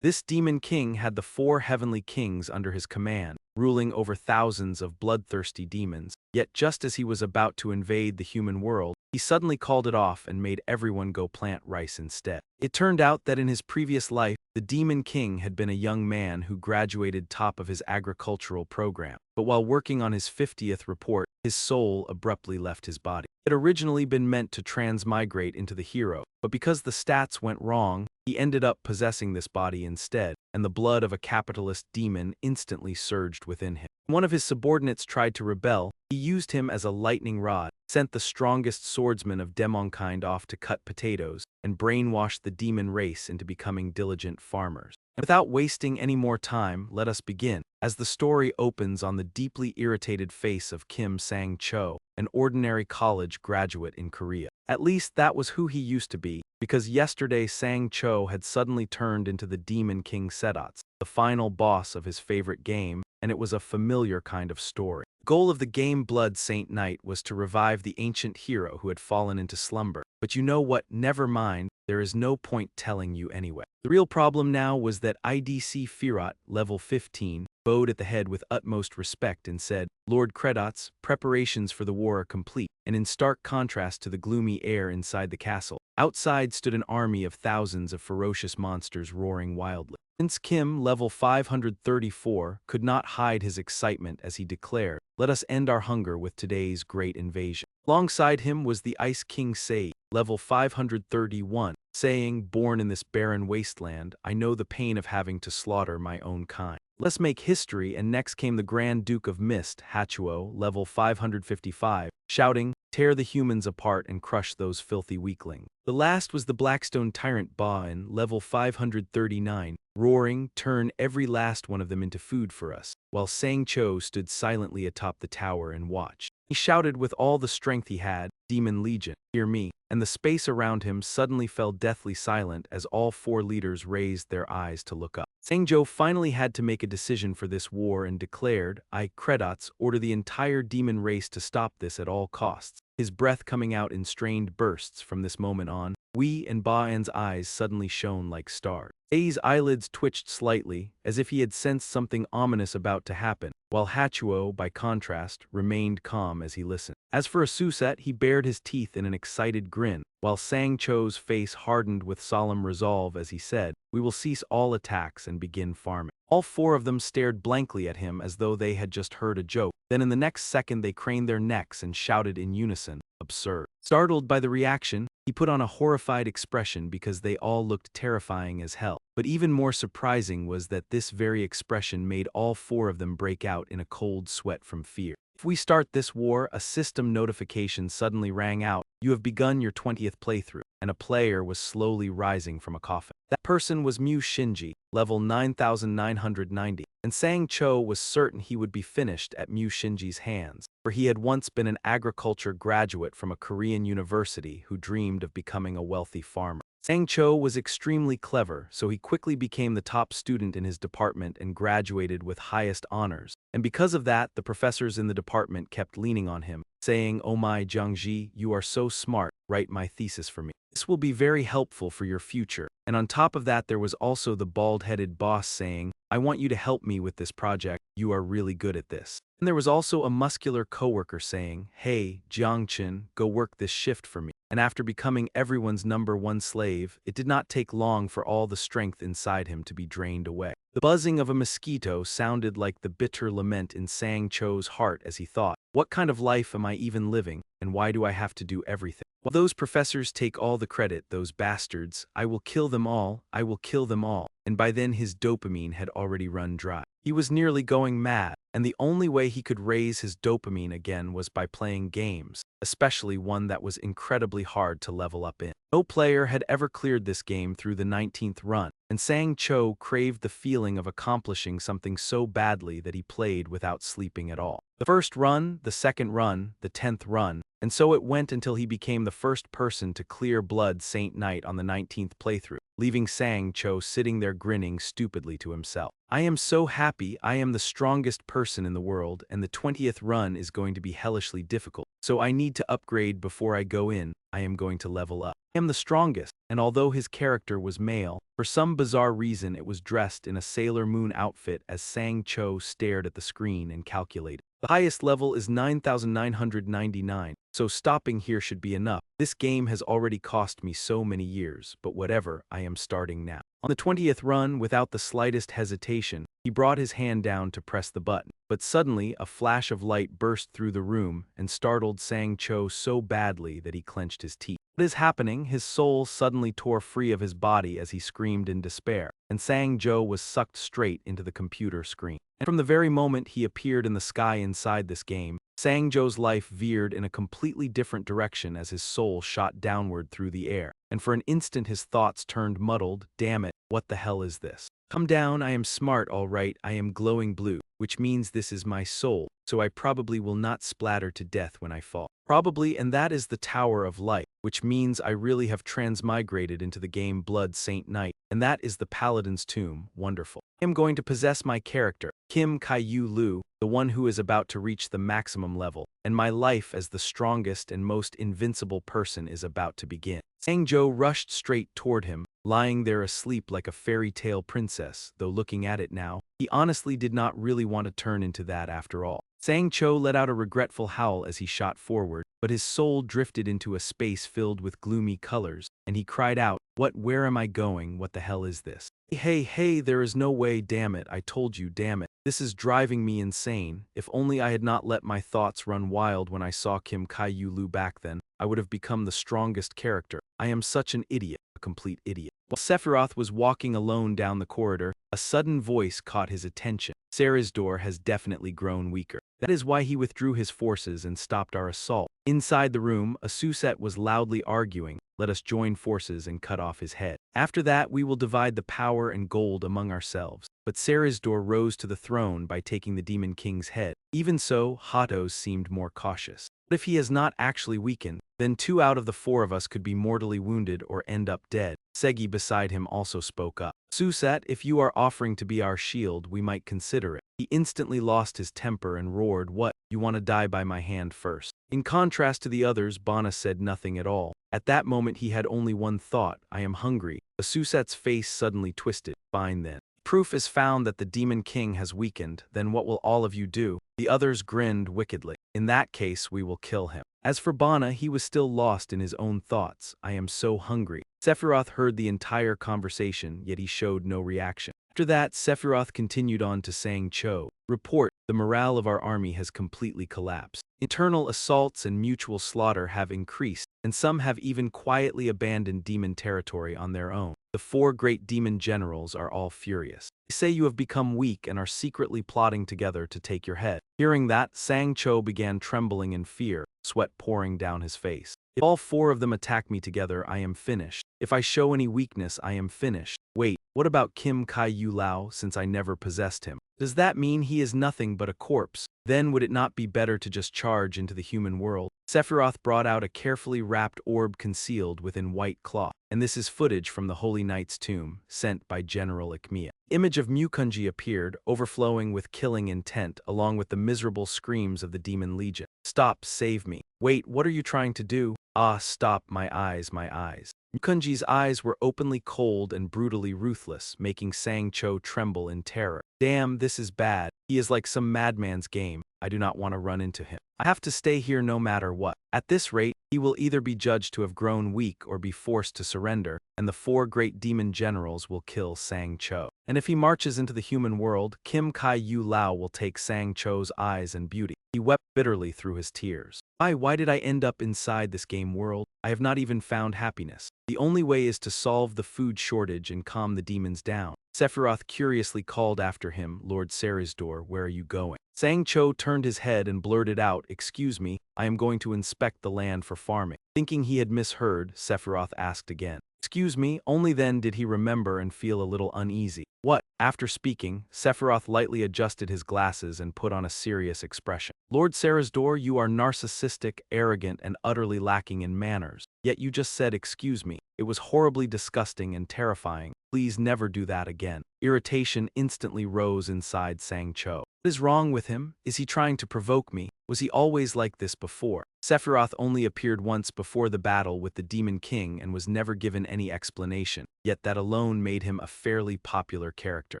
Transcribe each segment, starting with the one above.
This demon king had the 4 heavenly kings under his command, ruling over thousands of bloodthirsty demons. Yet just as he was about to invade the human world, he suddenly called it off and made everyone go plant rice instead. It turned out that in his previous life, the demon king had been a young man who graduated top of his agricultural program. But while working on his 50th report, his soul abruptly left his body. It had originally been meant to transmigrate into the hero, but because the stats went wrong, he ended up possessing this body instead, and the blood of a capitalist demon instantly surged within him. One of his subordinates tried to rebel. He used him as a lightning rod, sent the strongest swordsman of demonkind off to cut potatoes, and brainwashed the demon race into becoming diligent farmers. And without wasting any more time, let us begin. As the story opens on the deeply irritated face of Kim Sang-cho, an ordinary college graduate in Korea. At least that was who he used to be, because yesterday Sang-cho had suddenly turned into the Demon King Sedots, the final boss of his favorite game, and it was a familiar kind of story. The goal of the game Blood Saint Knight was to revive the ancient hero who had fallen into slumber. But you know what? Never mind, there is no point telling you anyway. The real problem now was that IDC Firot, level 15, bowed at the head with utmost respect and said, "Lord Credots, preparations for the war are complete," and in stark contrast to the gloomy air inside the castle, outside stood an army of thousands of ferocious monsters roaring wildly. Prince Kim, level 534, could not hide his excitement as he declared, "Let us end our hunger with today's great invasion." Alongside him was the Ice King Sei, level 531, saying, "Born in this barren wasteland, I know the pain of having to slaughter my own kind. Let's make history," and next came the Grand Duke of Mist, Hachuo, level 555, shouting, "Tear the humans apart and crush those filthy weaklings." The last was the Blackstone Tyrant Ba'an, level 539, roaring, "Turn every last one of them into food for us," while Sang-cho stood silently atop the tower and watched. He shouted with all the strength he had, "Demon Legion, hear me," and the space around him suddenly fell deathly silent as all 4 leaders raised their eyes to look up. Sang-jo finally had to make a decision for this war and declared, "I, Credots, order the entire demon race to stop this at all costs," his breath coming out in strained bursts from this moment on. And Ba'an's eyes suddenly shone like stars. Ei's eyelids twitched slightly, as if he had sensed something ominous about to happen, while Hachuo, by contrast, remained calm as he listened. As for Asusat, he bared his teeth in an excited grin, while Sang-cho's face hardened with solemn resolve as he said, "We will cease all attacks and begin farming." All 4 of them stared blankly at him as though they had just heard a joke. Then in the next second they craned their necks and shouted in unison, "Absurd." Startled by the reaction, he put on a horrified expression because they all looked terrifying as hell. But even more surprising was that this very expression made all 4 of them break out in a cold sweat from fear. If we start this war, a system notification suddenly rang out, "You have begun your 20th playthrough," and a player was slowly rising from a coffin. That person was Mu Shinji, level 9990, and Sang-cho was certain he would be finished at Mu Shinji's hands, for he had once been an agriculture graduate from a Korean university who dreamed of becoming a wealthy farmer. Sang-cho was extremely clever, so he quickly became the top student in his department and graduated with highest honors. And because of that, the professors in the department kept leaning on him, saying, "Oh my Jiangji, you are so smart, write my thesis for me. This will be very helpful for your future." And on top of that there was also the bald-headed boss saying, "I want you to help me with this project, you are really good at this." And there was also a muscular coworker saying, "Hey, Jiangchen, go work this shift for me." And after becoming everyone's #1 slave, it did not take long for all the strength inside him to be drained away. The buzzing of a mosquito sounded like the bitter lament in Sang-cho's heart as he thought, "What kind of life am I even living, and why do I have to do everything? While those professors take all the credit, those bastards, I will kill them all, I will kill them all." And by then his dopamine had already run dry. He was nearly going mad, and the only way he could raise his dopamine again was by playing games, especially one that was incredibly hard to level up in. No player had ever cleared this game through the 19th run, and Sang-cho craved the feeling of accomplishing something so badly that he played without sleeping at all. The first run, the second run, the 10th run, and so it went until he became the first person to clear Blood Saint Knight on the 19th playthrough, leaving Sang-cho sitting there grinning stupidly to himself. "I am so happy, I am the strongest person person in the world, and the 20th run is going to be hellishly difficult. So I need to upgrade before I go in. I am going to level up. I am the strongest, and although his character was male, for some bizarre reason it was dressed in a Sailor Moon outfit as Sang-cho stared at the screen and calculated. The highest level is 9,999, so stopping here should be enough. This game has already cost me so many years, but whatever, I am starting now. On the 20th run, without the slightest hesitation, he brought his hand down to press the button. But suddenly, a flash of light burst through the room and startled Sang-cho so badly that he clenched his teeth. What is happening? His soul suddenly tore free of his body as he screamed in despair, and Sang-cho was sucked straight into the computer screen. And from the very moment he appeared in the sky inside this game, Sang-cho's life veered in a completely different direction as his soul shot downward through the air. And for an instant his thoughts turned muddled. Damn it, what the hell is this? Come down, I am smart, all right, I am glowing blue, which means this is my soul, so I probably will not splatter to death when I fall. Probably, and that is the Tower of Light, which means I really have transmigrated into the game Blood Saint Knight, and that is the Paladin's Tomb. Wonderful. I am going to possess my character, Kim Kyu Lu, the one who is about to reach the maximum level, and my life as the strongest and most invincible person is about to begin. Sang-cho rushed straight toward him, lying there asleep like a fairy tale princess, though looking at it now, he honestly did not really want to turn into that after all. Sang-cho let out a regretful howl as he shot forward, but his soul drifted into a space filled with gloomy colors, and he cried out, where am I going? What the hell is this? Hey, there is no way, damn it, I told you, damn it. This is driving me insane. If only I had not let my thoughts run wild when I saw Kim Kyu Lu back then, I would have become the strongest character. I am such an idiot, a complete idiot. While Sephiroth was walking alone down the corridor, a sudden voice caught his attention. Sarisdor has definitely grown weaker. That is why he withdrew his forces and stopped our assault. Inside the room, a Suset was loudly arguing, let us join forces and cut off his head. After that, we will divide the power and gold among ourselves. But Sarisdor rose to the throne by taking the Demon King's head. Even so, Hatos seemed more cautious. But if he has not actually weakened, then 2 out of the 4 of us could be mortally wounded or end up dead. Segi beside him also spoke up. Susat, if you are offering to be our shield, we might consider it. He instantly lost his temper and roared, what, you want to die by my hand first? In contrast to the others, Bana said nothing at all. At that moment he had only one thought, I am hungry. The Susat's face suddenly twisted. Fine then. Proof is found that the Demon King has weakened, then what will all of you do? The others grinned wickedly. In that case, we will kill him. As for Bana, he was still lost in his own thoughts. I am so hungry. Sephiroth heard the entire conversation, yet he showed no reaction. After that, Sephiroth continued on to Sang-cho. Report, the morale of our army has completely collapsed. Internal assaults and mutual slaughter have increased, and some have even quietly abandoned demon territory on their own. The 4 great demon generals are all furious. They say you have become weak and are secretly plotting together to take your head. Hearing that, Sang-cho began trembling in fear, sweat pouring down his face. If all 4 of them attack me together, I am finished. If I show any weakness, I am finished. Wait, what about Kim Kyu Lao, since I never possessed him? Does that mean he is nothing but a corpse? Then would it not be better to just charge into the human world? Sephiroth brought out a carefully wrapped orb concealed within white cloth, and this is footage from the Holy Knight's tomb, sent by General Ikmiya. Image of Mukunji appeared, overflowing with killing intent, along with the miserable screams of the Demon Legion. Stop, save me. Wait, what are you trying to do? Ah, stop, my eyes, my eyes. Mukunji's eyes were openly cold and brutally ruthless, making Sang-cho tremble in terror. Damn, this is bad. He is like some madman's game. I do not want to run into him. I have to stay here no matter what. At this rate, he will either be judged to have grown weak or be forced to surrender, and the 4 great demon generals will kill Sang-cho. And if he marches into the human world, Kim Kyu Lao will take Sang-cho's eyes and beauty. He wept bitterly through his tears. Why did I end up inside this game world? I have not even found happiness. The only way is to solve the food shortage and calm the demons down. Sephiroth curiously called after him, Lord Sarisdor, where are you going? Sang-cho turned his head and blurted out, excuse me, I am going to inspect the land for farming. Thinking he had misheard, Sephiroth asked again. Excuse me, only then did he remember and feel a little uneasy. What? After speaking, Sephiroth lightly adjusted his glasses and put on a serious expression. Lord Sarisdor, you are narcissistic, arrogant, and utterly lacking in manners. Yet you just said excuse me. It was horribly disgusting and terrifying. Please never do that again. Irritation instantly rose inside Sang Cho. What is wrong with him? Is he trying to provoke me? Was he always like this before? Sephiroth only appeared once before the battle with the Demon King and was never given any explanation, yet that alone made him a fairly popular character.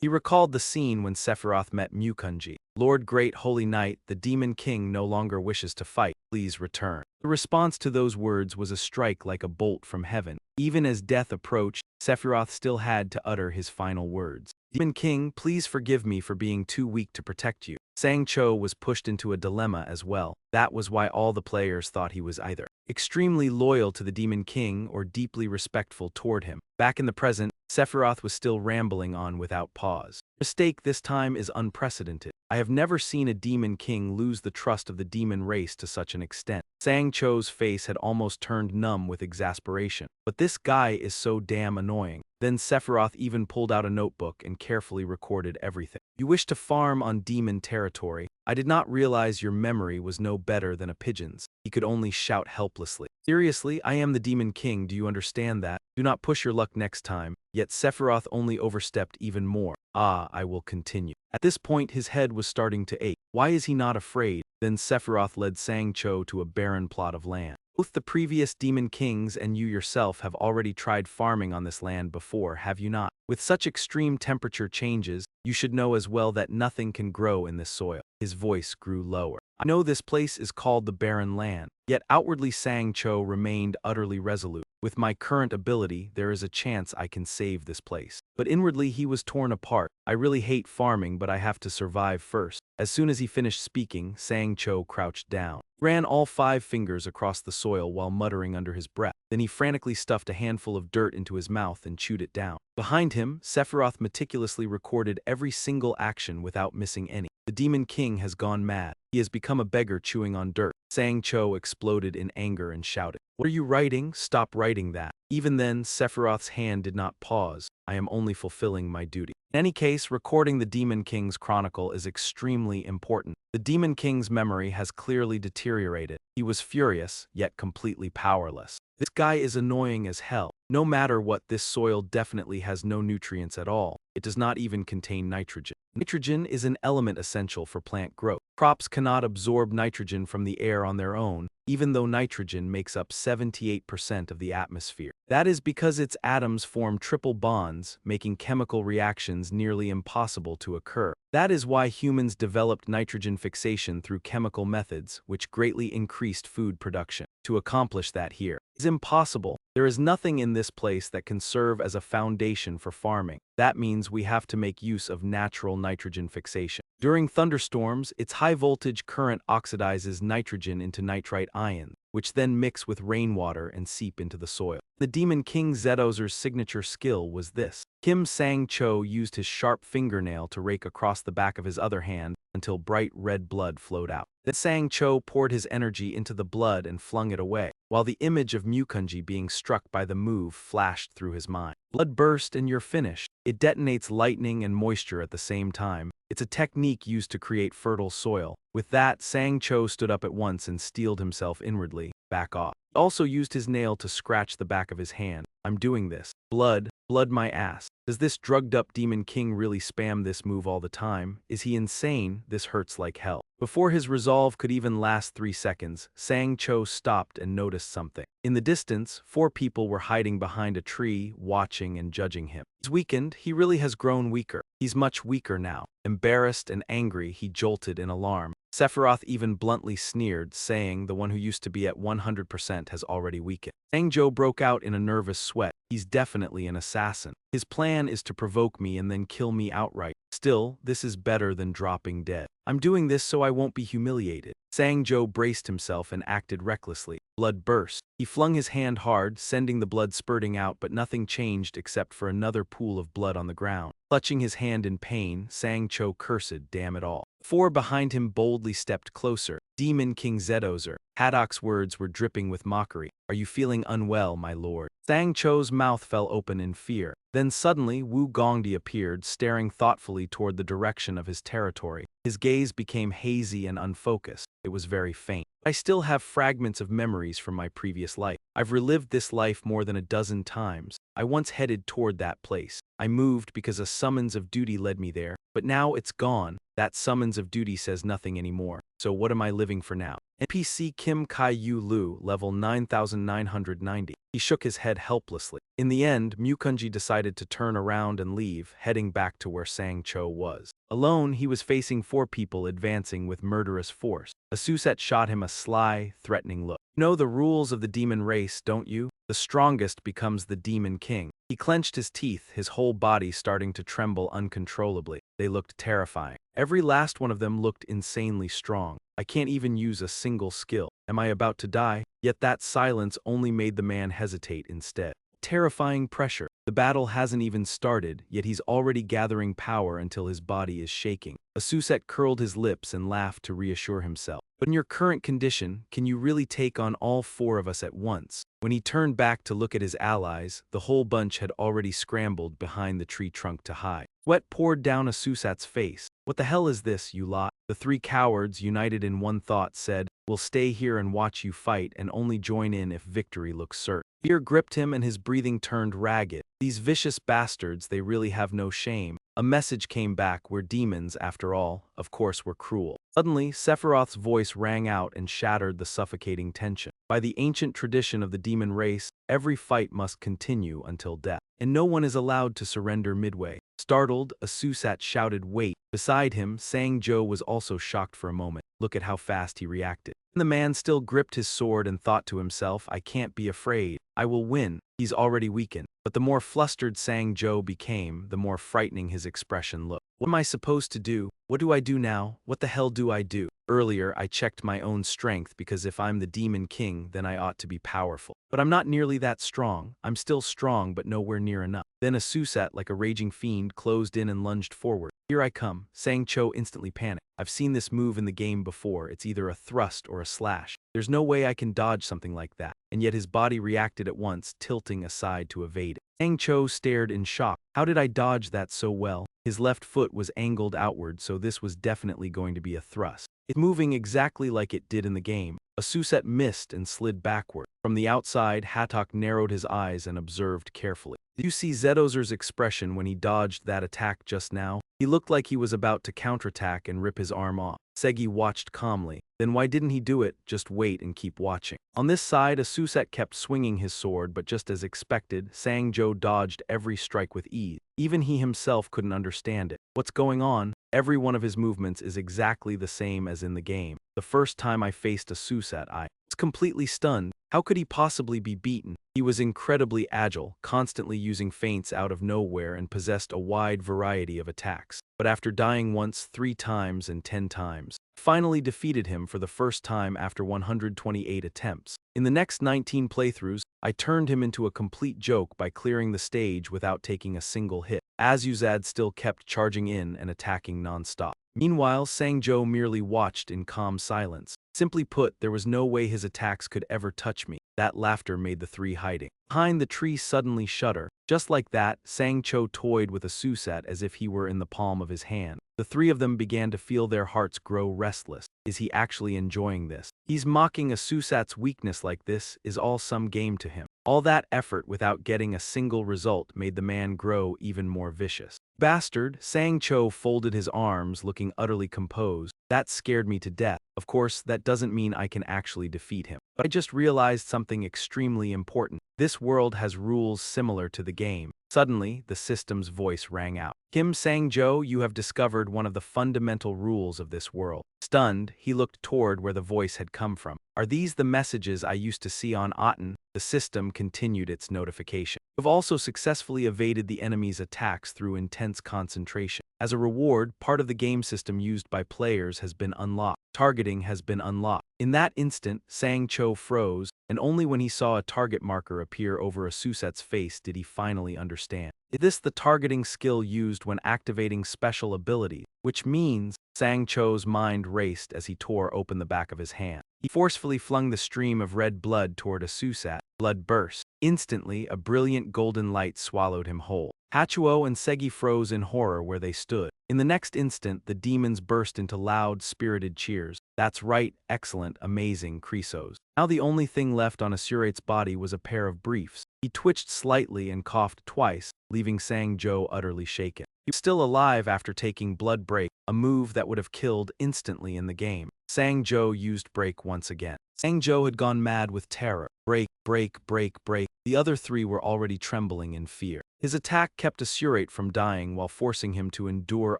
He recalled the scene when Sephiroth met Mukundji. Lord Great Holy Knight, the Demon King no longer wishes to fight. Please return. The response to those words was a strike like a bolt from heaven. Even as death approached, Sephiroth still had to utter his final words. Demon King, please forgive me for being too weak to protect you. Sang Cho was pushed into a dilemma as well. That was why all the players thought he was either extremely loyal to the Demon King or deeply respectful toward him. Back in the present, Sephiroth was still rambling on without pause. Mistake this time is unprecedented. I have never seen a Demon King lose the trust of the demon race to such an extent. Sang Cho's face had almost turned numb with exasperation. But this guy is so damn annoying. Then Sephiroth even pulled out a notebook and carefully recorded everything. You wish to farm on demon territory. I did not realize your memory was no better than a pigeon's. He could only shout helplessly. Seriously, I am the Demon King, do you understand that? Do not push your luck next time. Yet Sephiroth only overstepped even more. I will continue. At this point his head was starting to ache. Why is he not afraid? Then Sephiroth led Sang Cho to a barren plot of land. Both the previous Demon Kings and you yourself have already tried farming on this land before, have you not? With such extreme temperature changes, you should know as well that nothing can grow in this soil. His voice grew lower. I know this place is called the Barren Land, yet outwardly Sang Cho remained utterly resolute. With my current ability, there is a chance I can save this place. But inwardly he was torn apart. I really hate farming, but I have to survive first. As soon as he finished speaking, Sang Cho crouched down. Ran all 5 fingers across the soil while muttering under his breath. Then he frantically stuffed a handful of dirt into his mouth and chewed it down. Behind him, Sephiroth meticulously recorded every single action without missing any. The Demon King has gone mad. He has become a beggar chewing on dirt. Sang Cho exploded in anger and shouted, "What are you writing? Stop writing that." Even then, Sephiroth's hand did not pause. I am only fulfilling my duty. In any case, recording the Demon King's chronicle is extremely important. The Demon King's memory has clearly deteriorated. He was furious, yet completely powerless. This guy is annoying as hell. No matter what, this soil definitely has no nutrients at all. It does not even contain nitrogen. Nitrogen is an element essential for plant growth. Crops cannot absorb nitrogen from the air on their own, even though nitrogen makes up 78% of the atmosphere. That is because its atoms form triple bonds, making chemical reactions nearly impossible to occur. That is why humans developed nitrogen fixation through chemical methods, which greatly increased food production. To accomplish that here is impossible. There is nothing in this place that can serve as a foundation for farming. That means we have to make use of natural nitrogen fixation. During thunderstorms, its high-voltage current oxidizes nitrogen into nitrite ions, which then mix with rainwater and seep into the soil. The Demon King Zedozer's signature skill was this. Sang Cho used his sharp fingernail to rake across the back of his other hand until bright red blood flowed out. Then Sang Cho poured his energy into the blood and flung it away, while the image of Mukundji being struck by the move flashed through his mind. Blood burst and you're finished. It detonates lightning and moisture at the same time. It's a technique used to create fertile soil. With that, Sang Cho stood up at once and steeled himself inwardly. Back off. He also used his nail to scratch the back of his hand. I'm doing this. Blood my ass. Does this drugged-up Demon King really spam this move all the time? Is he insane? This hurts like hell. Before his resolve could even last 3 seconds, Sang Cho stopped and noticed something. In the distance, 4 people were hiding behind a tree, watching and judging him. He's weakened. He really has grown weaker. He's much weaker now. Embarrassed and angry, he jolted in alarm. Sephiroth even bluntly sneered, saying the one who used to be at 100% has already weakened. Sang Cho broke out in a nervous sweat. He's definitely an assassin. His plan is to provoke me and then kill me outright. Still, this is better than dropping dead. I'm doing this so I won't be humiliated. Sang Cho braced himself and acted recklessly. Blood burst. He flung his hand hard, sending the blood spurting out, but nothing changed except for another pool of blood on the ground. Clutching his hand in pain, Sang Cho cursed, damn it all. 4 behind him boldly stepped closer. Demon King Zedozer. Haddock's words were dripping with mockery. Are you feeling unwell, my lord? Sang Cho's mouth fell open in fear. Then suddenly, Wu Gongdi appeared, staring thoughtfully toward the direction of his territory. His gaze became hazy and unfocused. It was very faint. I still have fragments of memories from my previous life. I've relived this life more than a dozen times. I once headed toward that place. I moved because a summons of duty led me there, but now it's gone. That summons of duty says nothing anymore. So what am I living for now? NPC Kim Kai-yu Lu, level 9990. He shook his head helplessly. In the end, Mukunji decided to turn around and leave, heading back to where Sang-cho was. Alone, he was facing 4 people advancing with murderous force. Asusat shot him a sly, threatening look. You know the rules of the demon race, don't you? The strongest becomes the demon king. He clenched his teeth, his whole body starting to tremble uncontrollably. They looked terrifying. Every last one of them looked insanely strong. I can't even use a single skill. Am I about to die? Yet that silence only made the man hesitate instead. Terrifying pressure. The battle hasn't even started, yet he's already gathering power until his body is shaking. Asusat curled his lips and laughed to reassure himself. But in your current condition, can you really take on all 4 of us at once? When he turned back to look at his allies, the whole bunch had already scrambled behind the tree trunk to hide. Sweat poured down Asusat's face. What the hell is this, you lot? The 3 cowards, united in one thought, said, "We'll stay here and watch you fight and only join in if victory looks certain." Fear gripped him and his breathing turned ragged. These vicious bastards, they really have no shame. A message came back where demons, after all, of course were cruel. Suddenly, Sephiroth's voice rang out and shattered the suffocating tension. By the ancient tradition of the demon race, every fight must continue until death, and no one is allowed to surrender midway. Startled, Asusat shouted, "Wait!" Beside him, Sang-jo was also shocked for a moment. Look at how fast he reacted. The man still gripped his sword and thought to himself, "I can't be afraid. I will win." He's already weakened. But the more flustered Sang-jo became, the more frightening his expression looked. What am I supposed to do? What do I do now? What the hell do I do? Earlier, I checked my own strength because if I'm the demon king, then I ought to be powerful. But I'm not nearly that strong. I'm still strong, but nowhere near enough. Then Asusat, like a raging fiend, closed in and lunged forward. "Here I come." Sang-cho instantly panicked. "I've seen this move in the game before. It's either a thrust or a slash. There's no way I can dodge something like that." And yet his body reacted at once, tilting aside to evade it. Sang-cho stared in shock. How did I dodge that so well? His left foot was angled outward, so this was definitely going to be a thrust. It's moving exactly like it did in the game. Asusat missed and slid backward. From the outside, Hattok narrowed his eyes and observed carefully. Did you see Zedozer's expression when he dodged that attack just now? He looked like he was about to counterattack and rip his arm off. Segi watched calmly. Then why didn't he do it? Just wait and keep watching. On this side, Asusat kept swinging his sword, but just as expected, Sang-jo dodged every strike with ease. Even he himself couldn't understand it. What's going on? Every one of his movements is exactly the same as in the game. The first time I faced Asusat, I was completely stunned. How could he possibly be beaten? He was incredibly agile, constantly using feints out of nowhere and possessed a wide variety of attacks. But after dying once, 3 times, and 10 times, finally defeated him for the first time after 128 attempts. In the next 19 playthroughs, I turned him into a complete joke by clearing the stage without taking a single hit. Azuzad still kept charging in and attacking non-stop. Meanwhile, Sang-jo merely watched in calm silence. Simply put, there was no way his attacks could ever touch me. That laughter made the 3 hiding behind the tree suddenly shudder. Just like that, Sang-cho toyed with Asusat as if he were in the palm of his hand. The 3 of them began to feel their hearts grow restless. Is he actually enjoying this? He's mocking Asusat's weakness like this is all some game to him. All that effort without getting a single result made the man grow even more vicious. Bastard, Sang-cho folded his arms, looking utterly composed. That scared me to death. Of course, that doesn't mean I can actually defeat him. But I just realized something extremely important. This world has rules similar to the game. Suddenly, the system's voice rang out. Kim Sang-jo, you have discovered one of the fundamental rules of this world. Stunned, he looked toward where the voice had come from. Are these the messages I used to see on Aten? The system continued its notification. You've also successfully evaded the enemy's attacks through intense concentration. As a reward, part of the game system used by players has been unlocked. Targeting has been unlocked. In that instant, Sang-cho froze, and only when he saw a target marker appear over Asusat's face did he finally understand. Is this the targeting skill used when activating special abilities? Which means, Sang-cho's mind raced as he tore open the back of his hand. He forcefully flung the stream of red blood toward Asusat. Blood burst. Instantly, a brilliant golden light swallowed him whole. Hachuo and Segi froze in horror where they stood. In the next instant, the demons burst into loud, spirited cheers. That's right, excellent, amazing, Chrysos. Now the only thing left on Asurate's body was a pair of briefs. He twitched slightly and coughed twice, leaving Sang-jo utterly shaken. He was still alive after taking Blood Break, a move that would have killed instantly in the game. Sang-jo used Break once again. Sang-jo had gone mad with terror. Break, break, break, break. The other three were already trembling in fear. His attack kept Asurate from dying while forcing him to endure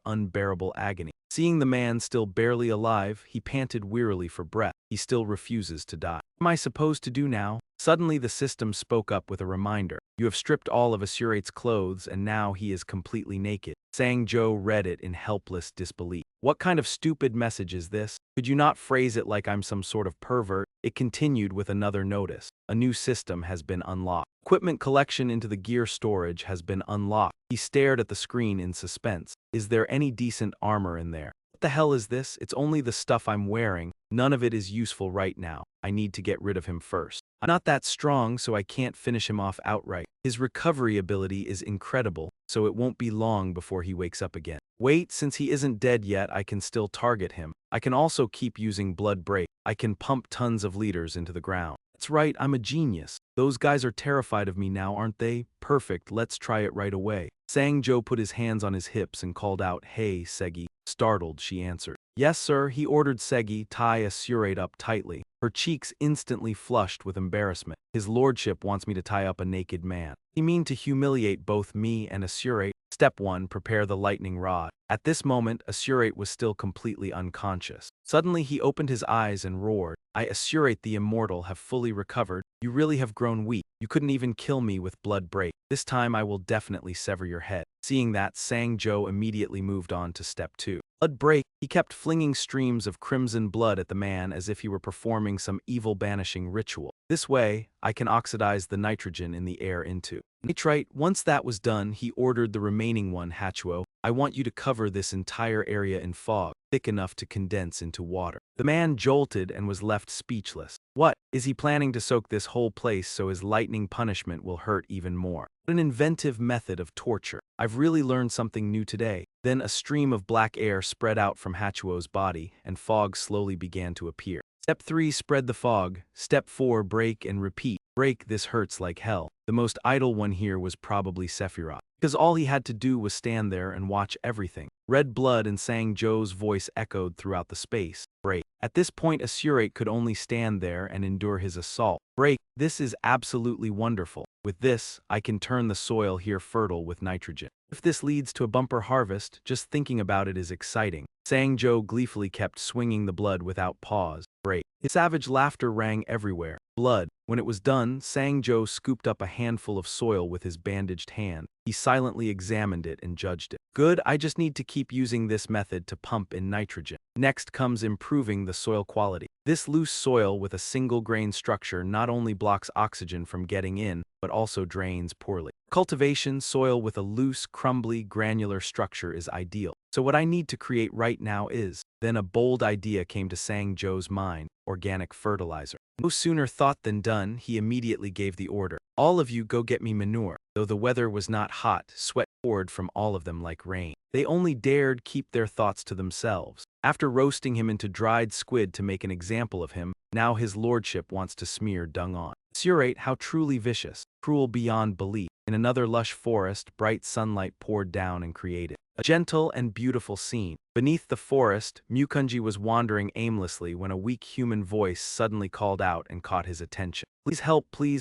unbearable agony. Seeing the man still barely alive, he panted wearily for breath. He still refuses to die. What am I supposed to do now? Suddenly the system spoke up with a reminder. You have stripped all of Asurate's clothes and now he is completely naked. Sang-jo read it in helpless disbelief. What kind of stupid message is this? Could you not phrase it like I'm some sort of pervert? It continued with another notice. A new system has been unlocked. Equipment collection into the gear storage has been unlocked. He stared at the screen in suspense. Is there any decent armor in there? What the hell is this? It's only the stuff I'm wearing. None of it is useful right now. I need to get rid of him first. I'm not that strong, so I can't finish him off outright. His recovery ability is incredible, so it won't be long before he wakes up again. Wait, since he isn't dead yet, I can still target him. I can also keep using Blood Break. I can pump tons of liters into the ground. That's right, I'm a genius. Those guys are terrified of me now, aren't they? Perfect, let's try it right away. Sang-jo put his hands on his hips and called out, "Hey, Segi." Startled, she answered. Yes, sir, he ordered Segi tie Asurate up tightly. Her cheeks instantly flushed with embarrassment. His lordship wants me to tie up a naked man. You mean to humiliate both me and Asurate? Step 1, prepare the lightning rod. At this moment, Asurate was still completely unconscious. Suddenly he opened his eyes and roared, I Asurate the Immortal have fully recovered. You really have grown weak. You couldn't even kill me with Blood Break. This time I will definitely sever your head. Seeing that, Sang-jo immediately moved on to step 2. Blood Break. He kept flinging streams of crimson blood at the man as if he were performing some evil banishing ritual. This way, I can oxidize the nitrogen in the air into nitrite. Once that was done, he ordered the remaining one, Hachuo. I want you to cover this entire area in fog, thick enough to condense into water. The man jolted and was left speechless. What? Is he planning to soak this whole place so his lightning punishment will hurt even more? What an inventive method of torture. I've really learned something new today. Then a stream of black air spread out from Hachuo's body, and fog slowly began to appear. Step 3, spread the fog. Step 4, break and repeat. Break, this hurts like hell. The most idle one here was probably Sephiroth, because all he had to do was stand there and watch everything. Red blood and Sang-jo's voice echoed throughout the space. Break. At this point, Asurate could only stand there and endure his assault. Break. This is absolutely wonderful. With this, I can turn the soil here fertile with nitrogen. If this leads to a bumper harvest, just thinking about it is exciting. Sang-jo gleefully kept swinging the blood without pause. Break. His savage laughter rang everywhere. Blood. When it was done, Sang-jo scooped up a handful of soil with his bandaged hand. He silently examined it and judged it. Good, I just need to keep using this method to pump in nitrogen. Next comes improving the soil quality. This loose soil with a single grain structure not only blocks oxygen from getting in, but also drains poorly. Cultivation soil with a loose, crumbly, granular structure is ideal. So what I need to create right now is… Then a bold idea came to Sang-jo's mind, organic fertilizer. No sooner thought than done, he immediately gave the order. All of you go get me manure. Though the weather was not hot, sweat poured from all of them like rain. They only dared keep their thoughts to themselves. After roasting him into dried squid to make an example of him, now his lordship wants to smear dung on. Asurate, how truly vicious, cruel beyond belief. In another lush forest, bright sunlight poured down and created a gentle and beautiful scene. Beneath the forest, Mukunji was wandering aimlessly when a weak human voice suddenly called out and caught his attention. Please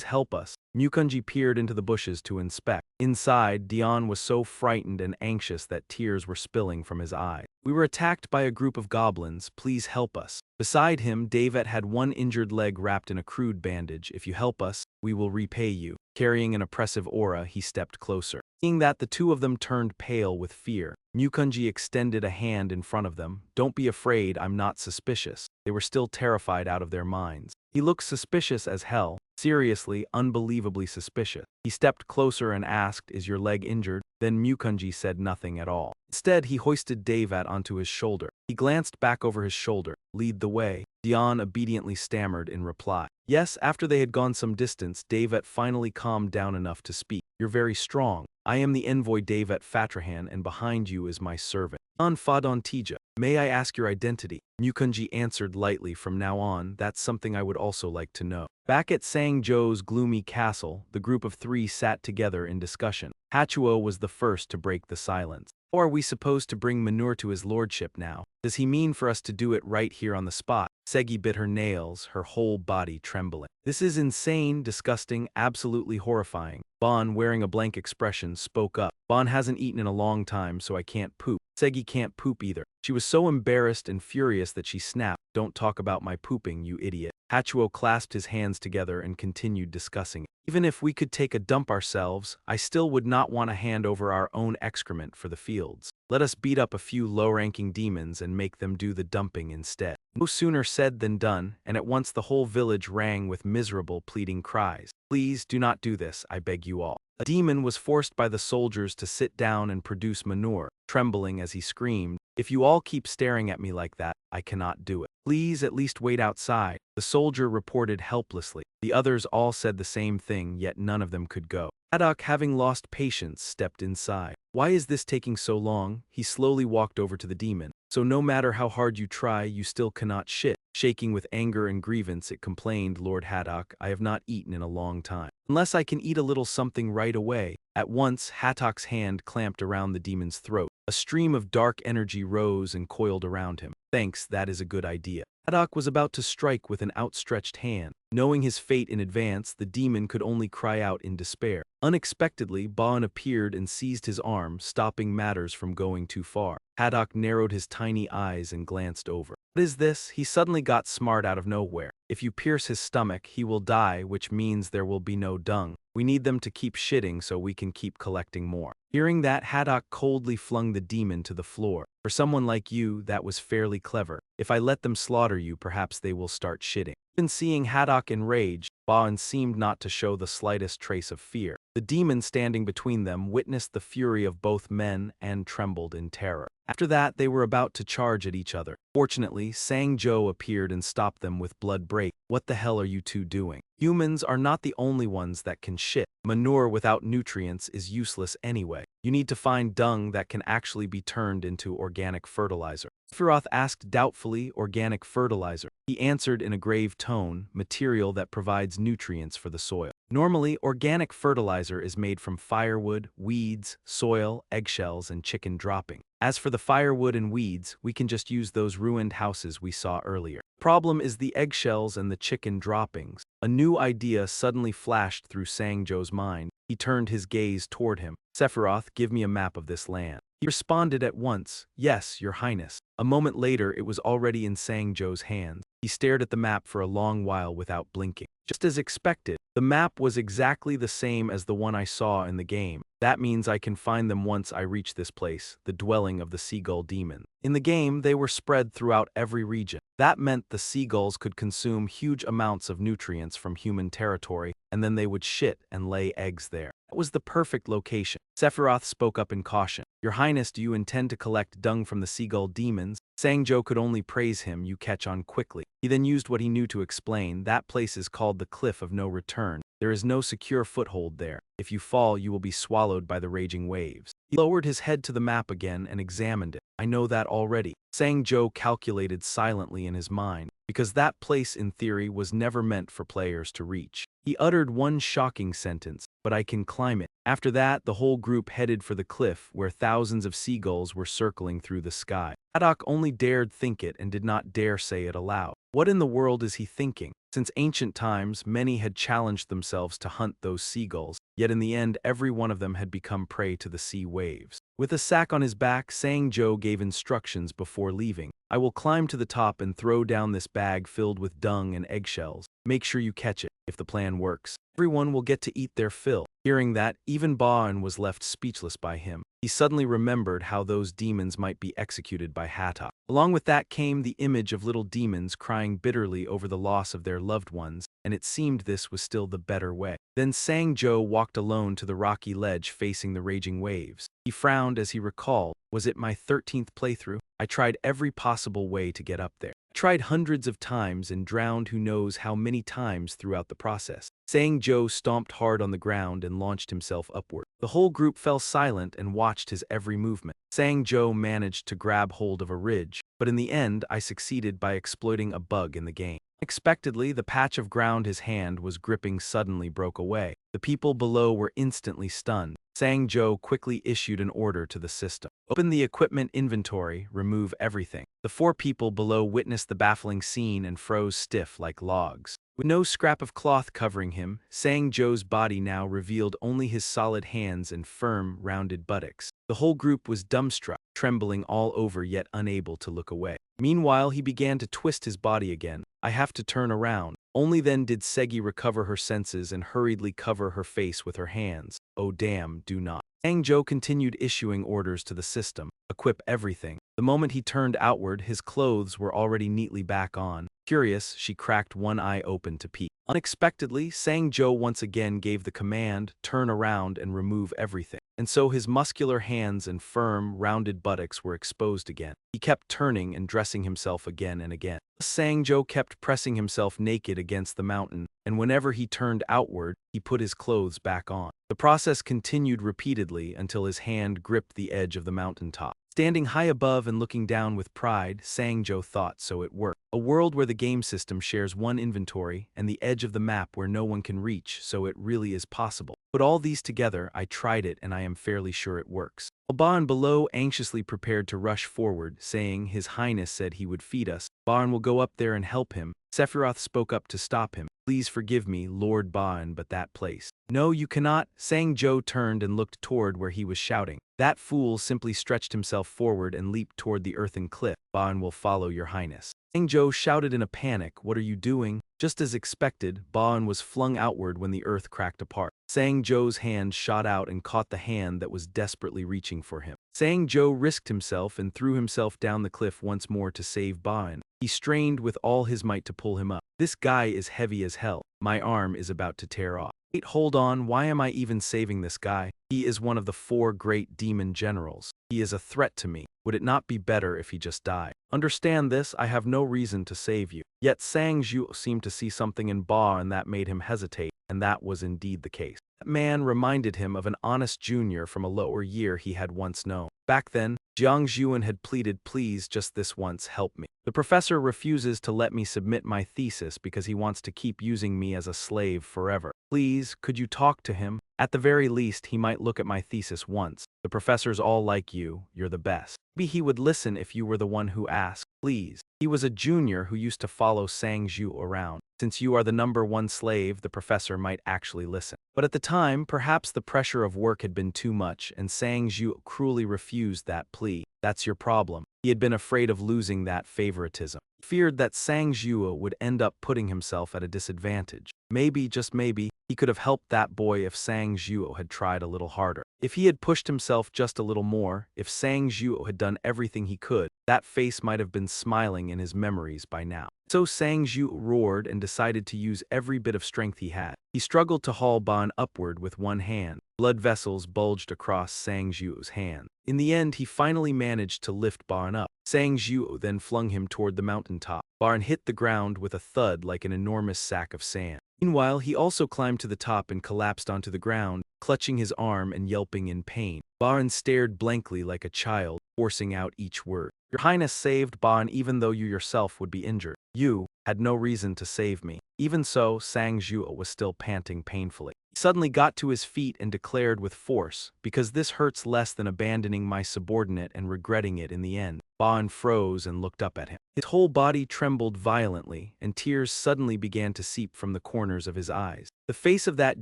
help us. Mukunji peered into the bushes to inspect. Inside, Dion was so frightened and anxious that tears were spilling from his eyes. We were attacked by a group of goblins, please help us. Beside him, Davet had one injured leg wrapped in a crude bandage. If you help us, we will repay you. Carrying an oppressive aura, he stepped closer. Seeing that, the two of them turned pale with fear. Mukunji extended a hand in front of them. Don't be afraid, I'm not suspicious. They were still terrified out of their minds. He looked suspicious as hell, seriously, unbelievably suspicious. He stepped closer and asked, "Is your leg injured?" Then Mukunji said nothing at all. Instead, he hoisted Davat onto his shoulder. He glanced back over his shoulder. "Lead the way." Dion obediently stammered in reply. Yes, after they had gone some distance, Davat finally calmed down enough to speak. "You're very strong. I am the envoy Davat Fatrahan, and behind you is my servant. An Fadon Tija. May I ask your identity?" Mukunji answered lightly. "From now on, that's something I would also like to know." Back at Sangjo's gloomy castle, the group of three sat together in discussion. Hachuo was the first to break the silence. "How are we supposed to bring manure to his lordship now? Does he mean for us to do it right here on the spot?" Segi bit her nails, her whole body trembling. "This is insane, disgusting, absolutely horrifying." Bon, wearing a blank expression, spoke up. "Bon hasn't eaten in a long time, so I can't poop. Segi can't poop either." She was so embarrassed and furious that she snapped, "Don't talk about my pooping, you idiot." Hachuo clasped his hands together and continued discussing it. "Even if we could take a dump ourselves, I still would not want to hand over our own excrement for the fields. Let us beat up a few low-ranking demons and make them do the dumping instead." No sooner said than done, and at once the whole village rang with miserable, pleading cries. "Please do not do this, I beg you all." A demon was forced by the soldiers to sit down and produce manure, trembling as he screamed, "If you all keep staring at me like that, I cannot do it. Please at least wait outside." The soldier reported helplessly. The others all said the same thing, yet none of them could go. Haddock, having lost patience, stepped inside. "Why is this taking so long?" He slowly walked over to the demon. "So no matter how hard you try, you still cannot shit." Shaking with anger and grievance, it complained, "Lord Haddock, I have not eaten in a long time. Unless I can eat a little something right away." At once, Haddock's hand clamped around the demon's throat. A stream of dark energy rose and coiled around him. "Thanks, that is a good idea." Haddock was about to strike with an outstretched hand. Knowing his fate in advance, the demon could only cry out in despair. Unexpectedly, Baon appeared and seized his arm, stopping matters from going too far. Haddock narrowed his tiny eyes and glanced over. "What is this?" He suddenly got smart out of nowhere. "If you pierce his stomach, he will die, which means there will be no dung. We need them to keep shitting so we can keep collecting more." Hearing that, Haddock coldly flung the demon to the floor. "For someone like you, that was fairly clever. If I let them slaughter you, perhaps they will start shitting." Even seeing Haddock enraged, Baon seemed not to show the slightest trace of fear. The demon standing between them witnessed the fury of both men and trembled in terror. After that, they were about to charge at each other. Fortunately, Sangjo appeared and stopped them with blood break. "What the hell are you two doing? Humans are not the only ones that can shit. Manure without nutrients is useless anyway. You need to find dung that can actually be turned into organic fertilizer." Sephiroth asked doubtfully, "Organic fertilizer?" He answered in a grave tone, "Material that provides nutrients for the soil. Normally, organic fertilizer is made from firewood, weeds, soil, eggshells, and chicken dropping. As for the firewood and weeds, we can just use those ruined houses we saw earlier. Problem is the eggshells and the chicken droppings." A new idea suddenly flashed through Sangjo's mind. He turned his gaze toward him. "Sephiroth, give me a map of this land." He responded at once, "Yes, Your Highness." A moment later, it was already in Sangjo's hands. He stared at the map for a long while without blinking. Just as expected, the map was exactly the same as the one I saw in the game. That means I can find them once I reach this place, the dwelling of the Seagull demon. In the game, they were spread throughout every region. That meant the seagulls could consume huge amounts of nutrients from human territory, and then they would shit and lay eggs there. That was the perfect location. Sephiroth spoke up in caution. "Your Highness, do you intend to collect dung from the Seagull demons?" Sangjo could only praise him. "You catch on quickly." He then used what he knew to explain. "That place is called the Cliff of No Return. There is no secure foothold there. If you fall, you will be swallowed by the raging waves." He lowered his head to the map again and examined it. "I know that already." Sangjo calculated silently in his mind, because that place in theory was never meant for players to reach. He uttered one shocking sentence, "But I can climb it." After that, the whole group headed for the cliff, where thousands of seagulls were circling through the sky. Haddock only dared think it and did not dare say it aloud. What in the world is he thinking? Since ancient times, many had challenged themselves to hunt those seagulls, yet in the end every one of them had become prey to the sea waves. With a sack on his back, Sangjo gave instructions before leaving. "I will climb to the top and throw down this bag filled with dung and eggshells. Make sure you catch it." If the plan works, everyone will get to eat their fill. Hearing that, even Baan was left speechless by him. He suddenly remembered how those demons might be executed by Hatta. Along with that came the image of little demons crying bitterly over the loss of their loved ones, and it seemed this was still the better way. Then Sang-jo walked alone to the rocky ledge facing the raging waves. He frowned as he recalled, was it my 13th playthrough? I tried every possible way to get up there. I tried hundreds of times and drowned who knows how many times throughout the process. Sang-jo stomped hard on the ground and launched himself upward. The whole group fell silent and watched his every movement. Sang-jo managed to grab hold of a ridge, but in the end I succeeded by exploiting a bug in the game. Unexpectedly, the patch of ground his hand was gripping suddenly broke away. The people below were instantly stunned. Sang-jo quickly issued an order to the system. Open the equipment inventory, remove everything. The 4 people below witnessed the baffling scene and froze stiff like logs. With no scrap of cloth covering him, Sang-jo's body now revealed only his solid hands and firm, rounded buttocks. The whole group was dumbstruck, trembling all over yet unable to look away. Meanwhile, he began to twist his body again. I have to turn around. Only then did Segi recover her senses and hurriedly cover her face with her hands. Oh damn, do not. Sang-jo continued issuing orders to the system. Equip everything. The moment he turned outward, his clothes were already neatly back on. Curious, she cracked one eye open to peek. Unexpectedly, Sang-jo once again gave the command, turn around and remove everything. And so his muscular hands and firm, rounded buttocks were exposed again. He kept turning and dressing himself again and again. Sang-jo kept pressing himself naked against the mountain, and whenever he turned outward, he put his clothes back on. The process continued repeatedly until his hand gripped the edge of the mountaintop. Standing high above and looking down with pride, Sang-jo thought so it worked. A world where the game system shares one inventory and the edge of the map where no one can reach, so it really is possible. Put all these together, I tried it and I am fairly sure it works. Baan below anxiously prepared to rush forward, saying His Highness said he would feed us. Baan will go up there and help him. Sephiroth spoke up to stop him. Please forgive me, Lord Baan, but that place. No, you cannot. Sang-jo turned and looked toward where he was shouting. That fool simply stretched himself forward and leaped toward the earthen cliff. Baan will follow your highness. Sang-jo shouted in a panic, what are you doing? Just as expected, Baan was flung outward when the earth cracked apart. Sang-jo's hand shot out and caught the hand that was desperately reaching for him. Sang-jo risked himself and threw himself down the cliff once more to save Baan. He strained with all his might to pull him up. This guy is heavy as hell. My arm is about to tear off. Wait, hold on, why am I even saving this guy? He is one of the 4 great demon generals. He is a threat to me. Would it not be better if he just died? Understand this, I have no reason to save you. Yet Sang-jo seemed to see something in Baan that made him hesitate, and that was indeed the case. That man reminded him of an honest junior from a lower year he had once known. Back then, Jiang Zhuan had pleaded, please, just this once, help me. The professor refuses to let me submit my thesis because he wants to keep using me as a slave forever. Please, could you talk to him? At the very least, he might look at my thesis once. The professors all like you, you're the best. Maybe he would listen if you were the one who asked, please. He was a junior who used to follow Sang-jo around. Since you are the #1 slave, the professor might actually listen. But at the time, perhaps the pressure of work had been too much, and Sang-jo cruelly refused that plea. That's your problem. He had been afraid of losing that favoritism. He feared that Sang-jo would end up putting himself at a disadvantage. Maybe, just maybe, he could have helped that boy if Sang-jo had tried a little harder. If he had pushed himself just a little more, if Sang-jo had done everything he could, that face might have been smiling in his memories by now. So Sang-jo roared and decided to use every bit of strength he had. He struggled to haul Baan upward with one hand. Blood vessels bulged across Sang-jo's hand. In the end, he finally managed to lift Baan up. Sang-jo then flung him toward the mountaintop. Baan hit the ground with a thud like an enormous sack of sand. Meanwhile, he also climbed to the top and collapsed onto the ground, clutching his arm and yelping in pain. Baan stared blankly like a child, forcing out each word. Your Highness saved Baan even though you yourself would be injured. You had no reason to save me. Even so, Sang-jo was still panting painfully. He suddenly got to his feet and declared with force, because this hurts less than abandoning my subordinate and regretting it in the end. Baan froze and looked up at him. His whole body trembled violently, and tears suddenly began to seep from the corners of his eyes. The face of that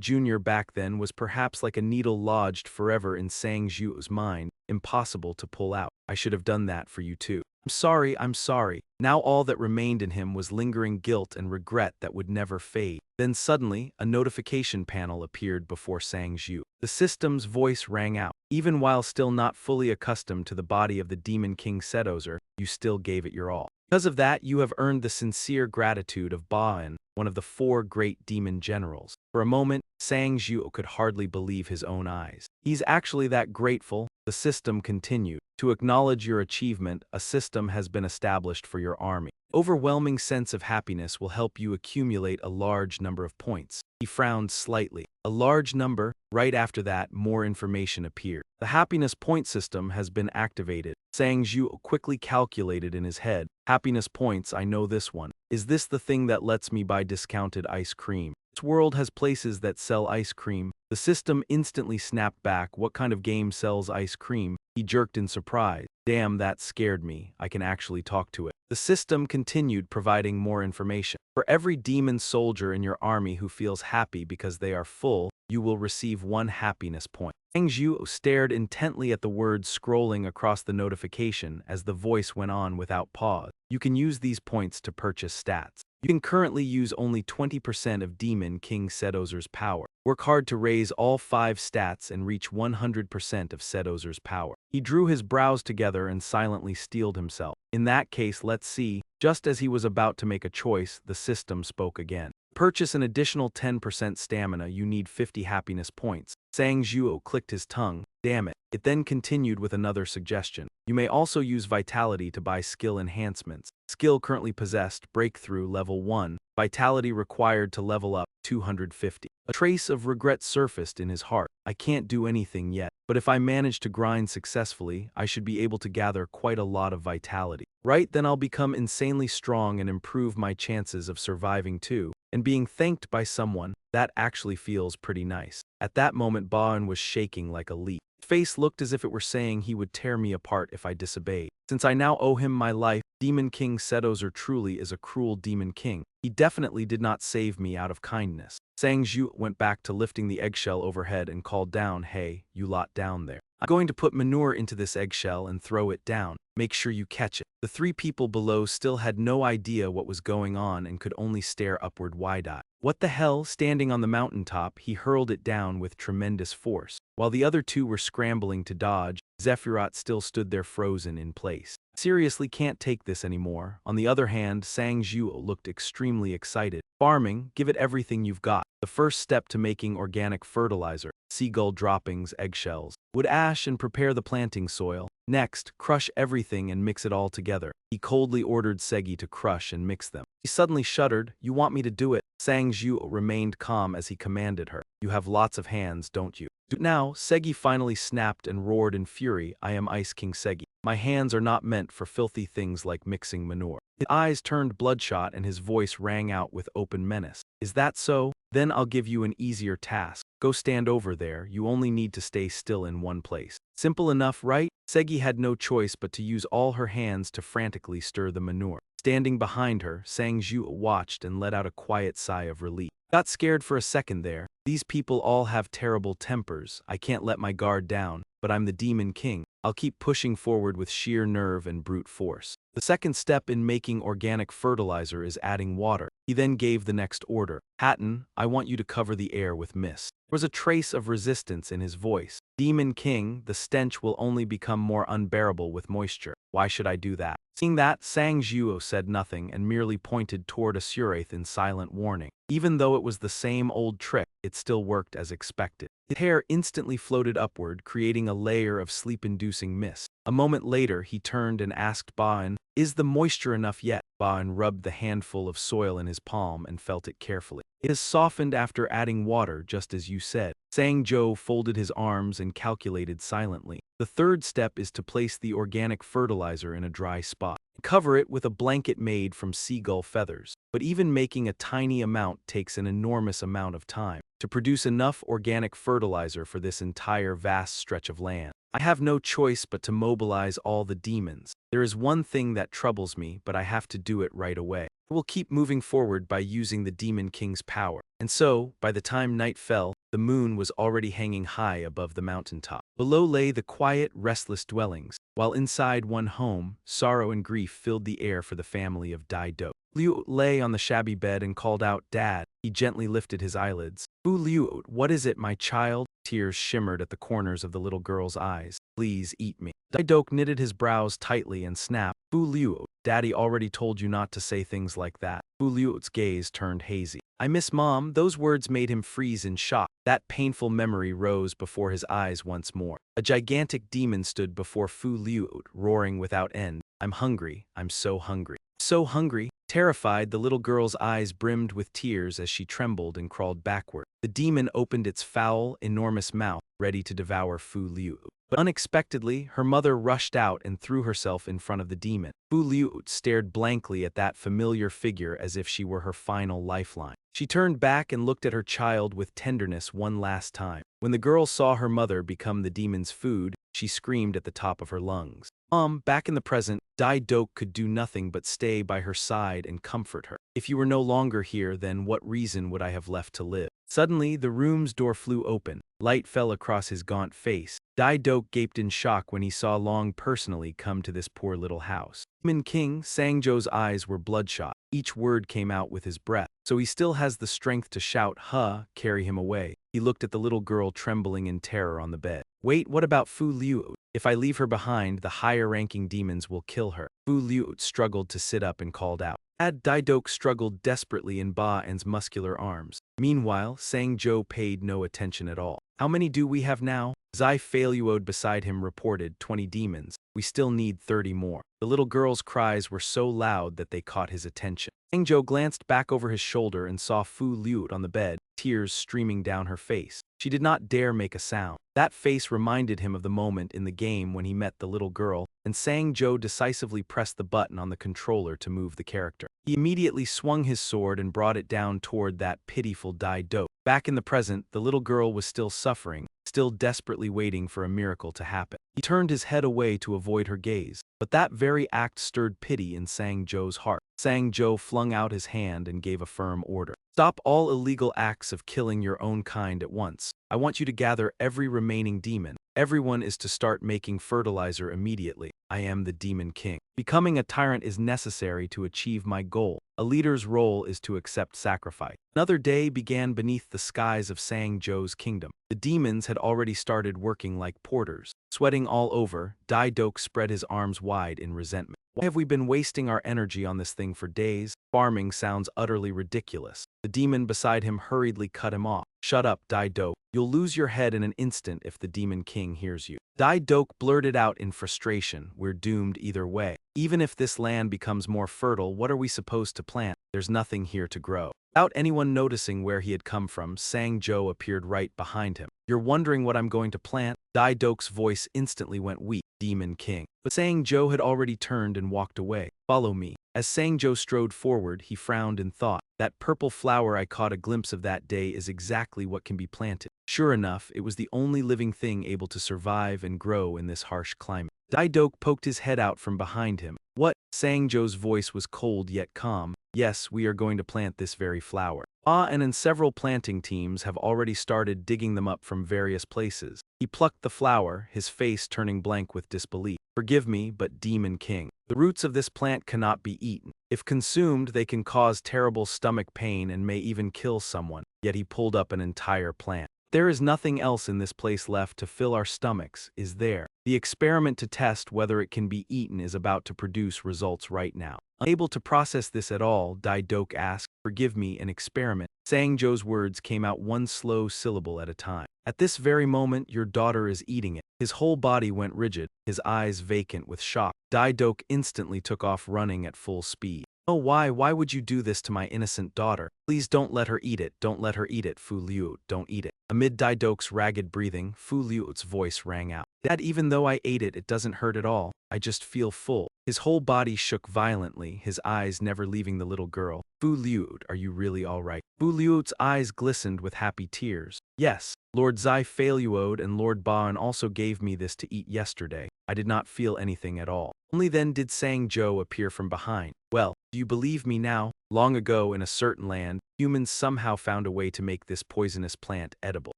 junior back then was perhaps like a needle lodged forever in Sang-jo's mind, impossible to pull out. I should have done that for you too. I'm sorry." Now all that remained in him was lingering guilt and regret that would never fade. Then suddenly, a notification panel appeared before Sang Zhu. The system's voice rang out. "Even while still not fully accustomed to the body of the Demon King Sedozer, you still gave it your all. Because of that, you have earned the sincere gratitude of Ba'an, one of the 4 great demon generals." For a moment, Sang Zhu could hardly believe his own eyes. "He's actually that grateful," the system continued. "To acknowledge your achievement, a system has been established for your army. Overwhelming sense of happiness will help you accumulate a large number of points." He frowned slightly. A large number. Right after that, more information appeared. "The happiness point system has been activated." Sang Zhu quickly calculated in his head. "Happiness points, I know this one. Is this the thing that lets me buy discounted ice cream? This world has places that sell ice cream." The system instantly snapped back. "What kind of game sells ice cream?" He jerked in surprise. "Damn, that scared me. I can actually talk to it." The system continued providing more information. "For every demon soldier in your army who feels happy because they are full, you will receive 1 happiness point." Sang Zhu stared intently at the words scrolling across the notification as the voice went on without pause. "You can use these points to purchase stats. You can currently use only 20% of Demon King Sedozer's power. Work hard to raise all 5 stats and reach 100% of Sedozer's power." He drew his brows together and silently steeled himself. "In that case, let's see." Just as he was about to make a choice, the system spoke again. "Purchase an additional 10% stamina, you need 50 happiness points." Sang Zhu clicked his tongue. "Damn it." It then continued with another suggestion. "You may also use vitality to buy skill enhancements. Skill currently possessed, breakthrough level 1, vitality required to level up 250. A trace of regret surfaced in his heart. "I can't do anything yet, but if I manage to grind successfully, I should be able to gather quite a lot of vitality. Right, then I'll become insanely strong and improve my chances of surviving too. And being thanked by someone, that actually feels pretty nice." At that moment, Ba'an was shaking like a leaf. His face looked as if it were saying he would tear me apart if I disobeyed. "Since I now owe him my life, Demon King Sedozer truly is a cruel demon king. He definitely did not save me out of kindness." Sang Zhu went back to lifting the eggshell overhead and called down, "Hey, you lot down there. I'm going to put manure into this eggshell and throw it down. Make sure you catch it." The 3 people below still had no idea what was going on and could only stare upward wide-eyed. "What the hell?" Standing on the mountaintop, he hurled it down with tremendous force. While the other 2 were scrambling to dodge, Zephyrat still stood there frozen in place. "Seriously can't take this anymore." On the other hand, Sang Zhu looked extremely excited. "Farming, give it everything you've got. The first step to making organic fertilizer, seagull droppings, eggshells, wood ash, and prepare the planting soil. Next, crush everything and mix it all together." He coldly ordered Segi to crush and mix them. He suddenly shuddered. "You want me to do it?" Sang Zhu remained calm as he commanded her. "You have lots of hands, don't you? Do it now." Segi finally snapped and roared in fury. "I am Ice King Segi. My hands are not meant for filthy things like mixing manure." His eyes turned bloodshot and his voice rang out with open menace. "Is that so? Then I'll give you an easier task. Go stand over there. You only need to stay still in one place. Simple enough, right?" Segi had no choice but to use all her hands to frantically stir the manure. Standing behind her, Sang Zhu watched and let out a quiet sigh of relief. "Got scared for a second there. These people all have terrible tempers. I can't let my guard down, but I'm the Demon King. I'll keep pushing forward with sheer nerve and brute force." The second step in making organic fertilizer is adding water. He then gave the next order. "Hatton, I want you to cover the air with mist." There was a trace of resistance in his voice. "Demon King, the stench will only become more unbearable with moisture. Why should I do that?" Seeing that, Sang Zhu said nothing and merely pointed toward Asuraith in silent warning. Even though it was the same old trick, it still worked as expected. His hair instantly floated upward, creating a layer of sleep-inducing mist. A moment later, he turned and asked Ba'an, "Is the moisture enough yet?" Ba'an rubbed the handful of soil in his palm and felt it carefully. "It has softened after adding water, just as you said." Sang Zhou folded his arms and calculated silently. The third step is to place the organic fertilizer in a dry spot. Cover it with a blanket made from seagull feathers. But even making a tiny amount takes an enormous amount of time. To produce enough organic fertilizer for this entire vast stretch of land, I have no choice but to mobilize all the demons. There is one thing that troubles me, but I have to do it right away. I will keep moving forward by using the Demon King's power. And so, by the time night fell, the moon was already hanging high above the mountaintop. Below lay the quiet, restless dwellings, while inside one home, sorrow and grief filled the air for the family of Dai-do. Liu lay on the shabby bed and called out, "Dad." He gently lifted his eyelids. "Fu Liu, what is it, my child?" Tears shimmered at the corners of the little girl's eyes. "Please eat me." Daidok knitted his brows tightly and snapped, "Fu Liu, Daddy already told you not to say things like that." Fu Liu's gaze turned hazy. "I miss Mom." Those words made him freeze in shock. That painful memory rose before his eyes once more. A gigantic demon stood before Fu Liu, roaring without end. "I'm hungry. I'm so hungry. So hungry." Terrified, the little girl's eyes brimmed with tears as she trembled and crawled backward. The demon opened its foul, enormous mouth, ready to devour Fu Liu. But unexpectedly, her mother rushed out and threw herself in front of the demon. Fu Liu stared blankly at that familiar figure as if she were her final lifeline. She turned back and looked at her child with tenderness one last time. When the girl saw her mother become the demon's food, she screamed at the top of her lungs. Mom, back in the present, Dai-dok could do nothing but stay by her side and comfort her. "If you were no longer here, then what reason would I have left to live?" Suddenly, the room's door flew open. Light fell across his gaunt face. Dai-dok gaped in shock when he saw Long personally come to this poor little house. Demon King, Sangjo's eyes were bloodshot. Each word came out with his breath. "So he still has the strength to shout, huh, carry him away." He looked at the little girl trembling in terror on the bed. "Wait, what about Fu Liu? If I leave her behind, the higher-ranking demons will kill her." Fu Liu struggled to sit up and called out. Dai-dok struggled desperately in Ba-en's muscular arms. Meanwhile, Sangjo paid no attention at all. "How many do we have now?" Zai Faluode beside him reported, 20 demons. "We still need 30 more." The little girl's cries were so loud that they caught his attention. Sangjo glanced back over his shoulder and saw Fu Liu on the bed, tears streaming down her face. She did not dare make a sound. That face reminded him of the moment in the game when he met the little girl, and Sangjo decisively pressed the button on the controller to move the character. He immediately swung his sword and brought it down toward that pitiful Dai-dok. Back in the present, the little girl was still suffering, still desperately waiting for a miracle to happen. He turned his head away to avoid her gaze, but that very act stirred pity in Sangjo's heart. Sangjo flung out his hand and gave a firm order. "Stop all illegal acts of killing your own kind at once. I want you to gather every remaining demon. Everyone is to start making fertilizer immediately. I am the Demon King. Becoming a tyrant is necessary to achieve my goal. A leader's role is to accept sacrifice." Another day began beneath the skies of Sangjo's kingdom. The demons had already started working like porters. Sweating all over, Dai-dok spread his arms wide in resentment. "Why have we been wasting our energy on this thing for days? Farming sounds utterly ridiculous." The demon beside him hurriedly cut him off. "Shut up, Dai-dok. You'll lose your head in an instant if the Demon King hears you." Dai-dok blurted out in frustration, "We're doomed either way. Even if this land becomes more fertile, what are we supposed to plant? There's nothing here to grow." Without anyone noticing where he had come from, Sangjo appeared right behind him. "You're wondering what I'm going to plant?" Dai-dok's voice instantly went weak. "Demon King." But Sangjo had already turned and walked away. "Follow me." As Sangjo strode forward, he frowned in thought. "That purple flower I caught a glimpse of that day is exactly what can be planted." Sure enough, it was the only living thing able to survive and grow in this harsh climate. Dai-dok poked his head out from behind him. "What?" Sangjo's voice was cold yet calm. "Yes, we are going to plant this very flower. And several planting teams have already started digging them up from various places." He plucked the flower, his face turning blank with disbelief. "Forgive me, but Demon King, the roots of this plant cannot be eaten. If consumed, they can cause terrible stomach pain and may even kill someone." Yet he pulled up an entire plant. "There is nothing else in this place left to fill our stomachs, is there? The experiment to test whether it can be eaten is about to produce results right now." Unable to process this at all, Dai-dok asked, "Forgive me, an experiment?" Sangjo's words came out one slow syllable at a time. "At this very moment, your daughter is eating it." His whole body went rigid, his eyes vacant with shock. Dai-dok instantly took off running at full speed. "Oh, why would you do this to my innocent daughter? Please don't let her eat it, don't let her eat it, Fu Liu, don't eat it." Amid Dai-dok's ragged breathing, Fu Liu's voice rang out. "Dad, even though I ate it, it doesn't hurt at all. I just feel full." His whole body shook violently, his eyes never leaving the little girl. "Fu Liu, are you really all right?" Fu Liu's eyes glistened with happy tears. Yes, Lord Zai Faluode and Lord Baan also gave me this to eat yesterday. I did not feel anything at all. Only then did Sang Jo appear from behind. Well, do you believe me now? Long ago in a certain land, humans somehow found a way to make this poisonous plant edible.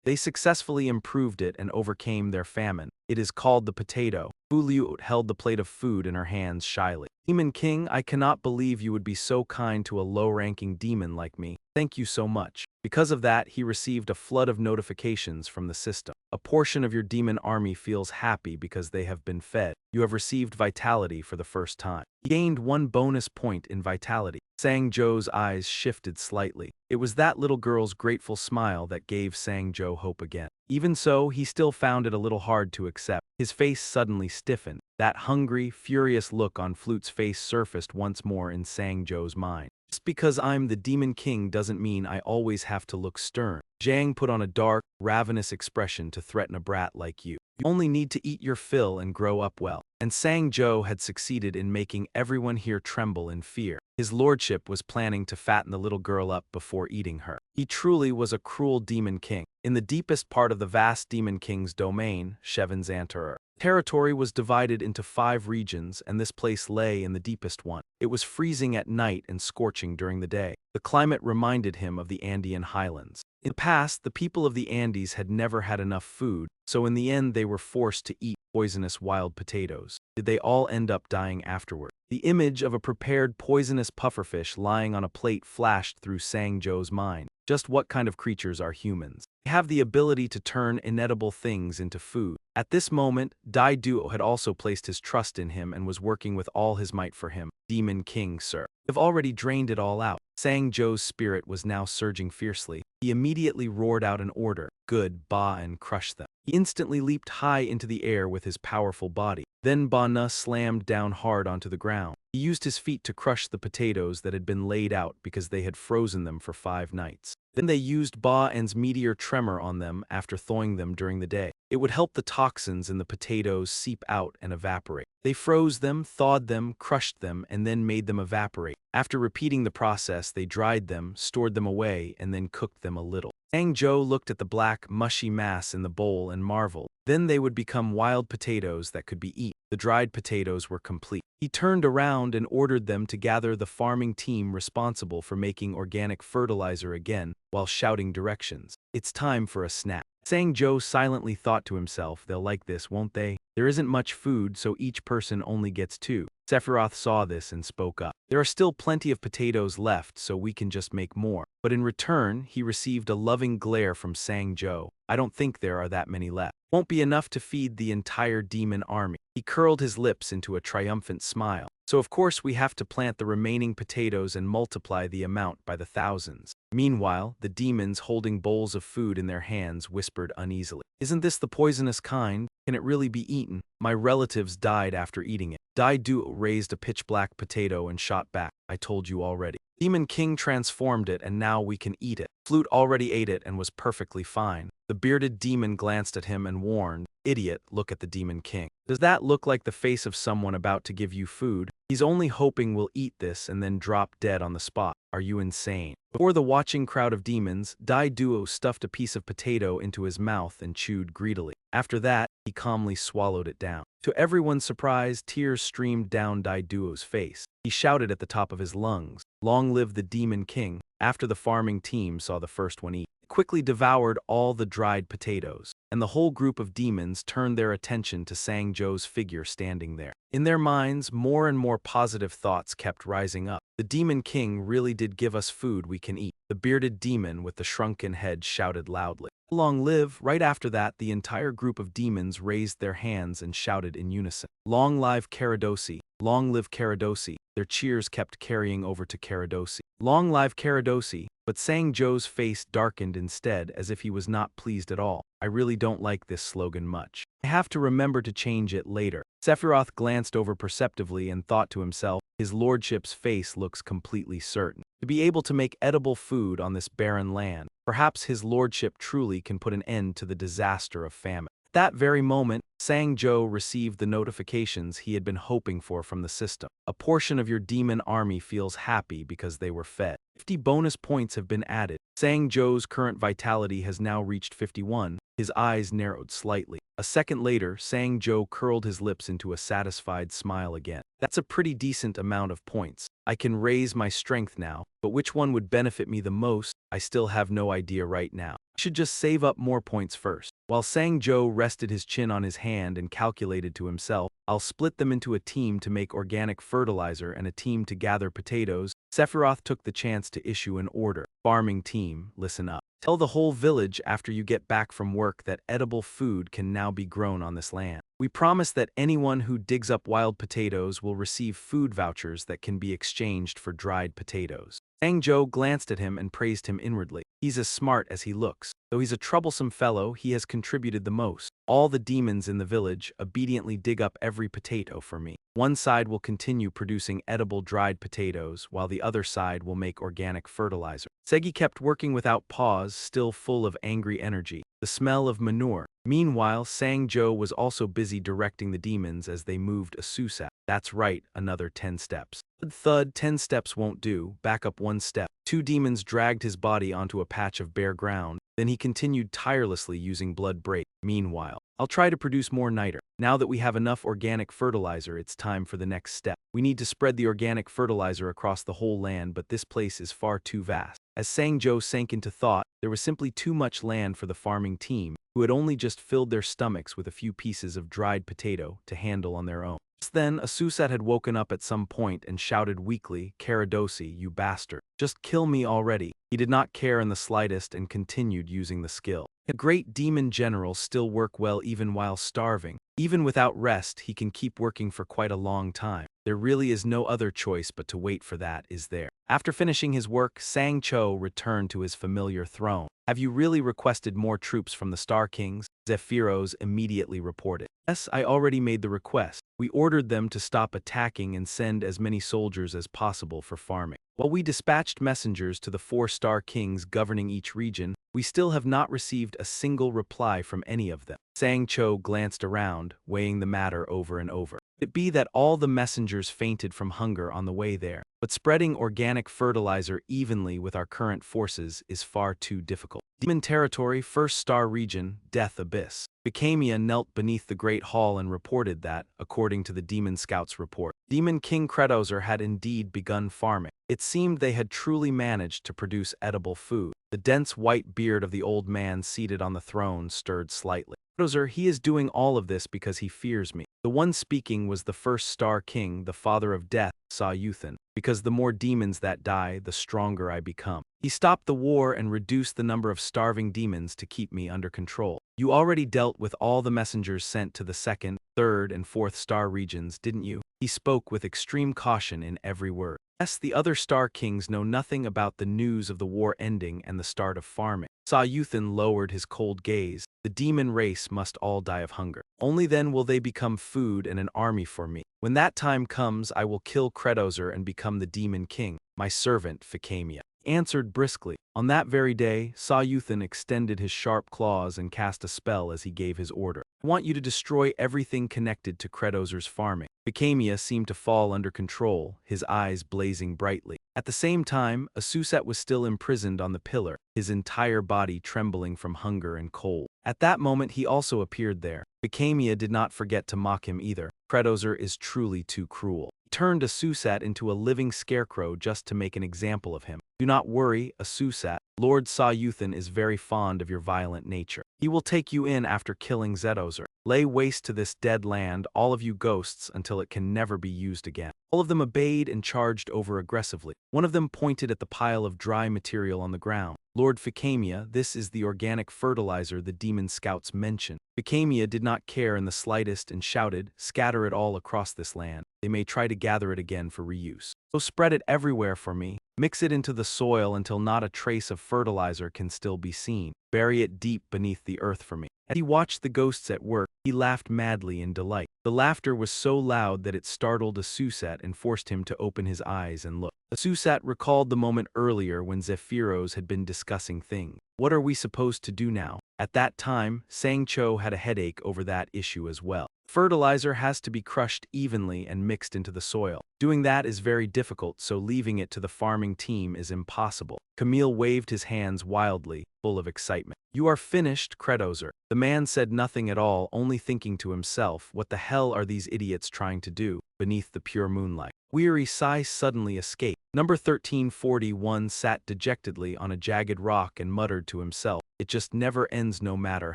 They successfully improved it and overcame their famine. It is called the potato. Fu Liu held the plate of food in her hands shyly. Demon King, I cannot believe you would be so kind to a low-ranking demon like me. Thank you so much. Because of that, he received a flood of notifications from the system. A portion of your demon army feels happy because they have been fed. You have received vitality for the first time. He gained 1 bonus point in vitality. Sang Jo's eyes shifted slightly. It was that little girl's grateful smile that gave Sang Jo hope again. Even so, he still found it a little hard to accept. His face suddenly stiffened. That hungry, furious look on Flute's face surfaced once more in Sang Jo's mind. Just because I'm the Demon King doesn't mean I always have to look stern. Zhang put on a dark, ravenous expression to threaten a brat like you. You only need to eat your fill and grow up well. And Sang Jo had succeeded in making everyone here tremble in fear. His lordship was planning to fatten the little girl up before eating her. He truly was a cruel Demon King. In the deepest part of the vast Demon King's domain, Shevan's Anterer, territory was divided into 5 regions, and this place lay in the deepest one. It was freezing at night and scorching during the day. The climate reminded him of the Andean highlands. In the past, the people of the Andes had never had enough food, so in the end they were forced to eat poisonous wild potatoes. Did they all end up dying afterward? The image of a prepared poisonous pufferfish lying on a plate flashed through Sang Jo's mind. Just what kind of creatures are humans? They have the ability to turn inedible things into food. At this moment, Dai Duo had also placed his trust in him and was working with all his might for him. Demon King, sir. You've already drained it all out. Sang Jo's spirit was now surging fiercely. He immediately roared out an order. Good, Ba, and crush them. He instantly leaped high into the air with his powerful body. Then Ba Na slammed down hard onto the ground. He used his feet to crush the potatoes that had been laid out because they had frozen them for 5 nights. Then they used Ba An's meteor tremor on them after thawing them during the day. It would help the toxins in the potatoes seep out and evaporate. They froze them, thawed them, crushed them, and then made them evaporate. After repeating the process, they dried them, stored them away, and then cooked them a little. Sang Jo looked at the black, mushy mass in the bowl and marveled. Then they would become wild potatoes that could be eaten. The dried potatoes were complete. He turned around and ordered them to gather the farming team responsible for making organic fertilizer again, while shouting directions. It's time for a snack. Sang Jo silently thought to himself, they'll like this, won't they? There isn't much food, so each person only gets 2. Sephiroth saw this and spoke up. There are still plenty of potatoes left, so we can just make more. But in return, he received a loving glare from Sang Jo. I don't think there are that many left. Won't be enough to feed the entire demon army. He curled his lips into a triumphant smile. So of course we have to plant the remaining potatoes and multiply the amount by the thousands. Meanwhile, the demons holding bowls of food in their hands whispered uneasily. Isn't this the poisonous kind? Can it really be eaten? My relatives died after eating it. Dai Duo raised a pitch-black potato and shot back. I told you already. Demon King transformed it and now we can eat it. Flute already ate it and was perfectly fine. The bearded demon glanced at him and warned, Idiot, look at the Demon King. Does that look like the face of someone about to give you food? He's only hoping we'll eat this and then drop dead on the spot. Are you insane? Before the watching crowd of demons, Dai Duo stuffed a piece of potato into his mouth and chewed greedily. After that, he calmly swallowed it down. To everyone's surprise, tears streamed down Dai Duo's face. He shouted at the top of his lungs, Long live the Demon King. After the farming team saw the first one eat, it quickly devoured all the dried potatoes, and the whole group of demons turned their attention to Sang Jo's figure standing there. In their minds, more and more positive thoughts kept rising up. The Demon King really did give us food we can eat. The bearded demon with the shrunken head shouted loudly. Long live! Right after that, the entire group of demons raised their hands and shouted in unison. Long live Caradosi! Long live Caradosi! Their cheers kept carrying over to Caradosi. Long live Caradosi! But Sang Jo's face darkened instead as if he was not pleased at all. I really don't like this slogan much. I have to remember to change it later. Sephiroth glanced over perceptively and thought to himself, his lordship's face looks completely certain. To be able to make edible food on this barren land, perhaps his lordship truly can put an end to the disaster of famine. That very moment, Sang-jo received the notifications he had been hoping for from the system. A portion of your demon army feels happy because they were fed. 50 bonus points have been added. Sang-jo's current vitality has now reached 51. His eyes narrowed slightly. A second later, Sang-jo curled his lips into a satisfied smile again. That's a pretty decent amount of points. I can raise my strength now, but which one would benefit me the most, I still have no idea right now. I should just save up more points first. While Sang-jo rested his chin on his hand and calculated to himself, I'll split them into a team to make organic fertilizer and a team to gather potatoes. Sephiroth took the chance to issue an order. Farming team, listen up. Tell the whole village after you get back from work that edible food can now be grown on this land. We promise that anyone who digs up wild potatoes will receive food vouchers that can be exchanged for dried potatoes. Sang-jo glanced at him and praised him inwardly. He's as smart as he looks. Though he's a troublesome fellow, he has contributed the most. All the demons in the village obediently dig up every potato for me. One side will continue producing edible dried potatoes, while the other side will make organic fertilizer. Segi kept working without pause, still full of angry energy. The smell of manure. Meanwhile, Sang-jo was also busy directing the demons as they moved a Susat. That's right, another 10 steps. Thud, 10 steps won't do, back up 1 step. 2 demons dragged his body onto a patch of bare ground, then he continued tirelessly using blood break. Meanwhile, I'll try to produce more niter. Now that we have enough organic fertilizer, it's time for the next step. We need to spread the organic fertilizer across the whole land, but this place is far too vast. As Sang-jo sank into thought, there was simply too much land for the farming team, who had only just filled their stomachs with a few pieces of dried potato to handle on their own. Just then, a Susat had woken up at some point and shouted weakly, "Karadosi, you bastard. Just kill me already." He did not care in the slightest and continued using the skill. A great demon general still work well even while starving. Even without rest, he can keep working for quite a long time. There really is no other choice but to wait for that, is there? After finishing his work, Sang-cho returned to his familiar throne. Have you really requested more troops from the Star Kings? Zephyros immediately reported. Yes, I already made the request. We ordered them to stop attacking and send as many soldiers as possible for farming. While we dispatched messengers to the 4 Star Kings governing each region, we still have not received a single reply from any of them. Sang-cho glanced around, weighing the matter over and over. It be that all the messengers fainted from hunger on the way there, but spreading organic fertilizer evenly with our current forces is far too difficult. Demon Territory, 1st Star Region, Death Abyss. Bicamia knelt beneath the Great Hall and reported that, according to the Demon Scout's report, Demon King Kredozer had indeed begun farming. It seemed they had truly managed to produce edible food. The dense white beard of the old man seated on the throne stirred slightly. Kredozer, he is doing all of this because he fears me. The one speaking was the 1st Star King, the father of death, Sa-Yuthan. Because the more demons that die, the stronger I become. He stopped the war and reduced the number of starving demons to keep me under control. You already dealt with all the messengers sent to the 2nd, 3rd, and 4th Star regions, didn't you? He spoke with extreme caution in every word. Yes, the other Star Kings know nothing about the news of the war ending and the start of farming. Sa-Yuthan lowered his cold gaze. The demon race must all die of hunger. Only then will they become food and an army for me. When that time comes, I will kill Kredozer and become the Demon King. My servant, Ficamia answered briskly. On that very day, Sa-Yuthan extended his sharp claws and cast a spell as he gave his order. I want you to destroy everything connected to Kredozer's farming. Ficamia seemed to fall under control, his eyes blazing brightly. At the same time, Asusat was still imprisoned on the pillar, his entire body trembling from hunger and cold. At that moment he also appeared there. Ficamia did not forget to mock him either. Kredozer is truly too cruel. He turned Asusat into a living scarecrow just to make an example of him. Do not worry, Asusat. Lord Sa-Yuthan is very fond of your violent nature. He will take you in after killing Zetozer. Lay waste to this dead land, all of you ghosts, until it can never be used again. All of them obeyed and charged over aggressively. One of them pointed at the pile of dry material on the ground. Lord Ficamia, this is the organic fertilizer the demon scouts mentioned. Ficamia did not care in the slightest and shouted, scatter it all across this land. They may try to gather it again for reuse. So spread it everywhere for me. Mix it into the soil until not a trace of fertilizer can still be seen. Bury it deep beneath the earth for me. As he watched the ghosts at work, he laughed madly in delight. The laughter was so loud that it startled Asusat and forced him to open his eyes and look. Asusat recalled the moment earlier when Zephyros had been discussing things. What are we supposed to do now? At that time, Sang-cho had a headache over that issue as well. Fertilizer has to be crushed evenly and mixed into the soil. Doing that is very difficult, so leaving it to the farming team is impossible. Camille waved his hands wildly, full of excitement. "You are finished, Credozer." The man said nothing at all, only thinking to himself, what the hell are these idiots trying to do, beneath the pure moonlight? Weary sigh suddenly escaped. Number 1341 sat dejectedly on a jagged rock and muttered to himself, "It just never ends no matter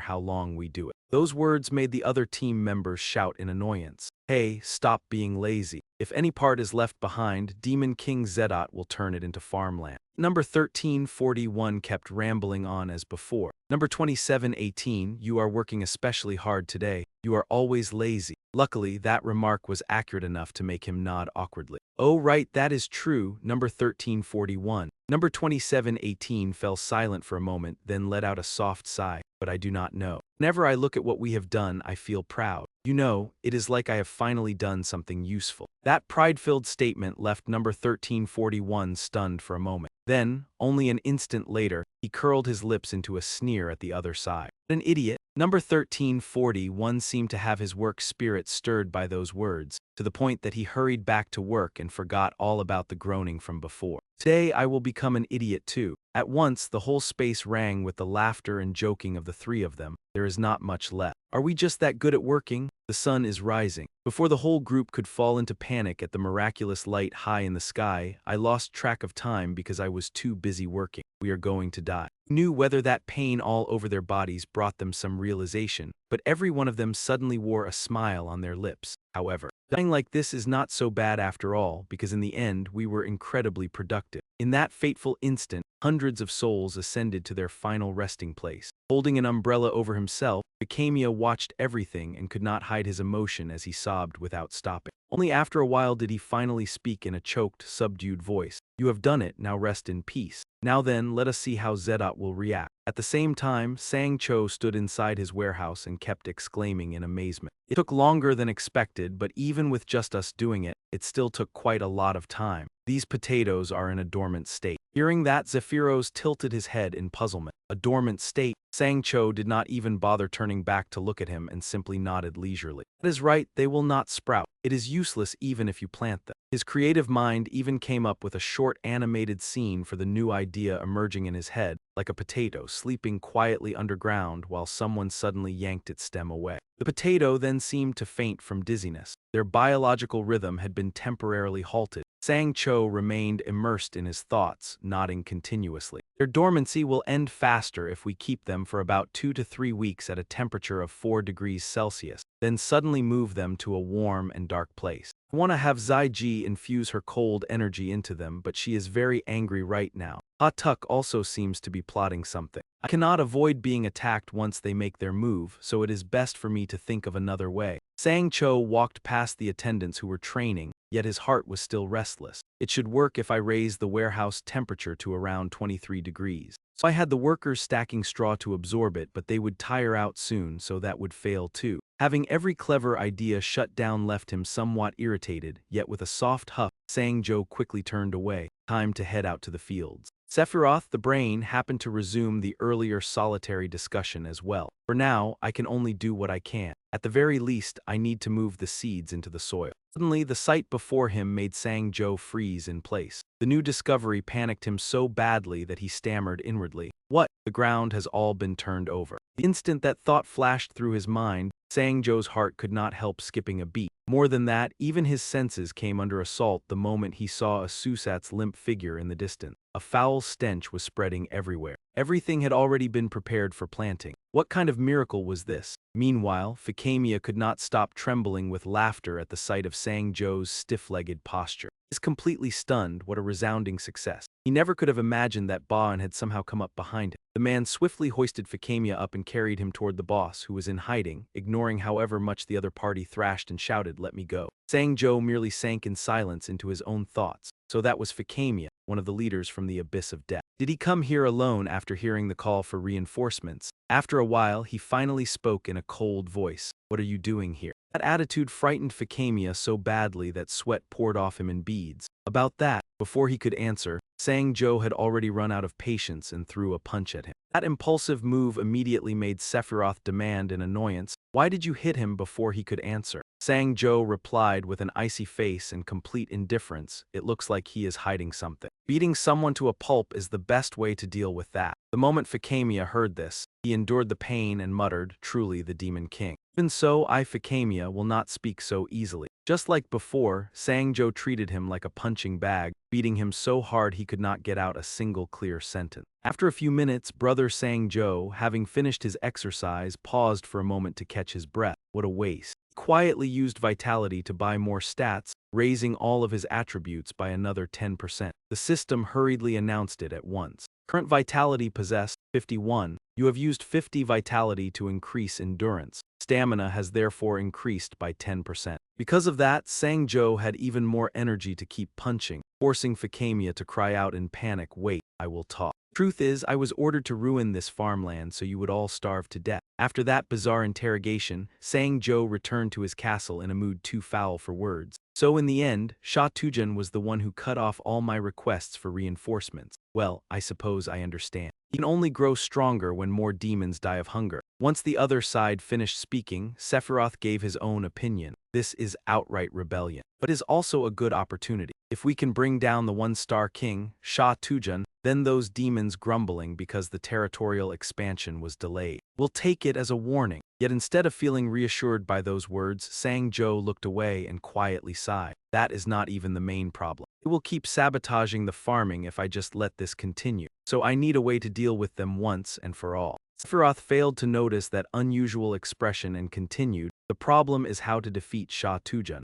how long we do it." Those words made the other team members shout in annoyance. "Hey, stop being lazy. If any part is left behind, Demon King Zedot will turn it into farmland." Number 1341 kept rambling on as before. Number 2718, "You are working especially hard today. You are always lazy." Luckily, that remark was accurate enough to make him nod awkwardly. "Oh right, that is true, number 1341. Number 2718 fell silent for a moment, then let out a soft sigh. "But I do not know. Whenever I look at what we have done, I feel proud. You know, it is like I have finally done something useful." That pride-filled statement left number 1341 stunned for a moment. Then, only an instant later, he curled his lips into a sneer at the other side. An idiot. Number 1341 seemed to have his work spirit stirred by those words, to the point that he hurried back to work and forgot all about the groaning from before. "Today I will become an idiot too." At once the whole space rang with the laughter and joking of the three of them. There is not much left. "Are we just that good at working? The sun is rising." Before the whole group could fall into panic at the miraculous light high in the sky, I lost track of time because I was too busy working. "We are going to die." Knew whether that pain all over their bodies brought them some realization, but every one of them suddenly wore a smile on their lips. However, dying like this is not so bad after all, because in the end we were incredibly productive. In that fateful instant, hundreds of souls ascended to their final resting place. Holding an umbrella over himself, Bikemia watched everything and could not hide his emotion as he sobbed without stopping. Only after a while did he finally speak in a choked, subdued voice. "You have done it, now rest in peace. Now then, let us see how Zedot will react." At the same time, Sang-cho stood inside his warehouse and kept exclaiming in amazement. "It took longer than expected, but even with just us doing it, it still took quite a lot of time. These potatoes are in a dormant state." Hearing that, Zephyros tilted his head in puzzlement. A dormant state? Sang-cho did not even bother turning back to look at him and simply nodded leisurely. "That is right, they will not sprout. It is useless even if you plant them." His creative mind even came up with a short animated scene for the new idea emerging in his head, like a potato sleeping quietly underground while someone suddenly yanked its stem away. The potato then seemed to faint from dizziness. Their biological rhythm had been temporarily halted. Sang-cho remained immersed in his thoughts, nodding continuously. "Their dormancy will end faster if we keep them for about 2 to 3 weeks at a temperature of 4 degrees Celsius, then suddenly move them to a warm and dark place. I want to have Zai-ji infuse her cold energy into them, but she is very angry right now. Ha-tuk also seems to be plotting something. I cannot avoid being attacked once they make their move, so it is best for me to think of another way." Sang-cho walked past the attendants who were training, yet his heart was still restless. "It should work if I raise the warehouse temperature to around 23 degrees. So I had the workers stacking straw to absorb it, but they would tire out soon, so that would fail too." Having every clever idea shut down left him somewhat irritated, yet with a soft huff, Sang-jo quickly turned away. Time to head out to the fields. Sephiroth, the brain, happened to resume the earlier solitary discussion as well. "For now, I can only do what I can. At the very least, I need to move the seeds into the soil." Suddenly, the sight before him made Sang-jo freeze in place. The new discovery panicked him so badly that he stammered inwardly, "What? The ground has all been turned over." The instant that thought flashed through his mind, Sang-jo's heart could not help skipping a beat. More than that, even his senses came under assault the moment he saw a Susat's limp figure in the distance. A foul stench was spreading everywhere. Everything had already been prepared for planting. What kind of miracle was this? Meanwhile, Ficamia could not stop trembling with laughter at the sight of Sang-jo's stiff-legged posture. He was completely stunned. What a resounding success. He never could have imagined that Baon had somehow come up behind him. The man swiftly hoisted Ficamia up and carried him toward the boss, who was in hiding, ignoring however much the other party thrashed and shouted, "Let me go." Sang-jo merely sank in silence into his own thoughts. So that was Ficamia, one of the leaders from the abyss of death. Did he come here alone after hearing the call for reinforcements? After a while, he finally spoke in a cold voice. What are you doing here? That attitude frightened Fakemia so badly that sweat poured off him in beads. About that, before he could answer, Sang-jo had already run out of patience and threw a punch at him. That impulsive move immediately made Sephiroth demand in annoyance, "Why did you hit him?" before he could answer. Sang-jo replied with an icy face and complete indifference, "It looks like he is hiding something. Beating someone to a pulp is the best way to deal with that." The moment Fakemia heard this, he endured the pain and muttered, "Truly the Demon King. Even so, I, Fakemia, will not speak so easily." Just like before, Sang-jo treated him like a punching bag, beating him so hard he could not get out a single clear sentence. After a few minutes, brother Sang-jo, having finished his exercise, paused for a moment to catch his breath. What a waste. He quietly used vitality to buy more stats, raising all of his attributes by another 10%. The system hurriedly announced it at once. Current vitality possessed 51. You have used 50 vitality to increase endurance. Stamina has therefore increased by 10%. Because of that, Sang-jo had even more energy to keep punching, forcing Fakemia to cry out in panic, "Wait, I will talk. Truth is, I was ordered to ruin this farmland so you would all starve to death." After that bizarre interrogation, Sang-jo returned to his castle in a mood too foul for words. So in the end, Sha Tujen was the one who cut off all my requests for reinforcements. Well, I suppose I understand. He can only grow stronger when more demons die of hunger. Once the other side finished speaking, Sephiroth gave his own opinion. This is outright rebellion, but is also a good opportunity. If we can bring down the one-star king, Sha Tujen, then those demons grumbling because the territorial expansion was delayed will take it as a warning. Yet instead of feeling reassured by those words, Sang-jo looked away and quietly sighed. That is not even the main problem. It will keep sabotaging the farming if I just let this continue. So I need a way to deal with them once and for all. Sephiroth failed to notice that unusual expression and continued, "The problem is how to defeat Sha Tujen."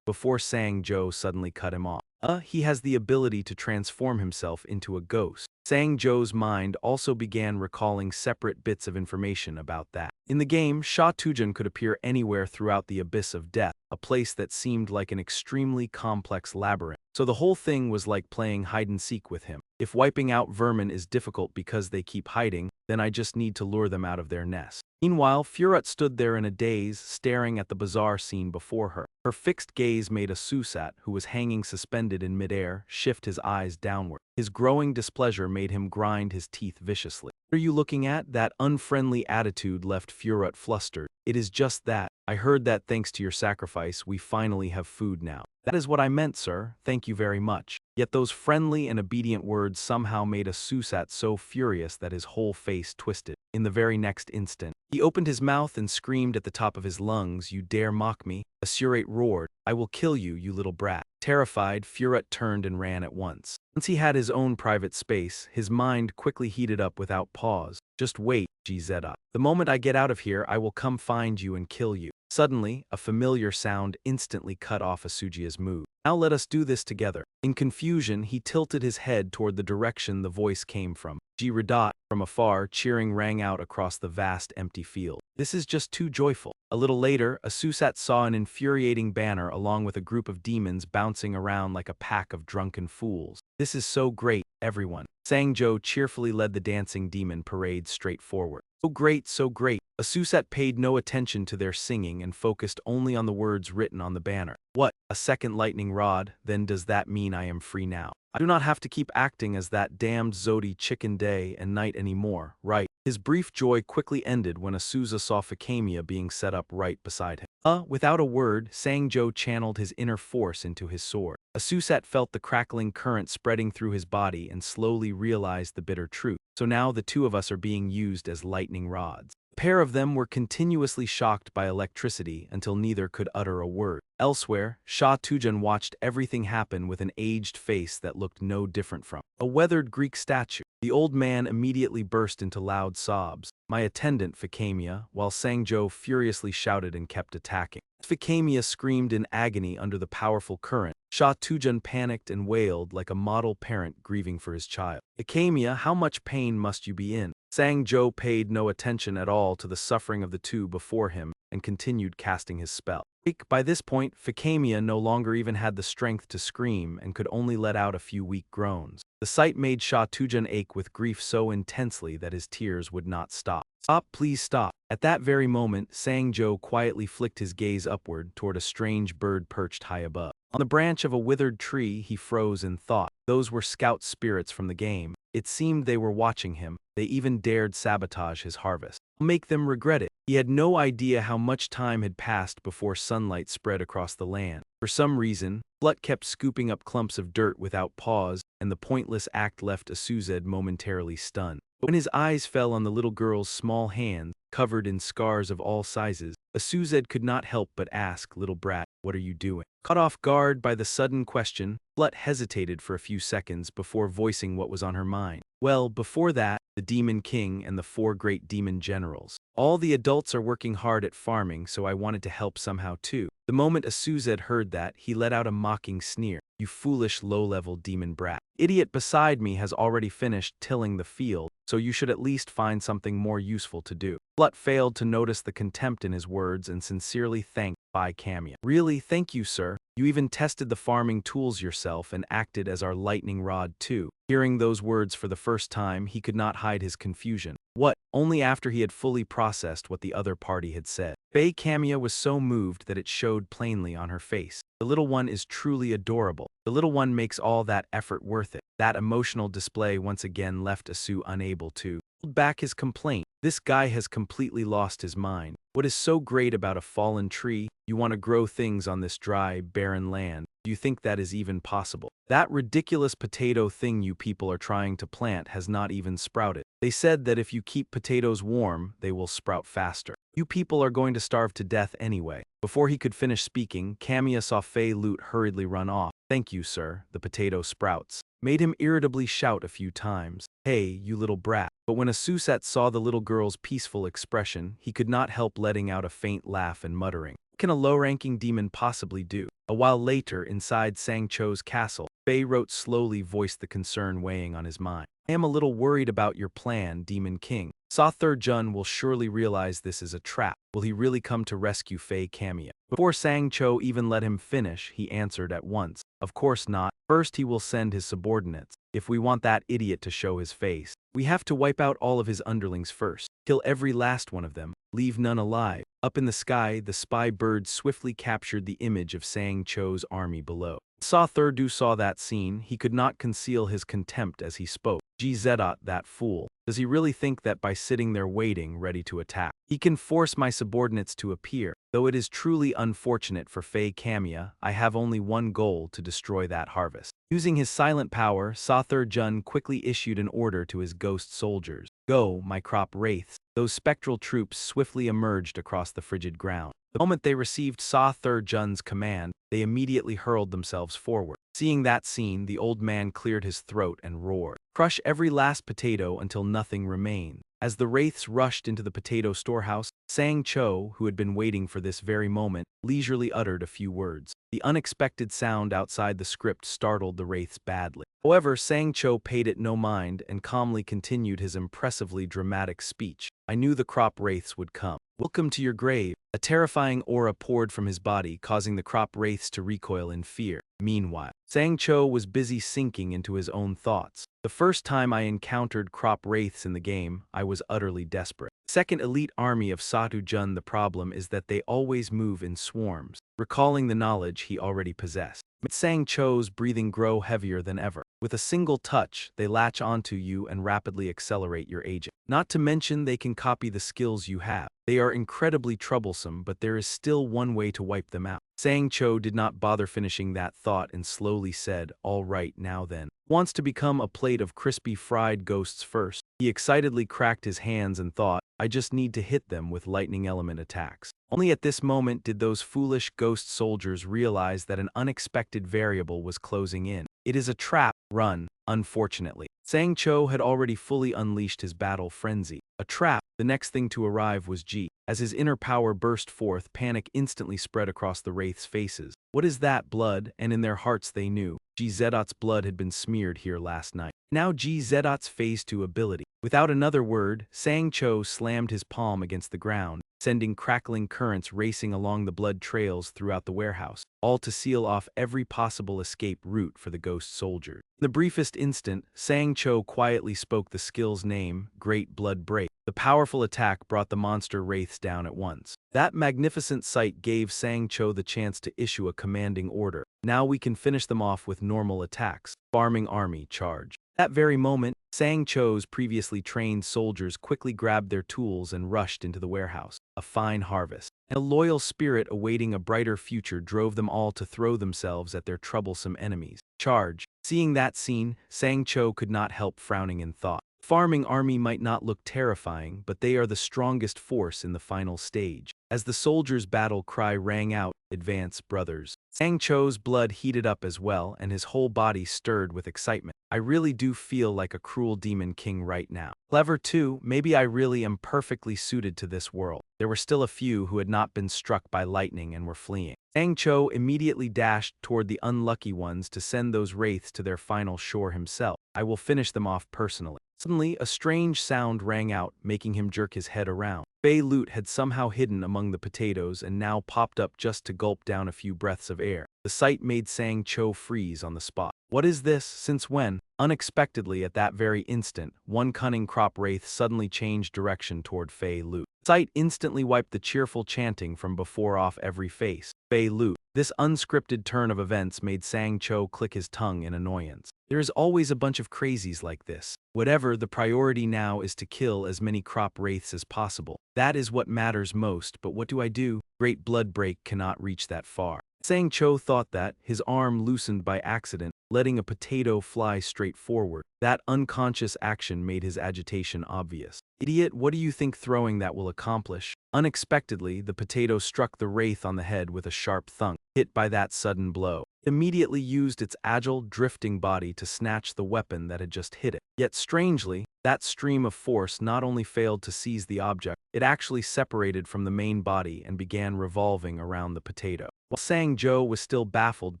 Before Sang-jo suddenly cut him off. He has the ability to transform himself into a ghost. Sang-jo's mind also began recalling separate bits of information about that. In the game, Sha Tujen could appear anywhere throughout the Abyss of Death, a place that seemed like an extremely complex labyrinth. So the whole thing was like playing hide-and-seek with him. If wiping out vermin is difficult because they keep hiding, then I just need to lure them out of their nest. Meanwhile, Furut stood there in a daze, staring at the bizarre scene before her. Her fixed gaze made a Susat, who was hanging suspended in midair, shift his eyes downward. His growing displeasure made him grind his teeth viciously. "What are you looking at?" That unfriendly attitude left Furut flustered. "It is just that. I heard that thanks to your sacrifice, we finally have food now." "That is what I meant, sir. Thank you very much." Yet those friendly and obedient words somehow made a Susat so furious that his whole face twisted. In the very next instant, he opened his mouth and screamed at the top of his lungs, "You dare mock me?" A Surate roared, "I will kill you, you little brat." Terrified, Furut turned and ran at once. Once he had his own private space, his mind quickly heated up without pause. "Just wait, GZ. The moment I get out of here, I will come find you and kill you." Suddenly, a familiar sound instantly cut off Asujia's mood. "Now let us do this together." In confusion, he tilted his head toward the direction the voice came from. G-Radot, from afar, cheering rang out across the vast empty field. "This is just too joyful." A little later, Asusat saw an infuriating banner along with a group of demons bouncing around like a pack of drunken fools. "This is so great, everyone." Sang-jo cheerfully led the dancing demon parade straight forward. "So great, so great." Asusat paid no attention to their singing and focused only on the words written on the banner. "What? A second lightning rod? Then does that mean I am free now? I do not have to keep acting as that damned Zodi chicken day and night anymore, right?" His brief joy quickly ended when Asuza saw Fakemia being set up right beside him. Without a word, Sang-jo channeled his inner force into his sword. Asusat felt the crackling current spreading through his body and slowly realized the bitter truth. So now the two of us are being used as lightning rods. A pair of them were continuously shocked by electricity until neither could utter a word. Elsewhere, Sha Tujen watched everything happen with an aged face that looked no different from a weathered Greek statue. The old man immediately burst into loud sobs. "My attendant, Fakemia," while Sang-jo furiously shouted and kept attacking. Fakemia screamed in agony under the powerful current. Sha Tujen panicked and wailed like a model parent grieving for his child. "Fakemia, how much pain must you be in?" Sang-jo paid no attention at all to the suffering of the two before him and continued casting his spell. By this point, Ficamia no longer even had the strength to scream and could only let out a few weak groans. The sight made Shah Tujan ache with grief so intensely that his tears would not stop. "Stop, please stop." At that very moment, Sangjo quietly flicked his gaze upward toward a strange bird perched high above. On the branch of a withered tree, he froze in thought. Those were scout spirits from the game. It seemed they were watching him. They even dared sabotage his harvest. Make them regret it. He had no idea how much time had passed before sunlight spread across the land. For some reason, Blight kept scooping up clumps of dirt without pause, and the pointless act left Asuzed momentarily stunned. But when his eyes fell on the little girl's small hands, covered in scars of all sizes, Asuzed could not help but ask, "Little brat, what are you doing?" Caught off guard by the sudden question, Blight hesitated for a few seconds before voicing what was on her mind. Well, before that, the Demon King and the 4 great demon generals. All the adults are working hard at farming, so I wanted to help somehow too. The moment Asuzed heard that, he let out a mocking sneer. "You foolish low-level demon brat. Idiot beside me has already finished tilling the field, so you should at least find something more useful to do." Blight failed to notice the contempt in his words and sincerely thanked Ficamia. "Really, thank you, sir. You even tested the farming tools yourself and acted as our lightning rod too." Hearing those words for the first time, he could not hide his confusion. What? Only after he had fully processed what the other party had said. Ficamia was so moved that it showed plainly on her face. The little one is truly adorable. The little one makes all that effort worth it. That emotional display once again left Asu unable to hold back his complaint. This guy has completely lost his mind. What is so great about a fallen tree? You want to grow things on this dry, barren land. Do you think that is even possible? That ridiculous potato thing you people are trying to plant has not even sprouted. They said that if you keep potatoes warm, they will sprout faster. You people are going to starve to death anyway. Before he could finish speaking, Camia saw Fei Lute hurriedly run off. "Thank you, sir," the potato sprouts made him irritably shout a few times. "Hey, you little brat." But when Asusat saw the little girl's peaceful expression, he could not help letting out a faint laugh and muttering, "What can a low-ranking demon possibly do?" A while later, inside Sangcho's castle, Fei Rote slowly voiced the concern weighing on his mind. "I am a little worried about your plan, Demon King. Sother Jun will surely realize this is a trap. Will he really come to rescue Ficamia?" Before Sangcho even let him finish, he answered at once, "Of course not. First he will send his subordinates. If we want that idiot to show his face, we have to wipe out all of his underlings first. Kill every last one of them. Leave none alive." Up in the sky, the spy bird swiftly captured the image of Sangcho's army below. Sother saw that scene. He could not conceal his contempt as he spoke. "Gzedot, that fool. Does he really think that by sitting there waiting, ready to attack, he can force my subordinates to appear? Though it is truly unfortunate for Ficamia, I have only one goal: to destroy that harvest." Using his silent power, Sother Jun quickly issued an order to his ghost soldiers. "Go, my crop wraiths." Those spectral troops swiftly emerged across the frigid ground. The moment they received Sother Jun's command, they immediately hurled themselves forward. Seeing that scene, the old man cleared his throat and roared, "Crush every last potato until nothing remained." As the wraiths rushed into the potato storehouse, Sangcho, who had been waiting for this very moment, leisurely uttered a few words. The unexpected sound outside the script startled the wraiths badly. However, Sangcho paid it no mind and calmly continued his impressively dramatic speech. "I knew the crop wraiths would come. Welcome to your grave." A terrifying aura poured from his body, causing the crop wraiths to recoil in fear. Meanwhile, Sangcho was busy sinking into his own thoughts. "The first time I encountered crop wraiths in the game, I was utterly desperate. Second elite army of Satu Jun. The problem is that they always move in swarms." Recalling the knowledge he already possessed, Sangcho's breathing grow heavier than ever. "With a single touch, they latch onto you and rapidly accelerate your aging. Not to mention they can copy the skills you have. They are incredibly troublesome, but there is still one way to wipe them out." Sangcho did not bother finishing that thought and slowly said, "All right, now then. Wants to become a plate of crispy fried ghosts first." He excitedly cracked his hands and thought, "I just need to hit them with lightning element attacks." Only at this moment did those foolish ghost soldiers realize that an unexpected variable was closing in. It is a trap. Run. Unfortunately, Sangcho had already fully unleashed his battle frenzy. A trap. The next thing to arrive was G. As his inner power burst forth, panic instantly spread across the wraiths' faces. What is that? Blood? And in their hearts they knew. Gzedot's blood had been smeared here last night. Now Gzedot's phase 2 ability. Without another word, Sangcho slammed his palm against the ground, sending crackling currents racing along the blood trails throughout the warehouse, all to seal off every possible escape route for the ghost soldiers. In the briefest instant, Sang-cho quietly spoke the skill's name, Great Blood Break. The powerful attack brought the monster wraiths down at once. That magnificent sight gave Sang-cho the chance to issue a commanding order. Now we can finish them off with normal attacks. Farming army, charge. That very moment, Sang-cho's previously trained soldiers quickly grabbed their tools and rushed into the warehouse. A fine harvest. And a loyal spirit awaiting a brighter future drove them all to throw themselves at their troublesome enemies. Charge. Seeing that scene, Sang-cho could not help frowning in thought. Farming army might not look terrifying, but they are the strongest force in the final stage. As the soldiers' battle cry rang out, "Advance, brothers." Sang-cho's blood heated up as well, and his whole body stirred with excitement. I really do feel like a cruel demon king right now. Clever too, maybe I really am perfectly suited to this world. There were still a few who had not been struck by lightning and were fleeing. Sang-cho immediately dashed toward the unlucky ones to send those wraiths to their final shore himself. I will finish them off personally. Suddenly, a strange sound rang out, making him jerk his head around. Fei Loot had somehow hidden among the potatoes and now popped up just to gulp down a few breaths of air. The sight made Sang-cho freeze on the spot. What is this? Since when? Unexpectedly, at that very instant, one cunning crop wraith suddenly changed direction toward Fei Loot. Sight instantly wiped the cheerful chanting from before off every face. Fei Loot. This unscripted turn of events made Sang-cho click his tongue in annoyance. There is always a bunch of crazies like this. Whatever, the priority now is to kill as many crop wraiths as possible. That is what matters most, but what do? Great Blood Break cannot reach that far. Sang-cho thought that, his arm loosened by accident, letting a potato fly straight forward. That unconscious action made his agitation obvious. Idiot, what do you think throwing that will accomplish? Unexpectedly, the potato struck the wraith on the head with a sharp thunk. Hit by that sudden blow, it immediately used its agile, drifting body to snatch the weapon that had just hit it. Yet strangely, that stream of force not only failed to seize the object, it actually separated from the main body and began revolving around the potato. While Sang-jo was still baffled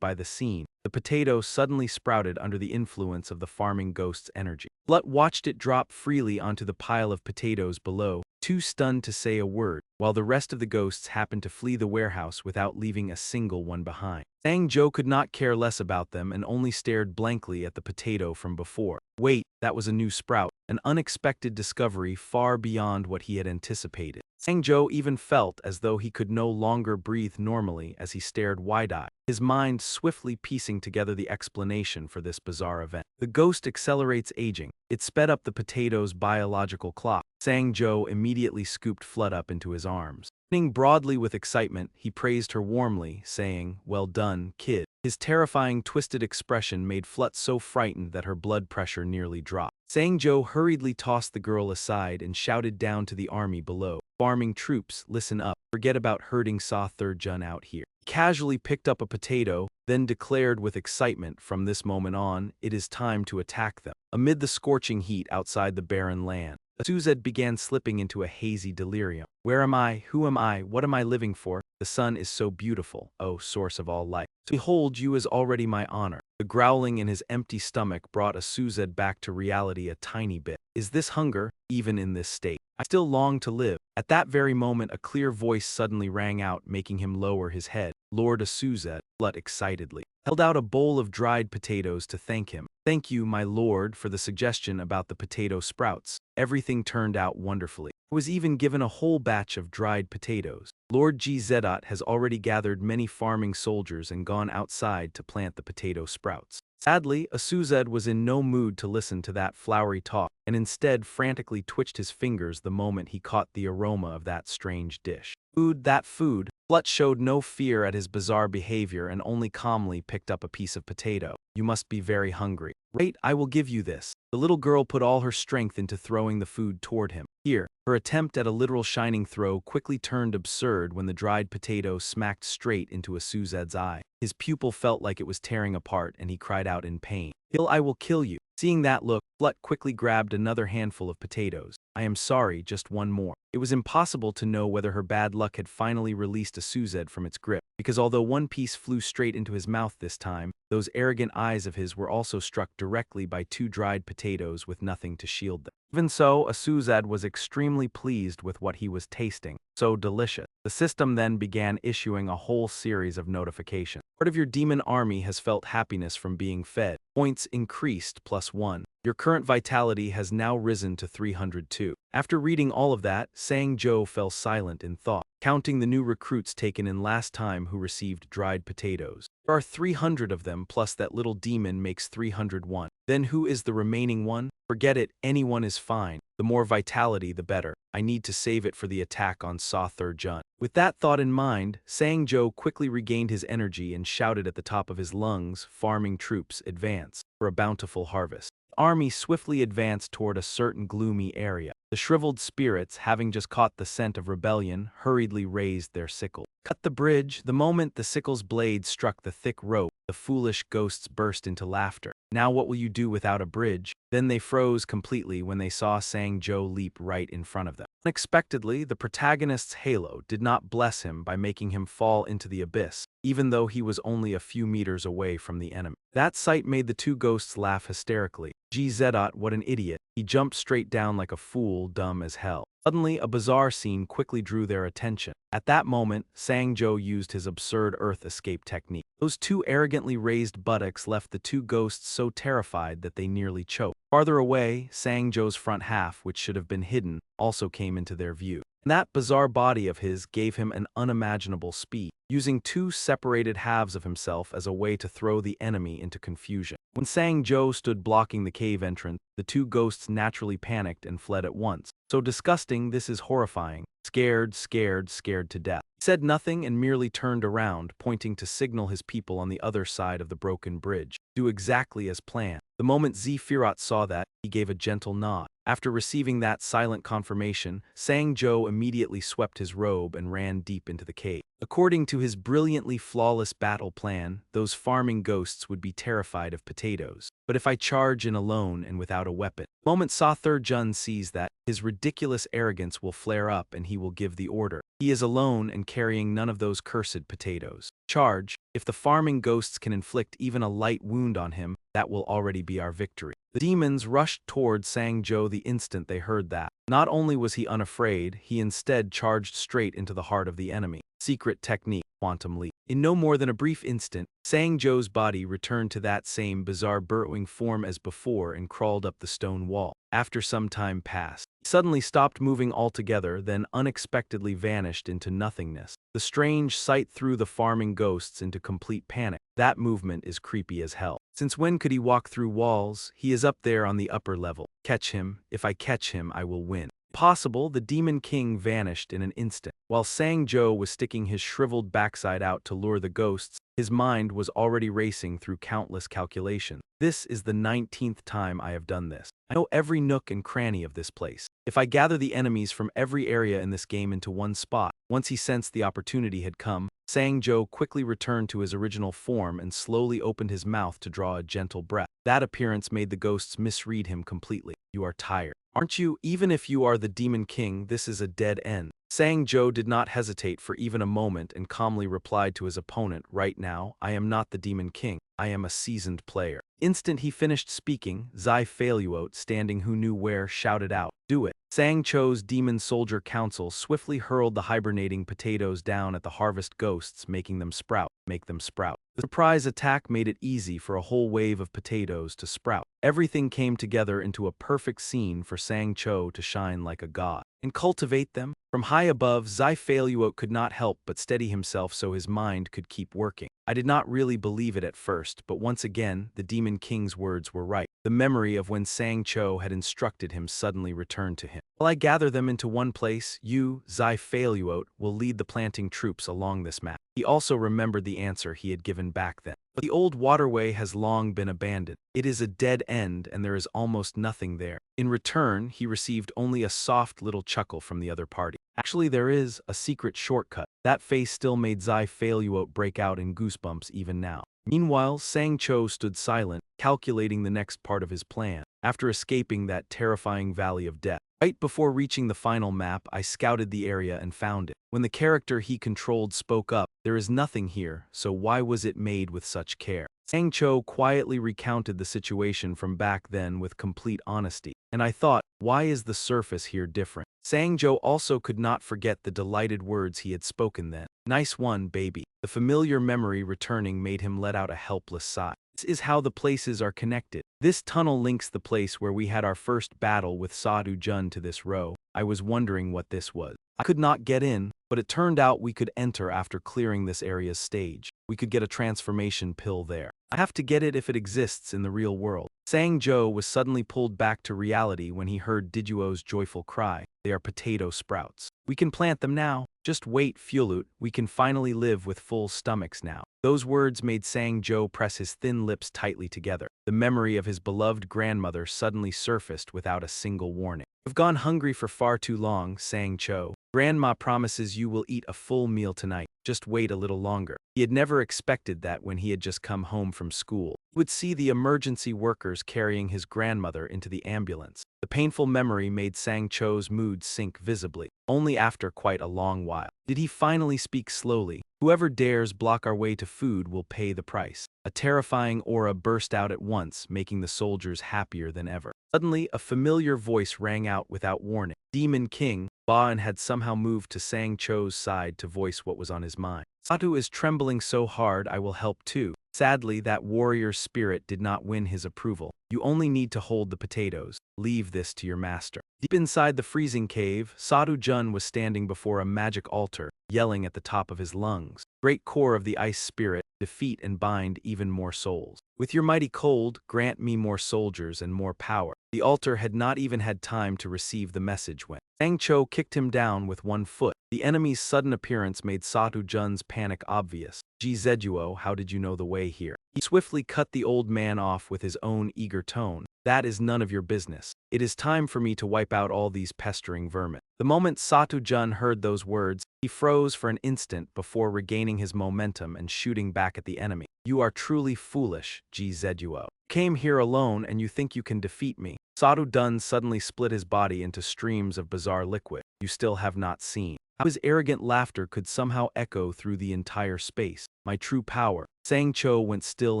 by the scene, the potato suddenly sprouted under the influence of the farming ghost's energy. Blight watched it drop freely onto the pile of potatoes below, too stunned to say a word, while the rest of the ghosts happened to flee the warehouse without leaving a single one behind. Sang-jo could not care less about them and only stared blankly at the potato from before. Wait, that was a new sprout, an unexpected discovery far beyond what he had anticipated. Sang-jo even felt as though he could no longer breathe normally as he stared wide-eyed, his mind swiftly piecing together the explanation for this bizarre event. The ghost accelerates aging. It sped up the potato's biological clock. Sang-jo immediately scooped Flood up into his arms. Grinning broadly with excitement, he praised her warmly, saying, "Well done, kid." His terrifying, twisted expression made Flut so frightened that her blood pressure nearly dropped. Sang-jo hurriedly tossed the girl aside and shouted down to the army below, "Farming troops, listen up. Forget about herding Saw Third Jun out here." He casually picked up a potato, then declared with excitement, "From this moment on, it is time to attack them." Amid the scorching heat outside the barren land, Suzed began slipping into a hazy delirium. Where am I? Who am I? What am I living for? The sun is so beautiful, O source of all life. Behold, you is already my honor. The growling in his empty stomach brought Suzed back to reality a tiny bit. Is this hunger, even in this state? I still long to live. At that very moment, a clear voice suddenly rang out, making him lower his head. Lord Suzed, Blut excitedly held out a bowl of dried potatoes to thank him. "Thank you, my lord, for the suggestion about the potato sprouts. Everything turned out wonderfully. I was even given a whole batch of dried potatoes. Lord G. Zedot has already gathered many farming soldiers and gone outside to plant the potato sprouts." Sadly, Suzed was in no mood to listen to that flowery talk, and instead frantically twitched his fingers the moment he caught the aroma of that strange dish. That food. Flut showed no fear at his bizarre behavior and only calmly picked up a piece of potato. "You must be very hungry. Wait, I will give you this." The little girl put all her strength into throwing the food toward him. Here, her attempt at a literal shining throw quickly turned absurd when the dried potato smacked straight into Suzed's eye. His pupil felt like it was tearing apart and he cried out in pain. "I will kill you." Seeing that look, Flut quickly grabbed another handful of potatoes. I am sorry, just one more. It was impossible to know whether her bad luck had finally released a Suzed from its grip, because although one piece flew straight into his mouth this time, those arrogant eyes of his were also struck directly by two dried potatoes with nothing to shield them. Even so, a Suzed was extremely pleased with what he was tasting. So delicious. The system then began issuing a whole series of notifications. Part of your demon army has felt happiness from being fed. Points increased +1. Your current vitality has now risen to 302. After reading all of that, Sang-jo fell silent in thought, counting the new recruits taken in last time who received dried potatoes. There are 300 of them, plus that little demon makes 301. Then who is the remaining one? Forget it, anyone is fine. The more vitality, the better. I need to save it for the attack on Sa-Thur-Jun. With that thought in mind, Sang-jo quickly regained his energy and shouted at the top of his lungs, farming troops, advance, for a bountiful harvest. The army swiftly advanced toward a certain gloomy area. The shriveled spirits, having just caught the scent of rebellion, hurriedly raised their sickle. Cut the bridge. The moment the sickle's blade struck the thick rope, the foolish ghosts burst into laughter. Now what will you do without a bridge? Then they froze completely when they saw Sang-jo leap right in front of them. Unexpectedly, the protagonist's halo did not bless him by making him fall into the abyss, even though he was only a few meters away from the enemy. That sight made the two ghosts laugh hysterically. Gzedot, what an idiot. He jumped straight down like a fool, dumb as hell. Suddenly, a bizarre scene quickly drew their attention. At that moment, Sang-jo used his absurd earth escape technique. Those two arrogantly raised buttocks left the two ghosts so terrified that they nearly choked. Farther away, Sang-jo's front half, which should have been hidden, also came into their view. And that bizarre body of his gave him an unimaginable speed, using two separated halves of himself as a way to throw the enemy into confusion. When Sang-jo stood blocking the cave entrance, the two ghosts naturally panicked and fled at once. So disgusting, this is horrifying. Scared to death. He said nothing and merely turned around, pointing to signal his people on the other side of the broken bridge. Do exactly as planned. The moment Zephyros saw that, he gave a gentle nod. After receiving that silent confirmation, Sang-jo immediately swept his robe and ran deep into the cave. According to his brilliantly flawless battle plan, those farming ghosts would be terrified of potatoes. But if I charge in alone and without a weapon? The moment Sa-Thur-Jun sees that, his ridiculous arrogance will flare up and he will give the order. He is alone and carrying none of those cursed potatoes. Charge. If the farming ghosts can inflict even a light wound on him, that will already be our victory. The demons rushed toward Sang-jo the instant they heard that. Not only was he unafraid, he instead charged straight into the heart of the enemy. Secret technique, quantum leap. In no more than a brief instant, Sang-jo's body returned to that same bizarre burrowing form as before and crawled up the stone wall. After some time passed, he suddenly stopped moving altogether, then unexpectedly vanished into nothingness. The strange sight threw the farming ghosts into complete panic. That movement is creepy as hell. Since when could he walk through walls? He is up there on the upper level. Catch him. If I catch him, I will win. Possible, the Demon King vanished in an instant. While Sang-jo was sticking his shriveled backside out to lure the ghosts, his mind was already racing through countless calculations. This is the 19th time I have done this. I know every nook and cranny of this place. If I gather the enemies from every area in this game into one spot, once he sensed the opportunity had come, Sang-jo quickly returned to his original form and slowly opened his mouth to draw a gentle breath. That appearance made the ghosts misread him completely. You are tired, aren't you? Even if you are the Demon King, this is a dead end. Sang-jo did not hesitate for even a moment and calmly replied to his opponent, right now, I am not the Demon King. I am a seasoned player. Instant he finished speaking, Zai-Faluot, standing who knew where, shouted out, do it. Sang-cho's Demon Soldier Council swiftly hurled the hibernating potatoes down at the harvest ghosts, making them sprout. The surprise attack made it easy for a whole wave of potatoes to sprout. Everything came together into a perfect scene for Sang-cho to shine like a god. And cultivate them? From high above, Zai-Faluot could not help but steady himself so his mind could keep working. I did not really believe it at first, but once again, the Demon King's words were right. The memory of when Sang-cho had instructed him suddenly returned to him. While I gather them into one place, you, Zai-Faluot, will lead the planting troops along this map. He also remembered the answer he had given back then. But the old waterway has long been abandoned. It is a dead end and there is almost nothing there. In return, he received only a soft little chuckle from the other party. Actually, there is a secret shortcut. That face still made Zai-Faluot break out in goosebumps even now. Meanwhile, Sang Cho stood silent, calculating the next part of his plan. After escaping that terrifying valley of death, right before reaching the final map, I scouted the area and found it. When the character he controlled spoke up, "There is nothing here, so why was it made with such care?" Sang Cho quietly recounted the situation from back then with complete honesty. And I thought, why is the surface here different? Sang Cho also could not forget the delighted words he had spoken then. "Nice one, baby." The familiar memory returning made him let out a helpless sigh. This is how the places are connected. This tunnel links the place where we had our first battle with Sadhu Jun to this row. I was wondering what this was. I could not get in, but it turned out we could enter after clearing this area's stage. We could get a transformation pill there. I have to get it if it exists in the real world. Sang Jo was suddenly pulled back to reality when he heard Dijuo's joyful cry. "They are potato sprouts. We can plant them now. Just wait, Fulut, we can finally live with full stomachs now." Those words made Sang Jo press his thin lips tightly together. The memory of his beloved grandmother suddenly surfaced without a single warning. "You've gone hungry for far too long, Sang Cho. Grandma promises you will eat a full meal tonight. Just wait a little longer." He had never expected that when he had just come home from school. He would see the emergency workers carrying his grandmother into the ambulance. The painful memory made Sang Cho's mood sink visibly. Only after quite a long while did he finally speak slowly. "Whoever dares block our way to food will pay the price." A terrifying aura burst out at once, making the soldiers happier than ever. Suddenly, a familiar voice rang out without warning. Demon King Baan had somehow moved to Sang Cho's side to voice what was on his mind. "Satu is trembling so hard, I will help too." Sadly, that warrior's spirit did not win his approval. "You only need to hold the potatoes. Leave this to your master." Deep inside the freezing cave, Sadhu Jun was standing before a magic altar, yelling at the top of his lungs. "Great core of the ice spirit, defeat and bind even more souls. With your mighty cold, grant me more soldiers and more power." The altar had not even had time to receive the message when Sang Cho kicked him down with one foot. The enemy's sudden appearance made Sadhu Jun's panic obvious. "Ji Zeduo, how did you know the way here?" He swiftly cut the old man off with his own eager tone. "That is none of your business. It is time for me to wipe out all these pestering vermin." The moment Sadhu Jun heard those words, he froze for an instant before regaining his momentum and shooting back at the enemy. "You are truly foolish, Ji Zeduo. Came here alone and you think you can defeat me." Sadhu Dun suddenly split his body into streams of bizarre liquid. "You still have not seen." How his arrogant laughter could somehow echo through the entire space. "My true power." Sang Cho went still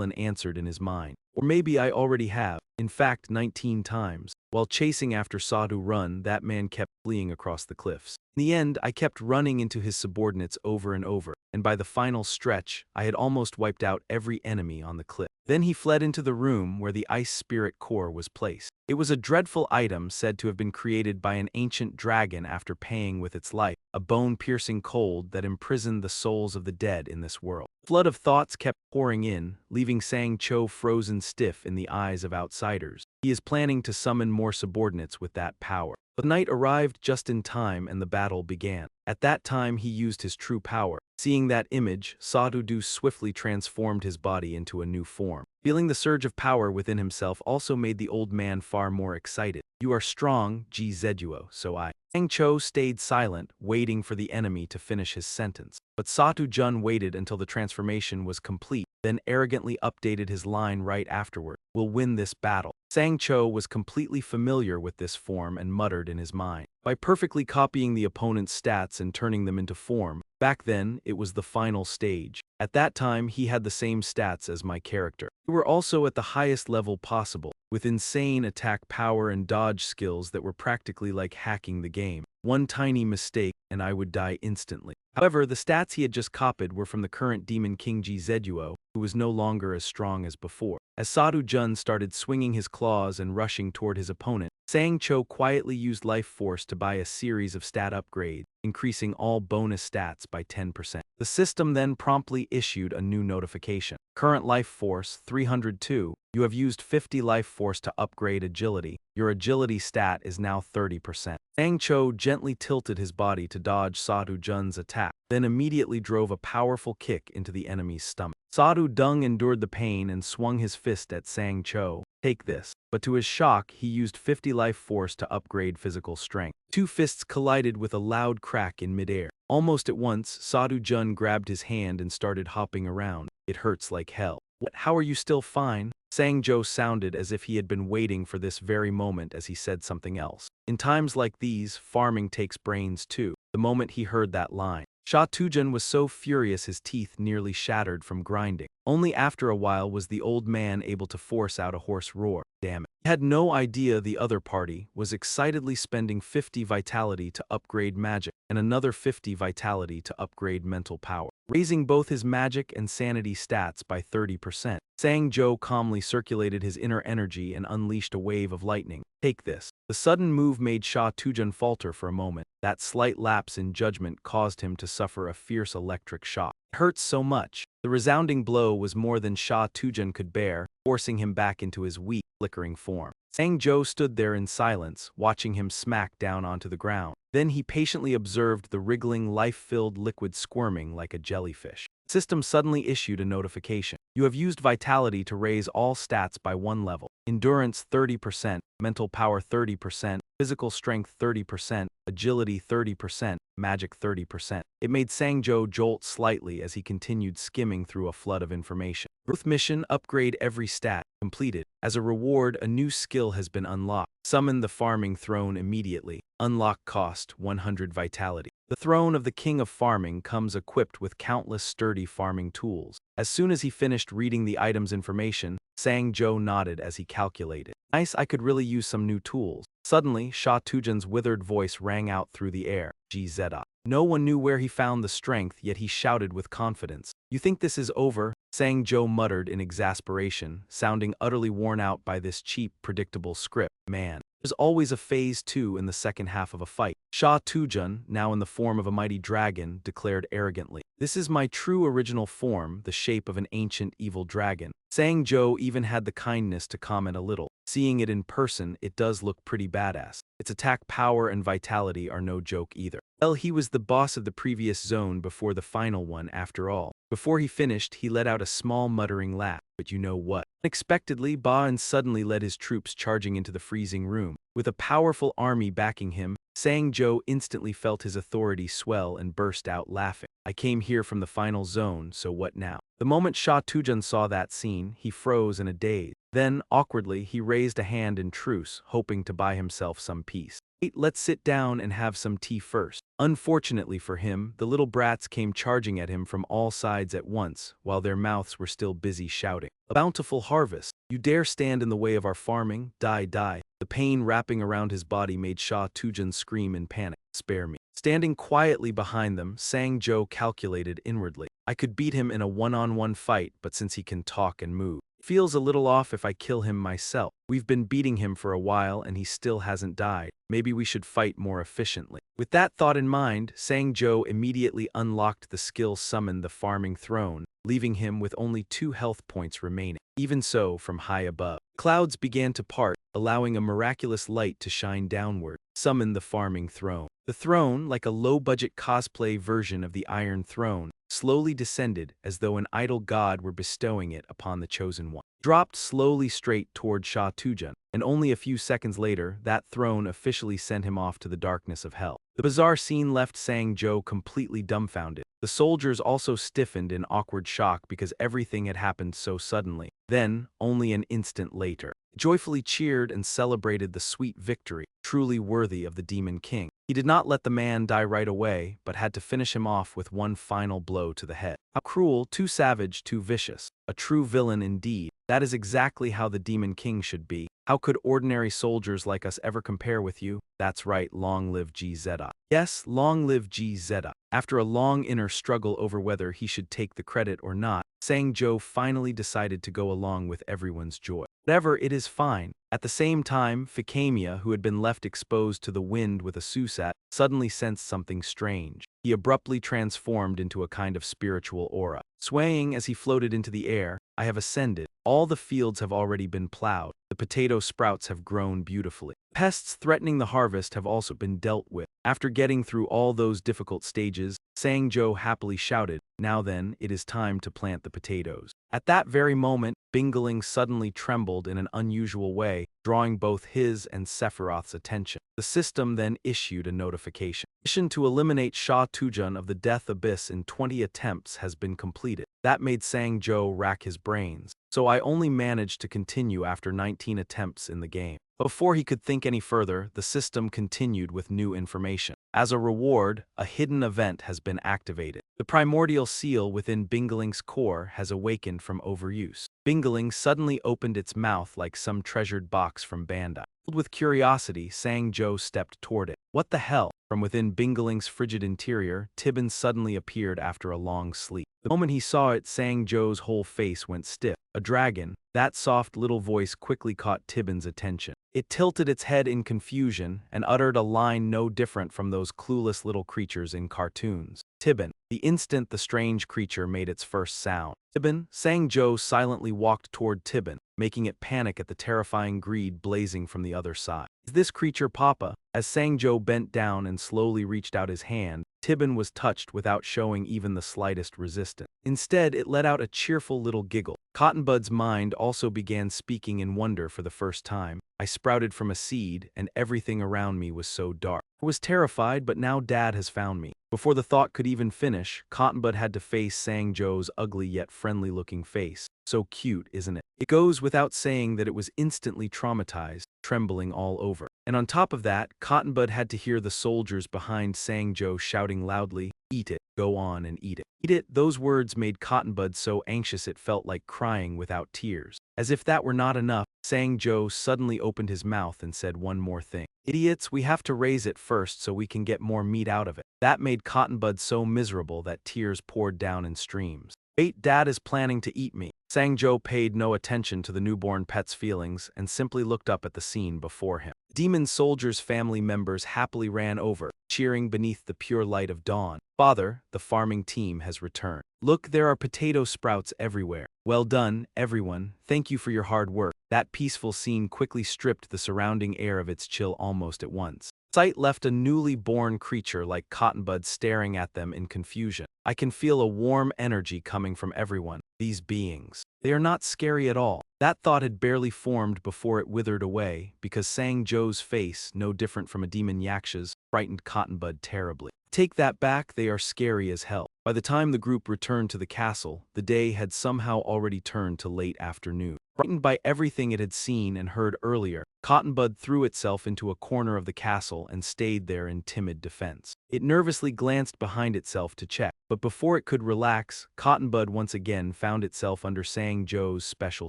and answered in his mind. "Or maybe I already have. In fact, 19 times. While chasing after Sadhu Run, that man kept fleeing across the cliffs. In the end, I kept running into his subordinates over and over, and by the final stretch, I had almost wiped out every enemy on the cliff." Then he fled into the room where the ice spirit core was placed. It was a dreadful item said to have been created by an ancient dragon after paying with its life, a bone-piercing cold that imprisoned the souls of the dead in this world. A flood of thoughts kept pouring in, leaving Sang Cho frozen stiff in the eyes of outsiders. He is planning to summon more subordinates with that power. But night arrived just in time and the battle began. At that time he used his true power. Seeing that image, Sadhu Du swiftly transformed his body into a new form. Feeling the surge of power within himself also made the old man far more excited. "You are strong, Ji Zeduo, so I." Sang Cho stayed silent, waiting for the enemy to finish his sentence. But Sadhu Jun waited until the transformation was complete, then arrogantly updated his line right afterward. "We'll win this battle." Sang Cho was completely familiar with this form and muttered in his mind. By perfectly copying the opponent's stats and turning them into form, back then it was the final stage. At that time he had the same stats as my character. We were also at the highest level possible, with insane attack power and dodge skills that were practically like hacking the game. One tiny mistake and I would die instantly. However, the stats he had just copied were from the current Demon King Ji Zeduo, who was no longer as strong as before. As Sadhu Jun started swinging his claws and rushing toward his opponent, Sang Cho quietly used Life Force to buy a series of stat upgrades, increasing all bonus stats by 10%. The system then promptly issued a new notification. "Current Life Force 302. You have used 50 Life Force to upgrade agility. Your agility stat is now 30%. Sang Cho gently tilted his body to dodge Sadhu Jun's attack, then immediately drove a powerful kick into the enemy's stomach. Sadhu Dung endured the pain and swung his fist at Sang Cho. "Take this." But to his shock, he used 50 Life Force to upgrade physical strength. Two fists collided with a loud crack in midair. Almost at once, Sadhu Jun grabbed his hand and started hopping around. "It hurts like hell." What, how are you still fine? Sang-jo sounded as if he had been waiting for this very moment as he said something else. In times like these, farming takes brains too. The moment he heard that line, Sha Tujun was so furious his teeth nearly shattered from grinding. Only after a while was the old man able to force out a hoarse roar. Damn it. He had no idea the other party was excitedly spending 50 vitality to upgrade magic and another 50 vitality to upgrade mental power, raising both his magic and sanity stats by 30%. Sang-jo calmly circulated his inner energy and unleashed a wave of lightning. Take this. The sudden move made Sha Tujun falter for a moment. That slight lapse in judgment caused him to suffer a fierce electric shock. It hurt so much. The resounding blow was more than Sha Tujun could bear, forcing him back into his weak, flickering form. Sang-jo stood there in silence, watching him smack down onto the ground. Then he patiently observed the wriggling, life-filled liquid squirming like a jellyfish. The system suddenly issued a notification. You have used vitality to raise all stats by 1 level. Endurance 30%, mental power 30%, physical strength 30%, agility 30%, magic 30%. It made Sang-jo jolt slightly as he continued skimming through a flood of information. Growth mission, upgrade every stat. Completed. As a reward, a new skill has been unlocked. Summon the farming throne immediately. Unlock cost 100 vitality. The throne of the king of farming comes equipped with countless sturdy farming tools. As soon as he finished reading the item's information, Sang-jo nodded as he calculated. Nice, I could really use some new tools. Suddenly, Sha Tujun's withered voice rang out through the air. GZA. No one knew where he found the strength, yet he shouted with confidence. You think this is over? Sang-jo muttered in exasperation, sounding utterly worn out by this cheap, predictable script. Man, there's always a phase 2 in the second half of a fight. Sha Tujun, now in the form of a mighty dragon, declared arrogantly. This is my true original form, the shape of an ancient evil dragon. Sang-jo even had the kindness to comment a little. Seeing it in person, it does look pretty badass. Its attack power and vitality are no joke either. Well, he was the boss of the previous zone before the final one after all. Before he finished, he let out a small muttering laugh. But you know what? Unexpectedly, Ba-in suddenly led his troops charging into the freezing room. With a powerful army backing him, Sang-jo instantly felt his authority swell and burst out laughing. I came here from the final zone, so what now? The moment Sha Tujun saw that scene, he froze in a daze. Then, awkwardly, he raised a hand in truce, hoping to buy himself some peace. Wait, let's sit down and have some tea first. Unfortunately for him, the little brats came charging at him from all sides at once, while their mouths were still busy shouting. A bountiful harvest. You dare stand in the way of our farming? Die, die. The pain wrapping around his body made Sha Tujun scream in panic. Spare me. Standing quietly behind them, Sang-jo calculated inwardly. I could beat him in a one-on-one fight, but since he can talk and move, feels a little off if I kill him myself. We've been beating him for a while and he still hasn't died. Maybe we should fight more efficiently. With that thought in mind, Sang-jo immediately unlocked the skill summoned the farming throne, leaving him with only 2 health points remaining. Even so, from high above, clouds began to part, allowing a miraculous light to shine downward. Summon the farming throne. The throne, like a low-budget cosplay version of the Iron Throne, slowly descended as though an idol god were bestowing it upon the chosen one. Dropped slowly straight toward Sha Tujun, and only a few seconds later, that throne officially sent him off to the darkness of hell. The bizarre scene left Sang-jo completely dumbfounded. The soldiers also stiffened in awkward shock because everything had happened so suddenly. Then, only an instant later, joyfully cheered and celebrated the sweet victory, truly worthy of the Demon King. He did not let the man die right away, but had to finish him off with one final blow to the head. How cruel, too savage, too vicious. A true villain indeed. That is exactly how the Demon King should be. How could ordinary soldiers like us ever compare with you? That's right, long live GZA. Yes, long live GZA. After a long inner struggle over whether he should take the credit or not, Sang-jo finally decided to go along with everyone's joy. Whatever, it is fine. At the same time, Ficamia, who had been left exposed to the wind with a susat, suddenly sensed something strange. He abruptly transformed into a kind of spiritual aura. Swaying as he floated into the air, I have ascended. All the fields have already been plowed. The potato sprouts have grown beautifully. Pests threatening the harvest have also been dealt with. After getting through all those difficult stages, Sang-jo happily shouted, "Now then, it is time to plant the potatoes." At that very moment, Bingaling suddenly trembled in an unusual way, drawing both his and Sephiroth's attention. The system then issued a notification. Mission to eliminate Sha Tujun of the Death Abyss in 20 attempts has been completed. That made Sang-jo rack his brains, so I only managed to continue after 19 attempts in the game. Before he could think any further, the system continued with new information. As a reward, a hidden event has been activated. The primordial seal within Bingling's core has awakened from overuse. Bingling suddenly opened its mouth like some treasured box from Bandai. Filled with curiosity, Sang-jo stepped toward it. What the hell? From within Bingling's frigid interior, Tibin suddenly appeared after a long sleep. The moment he saw it, Sang-jo's whole face went stiff. A dragon, that soft little voice quickly caught Tibin's attention. It tilted its head in confusion and uttered a line no different from those clueless little creatures in cartoons. Tibin. The instant the strange creature made its first sound. Tibin, Sang-jo silently walked toward Tibin, making it panic at the terrifying greed blazing from the other side. Is this creature Papa? As Sang-jo bent down and slowly reached out his hand, Tibin was touched without showing even the slightest resistance. Instead, it let out a cheerful little giggle. Cottonbud's mind also began speaking in wonder for the first time. I sprouted from a seed, and everything around me was so dark. I was terrified, but now Dad has found me. Before the thought could even finish, Cottonbud had to face Sang-jo's ugly yet friendly-looking face. So cute, isn't it? It goes without saying that it was instantly traumatized, trembling all over. And on top of that, Cottonbud had to hear the soldiers behind Sang-jo shouting loudly, "Eat it, go on and eat it." Eat it, those words made Cottonbud so anxious it felt like crying without tears. As if that were not enough, Sang-jo suddenly opened his mouth and said one more thing. "Idiots, we have to raise it first so we can get more meat out of it." That made Cottonbud so miserable that tears poured down in streams. Wait, Dad is planning to eat me. Sang-jo paid no attention to the newborn pet's feelings and simply looked up at the scene before him. Demon Soldier's family members happily ran over, cheering beneath the pure light of dawn. Father, the farming team has returned. Look, there are potato sprouts everywhere. Well done, everyone. Thank you for your hard work. That peaceful scene quickly stripped the surrounding air of its chill almost at once. Sight left a newly born creature like Cottonbud staring at them in confusion. I can feel a warm energy coming from everyone. These beings. They are not scary at all. That thought had barely formed before it withered away, because Sang-jo's face, no different from a demon yaksha's, frightened Cottonbud terribly. Take that back, they are scary as hell. By the time the group returned to the castle, the day had somehow already turned to late afternoon. Frightened by everything it had seen and heard earlier, Cottonbud threw itself into a corner of the castle and stayed there in timid defense. It nervously glanced behind itself to check, but before it could relax, Cottonbud once again found itself under Sang-jo's special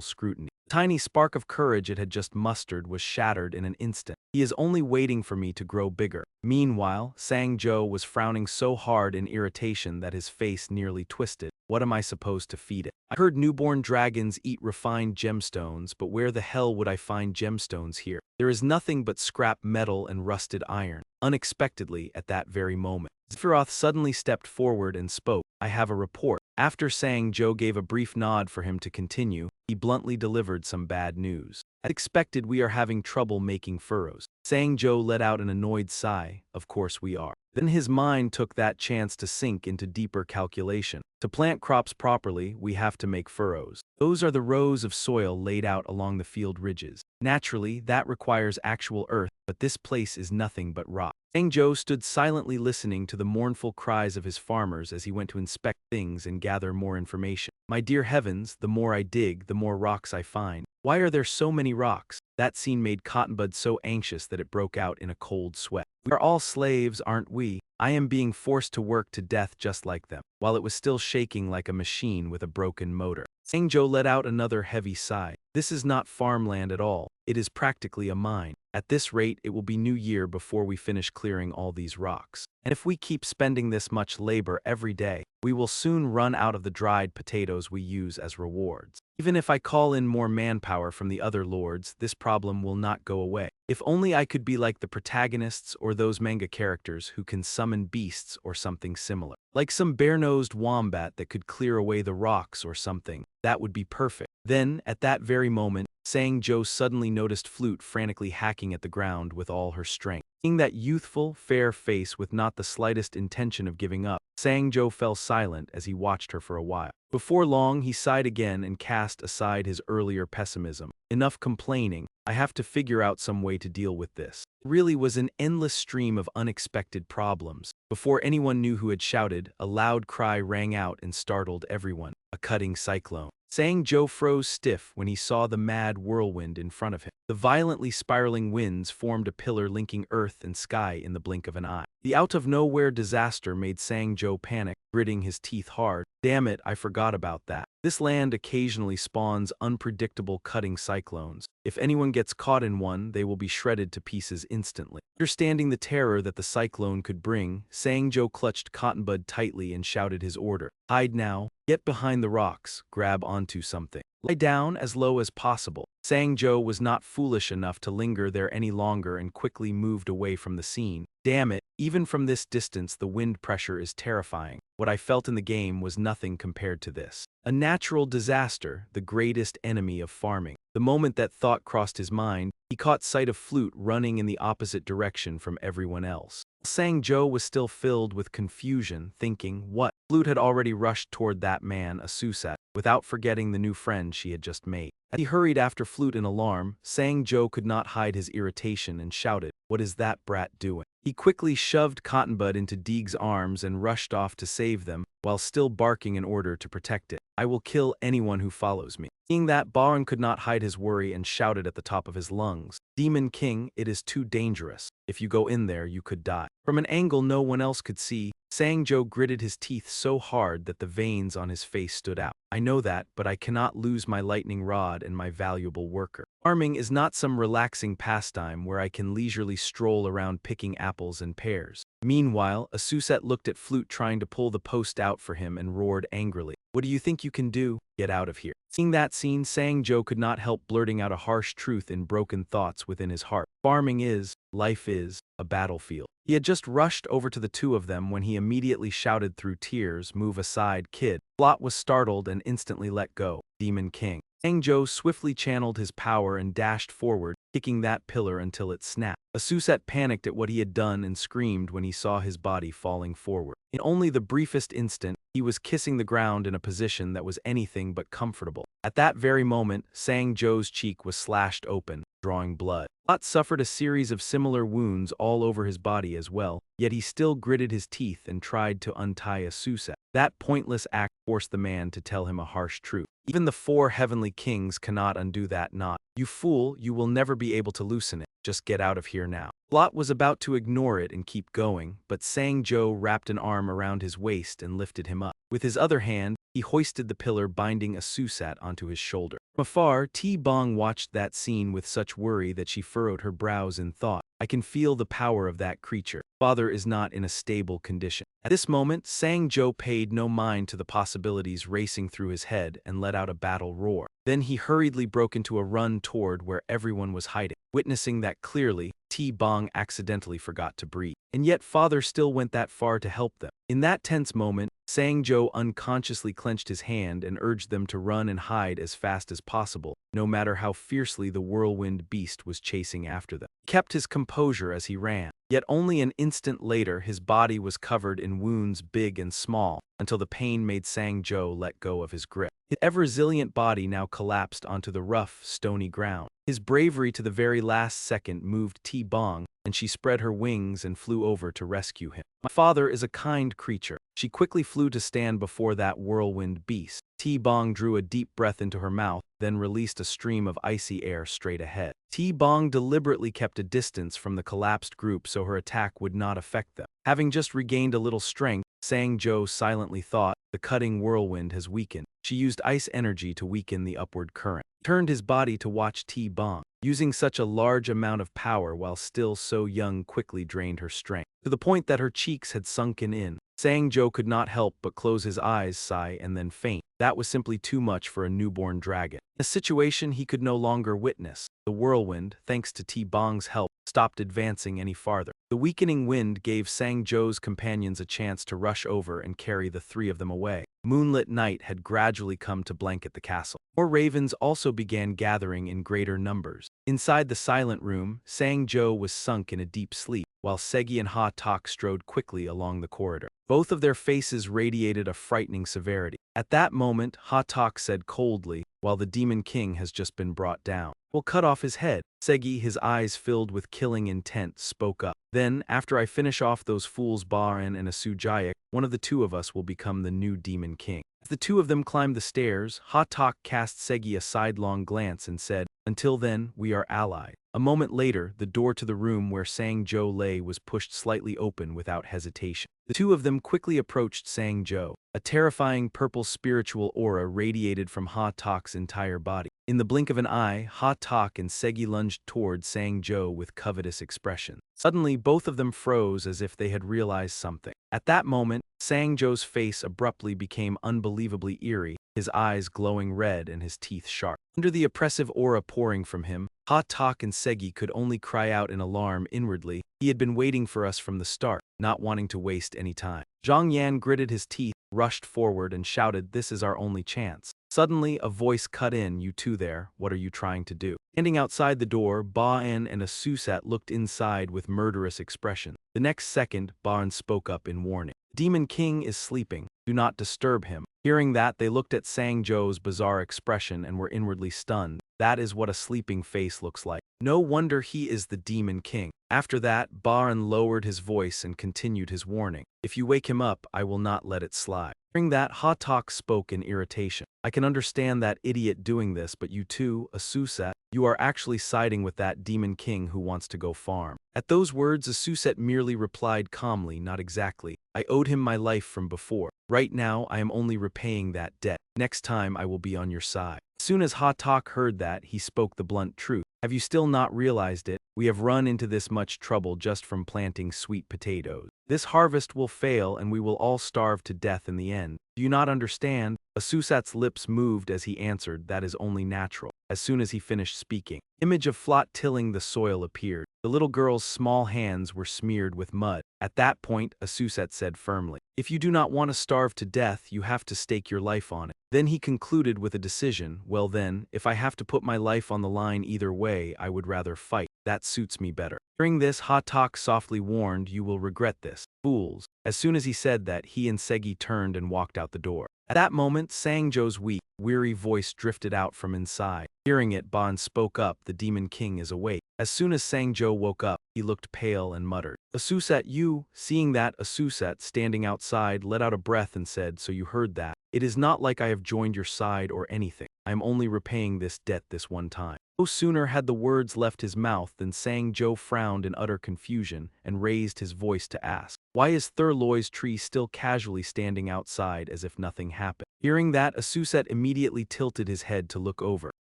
scrutiny. The tiny spark of courage it had just mustered was shattered in an instant. He is only waiting for me to grow bigger. Meanwhile, Sang-jo was frowning so hard in irritation that his face nearly twisted. What am I supposed to feed it? I heard newborn dragons eat refined gemstones, but where the hell would I find gemstones here? There is nothing but scrap metal and rusted iron. Unexpectedly, at that very moment, Sephiroth suddenly stepped forward and spoke. I have a report. After Sang-jo gave a brief nod for him to continue, he bluntly delivered some bad news. As expected, we are having trouble making furrows. Sang-jo let out an annoyed sigh. Of course we are. Then his mind took that chance to sink into deeper calculation. To plant crops properly, we have to make furrows. Those are the rows of soil laid out along the field ridges. Naturally, that requires actual earth, but this place is nothing but rock. Sang-jo stood silently listening to the mournful cries of his farmers as he went to inspect things and gather more information. My dear heavens, the more I dig, the more rocks I find. Why are there so many rocks? That scene made Cottonbud so anxious that it broke out in a cold sweat. We are all slaves, aren't we? I am being forced to work to death just like them, while it was still shaking like a machine with a broken motor. Sang-jo let out another heavy sigh. This is not farmland at all. It is practically a mine. At this rate, it will be New Year before we finish clearing all these rocks. And if we keep spending this much labor every day, we will soon run out of the dried potatoes we use as rewards. Even if I call in more manpower from the other lords, this problem will not go away. If only I could be like the protagonists or those manga characters who can summon beasts or something similar. Like some bare-nosed wombat that could clear away the rocks or something. That would be perfect. Then, at that very moment, Sang-jo suddenly noticed Flute frantically hacking at the ground with all her strength. Seeing that youthful, fair face with not the slightest intention of giving up, Sang-jo fell silent as he watched her for a while. Before long, he sighed again and cast aside his earlier pessimism. Enough complaining, I have to figure out some way to deal with this. It really was an endless stream of unexpected problems. Before anyone knew who had shouted, a loud cry rang out and startled everyone. A cutting cyclone. Sang-jo froze stiff when he saw the mad whirlwind in front of him. The violently spiraling winds formed a pillar linking earth and sky in the blink of an eye. The out-of-nowhere disaster made Sang-jo panic, gritting his teeth hard. Damn it, I forgot about that. This land occasionally spawns unpredictable cutting cyclones. If anyone gets caught in one, they will be shredded to pieces instantly. Understanding the terror that the cyclone could bring, Sang-jo clutched Cottonbud tightly and shouted his order. Hide now, get behind the rocks, grab onto something. Lie down as low as possible. Sang-jo was not foolish enough to linger there any longer and quickly moved away from the scene. Damn it, even from this distance the wind pressure is terrifying. What I felt in the game was nothing compared to this. A natural disaster, the greatest enemy of farming. The moment that thought crossed his mind, he caught sight of Flute running in the opposite direction from everyone else. Sang-jo was still filled with confusion, thinking, what? Flute had already rushed toward that man, Asusat, without forgetting the new friend she had just made. As he hurried after Flute in alarm, Sang-jo could not hide his irritation and shouted, what is that brat doing? He quickly shoved Cottonbud into Deeg's arms and rushed off to save them, while still barking in order to protect it. I will kill anyone who follows me. Seeing that, Baron could not hide his worry and shouted at the top of his lungs, Demon King, it is too dangerous. If you go in there, you could die. From an angle no one else could see, Sang-jo gritted his teeth so hard that the veins on his face stood out. I know that, but I cannot lose my lightning rod and my valuable worker. Farming is not some relaxing pastime where I can leisurely stroll around picking apples and pears. Meanwhile, Asusat looked at Flute trying to pull the post out for him and roared angrily. What do you think you can do? Get out of here. Seeing that scene, Sang-jo could not help blurting out a harsh truth in broken thoughts within his heart. Farming is, life is, a battlefield. He had just rushed over to the two of them when he immediately shouted through tears, move aside, kid. Blot was startled and instantly let go. Demon King. Sang-jo swiftly channeled his power and dashed forward, kicking that pillar until it snapped. Asusat panicked at what he had done and screamed when he saw his body falling forward. In only the briefest instant, he was kissing the ground in a position that was anything but comfortable. At that very moment, Sang-jo's cheek was slashed open, drawing blood. Blot suffered a series of similar wounds all over his body as well, yet he still gritted his teeth and tried to untie Asusat. That pointless act forced the man to tell him a harsh truth. Even the 4 heavenly kings cannot undo that knot. You fool, you will never be able to loosen it. Just get out of here now. Blot was about to ignore it and keep going, but Sang-jo wrapped an arm around his waist and lifted him up. With his other hand, he hoisted the pillar binding Asusat onto his shoulder. From afar, T-Bong watched that scene with such worry that she furrowed her brows in thought. I can feel the power of that creature. Father is not in a stable condition. At this moment, Sang-jo paid no mind to the possibilities racing through his head and let out a battle roar. Then he hurriedly broke into a run toward where everyone was hiding. Witnessing that clearly, T-Bong accidentally forgot to breathe. And yet father still went that far to help them. In that tense moment, Sang-jo unconsciously clenched his hand and urged them to run and hide as fast as possible, no matter how fiercely the whirlwind beast was chasing after them. He kept his composure as he ran. Yet only an instant later his body was covered in wounds big and small, until the pain made Sang-jo let go of his grip. His ever-resilient body now collapsed onto the rough, stony ground. His bravery to the very last second moved T-Bong, and she spread her wings and flew over to rescue him. My father is a kind creature. She quickly flew to stand before that whirlwind beast. T-Bong drew a deep breath into her mouth, then released a stream of icy air straight ahead. T-Bong deliberately kept a distance from the collapsed group so her attack would not affect them. Having just regained a little strength, Sang-jo silently thought, the cutting whirlwind has weakened. She used ice energy to weaken the upward current. He turned his body to watch T-Bong. Using such a large amount of power while still so young quickly drained her strength, to the point that her cheeks had sunken in. Sang-jo could not help but close his eyes, sigh, and then faint. That was simply too much for a newborn dragon. A situation he could no longer witness. The whirlwind, thanks to T-Bong's help, stopped advancing any farther. The weakening wind gave Sang-jo's companions a chance to rush over and carry the 3 of them away. Moonlit night had gradually come to blanket the castle. More ravens also began gathering in greater numbers. Inside the silent room, Sang-jo was sunk in a deep sleep, while Segi and Ha-tak strode quickly along the corridor. Both of their faces radiated a frightening severity. At that moment, Ha-tak said coldly, "While the Demon King has just been brought down. We'll cut off his head." Segi, his eyes filled with killing intent, spoke up. "Then, after I finish off those fools Baran and Asujayak, one of the two of us will become the new Demon King." As the two of them climbed the stairs, Ha-tak cast Segi a sidelong glance and said, "Until then, we are allies." A moment later, the door to the room where Sang-jo lay was pushed slightly open without hesitation. The two of them quickly approached Sang-jo. A terrifying purple spiritual aura radiated from Ha-tak's entire body. In the blink of an eye, Ha-tak and Segi lunged toward Sang-jo with covetous expression. Suddenly, both of them froze as if they had realized something. At that moment, Sang-jo's face abruptly became unbelievably eerie, his eyes glowing red and his teeth sharp. Under the oppressive aura pouring from him, Ha-tak and Segi could only cry out in alarm inwardly. He had been waiting for us from the start, not wanting to waste any time. Zhang Yan gritted his teeth, rushed forward and shouted, "This is our only chance." Suddenly, a voice cut in, "You two there, what are you trying to do?" Standing outside the door, Ba-en and Asusat looked inside with murderous expression. The next second, Ba-en spoke up in warning. "Demon King is sleeping. Do not disturb him." Hearing that, they looked at Sang-jo's bizarre expression and were inwardly stunned. That is what a sleeping face looks like. No wonder he is the Demon King. After that, Ba-en lowered his voice and continued his warning. "If you wake him up, I will not let it slide." Hearing that, Ha-tak spoke in irritation. "I can understand that idiot doing this, but you two, Asusat, you are actually siding with that Demon King who wants to go farm." At those words, Asusat merely replied calmly, "Not exactly. I owed him my life from before. Right now, I am only repaying that debt. Next time, I will be on your side." As soon as Ha-tak heard that, he spoke the blunt truth. "Have you still not realized it? We have run into this much trouble just from planting sweet potatoes. This harvest will fail and we will all starve to death in the end. Do you not understand?" Asusat's lips moved as he answered, "That is only natural." As soon as he finished speaking, image of Flot tilling the soil appeared. The little girl's small hands were smeared with mud. At that point, Asusat said firmly, "If you do not want to starve to death, you have to stake your life on it." Then he concluded with a decision, "Well then, if I have to put my life on the line either way, I would rather fight. That suits me better." Hearing this, Ha-tak softly warned, "You will regret this, fools." As soon as he said that, he and Segi turned and walked out the door. At that moment, Sang-jo's weak, weary voice drifted out from inside. Hearing it, Ban spoke up, "The Demon King is awake." As soon as Sang-jo woke up, he looked pale and muttered, "Asusat, you." Seeing that, Asusat, standing outside, let out a breath and said, "So you heard that. It is not like I have joined your side or anything. I am only repaying this debt this one time." No sooner had the words left his mouth than Sang-jo frowned in utter confusion and raised his voice to ask, "Why is Thurloy's tree still casually standing outside as if nothing happened?" Hearing that, Asusat immediately tilted his head to look over.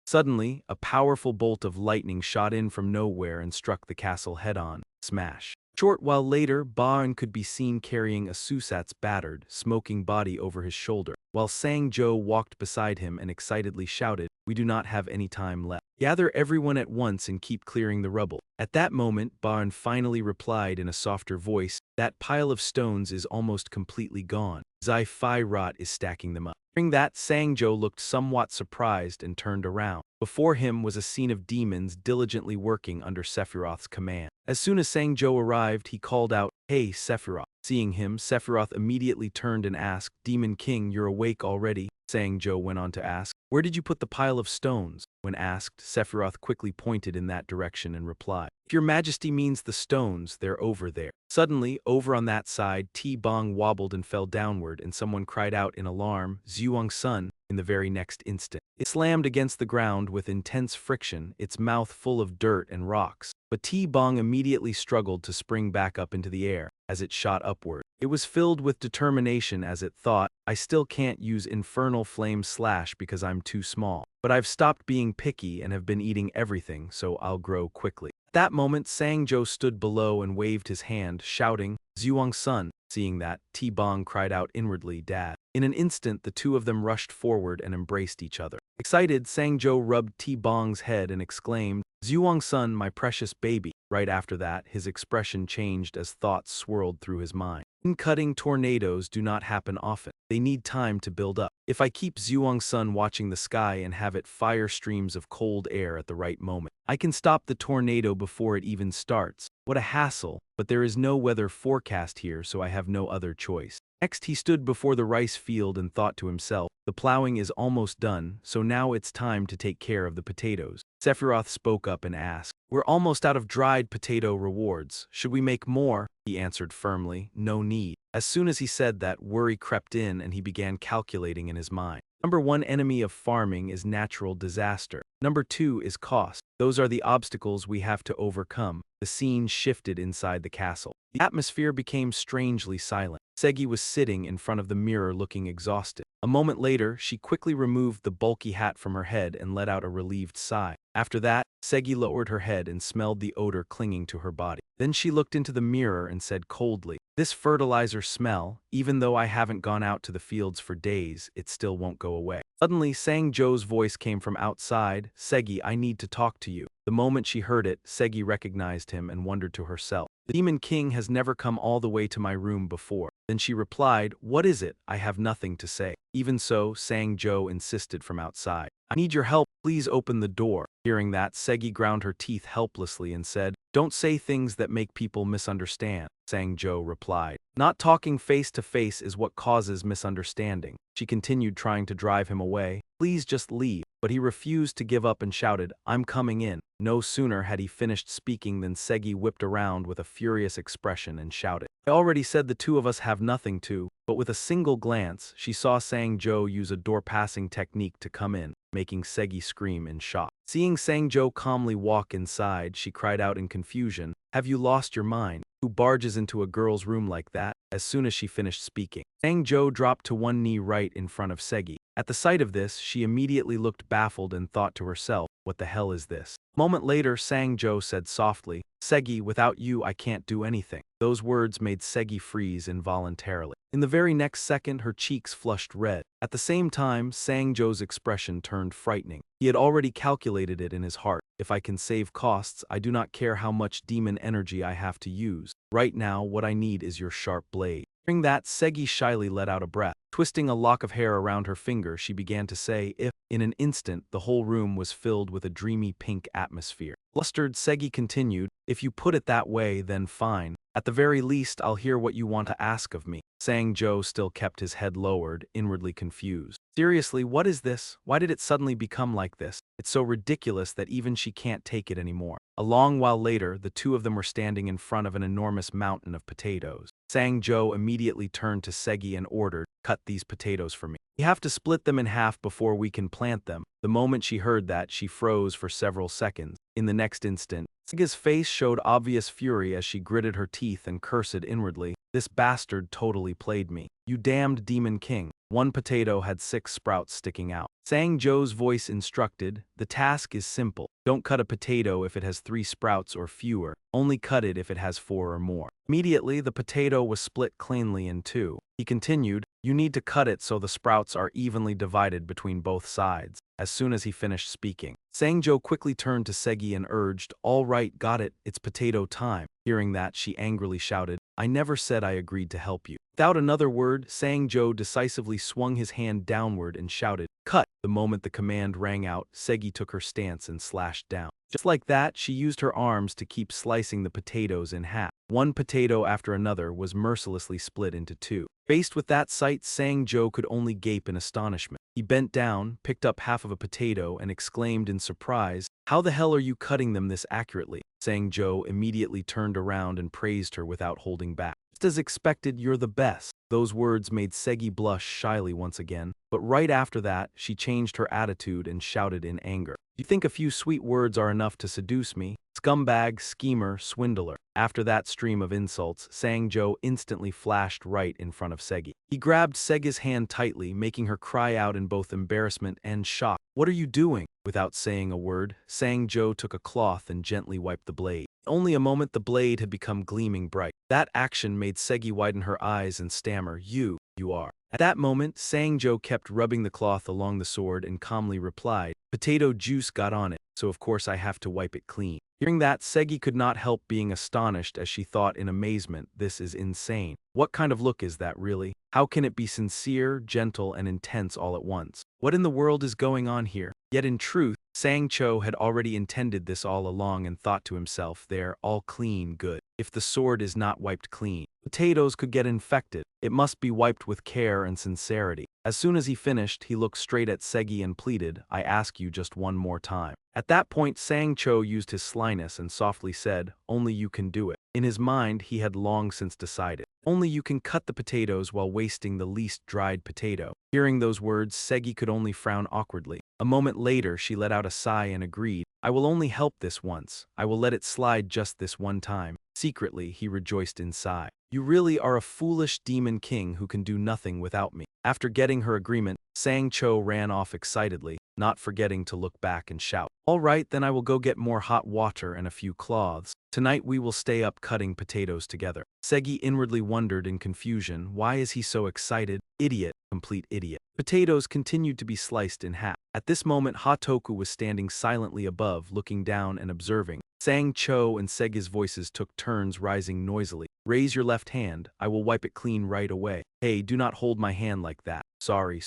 Suddenly, a powerful bolt of lightning shot in from nowhere and struck the castle head-on. Smash. A short while later, Baran could be seen carrying Asusat's battered, smoking body over his shoulder, while Sang-jo walked beside him and excitedly shouted, "We do not have any time left. Gather everyone at once and keep clearing the rubble." At that moment, Baran finally replied in a softer voice, "That pile of stones is almost completely gone. Zai-fi rot is stacking them up." Hearing that, Sang-jo looked somewhat surprised and turned around. Before him was a scene of demons diligently working under Sephiroth's command. As soon as Sang-jo arrived, he called out, "Hey, Sephiroth." Seeing him, Sephiroth immediately turned and asked, "Demon King, you're awake already?" Sang-jo went on to ask, "Where did you put the pile of stones?" When asked, Sephiroth quickly pointed in that direction and replied, "If your majesty means the stones, they're over there." Suddenly, over on that side, T-Bong wobbled and fell downward, and someone cried out in alarm, "Zhuang-sun!" In the very next instant, it slammed against the ground with intense friction, its mouth full of dirt and rocks. But T-Bong immediately struggled to spring back up into the air. As it shot upward, it was filled with determination as it thought, "I still can't use Infernal Flame Slash because I'm too small. But I've stopped being picky and have been eating everything, so I'll grow quickly." At that moment, Sang-jo stood below and waved his hand, shouting, "Zhuang-sun!" Seeing that, T-Bong cried out inwardly, "Dad." In an instant, the two of them rushed forward and embraced each other. Excited, Sang-jo rubbed T-Bong's head and exclaimed, "Zhuang-sun, my precious baby." Right after that, his expression changed as thoughts swirled through his mind. In-cutting tornadoes do not happen often. They need time to build up. If I keep Zhuang-sun watching the sky and have it fire streams of cold air at the right moment, I can stop the tornado before it even starts. What a hassle, but there is no weather forecast here, so I have no other choice. Next, he stood before the rice field and thought to himself, the plowing is almost done, so now it's time to take care of the potatoes. Sephiroth spoke up and asked, we're almost out of dried potato rewards. Should we make more? He answered firmly, no need. As soon as he said that, worry crept in and he began calculating in his mind. Number 1 enemy of farming is natural disaster. Number 2 is cost. Those are the obstacles we have to overcome. The scene shifted inside the castle. The atmosphere became strangely silent. Segi was sitting in front of the mirror looking exhausted. A moment later, she quickly removed the bulky hat from her head and let out a relieved sigh. After that, Segi lowered her head and smelled the odor clinging to her body. Then she looked into the mirror and said coldly, this fertilizer smell, even though I haven't gone out to the fields for days, it still won't go away. Suddenly, Sang Joe's voice came from outside, Segi, I need to talk to you. The moment she heard it, Segi recognized him and wondered to herself, the Demon King has never come all the way to my room before. Then she replied, what is it? I have nothing to say. Even so, Sang Joe insisted from outside. I need your help, please open the door. Hearing that, Segi ground her teeth helplessly and said, don't say things that make people misunderstand. Sang Joe replied, not talking face to face is what causes misunderstanding. She continued trying to drive him away, please just leave. But he refused to give up and shouted, I'm coming in. No sooner had he finished speaking than Segi whipped around with a furious expression and shouted, I already said the two of us have nothing to, but with a single glance, she saw Sang Joe use a door-passing technique to come in, making Segi scream in shock. Seeing Sang Joe calmly walk inside, she cried out in confusion, have you lost your mind? Who barges into a girl's room like that? As soon as she finished speaking, Sang Joe dropped to one knee right in front of Segi. At the sight of this, she immediately looked baffled and thought to herself, what the hell is this? A moment later, Sang Joe said softly, Segi, without you I can't do anything. Those words made Segi freeze involuntarily. In the very next second, her cheeks flushed red. At the same time, Sang Joe's expression turned frightening. He had already calculated it in his heart. If I can save costs, I do not care how much demon energy I have to use. Right now, what I need is your sharp blade. Hearing that, Segi shyly let out a breath. Twisting a lock of hair around her finger, she began to say, if, in an instant, the whole room was filled with a dreamy pink atmosphere. Flustered, Segi continued, if you put it that way, then fine. At the very least, I'll hear what you want to ask of me. Sang Joe still kept his head lowered, inwardly confused. Seriously, what is this? Why did it suddenly become like this? It's so ridiculous that even she can't take it anymore. A long while later, the two of them were standing in front of an enormous mountain of potatoes. Sang Joe immediately turned to Segi and ordered, cut these potatoes for me. You have to split them in half before we can plant them. The moment she heard that, she froze for several seconds. In the next instant, Segi's face showed obvious fury as she gritted her teeth and cursed inwardly, this bastard totally played me. You damned Demon King. One potato had 6 sprouts sticking out. Sang Joe's voice instructed, the task is simple. Don't cut a potato if it has 3 sprouts or fewer. Only cut it if it has 4 or more. Immediately, the potato was split cleanly in 2. He continued, you need to cut it so the sprouts are evenly divided between both sides. As soon as he finished speaking, Sang Joe quickly turned to Segi and urged, all right, got it, it's potato time. Hearing that, she angrily shouted, I never said I agreed to help you. Without another word, Sang Joe decisively swung his hand downward and shouted, cut. The moment the command rang out, Segi took her stance and slashed down. Just like that, she used her arms to keep slicing the potatoes in half. One potato after another was mercilessly split into 2. Faced with that sight, Sang Joe could only gape in astonishment. He bent down, picked up half of a potato, and exclaimed in surprise, how the hell are you cutting them this accurately? Sang Joe immediately turned around and praised her without holding back. Just as expected, you're the best. Those words made Segi blush shyly once again, but right after that, she changed her attitude and shouted in anger. You think a few sweet words are enough to seduce me? Scumbag, schemer, swindler. After that stream of insults, Sang Joe instantly flashed right in front of Segi. He grabbed Segi's hand tightly, making her cry out in both embarrassment and shock. What are you doing? Without saying a word, Sang Joe took a cloth and gently wiped the blade. Only a moment the blade had become gleaming bright. That action made Segi widen her eyes and stammer, you are. At that moment, Sang Joe kept rubbing the cloth along the sword and calmly replied, potato juice got on it, so of course I have to wipe it clean. Hearing that, Segi could not help being astonished as she thought in amazement, this is insane. What kind of look is that really? How can it be sincere, gentle, and intense all at once? What in the world is going on here? Yet in truth, Sang-cho had already intended this all along and thought to himself, they're all clean good. If the sword is not wiped clean, potatoes could get infected. It must be wiped with care and sincerity. As soon as he finished, he looked straight at Segi and pleaded, I ask you just one more time. At that point, Sang-cho used his slyness and softly said, only you can do it. In his mind, he had long since decided. Only you can cut the potatoes while wasting the least dried potato. Hearing those words, Segi could only frown awkwardly. A moment later, she let out a sigh and agreed, I will only help this once. I will let it slide just this one time. Secretly, he rejoiced inside. You really are a foolish demon king who can do nothing without me. After getting her agreement, Sang-cho ran off excitedly, not forgetting to look back and shout, all right, then I will go get more hot water and a few cloths. Tonight we will stay up cutting potatoes together. Segi inwardly wondered in confusion, why is he so excited? Idiot, complete idiot. Potatoes continued to be sliced in half. At this moment, Hatoku was standing silently above, looking down and observing. Sang-cho and Segi's voices took turns rising noisily. Raise your left hand, I will wipe it clean right away. Hey, do not hold my hand like that. Sorry.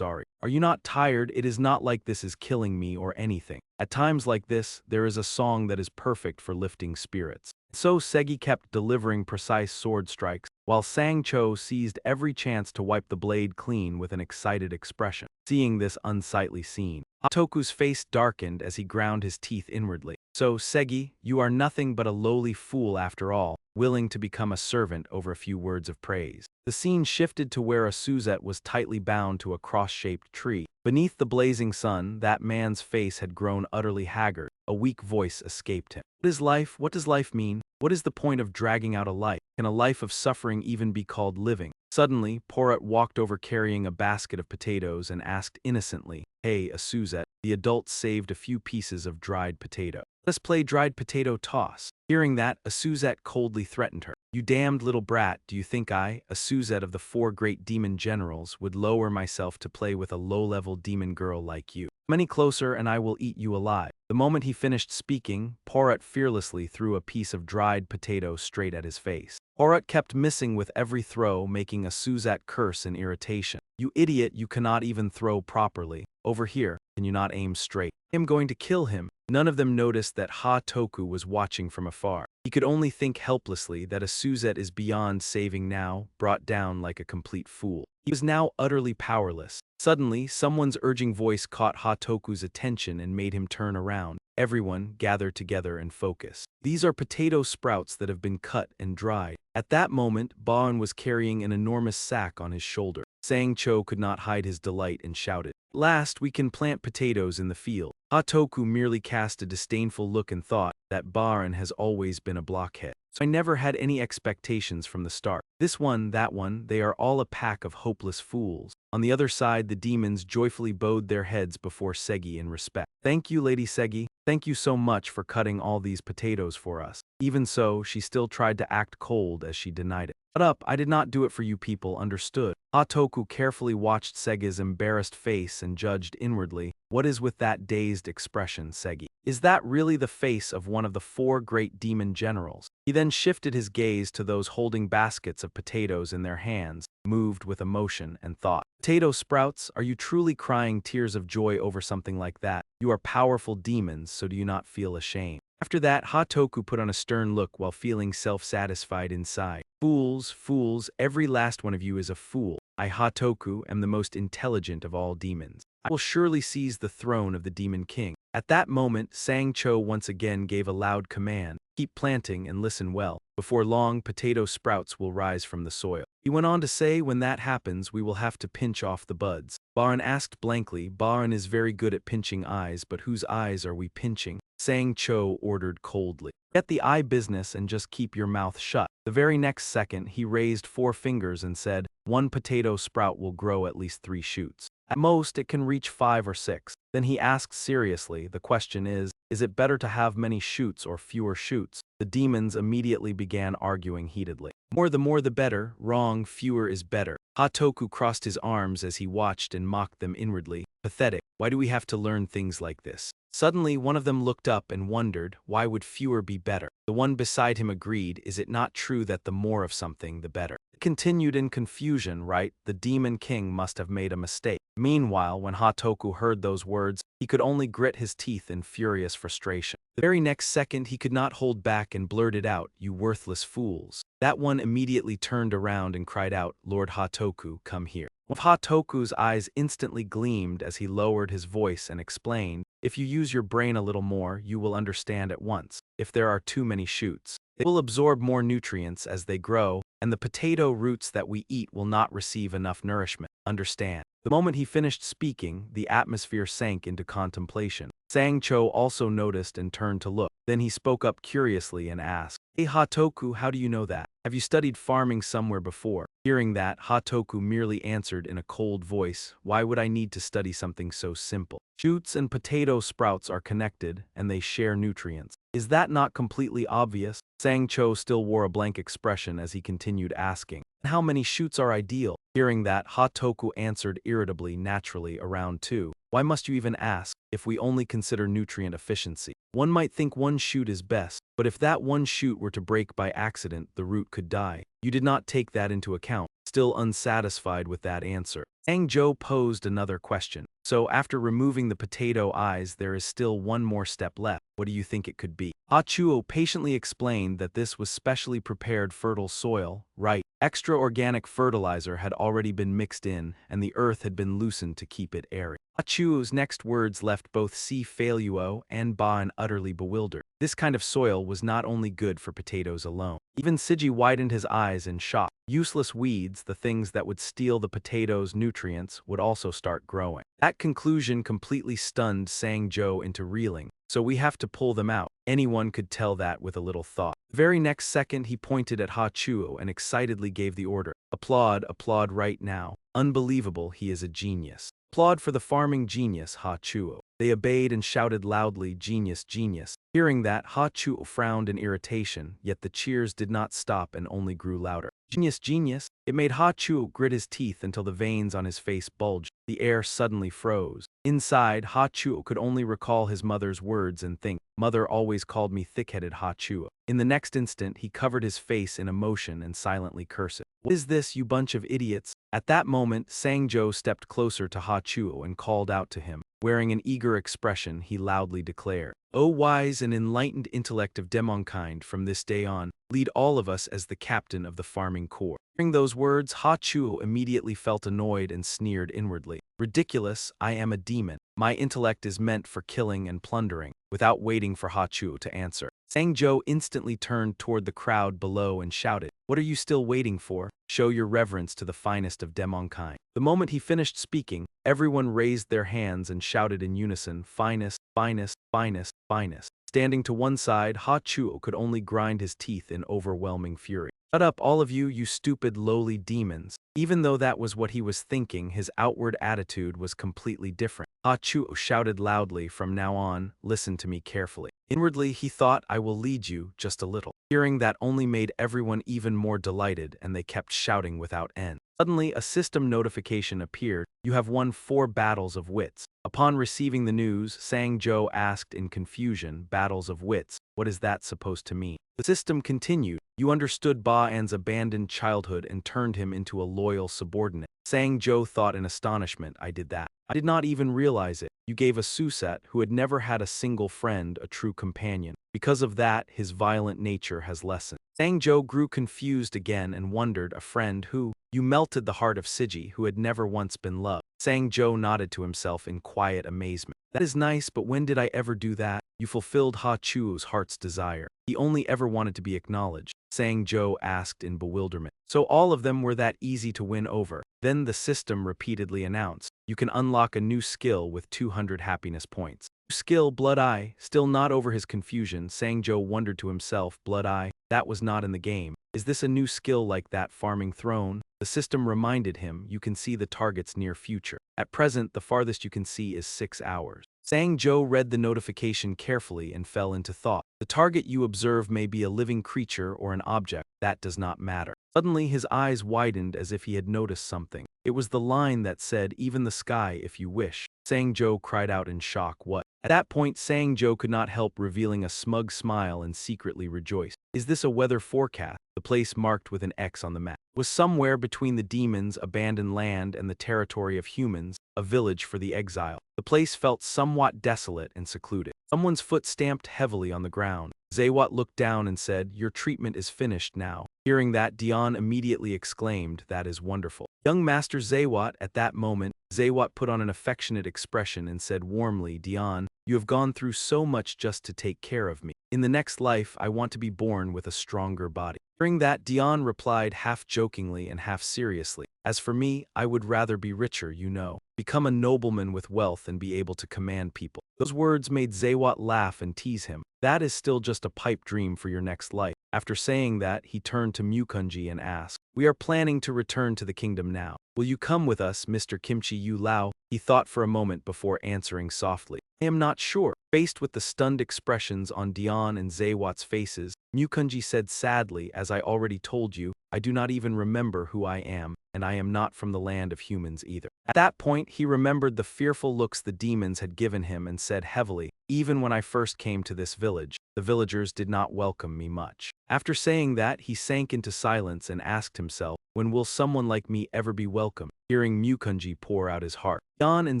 Are you not tired? It is not like this is killing me or anything. At times like this, there is a song that is perfect for lifting spirits. So Segi kept delivering precise sword strikes, while Sang-cho seized every chance to wipe the blade clean with an excited expression. Seeing this unsightly scene, Hatoku's face darkened as he ground his teeth inwardly. So, Segi, you are nothing but a lowly fool after all, willing to become a servant over a few words of praise. The scene shifted to where a Suzette was tightly bound to a cross-shaped tree. Beneath the blazing sun, that man's face had grown utterly haggard. A weak voice escaped him. What is life? What does life mean? What is the point of dragging out a life? Can a life of suffering even be called living? Suddenly, Porat walked over carrying a basket of potatoes and asked innocently, Hey, a Suzette. The adult saved a few pieces of dried potato. Let's play dried potato toss. Hearing that, a Suzette coldly threatened her. You damned little brat, do you think I, a Suzette of the 4 great demon generals, would lower myself to play with a low-level demon girl like you? Come any closer and I will eat you alive. The moment he finished speaking, Porat fearlessly threw a piece of dried potato straight at his face. Porat kept missing with every throw, making a Suzette curse in irritation. You idiot, you cannot even throw properly. Over here, can you not aim straight? I am going to kill him. None of them noticed that Hatoku was watching from afar. He could only think helplessly that a Suzette is beyond saving now, brought down like a complete fool. He was now utterly powerless. Suddenly, someone's urging voice caught Hatoku's attention and made him turn around. Everyone gathered together and focus. These are potato sprouts that have been cut and dried. At that moment, Baon was carrying an enormous sack on his shoulder. Sang-cho could not hide his delight and shouted, Last, we can plant potatoes in the field. Hatoku merely cast a disdainful look and thought that Baron has always been a blockhead. So I never had any expectations from the start. This one, that one, they are all a pack of hopeless fools. On the other side, the demons joyfully bowed their heads before Segi in respect. Thank you, Lady Segi. Thank you so much for cutting all these potatoes for us. Even so, she still tried to act cold as she denied it. Shut up, I did not do it for you people, understood? Hatoku carefully watched Segi's embarrassed face and judged inwardly, what is with that dazed expression, Segi? Is that really the face of one of the 4 great demon generals? He then shifted his gaze to those holding baskets of potatoes in their hands, moved with emotion and thought. Potato sprouts, are you truly crying tears of joy over something like that? You are powerful demons, so do you not feel ashamed? After that, Hatoku put on a stern look while feeling self-satisfied inside. Fools, every last one of you is a fool. I, Hatoku, am the most intelligent of all demons. I will surely seize the throne of the Demon King. At that moment, Sang-cho once again gave a loud command. Keep planting and listen well. Before long, potato sprouts will rise from the soil. He went on to say, when that happens, we will have to pinch off the buds. Baron asked blankly. Baron is very good at pinching eyes, but whose eyes are we pinching? Sang-cho ordered coldly. Get the eye business and just keep your mouth shut. The very next second, he raised 4 fingers and said, 1 potato sprout will grow at least 3 shoots. At most, it can reach 5 or 6. Then he asked seriously, the question is it better to have many shoots or fewer shoots? The demons immediately began arguing heatedly. More the better, wrong, fewer is better. Hatoku crossed his arms as he watched and mocked them inwardly. Pathetic, why do we have to learn things like this? Suddenly, one of them looked up and wondered, why would fewer be better? The one beside him agreed, is it not true that the more of something, the better? It continued in confusion, right? The demon king must have made a mistake. Meanwhile, when Hatoku heard those words, he could only grit his teeth in furious frustration. The very next second, he could not hold back and blurted out, "You worthless fools." That one immediately turned around and cried out, "Lord Hatoku, come here." One of Hatoku's eyes instantly gleamed as he lowered his voice and explained, "If you use your brain a little more, you will understand at once. If there are too many shoots, they will absorb more nutrients as they grow, and the potato roots that we eat will not receive enough nourishment. Understand?" The moment he finished speaking, the atmosphere sank into contemplation. Sang-cho also noticed and turned to look. Then he spoke up curiously and asked, "Hey Hatoku, how do you know that? Have you studied farming somewhere before?" Hearing that, Hatoku merely answered in a cold voice, "Why would I need to study something so simple? Shoots and potato sprouts are connected, and they share nutrients. Is that not completely obvious?" Sang-cho still wore a blank expression as he continued asking, "How many shoots are ideal?" Hearing that, Hatoku answered irritably, "Naturally, around 2. Why must you even ask? If we only consider nutrient efficiency, one might think one shoot is best, but if that one shoot were to break by accident, the root could die. You did not take that into account." Still unsatisfied with that answer, Sang-jo posed another question. "So after removing the potato eyes, there is still one more step left. What do you think it could be?" Hachuo patiently explained that this was specially prepared fertile soil, right? Extra organic fertilizer had already been mixed in, and the earth had been loosened to keep it airy. Hachuo's next words left both Si-Feiluo and Ba utterly bewildered. This kind of soil was not only good for potatoes alone. Even Siji widened his eyes in shock. Useless weeds, the things that would steal the potatoes' nutrients, would also start growing. That conclusion completely stunned Sang-jo into reeling. "So we have to pull them out." Anyone could tell that with a little thought. The very next second, he pointed at Hachuo and excitedly gave the order, applaud right now. Unbelievable, he is a genius. Applaud for the farming genius, Hachuo." They obeyed and shouted loudly, "Genius, genius." Hearing that, Hachuo frowned in irritation, yet the cheers did not stop and only grew louder. "Genius, genius." It made Hachuo grit his teeth until the veins on his face bulged. The air suddenly froze. Inside, Hachuo could only recall his mother's words and think, "Mother always called me thick-headed Hachuo." In the next instant, he covered his face in emotion and silently cursed. "What is this, you bunch of idiots?" At that moment, Sang-jo stepped closer to Hachuo and called out to him. Wearing an eager expression, he loudly declared, "O wise and enlightened intellect of demonkind, from this day on, lead all of us as the captain of the farming corps." Hearing those words, Hachuo immediately felt annoyed and sneered inwardly. "Ridiculous, I am a demon. My intellect is meant for killing and plundering." Without waiting for Hachuo to answer, Sang-jo instantly turned toward the crowd below and shouted, "What are you still waiting for? Show your reverence to the finest of demonkind." The moment he finished speaking, everyone raised their hands and shouted in unison, "Finest, finest, finest, finest." Standing to one side, Hachuo could only grind his teeth in overwhelming fury. "Shut up, all of you, you stupid lowly demons." Even though that was what he was thinking, his outward attitude was completely different. Hachuo shouted loudly, "From now on, listen to me carefully." Inwardly, he thought, "I will lead you just a little." Hearing that only made everyone even more delighted, and they kept shouting without end. Suddenly, a system notification appeared. "You have won 4 battles of wits." Upon receiving the news, Sang-jo asked in confusion, "Battles of wits? What is that supposed to mean?" The system continued, "You understood Ba-an's abandoned childhood and turned him into a loyal subordinate." Sang-jo thought in astonishment, "I did that? I did not even realize it. You gave a Susat who had never had a single friend a true companion. Because of that, his violent nature has lessened." Sang-jo grew confused again and wondered, "A friend who?" "You melted the heart of Siji, who had never once been loved." Sang-jo nodded to himself in quiet amazement. "That is nice, but when did I ever do that?" "You fulfilled Hachuo's heart's desire. He only ever wanted to be acknowledged." Sang-jo asked in bewilderment. "So all of them were that easy to win over?" Then the system repeatedly announced, "You can unlock a new skill with 200 happiness points." Skill, Blood Eye. Still not over his confusion, Sang-jo wondered to himself, "Blood Eye? That was not in the game. Is this a new skill like that farming throne?" The system reminded him, "You can see the target's near future. At present, the farthest you can see is 6 hours." Sang-jo read the notification carefully and fell into thought. "The target you observe may be a living creature or an object. That does not matter." Suddenly, his eyes widened as if he had noticed something. It was the line that said, "Even the sky if you wish." Sang-jo cried out in shock, "What?" At that point, Sang-jo could not help revealing a smug smile and secretly rejoiced. Is this a weather forecast? The place marked with an X on the map was somewhere between the demons' abandoned land and the territory of humans, a village for the exile. The place felt somewhat desolate and secluded. Someone's foot stamped heavily on the ground. Zaywat looked down and said, "Your treatment is finished now." Hearing that, Dion immediately exclaimed, "That is wonderful." Young Master Zaywat, at that moment, Zaywat put on an affectionate expression and said warmly, "Dion, you have gone through so much just to take care of me. In the next life, I want to be born with a stronger body." Hearing that, Dion replied half jokingly and half seriously, "As for me, I would rather be richer, you know. Become a nobleman with wealth and be able to command people." Those words made Zaywat laugh and tease him. "That is still just a pipe dream for your next life." After saying that, he turned to Mukunji and asked, "We are planning to return to the kingdom now. Will you come with us, Mr. Kimchi Yu Lao?" He thought for a moment before answering softly, "I am not sure." Faced with the stunned expressions on Dion and Zaywat's faces, Mukunji said sadly, "As I already told you, I do not even remember who I am, and I am not from the land of humans either." At that point, he remembered the fearful looks the demons had given him and said heavily, "Even when I first came to this village, the villagers did not welcome me much." After saying that, he sank into silence and asked himself, "When will someone like me ever be welcome?" Hearing Mukunji pour out his heart, Dion and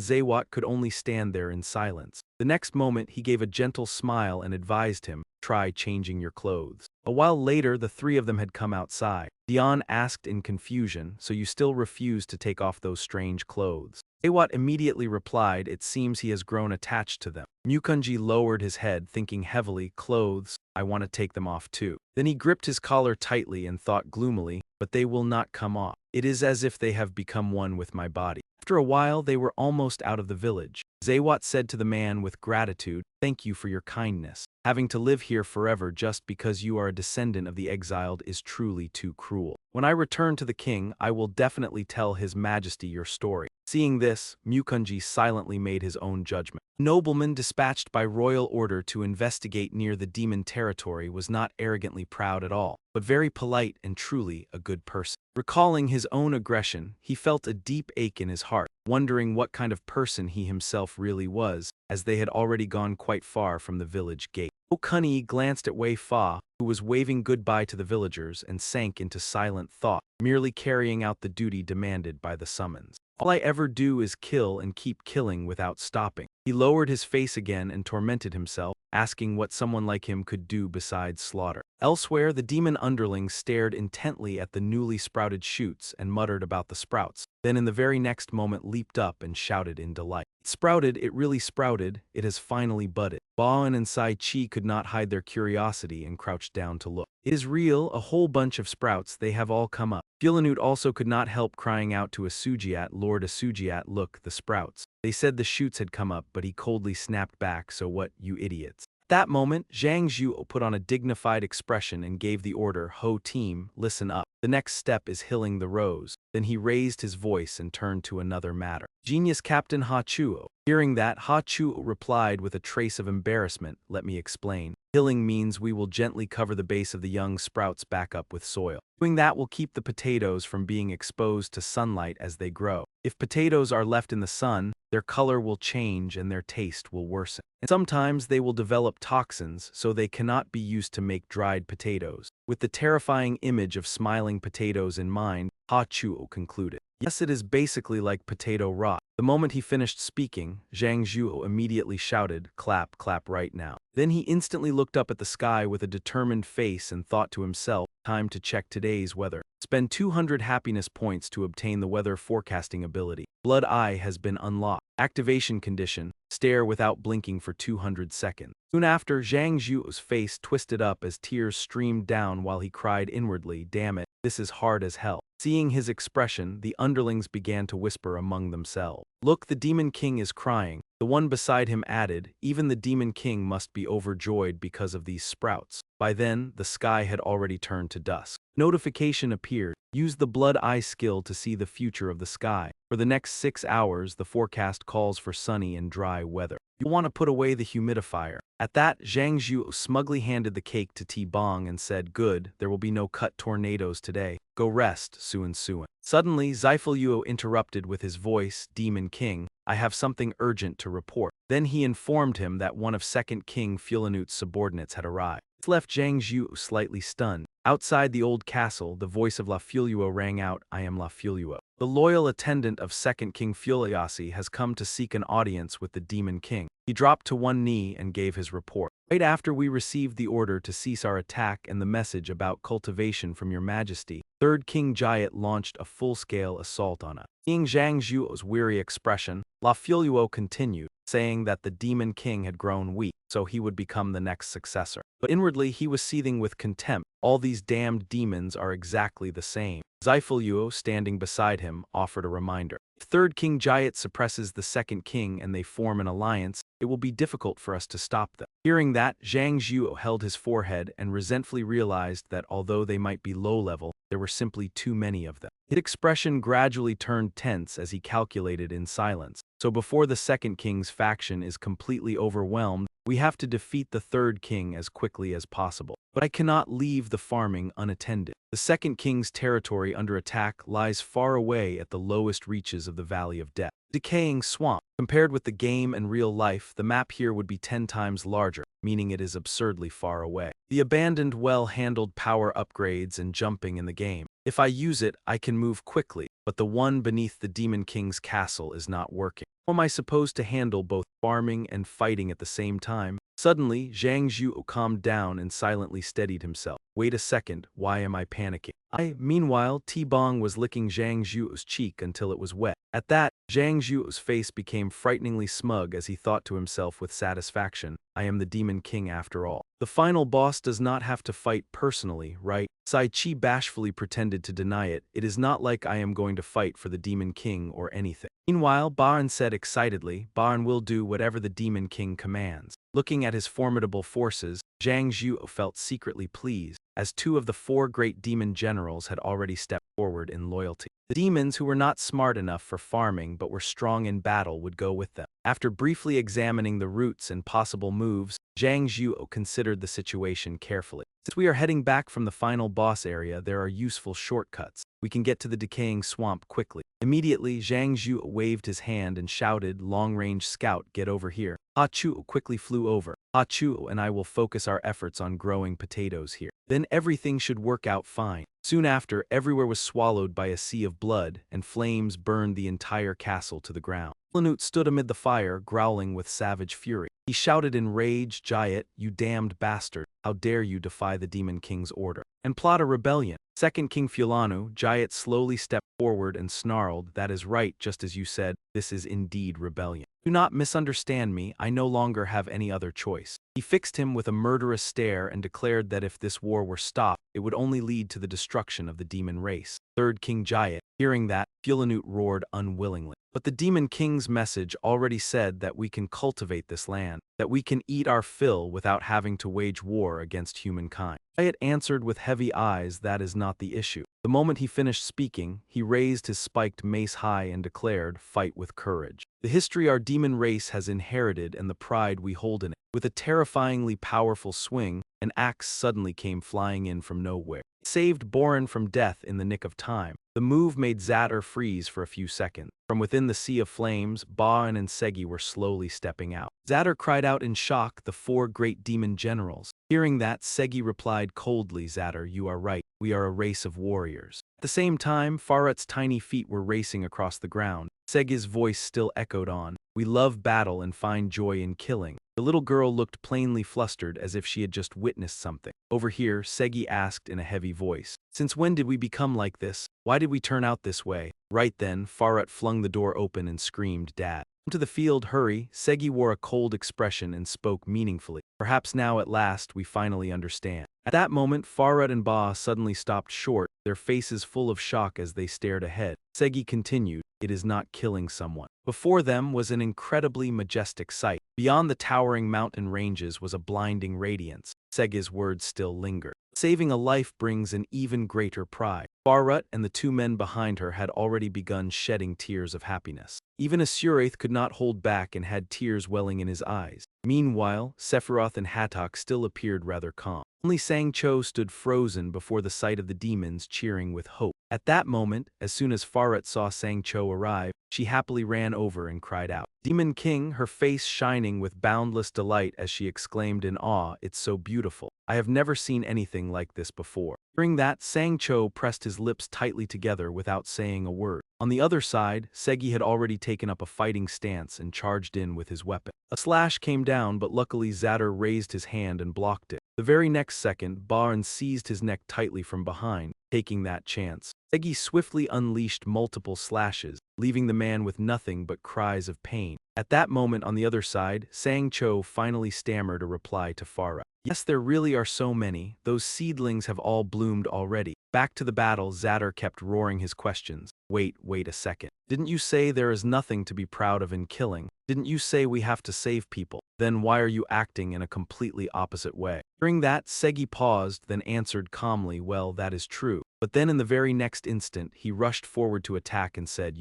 Zaywat could only stand there in silence. The next moment, he gave a gentle smile and advised him, "Try changing your clothes." A while later, the three of them had come outside. Dion asked in confusion, "So you still refuse to take off those strange clothes?" Zaywat immediately replied, "It seems he has grown attached to them." Mukunji lowered his head, thinking heavily, "Clothes, I want to take them off too." Then he gripped his collar tightly and thought gloomily, "But they will not come off. It is as if they have become one with my body." After a while, they were almost out of the village. Zaywat said to the man with gratitude, "Thank you for your kindness. Having to live here forever just because you are a descendant of the exiled is truly too cruel. When I return to the king, I will definitely tell his majesty your story." Seeing this, Mukunji silently made his own judgment. A nobleman dispatched by royal order to investigate near the demon territory was not arrogantly proud at all, but very polite and truly a good person. Recalling his own aggression, he felt a deep ache in his heart, wondering what kind of person he himself really was, as they had already gone quite far from the village gate. Okuni glanced at Wei Fa, who was waving goodbye to the villagers, and sank into silent thought, merely carrying out the duty demanded by the summons. "All I ever do is kill and keep killing without stopping." He lowered his face again and tormented himself, asking what someone like him could do besides slaughter. Elsewhere, the demon underlings stared intently at the newly sprouted shoots and muttered about the sprouts, then in the very next moment leaped up and shouted in delight. "It sprouted, it really sprouted, it has finally budded." Baoan and Sai Chi could not hide their curiosity and crouched down to look. "It is real, a whole bunch of sprouts, they have all come up." Fulanut also could not help crying out to Asujiat, "Lord Asujiat, look, the sprouts." They said the shoots had come up, but he coldly snapped back, "So what, you idiots." At that moment, Zhang Zhuo put on a dignified expression and gave the order, "Ho team, listen up. The next step is hilling the rows." Then he raised his voice and turned to another matter. "Genius Captain Ha Chuo." Hearing that, Ha Chuo replied with a trace of embarrassment, "Let me explain. Hilling means we will gently cover the base of the young sprouts back up with soil. Doing that will keep the potatoes from being exposed to sunlight as they grow. If potatoes are left in the sun, their color will change and their taste will worsen. And sometimes they will develop toxins, so they cannot be used to make dried potatoes." With the terrifying image of smiling potatoes in mind, Ha Chuo concluded, "Yes, it is basically like potato rot." The moment he finished speaking, Zhang Zhuo immediately shouted, "Clap, clap right now." Then he instantly looked up at the sky with a determined face and thought to himself, "Time to check today's weather. Spend 200 happiness points to obtain the weather forecasting ability. Blood Eye has been unlocked. Activation condition, stare without blinking for 200 seconds. Soon after, Zhang Zhuo's face twisted up as tears streamed down while he cried inwardly, "Damn it, this is hard as hell." Seeing his expression, the underlings began to whisper among themselves, "Look, the Demon King is crying." The one beside him added, "Even the Demon King must be overjoyed because of these sprouts." By then, the sky had already turned to dusk. Notification appeared. Use the Blood Eye skill to see the future of the sky. For the next 6 hours, the forecast calls for sunny and dry weather. You'll want to put away the humidifier. At that, Zhang Zhu smugly handed the cake to T-Bong and said, "Good, there will be no cut tornadoes today. Go rest, Suan Suan." Suddenly, Xifu Yuo interrupted with his voice, "Demon King, I have something urgent to report." Then he informed him that one of Second King Fulanut's subordinates had arrived. This left Zhang Zhu slightly stunned. Outside the old castle, the voice of La Fuluo rang out, "I am La Fuluo. The loyal attendant of Second King Fuliasi has come to seek an audience with the Demon King." He dropped to one knee and gave his report. "Right after we received the order to cease our attack and the message about cultivation from your majesty, Third King Jayat launched a full-scale assault on us." Seeing Zhang Zhuo's weary expression, La Fuluo continued, saying that the Demon King had grown weak, so he would become the next successor. But inwardly he was seething with contempt. All these damned demons are exactly the same. Xifu Yuo, standing beside him, offered a reminder. If Third King Jayat suppresses the Second King and they form an alliance, it will be difficult for us to stop them. Hearing that, Zhang Zhuo held his forehead and resentfully realized that although they might be low-level, there were simply too many of them. His expression gradually turned tense as he calculated in silence. So before the Second King's faction is completely overwhelmed, we have to defeat the Third King as quickly as possible. But I cannot leave the farming unattended. The Second King's territory under attack lies far away at the lowest reaches of the Valley of Death. Decaying swamp. Compared with the game and real life, the map here would be 10 times larger, meaning it is absurdly far away. The abandoned well handled power upgrades and jumping in the game. If I use it, I can move quickly, but the one beneath the Demon King's castle is not working. How am I supposed to handle both farming and fighting at the same time? Suddenly, Zhang Zhuo calmed down and silently steadied himself. "Wait a second, why am I panicking?" Meanwhile, T-Bong was licking Zhang Zhuo's cheek until it was wet. At that, Zhang Zhuo's face became frighteningly smug as he thought to himself with satisfaction, "I am the Demon King after all. The final boss does not have to fight personally, right?" Sai Chi bashfully pretended to deny it. "It is not like I am going to fight for the Demon King or anything." Meanwhile, Baran said excitedly, "Baran will do whatever the Demon King commands." Looking at his formidable forces, Zhang Zhuo felt secretly pleased, as 2 of the 4 great demon generals had already stepped forward in loyalty. The demons who were not smart enough for farming but were strong in battle would go with them. After briefly examining the routes and possible moves, Zhang Zhuo considered the situation carefully. Since we are heading back from the final boss area, there are useful shortcuts. We can get to the decaying swamp quickly. Immediately, Zhang Zhuo waved his hand and shouted, "Long-range scout, get over here." Ha Chu quickly flew over. Ha Chu and I will focus our efforts on growing potatoes here. Then everything should work out fine. Soon after, everywhere was swallowed by a sea of blood, and flames burned the entire castle to the ground. Fulanut stood amid the fire, growling with savage fury. He shouted in rage, "Jayat, you damned bastard, how dare you defy the Demon King's order and plot a rebellion?" Second King Fulanu, Jayat slowly stepped forward and snarled, "That is right, just as you said, this is indeed rebellion. Do not misunderstand me, I no longer have any other choice." He fixed him with a murderous stare and declared that if this war were stopped, it would only lead to the destruction of the demon race. Third King Jayat, hearing that, Fulanut roared unwillingly. But the Demon King's message already said that we can cultivate this land, that we can eat our fill without having to wage war against humankind. Jayat answered with heavy eyes, "That is not the issue." The moment he finished speaking, he raised his spiked mace high and declared, "Fight with courage. The history our demon race has inherited and the pride we hold in it." With a terrifyingly powerful swing, an axe suddenly came flying in from nowhere. It saved Boran from death in the nick of time. The move made Zatar freeze for a few seconds. From within the sea of flames, Baan and Segi were slowly stepping out. Zatar cried out in shock, "The 4 great demon generals." Hearing that, Segi replied coldly, "Zatar, you are right. We are a race of warriors." At the same time, Farat's tiny feet were racing across the ground. Segi's voice still echoed on, "We love battle and find joy in killing." The little girl looked plainly flustered, as if she had just witnessed something. Over here, Segi asked in a heavy voice, "Since when did we become like this? Why did we turn out this way?" Right then, Farat flung the door open and screamed, "Dad! Come to the field, hurry!" Segi wore a cold expression and spoke meaningfully. "Perhaps now at last we finally understand." At that moment, Farat and Ba suddenly stopped short, their faces full of shock as they stared ahead. Segi continued, "It is not killing someone." Before them was an incredibly majestic sight. Beyond the towering mountain ranges was a blinding radiance. Segi's words still lingered. Saving a life brings an even greater pride. Farrut and the two men behind her had already begun shedding tears of happiness. Even Asuraith could not hold back and had tears welling in his eyes. Meanwhile, Sephiroth and Hattok still appeared rather calm. Only Sang-Cho stood frozen before the sight of the demons cheering with hope. At that moment, as soon as Farrut saw Sang-Cho arrive, she happily ran over and cried out. Demon King, her face shining with boundless delight as she exclaimed in awe, "It's so beautiful. I have never seen anything like this before." Hearing that, Sang-Cho pressed his lips tightly together without saying a word. On the other side, Segi had already taken up a fighting stance and charged in with his weapon. A slash came down, but luckily Zatter raised his hand and blocked it. The very next second, Baran seized his neck tightly from behind, taking that chance. Segi swiftly unleashed multiple slashes, leaving the man with nothing but cries of pain. At that moment on the other side, Sang-Cho finally stammered a reply to Farrut. "Yes, there really are so many. Those seedlings have all bloomed already." Back to the battle, Zatter kept roaring his questions. Wait a second. Didn't you say there is nothing to be proud of in killing? Didn't you say we have to save people? Then why are you acting in a completely opposite way?" Hearing that, Segi paused, then answered calmly, "Well, that is true." But then in the very next instant, he rushed forward to attack and said,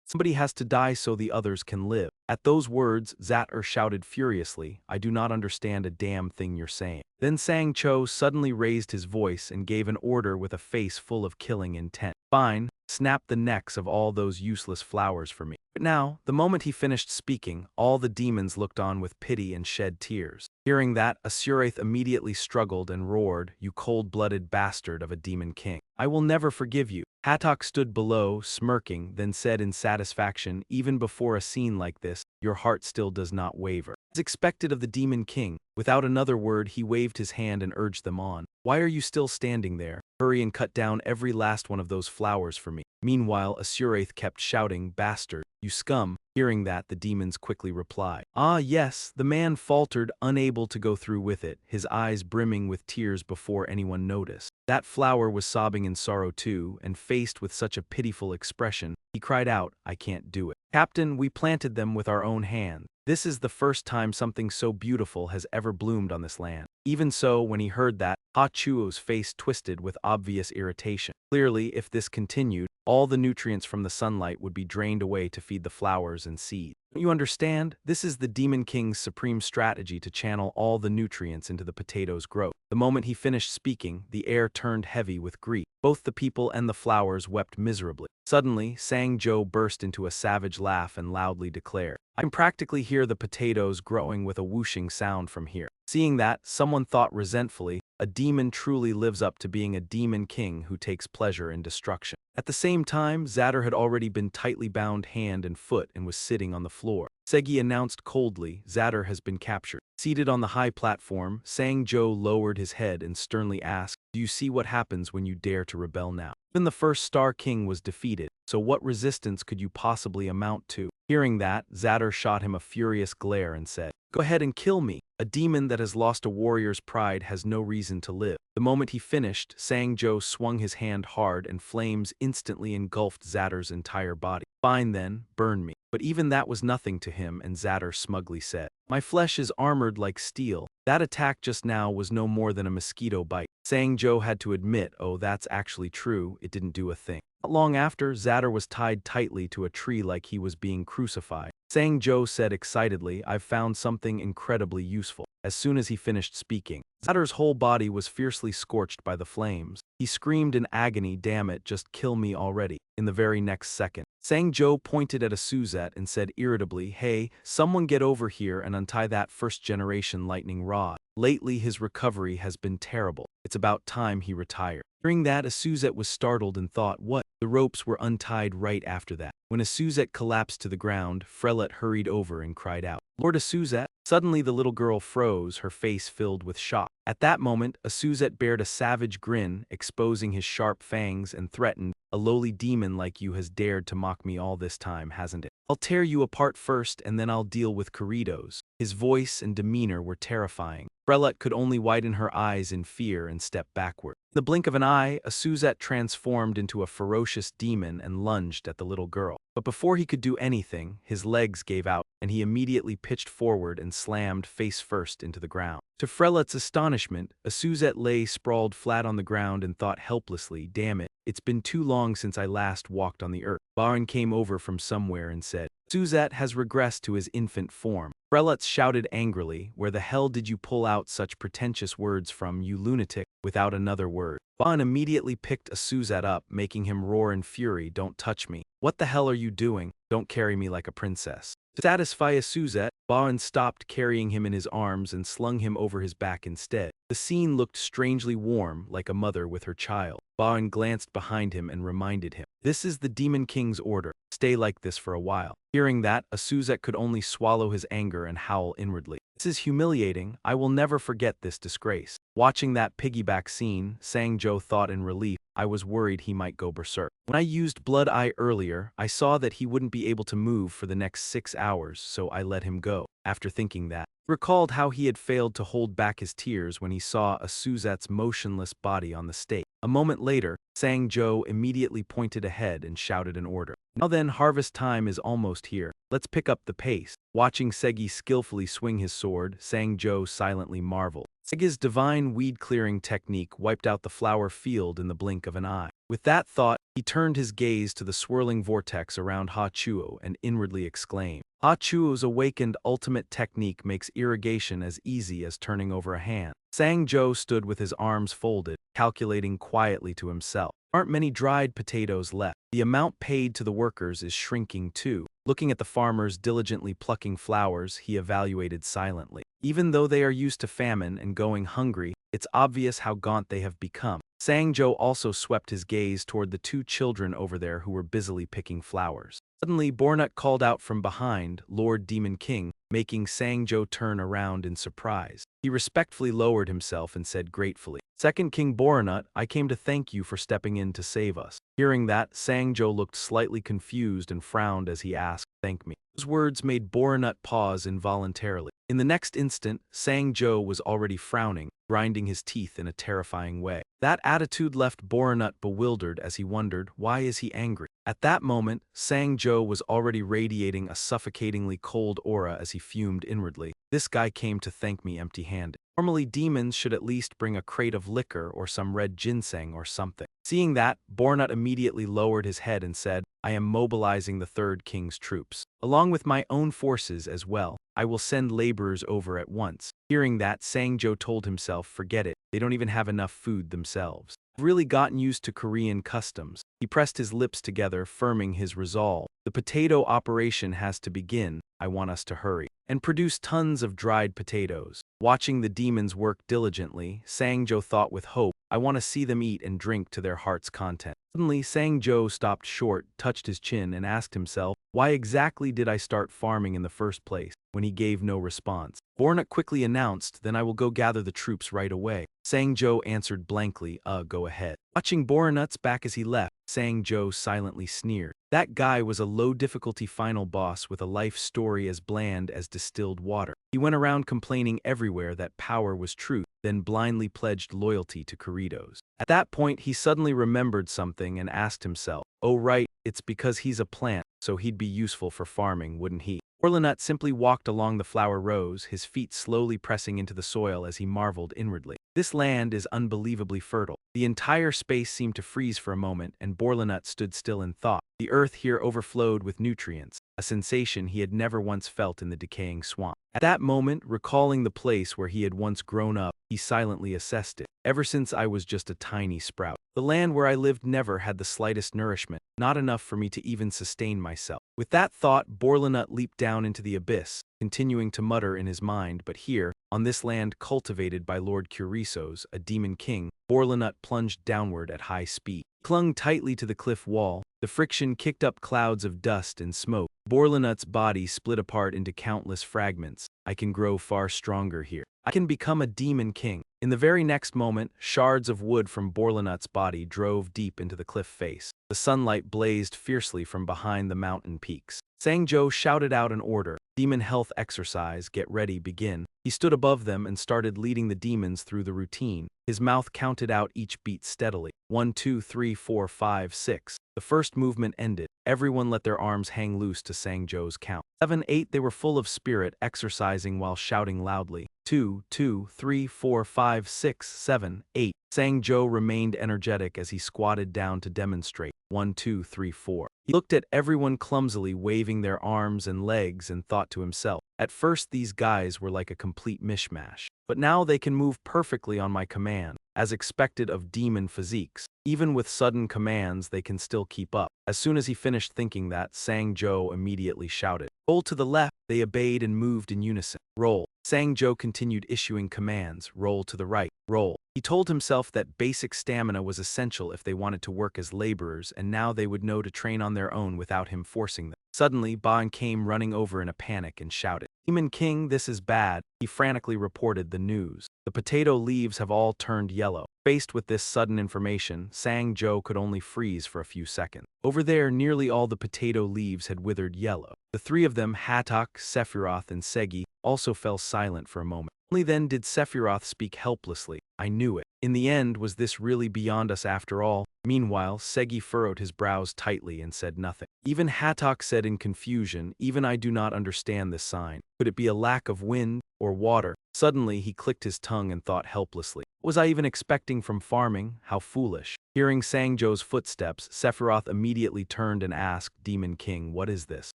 "Somebody has to die so the others can live." At those words, Zatter shouted furiously, "I do not understand a damn thing you're saying." Then Sang-Cho suddenly raised his voice and gave an order with a face full of killing intent. "Fine, snap the necks of all those useless flowers for me." But now, the moment he finished speaking, all the demons looked on with pity and shed tears. Hearing that, Asuraith immediately struggled and roared, "You cold-blooded bastard of a demon king. I will never forgive you." Hattok stood below, smirking, then said in satisfaction, "Even before a scene like this, your heart still does not waver." As expected of the Demon King, without another word he waved his hand and urged them on. "Why are you still standing there? Hurry and cut down every last one of those flowers for me." Meanwhile, Asuraith kept shouting, "Bastard, you scum." Hearing that, the demons quickly replied. "Ah yes," the man faltered, unable to go through with it, his eyes brimming with tears before anyone noticed. That flower was sobbing in sorrow too, and faced with such a pitiful expression, he cried out, "I can't do it. Captain, we planted them with our own hands. This is the first time something so beautiful has ever bloomed on this land." Even so, when he heard that, Ha Chuo's face twisted with obvious irritation. Clearly, if this continued, all the nutrients from the sunlight would be drained away to feed the flowers and seeds. Don't you understand? This is the Demon King's supreme strategy to channel all the nutrients into the potato's growth. The moment he finished speaking, the air turned heavy with grief. Both the people and the flowers wept miserably. Suddenly, Sang-Jo burst into a savage laugh and loudly declared, "I can practically hear the potatoes growing with a whooshing sound from here." Seeing that, someone thought resentfully, "A demon truly lives up to being a demon king who takes pleasure in destruction." At the same time, Zatter had already been tightly bound hand and foot and was sitting on the floor. Segi announced coldly, "Zatter has been captured." Seated on the high platform, Sang-Jo lowered his head and sternly asked, "Do you see what happens when you dare to rebel now? Even the first Star King was defeated, so what resistance could you possibly amount to?" Hearing that, Zatter shot him a furious glare and said, "Go ahead and kill me. A demon that has lost a warrior's pride has no reason to live." The moment he finished, Sang-Jo swung his hand hard and flames instantly engulfed Zatter's entire body. "Fine then, burn me." But even that was nothing to him, and Zatter smugly said, "My flesh is armored like steel. That attack just now was no more than a mosquito bite." Sang-Jo had to admit, "Oh, that's actually true, it didn't do a thing." Not long after, Zatter was tied tightly to a tree like he was being crucified. Sang-Jo said excitedly, "I've found something incredibly useful." As soon as he finished speaking, Zatter's whole body was fiercely scorched by the flames. He screamed in agony, "Damn it, just kill me already." In the very next second, Sang-Jo pointed at a Suzette and said irritably, "Hey, someone get over here and untie that first-generation lightning rod. Lately his recovery has been terrible. It's about time he retired." Hearing that, a Suzette was startled and thought, "What?" The ropes were untied right after that. When a Suzette collapsed to the ground, Frelet hurried over and cried out, "Lord Suzette!" Suddenly the little girl froze, her face filled with shock. At that moment, a Suzette bared a savage grin, exposing his sharp fangs, and threatened, "A lowly demon like you has dared to mock me all this time, hasn't it? I'll tear you apart first and then I'll deal with corridos." His voice and demeanor were terrifying. Frelet could only widen her eyes in fear and step backward. In the blink of an eye, a Suzette transformed into a ferocious demon and lunged at the little girl. But before he could do anything, his legs gave out, and he immediately pitched forward and slammed face first into the ground. To Frelet's astonishment, Suzette lay sprawled flat on the ground and thought helplessly, "Damn it, it's been too long since I last walked on the earth." Baron came over from somewhere and said, "Suzette has regressed to his infant form." Frelet shouted angrily, "Where the hell did you pull out such pretentious words from, you lunatic?" Without another word, Baron immediately picked Suzette up, making him roar in fury, "Don't touch me. What the hell are you doing? Don't carry me like a princess." To satisfy Suzette, Baron stopped carrying him in his arms and slung him over his back instead. The scene looked strangely warm, like a mother with her child. Baron glanced behind him and reminded him, "This is the Demon King's order. Stay like this for a while." Hearing that, Suzette could only swallow his anger and howl inwardly. "This is humiliating. I will never forget this disgrace." Watching that piggyback scene, Sang-jo thought in relief, "I was worried he might go berserk. When I used Blood Eye earlier, I saw that he wouldn't be able to move for the next 6 hours, so I let him go." After thinking that, he recalled how he had failed to hold back his tears when he saw Suzette's motionless body on the stake. A moment later, Sang-jo immediately pointed ahead and shouted an order. "Now then, harvest time is almost here. Let's pick up the pace." Watching Segi skillfully swing his sword, Sang-jo silently marveled. Segi's divine weed-clearing technique wiped out the flower field in the blink of an eye. With that thought, he turned his gaze to the swirling vortex around Ha-Chuo and inwardly exclaimed, "Ha-Chuo's awakened ultimate technique makes irrigation as easy as turning over a hand." Sang-jo stood with his arms folded, calculating quietly to himself. "Aren't many dried potatoes left. The amount paid to the workers is shrinking too." Looking at the farmers diligently plucking flowers, he evaluated silently. Even though they are used to famine and going hungry, it's obvious how gaunt they have become. Sang-jo also swept his gaze toward the 2 children over there who were busily picking flowers. Suddenly, Bornut called out from behind, "Lord Demon King," making Sang-jo turn around in surprise. He respectfully lowered himself and said gratefully, "Second King Bornut, I came to thank you for stepping in to save us." Hearing that, Sang-jo looked slightly confused and frowned as he asked, "Thank me." Those words made Bornut pause involuntarily. In the next instant, Sang-jo was already frowning, grinding his teeth in a terrifying way. That attitude left Bornut bewildered as he wondered, why is he angry? At that moment, Sang-jo was already radiating a suffocatingly cold aura as he fumed inwardly. "This guy came to thank me empty-handed. Normally demons should at least bring a crate of liquor or some red ginseng or something." Seeing that, Bornut immediately lowered his head and said, "I am mobilizing the Third King's troops. Along with my own forces as well. I will send laborers over at once." Hearing that, Sang-jo told himself, forget it, they don't even have enough food themselves. I've really gotten used to Korean customs. He pressed his lips together, firming his resolve. "The potato operation has to begin. I want us to hurry and produce tons of dried potatoes." Watching the demons work diligently, Sang-jo thought with hope, "I want to see them eat and drink to their heart's content." Suddenly, Sang-jo stopped short, touched his chin, and asked himself, "Why exactly did I start farming in the first place?" When he gave no response, Bornut quickly announced, "Then I will go gather the troops right away." Sang-jo answered blankly, Go ahead." Watching Bornut's back as he left, Sang-jo silently sneered. That guy was a low-difficulty final boss with a life story as bland as distilled water. He went around complaining everywhere that power was truth, then blindly pledged loyalty to Corridos. At that point, he suddenly remembered something and asked himself, "Oh right, it's because he's a plant, so he'd be useful for farming, wouldn't he?" Bornut simply walked along the flower rows, his feet slowly pressing into the soil as he marveled inwardly. This land is unbelievably fertile. The entire space seemed to freeze for a moment, and Bornut stood still in thought. The earth here overflowed with nutrients, a sensation he had never once felt in the decaying swamp. At that moment, recalling the place where he had once grown up, he silently assessed it. "Ever since I was just a tiny sprout, the land where I lived never had the slightest nourishment, not enough for me to even sustain myself." With that thought, Bornut leaped down into the abyss, continuing to mutter in his mind, but here, on this land cultivated by Lord Curisos, a demon king, Bornut plunged downward at high speed. He clung tightly to the cliff wall. The friction kicked up clouds of dust and smoke. Bornut's body split apart into countless fragments. "I can grow far stronger here. I can become a demon king." In the very next moment, shards of wood from Bornut's body drove deep into the cliff face. The sunlight blazed fiercely from behind the mountain peaks. Sang-jo shouted out an order. Demon health exercise, get ready, begin. He stood above them and started leading the demons through the routine. His mouth counted out each beat steadily. 1, 2, 3, 4, 5, 6. The first movement ended. Everyone let their arms hang loose to Sangjo's count. 7, 8. They were full of spirit, exercising while shouting loudly. 2, 2, 3, 4, 5, 6, 7, 8. Sangjo remained energetic as he squatted down to demonstrate. 1, 2, 3, 4. He looked at everyone clumsily waving their arms and legs and thought to himself, at first these guys were like a complete mishmash. But now they can move perfectly on my command, as expected of demon physiques. Even with sudden commands, they can still keep up. As soon as he finished thinking that, Sangjo immediately shouted, roll to the left. They obeyed and moved in unison. Roll. Sangjo continued issuing commands. Roll to the right. Roll. He told himself that basic stamina was essential if they wanted to work as laborers, and now they would know to train on their own without him forcing them. Suddenly, Ban came running over in a panic and shouted, Demon King, this is bad. He frantically reported the news. The potato leaves have all turned yellow. Faced with this sudden information, Sangjo could only freeze for a few seconds. Over there, nearly all the potato leaves had withered yellow. The three of them, Hatok, Sephiroth, and Segi, also fell silent for a moment. Only then did Sephiroth speak helplessly. I knew it. In the end, was this really beyond us after all? Meanwhile, Segi furrowed his brows tightly and said nothing. Even Hatok said in confusion, even I do not understand this sign. Could it be a lack of wind or water? Suddenly, he clicked his tongue and thought helplessly. What was I even expecting from farming? How foolish. Hearing Sangjo's footsteps, Sephiroth immediately turned and asked, Demon King, what is this?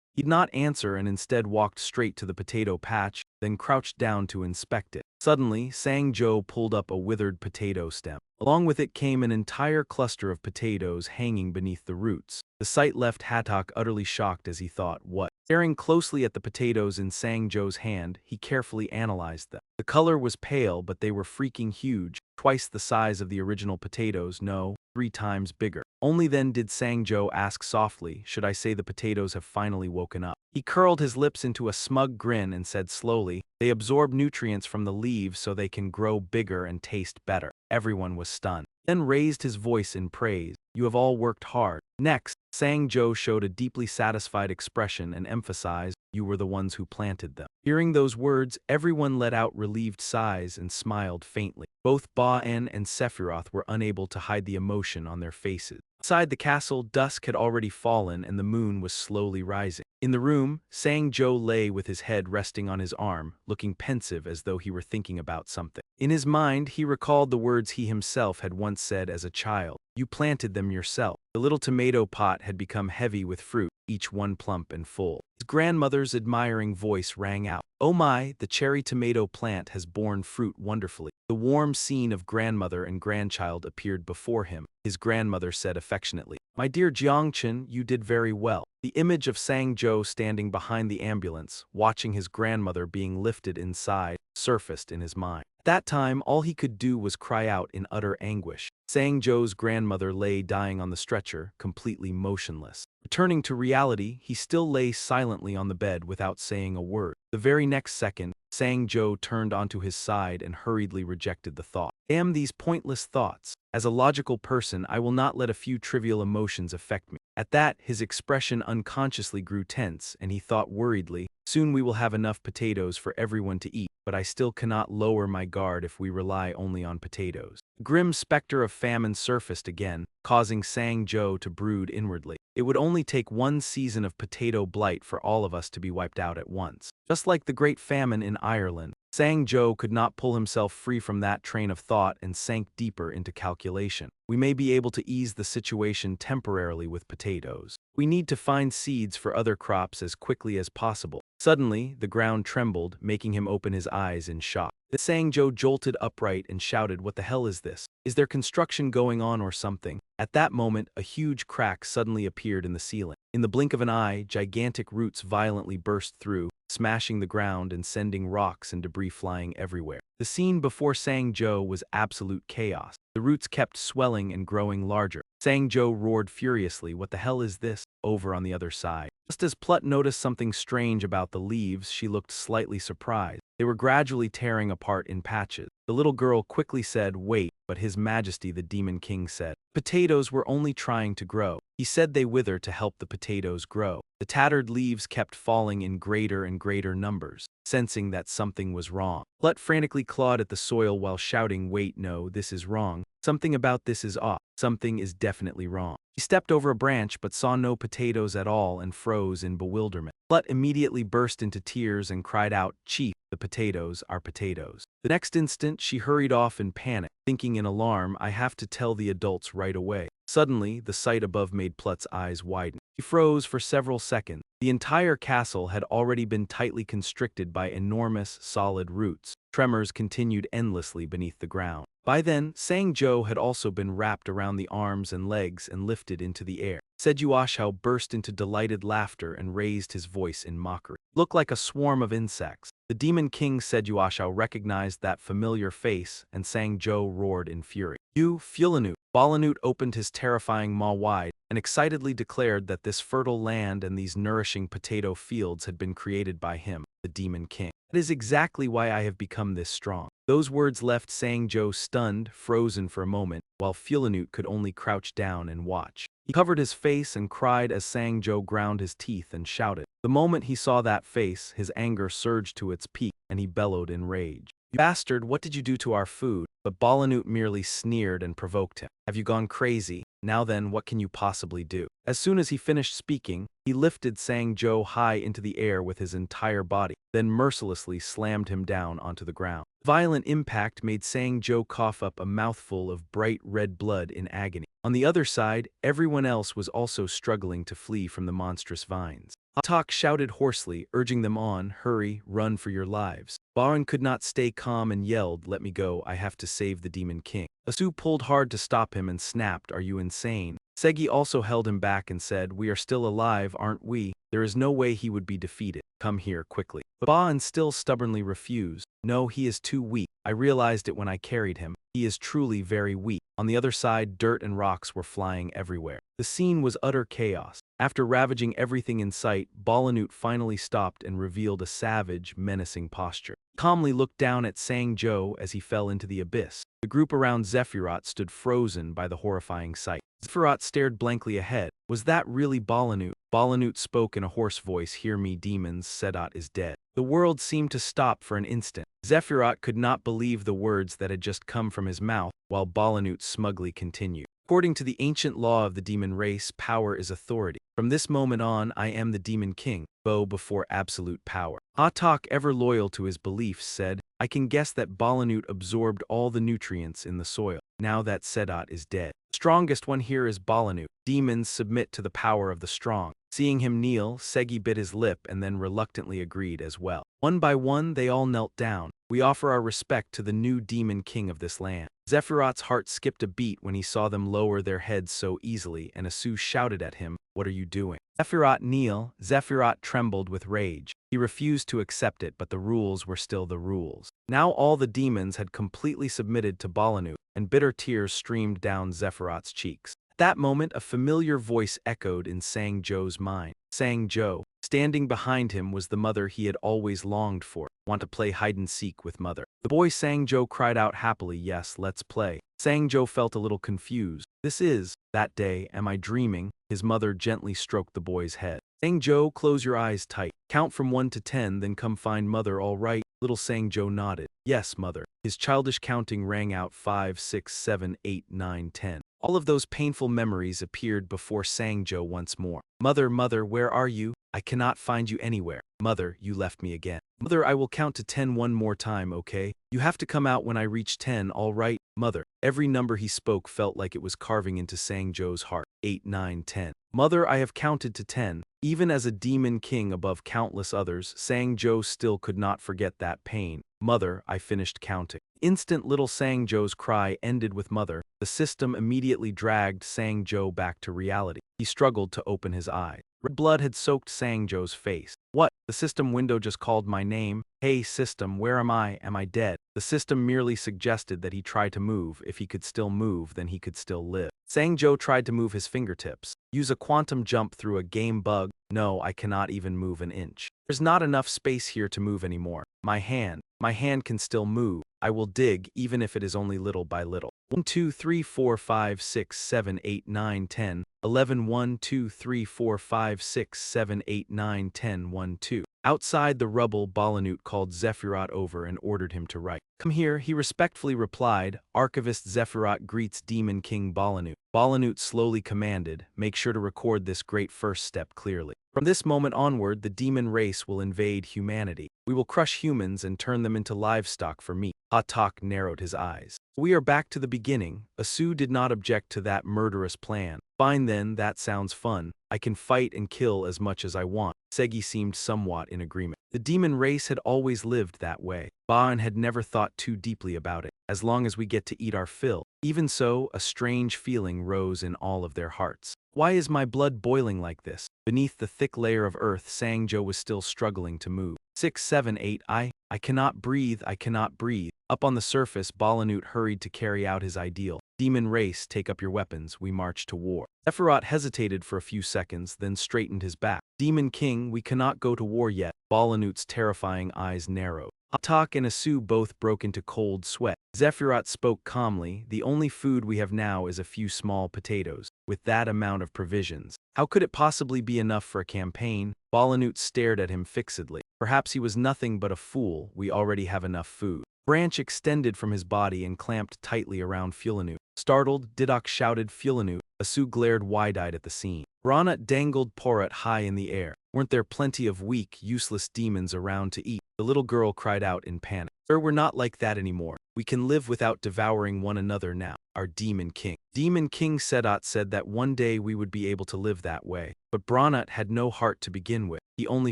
He did not answer and instead walked straight to the potato patch, then crouched down to inspect it. Suddenly, Sangjo pulled up a withered potato stem. Along with it came an entire cluster of potatoes hanging beneath the roots. The sight left Hatok utterly shocked as he thought, what? Staring closely at the potatoes in Sangjo's hand, he carefully analyzed them. The color was pale, but they were freaking huge, twice the size of the original potatoes, no, 3 times bigger. Only then did Sangjo ask softly, should I say the potatoes have finally woken up? He curled his lips into a smug grin and said slowly, they absorb nutrients from the leaves so they can grow bigger and taste better. Everyone was stunned. Then raised his voice in praise. You have all worked hard. Next, Sangjo showed a deeply satisfied expression and emphasized, you were the ones who planted them. Hearing those words, everyone let out relieved sighs and smiled faintly. Both Ba-En and Sephiroth were unable to hide the emotion on their faces. Outside the castle, dusk had already fallen and the moon was slowly rising. In the room, Sangjo lay with his head resting on his arm, looking pensive as though he were thinking about something. In his mind, he recalled the words he himself had once said as a child. You planted them yourself. The little tomato pot had become heavy with fruit, each one plump and full. His grandmother's admiring voice rang out. Oh my, the cherry tomato plant has borne fruit wonderfully. The warm scene of grandmother and grandchild appeared before him. His grandmother said affectionately, my dear Jiangchen, you did very well. The image of Sangjo standing behind the ambulance, watching his grandmother being lifted inside, surfaced in his mind. At that time, all he could do was cry out in utter anguish. Sangjo's grandmother lay dying on the stretcher, completely motionless. Returning to reality, he still lay silently on the bed without saying a word. The very next second, Sangjo turned onto his side and hurriedly rejected the thought. Damn these pointless thoughts. As a logical person, I will not let a few trivial emotions affect me. At that, his expression unconsciously grew tense, and he thought worriedly, soon we will have enough potatoes for everyone to eat, but I still cannot lower my guard if we rely only on potatoes. The grim specter of famine surfaced again, causing Sangjo to brood inwardly. It would only take one season of potato blight for all of us to be wiped out at once. Just like the Great Famine in Ireland, Sangjo could not pull himself free from that train of thought and sank deeper into calculation. We may be able to ease the situation temporarily with potatoes. We need to find seeds for other crops as quickly as possible. Suddenly, the ground trembled, making him open his eyes in shock. The Sangjo jolted upright and shouted, what the hell is this? Is there construction going on or something? At that moment, a huge crack suddenly appeared in the ceiling. In the blink of an eye, gigantic roots violently burst through, smashing the ground and sending rocks and debris flying everywhere. The scene before Sangjo was absolute chaos. The roots kept swelling and growing larger. Sangjo roared furiously, what the hell is this? Over on the other side. Just as Plut noticed something strange about the leaves, she looked slightly surprised. They were gradually tearing apart in patches. The little girl quickly said, wait, but His Majesty the Demon King said, potatoes were only trying to grow. He said they wither to help the potatoes grow. The tattered leaves kept falling in greater and greater numbers. Sensing that something was wrong, Blight frantically clawed at the soil while shouting, "Wait, no, this is wrong. Something about this is off. Something is definitely wrong." He stepped over a branch but saw no potatoes at all and froze in bewilderment. Blight immediately burst into tears and cried out, "Chief, the potatoes are potatoes." The next instant, she hurried off in panic, thinking in alarm, "I have to tell the adults right away." Suddenly, the sight above made Blug's eyes widen. He froze for several seconds. The entire castle had already been tightly constricted by enormous, solid roots. Tremors continued endlessly beneath the ground. By then, Sang-jo had also been wrapped around the arms and legs and lifted into the air. Sejuashao burst into delighted laughter and raised his voice in mockery. "Look like a swarm of insects." The Demon King Sejuashao recognized that familiar face, and Sang-jo roared in fury. "You, Fulanut!" Balanut opened his terrifying maw wide and excitedly declared that this fertile land and these nourishing potato fields had been created by him, the Demon King. "That is exactly why I have become this strong." Those words left Sang-jo stunned, frozen for a moment, while Fulanut could only crouch down and watch. He covered his face and cried as Sang-jo ground his teeth and shouted. The moment he saw that face, his anger surged to its peak, and he bellowed in rage. "You bastard, what did you do to our food?" But Balanut merely sneered and provoked him. "Have you gone crazy? Now then, what can you possibly do?" As soon as he finished speaking, he lifted Sang-jo high into the air with his entire body, then mercilessly slammed him down onto the ground. Violent impact made Sang-jo cough up a mouthful of bright red blood in agony. On the other side, everyone else was also struggling to flee from the monstrous vines. Atak shouted hoarsely, urging them on, "Hurry, run for your lives." Baran could not stay calm and yelled, "Let me go, I have to save the Demon King." Asu pulled hard to stop him and snapped, "Are you insane?" Segi also held him back and said, "We are still alive, aren't we? There is no way he would be defeated. Come here, quickly." But Baan still stubbornly refused. "No, he is too weak. I realized it when I carried him. He is truly very weak." On the other side, dirt and rocks were flying everywhere. The scene was utter chaos. After ravaging everything in sight, Balanut finally stopped and revealed a savage, menacing posture. He calmly looked down at Sang-jo as he fell into the abyss. The group around Zephyrat stood frozen by the horrifying sight. Zephyrat stared blankly ahead. Was that really Balanut? Balanut spoke in a hoarse voice, "Hear me, demons, Sedat is dead." The world seemed to stop for an instant. Zephyrat could not believe the words that had just come from his mouth, while Balanut smugly continued. "According to the ancient law of the demon race, power is authority. From this moment on, I am the Demon King, bow before absolute power." Atak, ever loyal to his beliefs, said, "I can guess that Balanut absorbed all the nutrients in the soil. Now that Sedat is dead. Strongest one here is Balanut. Demons submit to the power of the strong." Seeing him kneel, Segi bit his lip and then reluctantly agreed as well. One by one, they all knelt down. "We offer our respect to the new Demon King of this land." Zephyrat's heart skipped a beat when he saw them lower their heads so easily, and Asu shouted at him, "What are you doing?" Zephyrat kneel. Zephyrat trembled with rage. He refused to accept it, but the rules were still the rules. Now all the demons had completely submitted to Balanut, and bitter tears streamed down Zephyrat's cheeks. At that moment, a familiar voice echoed in Sang-jo's mind. Sang-jo. Standing behind him was the mother he had always longed for. "Want to play hide-and-seek with mother?" The boy Sang-jo cried out happily, "Yes, let's play." Sang-jo felt a little confused. "This is that day, am I dreaming?" His mother gently stroked the boy's head. "Sang-jo, close your eyes tight. Count from 1 to 10, then come find mother, all right?" Little Sang-jo nodded. "Yes, mother." His childish counting rang out 5, 6, 7, 8, 9, 10. All of those painful memories appeared before Sang-jo once more. "Mother, mother, where are you? I cannot find you anywhere." "Mother, you left me again." "Mother, I will count to 10 one more time, okay? You have to come out when I reach 10, all right? Mother." Every number he spoke felt like it was carving into Sang-jo's heart. 8, 9, 10. "Mother, I have counted to 10. Even as a demon king above countless others, Sang-jo still could not forget that pain. "Mother, I finished counting." Instant little Sang-jo's cry ended with "mother." The system immediately dragged Sang-jo back to reality. He struggled to open his eyes. Red blood had soaked Sang-jo's face. "What? The system window just called my name? Hey system, where am I? Am I dead?" The system merely suggested that he try to move. If he could still move, then he could still live. Sang-jo tried to move his fingertips. "Use a quantum jump through a game bug." "No, I cannot even move an inch. There's not enough space here to move anymore." My hand can still move. I will dig, even if it is only little by little." 1, 2, 3, 4, 5, 6, 7, 8, 9, 10, 11 1 2 3 4 5 6 7 8 9 10 1 2. Outside the rubble, Balanut called Zephyrat over and ordered him to write. Come here, he respectfully replied. Archivist Zephyrat greets Demon King Balanut. Balanut slowly commanded, make sure to record this great first step clearly. From this moment onward, the demon race will invade humanity. We will crush humans and turn them into livestock for meat. Atak narrowed his eyes. We are back to the beginning. Asu did not object to that murderous plan. Fine then, that sounds fun. I can fight and kill as much as I want. Segi seemed somewhat in agreement. The demon race had always lived that way. Baan had never thought too deeply about it, as long as we get to eat our fill. Even so, a strange feeling rose in all of their hearts. Why is my blood boiling like this? Beneath the thick layer of earth, Sangjo was still struggling to move. 6 7 8 I cannot breathe, I cannot breathe. Up on the surface, Balanut hurried to carry out his ideal. Demon race, take up your weapons, we march to war. Zephyrat hesitated for a few seconds, then straightened his back. Demon King, we cannot go to war yet. Balanut's terrifying eyes narrowed. Atak and Asu both broke into cold sweat. Zephyrat spoke calmly, the only food we have now is a few small potatoes. With that amount of provisions, how could it possibly be enough for a campaign? Balanut stared at him fixedly. Perhaps he was nothing but a fool, we already have enough food. Branch extended from his body and clamped tightly around Fulanut. Startled, Didok shouted Fulanut. Asu glared wide-eyed at the scene. Branut dangled Porat high in the air. Weren't there plenty of weak, useless demons around to eat? The little girl cried out in panic. Sir, we're not like that anymore. We can live without devouring one another now. Our Demon King. Demon King Sedat said that one day we would be able to live that way. But Branut had no heart to begin with. He only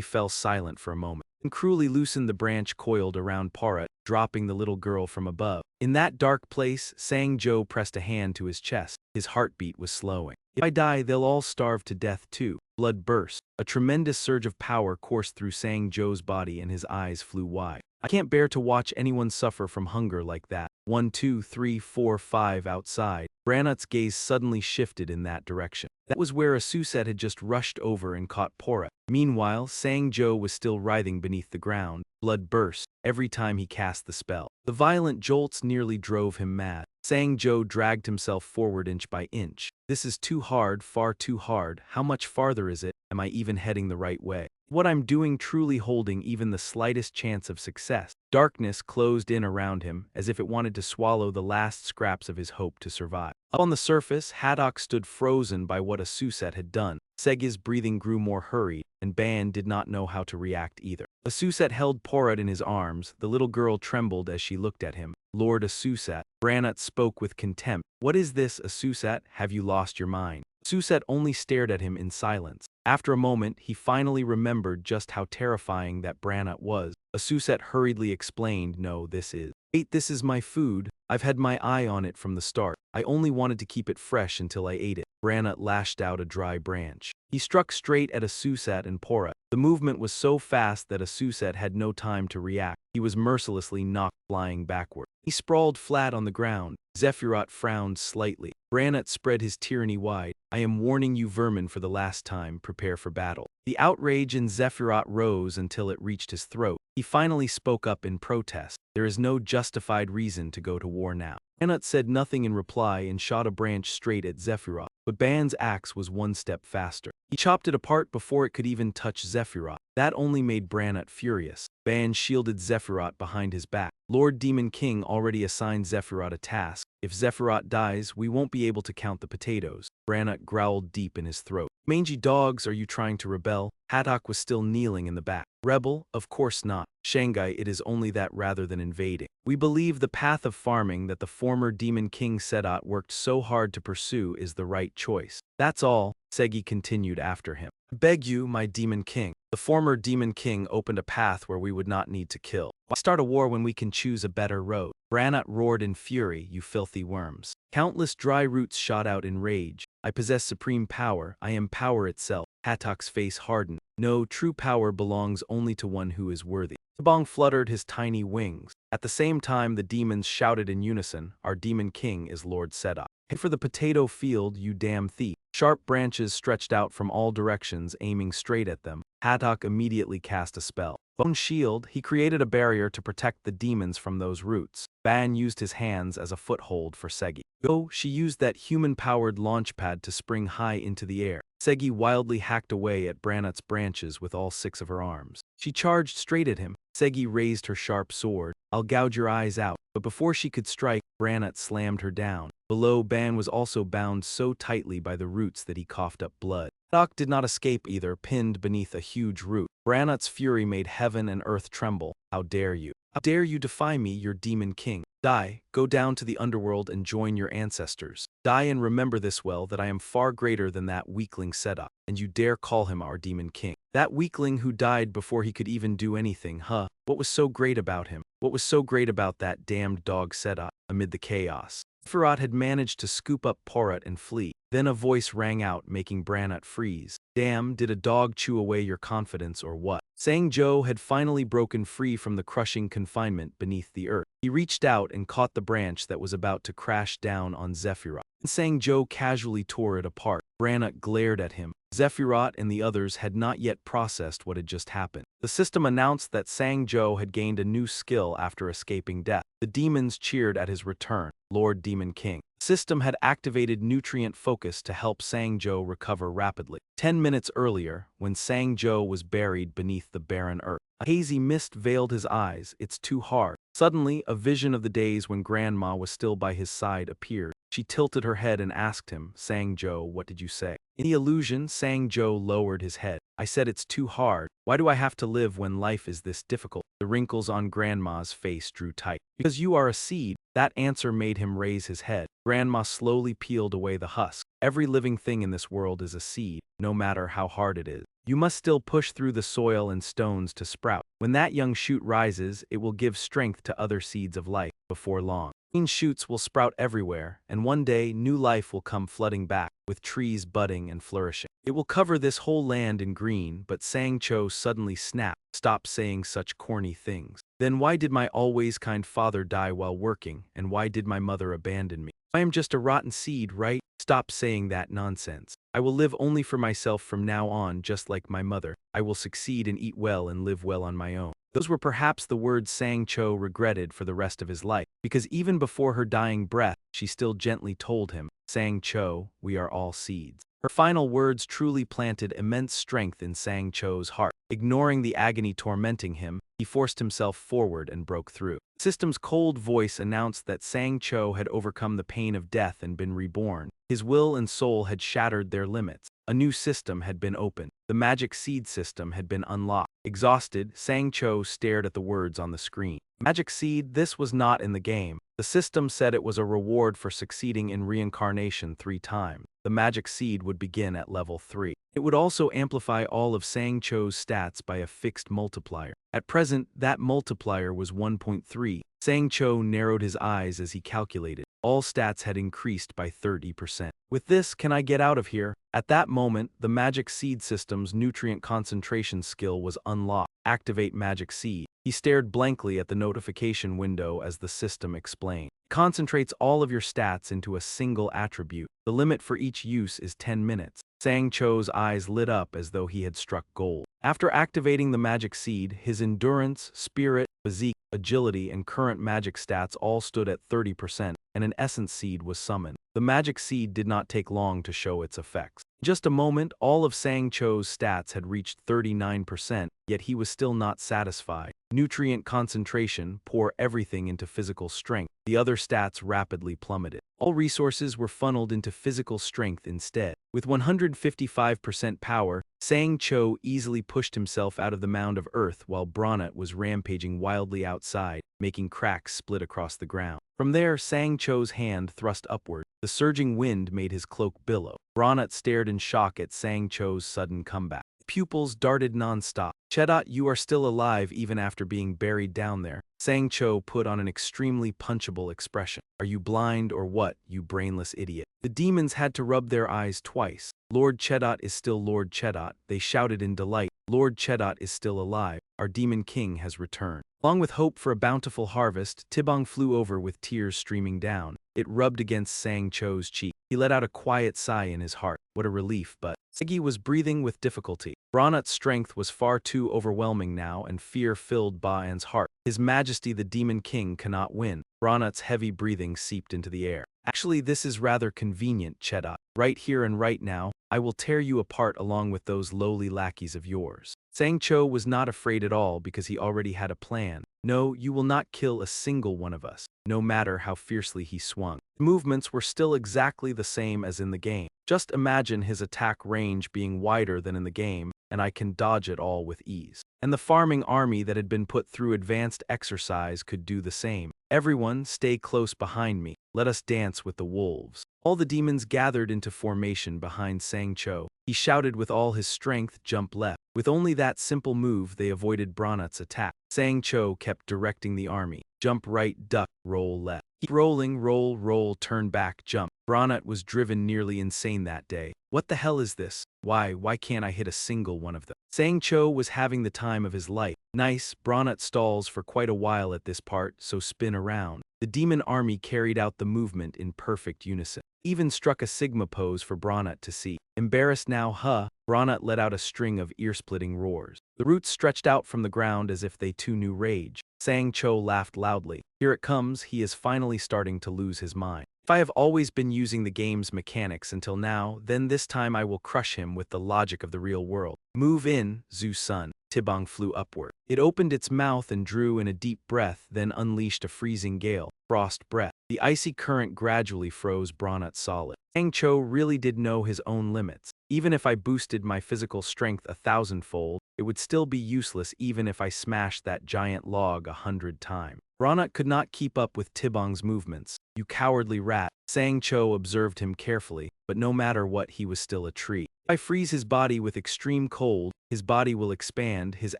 fell silent for a moment, and cruelly loosened the branch coiled around Porat, dropping the little girl from above. In that dark place, Sangjo pressed a hand to his chest. His heartbeat was slowing. If I die, they'll all starve to death too. Blood burst. A tremendous surge of power coursed through Sangjo's body and his eyes flew wide. I can't bear to watch anyone suffer from hunger like that. 1 2 3 4 5 outside. Branut's gaze suddenly shifted in that direction. That was where Asuset had just rushed over and caught Porat. Meanwhile, Sangjo was still writhing beneath the ground. Blood burst every time he cast the spell. The violent jolts nearly drove him mad. Sangjo dragged himself forward inch by inch. This is too hard, far too hard. How much farther is it? Am I even heading the right way? What I'm doing truly holding even the slightest chance of success? Darkness closed in around him, as if it wanted to swallow the last scraps of his hope to survive. Up on the surface, Haddock stood frozen by what Asuset had done. Segi's breathing grew more hurried, and Ban did not know how to react either. Asuset held Porat in his arms. The little girl trembled as she looked at him. Lord Asuset. Branut spoke with contempt. What is this, Asuset? Have you lost your mind? Asuset only stared at him in silence. After a moment, he finally remembered just how terrifying that Branut was. Asuset hurriedly explained, no, this is my food. I've had my eye on it from the start. I only wanted to keep it fresh until I ate it. Branut lashed out a dry branch. He struck straight at Asuset and Porat. The movement was so fast that Asuset had no time to react. He was mercilessly knocked flying backward. He sprawled flat on the ground. Zephyrat frowned slightly. Branut spread his tyranny wide. I am warning you vermin for the last time, prepare for battle. The outrage in Zephyrat rose until it reached his throat. He finally spoke up in protest. There is no justified reason to go to war now. Branut said nothing in reply and shot a branch straight at Zephyrat, but Ban's axe was one step faster. He chopped it apart before it could even touch Zephyrat. That only made Branut furious. Ban shielded Zephyrat behind his back. Lord Demon King already assigned Zephyrat a task. If Zephyrat dies, we won't be able to count the potatoes. Branut growled deep in his throat. Mangy dogs, are you trying to rebel? Haddock was still kneeling in the back. Rebel? Of course not. Shanghai, it is only that rather than invading. We believe the path of farming that the former Demon King Sedat worked so hard to pursue is the right choice. That's all, Segi continued after him. I beg you, my Demon King. The former Demon King opened a path where we would not need to kill. Why start a war when we can choose a better road? Branut roared in fury, you filthy worms. Countless dry roots shot out in rage. I possess supreme power. I am power itself. Hatok's face hardened. No, true power belongs only to one who is worthy. Tabong fluttered his tiny wings. At the same time, the demons shouted in unison, our Demon King is Lord Sedat. Head for the potato field, you damn thief. Sharp branches stretched out from all directions, aiming straight at them. Haddock immediately cast a spell. Bone shield, he created a barrier to protect the demons from those roots. Ban used his hands as a foothold for Segi. Go, she used that human-powered launchpad to spring high into the air. Segi wildly hacked away at Branut's branches with all 6 of her arms. She charged straight at him. Segi raised her sharp sword. I'll gouge your eyes out. But before she could strike, Branut slammed her down. Below, Ban was also bound so tightly by the roots that he coughed up blood. Doc did not escape either, pinned beneath a huge root. Branut's fury made heaven and earth tremble. How dare you? How dare you defy me, your demon king? Die, go down to the underworld and join your ancestors. Die and remember this well, that I am far greater than that weakling Sedak, and you dare call him our demon king. That weakling who died before he could even do anything, huh? What was so great about him? What was so great about that damned dog Sedak? Amid the chaos, Sephiroth had managed to scoop up Porut and flee. Then a voice rang out, making Branut freeze. Damn, did a dog chew away your confidence or what? Sang-Jo had finally broken free from the crushing confinement beneath the earth. He reached out and caught the branch that was about to crash down on Sephiroth. Sang-Jo casually tore it apart. Branut glared at him. Sephiroth and the others had not yet processed what had just happened. The system announced that Sang-Jo had gained a new skill after escaping death. The demons cheered at his return. Lord Demon King. The system had activated nutrient focus to help Sang-Jo recover rapidly. 10 minutes earlier, when Sang-Jo was buried beneath the barren earth, a hazy mist veiled his eyes. It's too hard. Suddenly, a vision of the days when Grandma was still by his side appeared. She tilted her head and asked him, Sang-Jo, what did you say? In the illusion, Sang-Jo lowered his head. I said it's too hard. Why do I have to live when life is this difficult? The wrinkles on Grandma's face drew tight. Because you are a seed. That answer made him raise his head. Grandma slowly peeled away the husk. Every living thing in this world is a seed, no matter how hard it is. You must still push through the soil and stones to sprout. When that young shoot rises, it will give strength to other seeds of life. Before long, green shoots will sprout everywhere, and one day new life will come flooding back, with trees budding and flourishing. It will cover this whole land in green, but Sang-Jo suddenly snapped. Stop saying such corny things. Then why did my always kind father die while working, and why did my mother abandon me? I am just a rotten seed, right? Stop saying that nonsense. I will live only for myself from now on, just like my mother. I will succeed and eat well and live well on my own. Those were perhaps the words Sang-Jo regretted for the rest of his life, because even before her dying breath, she still gently told him, Sang-Jo, we are all seeds. Her final words truly planted immense strength in Sang-Cho's heart. Ignoring the agony tormenting him, he forced himself forward and broke through. The system's cold voice announced that Sang-Cho had overcome the pain of death and been reborn. His will and soul had shattered their limits. A new system had been opened. The magic seed system had been unlocked. Exhausted, Sang-Cho stared at the words on the screen. Magic seed, this was not in the game. The system said it was a reward for succeeding in reincarnation 3 times. The magic seed would begin at level 3. It would also amplify all of Sang-Cho's stats by a fixed multiplier. At present, that multiplier was 1.3. Sang-Cho narrowed his eyes as he calculated. All stats had increased by 30%. With this, can I get out of here? At that moment, the magic seed system's nutrient concentration skill was unlocked. Activate magic seed. He stared blankly at the notification window as the system explained. It concentrates all of your stats into a single attribute. The limit for each use is 10 minutes. Sang-Cho's eyes lit up as though he had struck gold. After activating the magic seed, his endurance, spirit, physique, agility, and current magic stats all stood at 30%, and an essence seed was summoned. The magic seed did not take long to show its effects. In just a moment, all of Sang-Cho's stats had reached 39%, yet he was still not satisfied. Nutrient concentration, pour everything into physical strength. The other stats rapidly plummeted. All resources were funneled into physical strength instead. With 155% power, Sang-Cho easily pushed himself out of the mound of earth while Branut was rampaging wildly outside, making cracks split across the ground. From there, Sang-Cho's hand thrust upward. The surging wind made his cloak billow. Branut stared in shock at Sang-Cho's sudden comeback. Pupils darted non-stop. Chedot, you are still alive even after being buried down there. Sang-Cho put on an extremely punchable expression. Are you blind or what, you brainless idiot? The demons had to rub their eyes twice. Lord Chedot is still Lord Chedot, they shouted in delight. Lord Chedot is still alive. Our demon king has returned. Along with hope for a bountiful harvest, Tibong flew over with tears streaming down. It rubbed against Sang Cho's cheek. He let out a quiet sigh in his heart. What a relief, but Seagull was breathing with difficulty. Bronut's strength was far too overwhelming now, and fear filled Ba'an's heart. His Majesty the Demon King cannot win. Bronut's heavy breathing seeped into the air. Actually, this is rather convenient, Cheddar. Right here and right now, I will tear you apart along with those lowly lackeys of yours. Sang Cho was not afraid at all because he already had a plan. No, you will not kill a single one of us, no matter how fiercely he swung. The movements were still exactly the same as in the game. Just imagine his attack range being wider than in the game, and I can dodge it all with ease. And the farming army that had been put through advanced exercise could do the same. Everyone, stay close behind me. Let us dance with the wolves. All the demons gathered into formation behind Sang Cho. He shouted with all his strength, jump left. With only that simple move, they avoided Bronut's attack. Sang Cho kept directing the army. Jump right, duck, roll left. Keep rolling, roll, turn back, jump. Bronut was driven nearly insane that day. What the hell is this? Why can't I hit a single one of them? Sang Cho was having the time of his life. Nice, Bronut stalls for quite a while at this part, so spin around. The demon army carried out the movement in perfect unison. Even struck a Sigma pose for Bronut to see. Embarrassed now, Bronut let out a string of ear-splitting roars. The roots stretched out from the ground as if they too knew rage. Sang Cho laughed loudly. Here it comes, he is finally starting to lose his mind. If I have always been using the game's mechanics until now, then this time I will crush him with the logic of the real world. Move in, Zu-sun. Tibong flew upward. It opened its mouth and drew in a deep breath, then unleashed a freezing gale. Frost breath. The icy current gradually froze Bronut solid. Sang Cho really did know his own limits. Even if I boosted my physical strength 1,000-fold, it would still be useless even if I smashed that giant log 100 times. Bronut could not keep up with Tibong's movements. You cowardly rat. Sang Cho observed him carefully, but no matter what, he was still a tree. If I freeze his body with extreme cold, his body will expand, his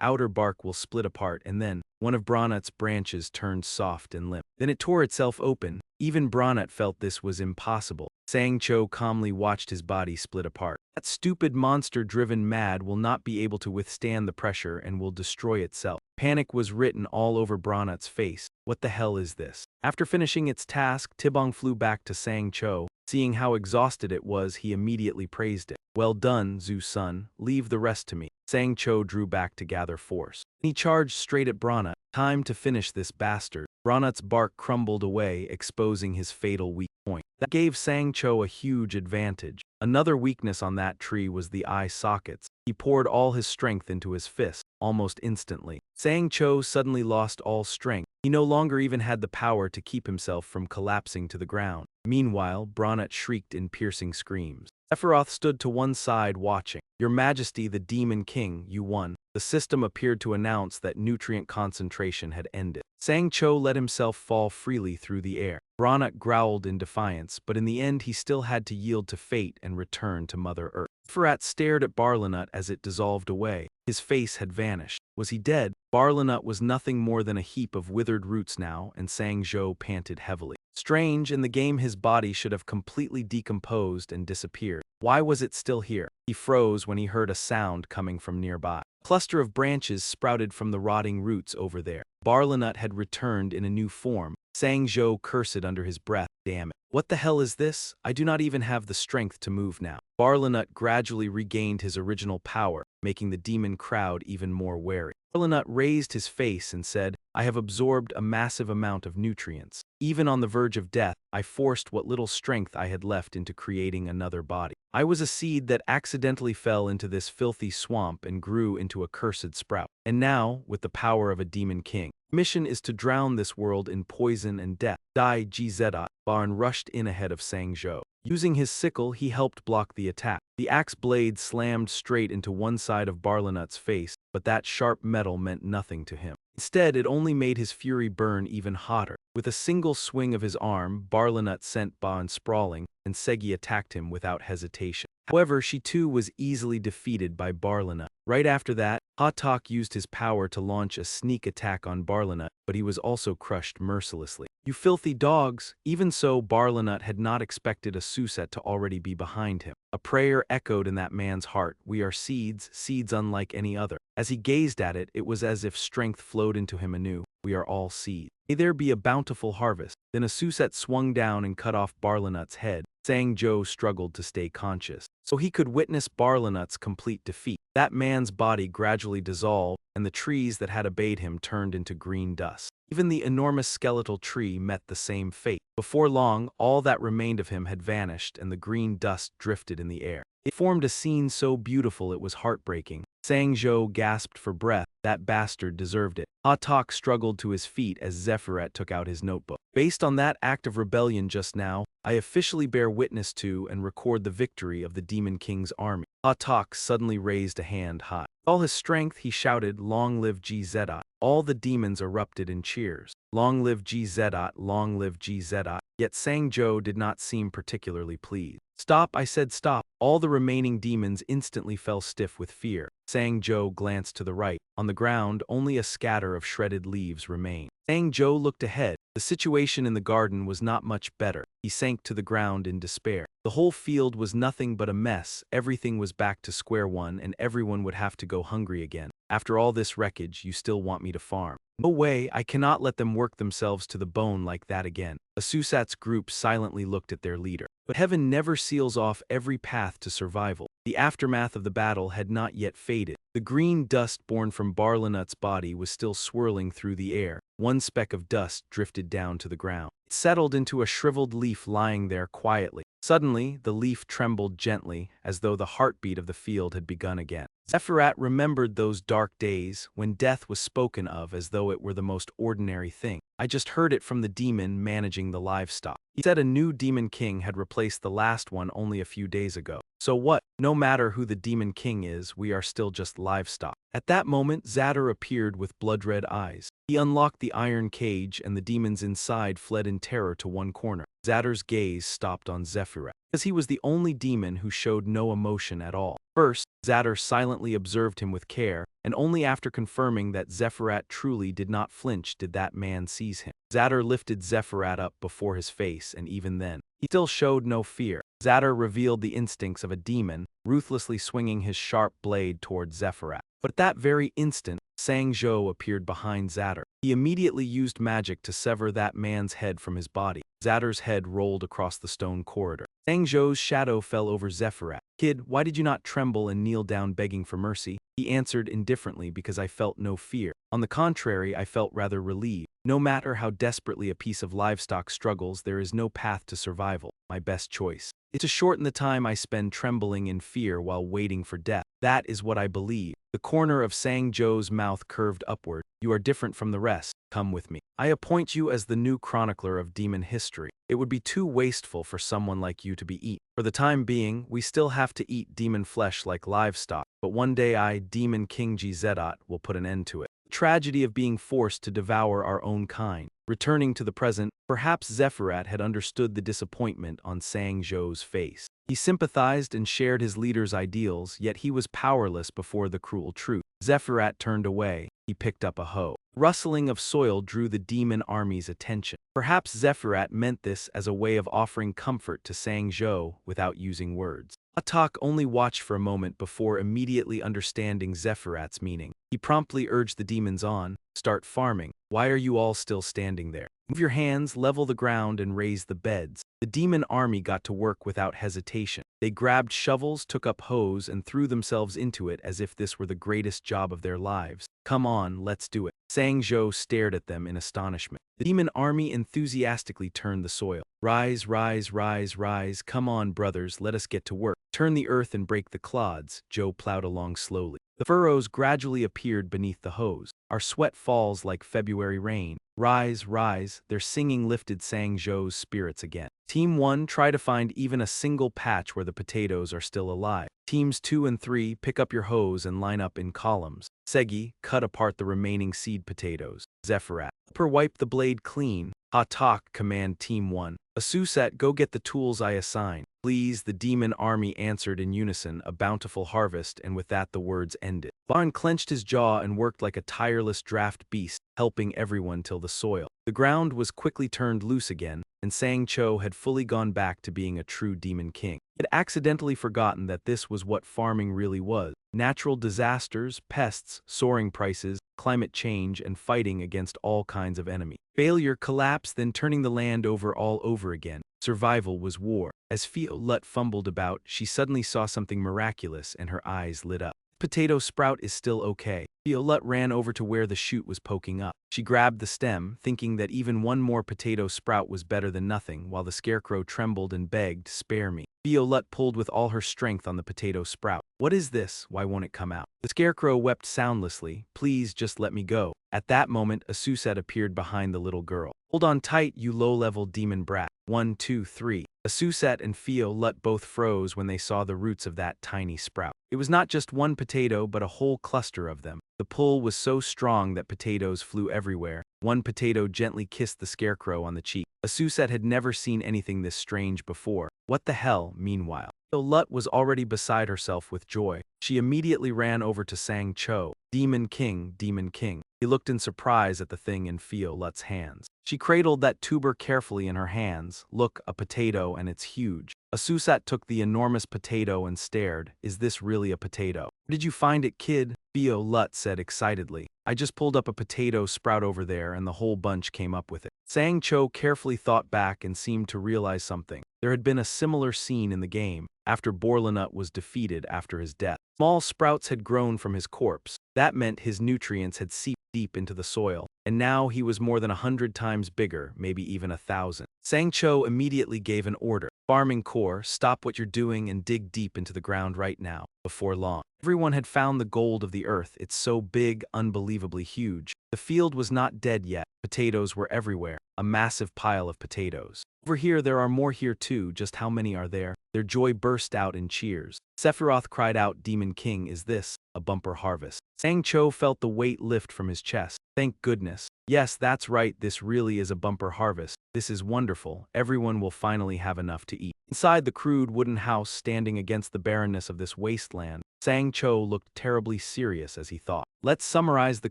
outer bark will split apart, and then one of Bronut's branches turned soft and limp. Then it tore itself open. Even Bronut felt this was impossible. Sang Cho calmly watched his body split apart. That stupid monster driven mad will not be able to withstand the pressure and will destroy itself. Panic was written all over Bronut's face. What the hell is this? After finishing its task, Tibong flew back to Sang Cho. Seeing how exhausted it was, he immediately praised it. Well done, Zu-sun. Leave the rest to me. Sang Cho drew back to gather force. He charged straight at Bronut. Time to finish this bastard. Bronut's bark crumbled away, exposing his fatal weak point. That gave Sang Cho a huge advantage. Another weakness on that tree was the eye sockets. He poured all his strength into his fist, almost instantly. Sang Cho suddenly lost all strength. He no longer even had the power to keep himself from collapsing to the ground. Meanwhile, Bronut shrieked in piercing screams. Sephiroth stood to one side watching. Your Majesty the Demon King, you won. The system appeared to announce that nutrient concentration had ended. Sang Cho let himself fall freely through the air. Bronut growled in defiance, but in the end he still had to yield to fate and return to Mother Earth. Sephiroth stared at Barlinut as it dissolved away. His face had vanished. Was he dead? Barlinut was nothing more than a heap of withered roots now, and Sang Cho panted heavily. Strange, in the game his body should have completely decomposed and disappeared. Why was it still here? He froze when he heard a sound coming from nearby. A cluster of branches sprouted from the rotting roots over there. Barlinut had returned in a new form. Sang Cho cursed under his breath. Damn it. What the hell is this? I do not even have the strength to move now. Barlinut gradually regained his original power, making the demon crowd even more wary. Barlinut raised his face and said, I have absorbed a massive amount of nutrients. Even on the verge of death, I forced what little strength I had left into creating another body. I was a seed that accidentally fell into this filthy swamp and grew into a cursed sprout. And now, with the power of a demon king, mission is to drown this world in poison and death. Dai Gz. Barn rushed in ahead of Sang Cho. Using his sickle, he helped block the attack. The axe blade slammed straight into one side of Barlinut's face, but that sharp metal meant nothing to him. Instead, it only made his fury burn even hotter. With a single swing of his arm, Barlinut sent Ban sprawling, and Segi attacked him without hesitation. However, she too was easily defeated by Barlinut. Right after that, Hatak used his power to launch a sneak attack on Barlinut, but he was also crushed mercilessly. You filthy dogs! Even so, Barlinut had not expected a Suset to already be behind him. A prayer echoed in that man's heart. We are seeds, seeds unlike any other. As he gazed at it, it was as if strength flowed into him anew. We are all seeds. May there be a bountiful harvest. Then Asusat swung down and cut off Barlanut's head. Sang-jo struggled to stay conscious, so he could witness Barlanut's complete defeat. That man's body gradually dissolved, and the trees that had obeyed him turned into green dust. Even the enormous skeletal tree met the same fate. Before long, all that remained of him had vanished, and the green dust drifted in the air. It formed a scene so beautiful it was heartbreaking. Sang-jo gasped for breath. That bastard deserved it. Ha-tak struggled to his feet as Zephyrat took out his notebook. Based on that act of rebellion just now, I officially bear witness to and record the victory of the Demon King's army. Ha-tak suddenly raised a hand high. With all his strength, he shouted, "Long live GZot." All the demons erupted in cheers. "Long live GZot, long live GZot." Yet Sang-jo did not seem particularly pleased. "Stop," I said, "stop." All the remaining demons instantly fell stiff with fear. Sang-jo glanced to the right. On the ground, only a scatter of shredded leaves remained. Sang-jo looked ahead. The situation in the garden was not much better. He sank to the ground in despair. The whole field was nothing but a mess. Everything was back to square one, and everyone would have to go hungry again. After all this wreckage, you still want me to farm? No way, I cannot let them work themselves to the bone like that again. Asusat's group silently looked at their leader. But heaven never seals off every path to survival. The aftermath of the battle had not yet faded. The green dust born from Barlanut's body was still swirling through the air. One speck of dust drifted down to the ground. It settled into a shriveled leaf lying there quietly. Suddenly, the leaf trembled gently, as though the heartbeat of the field had begun again. Zephyrat remembered those dark days when death was spoken of as though it were the most ordinary thing. I just heard it from the demon managing the livestock. He said a new demon king had replaced the last one only a few days ago. So what? No matter who the demon king is, we are still just livestock. At that moment, Zadar appeared with blood-red eyes. He unlocked the iron cage, and the demons inside fled in terror to one corner. Zadar's gaze stopped on Zephyrat, because he was the only demon who showed no emotion at all. First, Zadar silently observed him with care, and only after confirming that Zephyrat truly did not flinch did that man seize him. Zadar lifted Zephyrat up before his face, and even then, he still showed no fear. Zadar revealed the instincts of a demon, ruthlessly swinging his sharp blade toward Zephyrat. But at that very instant, Sang-jo appeared behind Zadar. He immediately used magic to sever that man's head from his body. Zadar's head rolled across the stone corridor. Sang-jo's shadow fell over Zephyrat. "Kid, why did you not tremble and kneel down begging for mercy?" He answered indifferently, "Because I felt no fear. On the contrary, I felt rather relieved. No matter how desperately a piece of livestock struggles, there is no path to survival. My best choice is to shorten the time I spend trembling in fear while waiting for death. That is what I believe." The corner of Sang-jo's mouth curved upward. "You are different from the rest. Come with me. I appoint you as the new chronicler of demon history. It would be too wasteful for someone like you to be eaten. For the time being, we still have to eat demon flesh like livestock, but one day I, Demon King GZot, will put an end to it. The tragedy of being forced to devour our own kind." Returning to the present, perhaps Zephyrat had understood the disappointment on Sang-jo's face. He sympathized and shared his leader's ideals, yet he was powerless before the cruel truth. Zephyrat turned away. He picked up a hoe. Rustling of soil drew the demon army's attention. Perhaps Zephyrat meant this as a way of offering comfort to Sang-jo without using words. Ha-tak only watched for a moment before immediately understanding Zephyrat's meaning. He promptly urged the demons on. "Start farming. Why are you all still standing there? Move your hands, level the ground, and raise the beds." The demon army got to work without hesitation. They grabbed shovels, took up hoes, and threw themselves into it as if this were the greatest job of their lives. "Come on, let's do it." Sang-jo stared at them in astonishment. The demon army enthusiastically turned the soil. "Rise, rise, rise, rise. Come on, brothers, let us get to work. Turn the earth and break the clods." Joe plowed along slowly. The furrows gradually appeared beneath the hoes. "Our sweat falls like February rain. Rise, rise." Their singing lifted Sang-jo's spirits again. Team 1, try to find even a single patch where the potatoes are still alive. Teams 2 and 3, pick up your hoes and line up in columns. Segi, cut apart the remaining seed potatoes. Zephyrat, wipe the blade clean. Ha-tak, command Team 1. Asusat, go get the tools I assign. Please, the demon army answered in unison, a bountiful harvest, and with that the words ended. Vaughn clenched his jaw and worked like a tireless draft beast, helping everyone till the soil. The ground was quickly turned loose again, and Sang-cho had fully gone back to being a true demon king. He had accidentally forgotten that this was what farming really was. Natural disasters, pests, soaring prices, climate change, and fighting against all kinds of enemies. Failure, collapse, then turning the land over all over again. Survival was war. As Violet fumbled about, she suddenly saw something miraculous and her eyes lit up. Potato sprout is still okay. Violet ran over to where the shoot was poking up. She grabbed the stem, thinking that even one more potato sprout was better than nothing, while the scarecrow trembled and begged, "Spare me." Violet pulled with all her strength on the potato sprout. "What is this? Why won't it come out?" The scarecrow wept soundlessly. "Please just let me go." At that moment, a Susette appeared behind the little girl. "Hold on tight, you low-level demon brat. 1, 2, 3. A Susette and Violet both froze when they saw the roots of that tiny sprout. It was not just one potato, but a whole cluster of them. The pull was so strong that potatoes flew everywhere. One potato gently kissed the scarecrow on the cheek. A Susette had never seen anything this strange before. What the hell, meanwhile? Violet was already beside herself with joy. She immediately ran over to Sang Cho. "Demon King, Demon King." He looked in surprise at the thing in Violet's hands. She cradled that tuber carefully in her hands. "Look, a potato, and it's huge." A Susette took the enormous potato and stared. "Is this really a potato?" "Where did you find it, kid?" Violet said excitedly. "I just pulled up a potato sprout over there and the whole bunch came up with it." Sang Cho carefully thought back and seemed to realize something. There had been a similar scene in the game, after Borlanut was defeated after his death. Small sprouts had grown from his corpse. That meant his nutrients had seeped deep into the soil, and now he was more than 100 times bigger, maybe even 1,000. Sang Cho immediately gave an order. "Farming Corps, stop what you're doing and dig deep into the ground right now." Before long, everyone had found the gold of the earth. It's so big, unbelievably huge. The field was not dead yet. Potatoes were everywhere. A massive pile of potatoes. "Over here there are more here too, just how many are there?" Their joy burst out in cheers. Sephiroth cried out, "Demon King, is this a bumper harvest?" Sang Cho felt the weight lift from his chest. "Thank goodness. Yes, that's right, this really is a bumper harvest. This is wonderful. Everyone will finally have enough to eat." Inside the crude wooden house standing against the barrenness of this wasteland, Sang Cho looked terribly serious as he thought. "Let's summarize the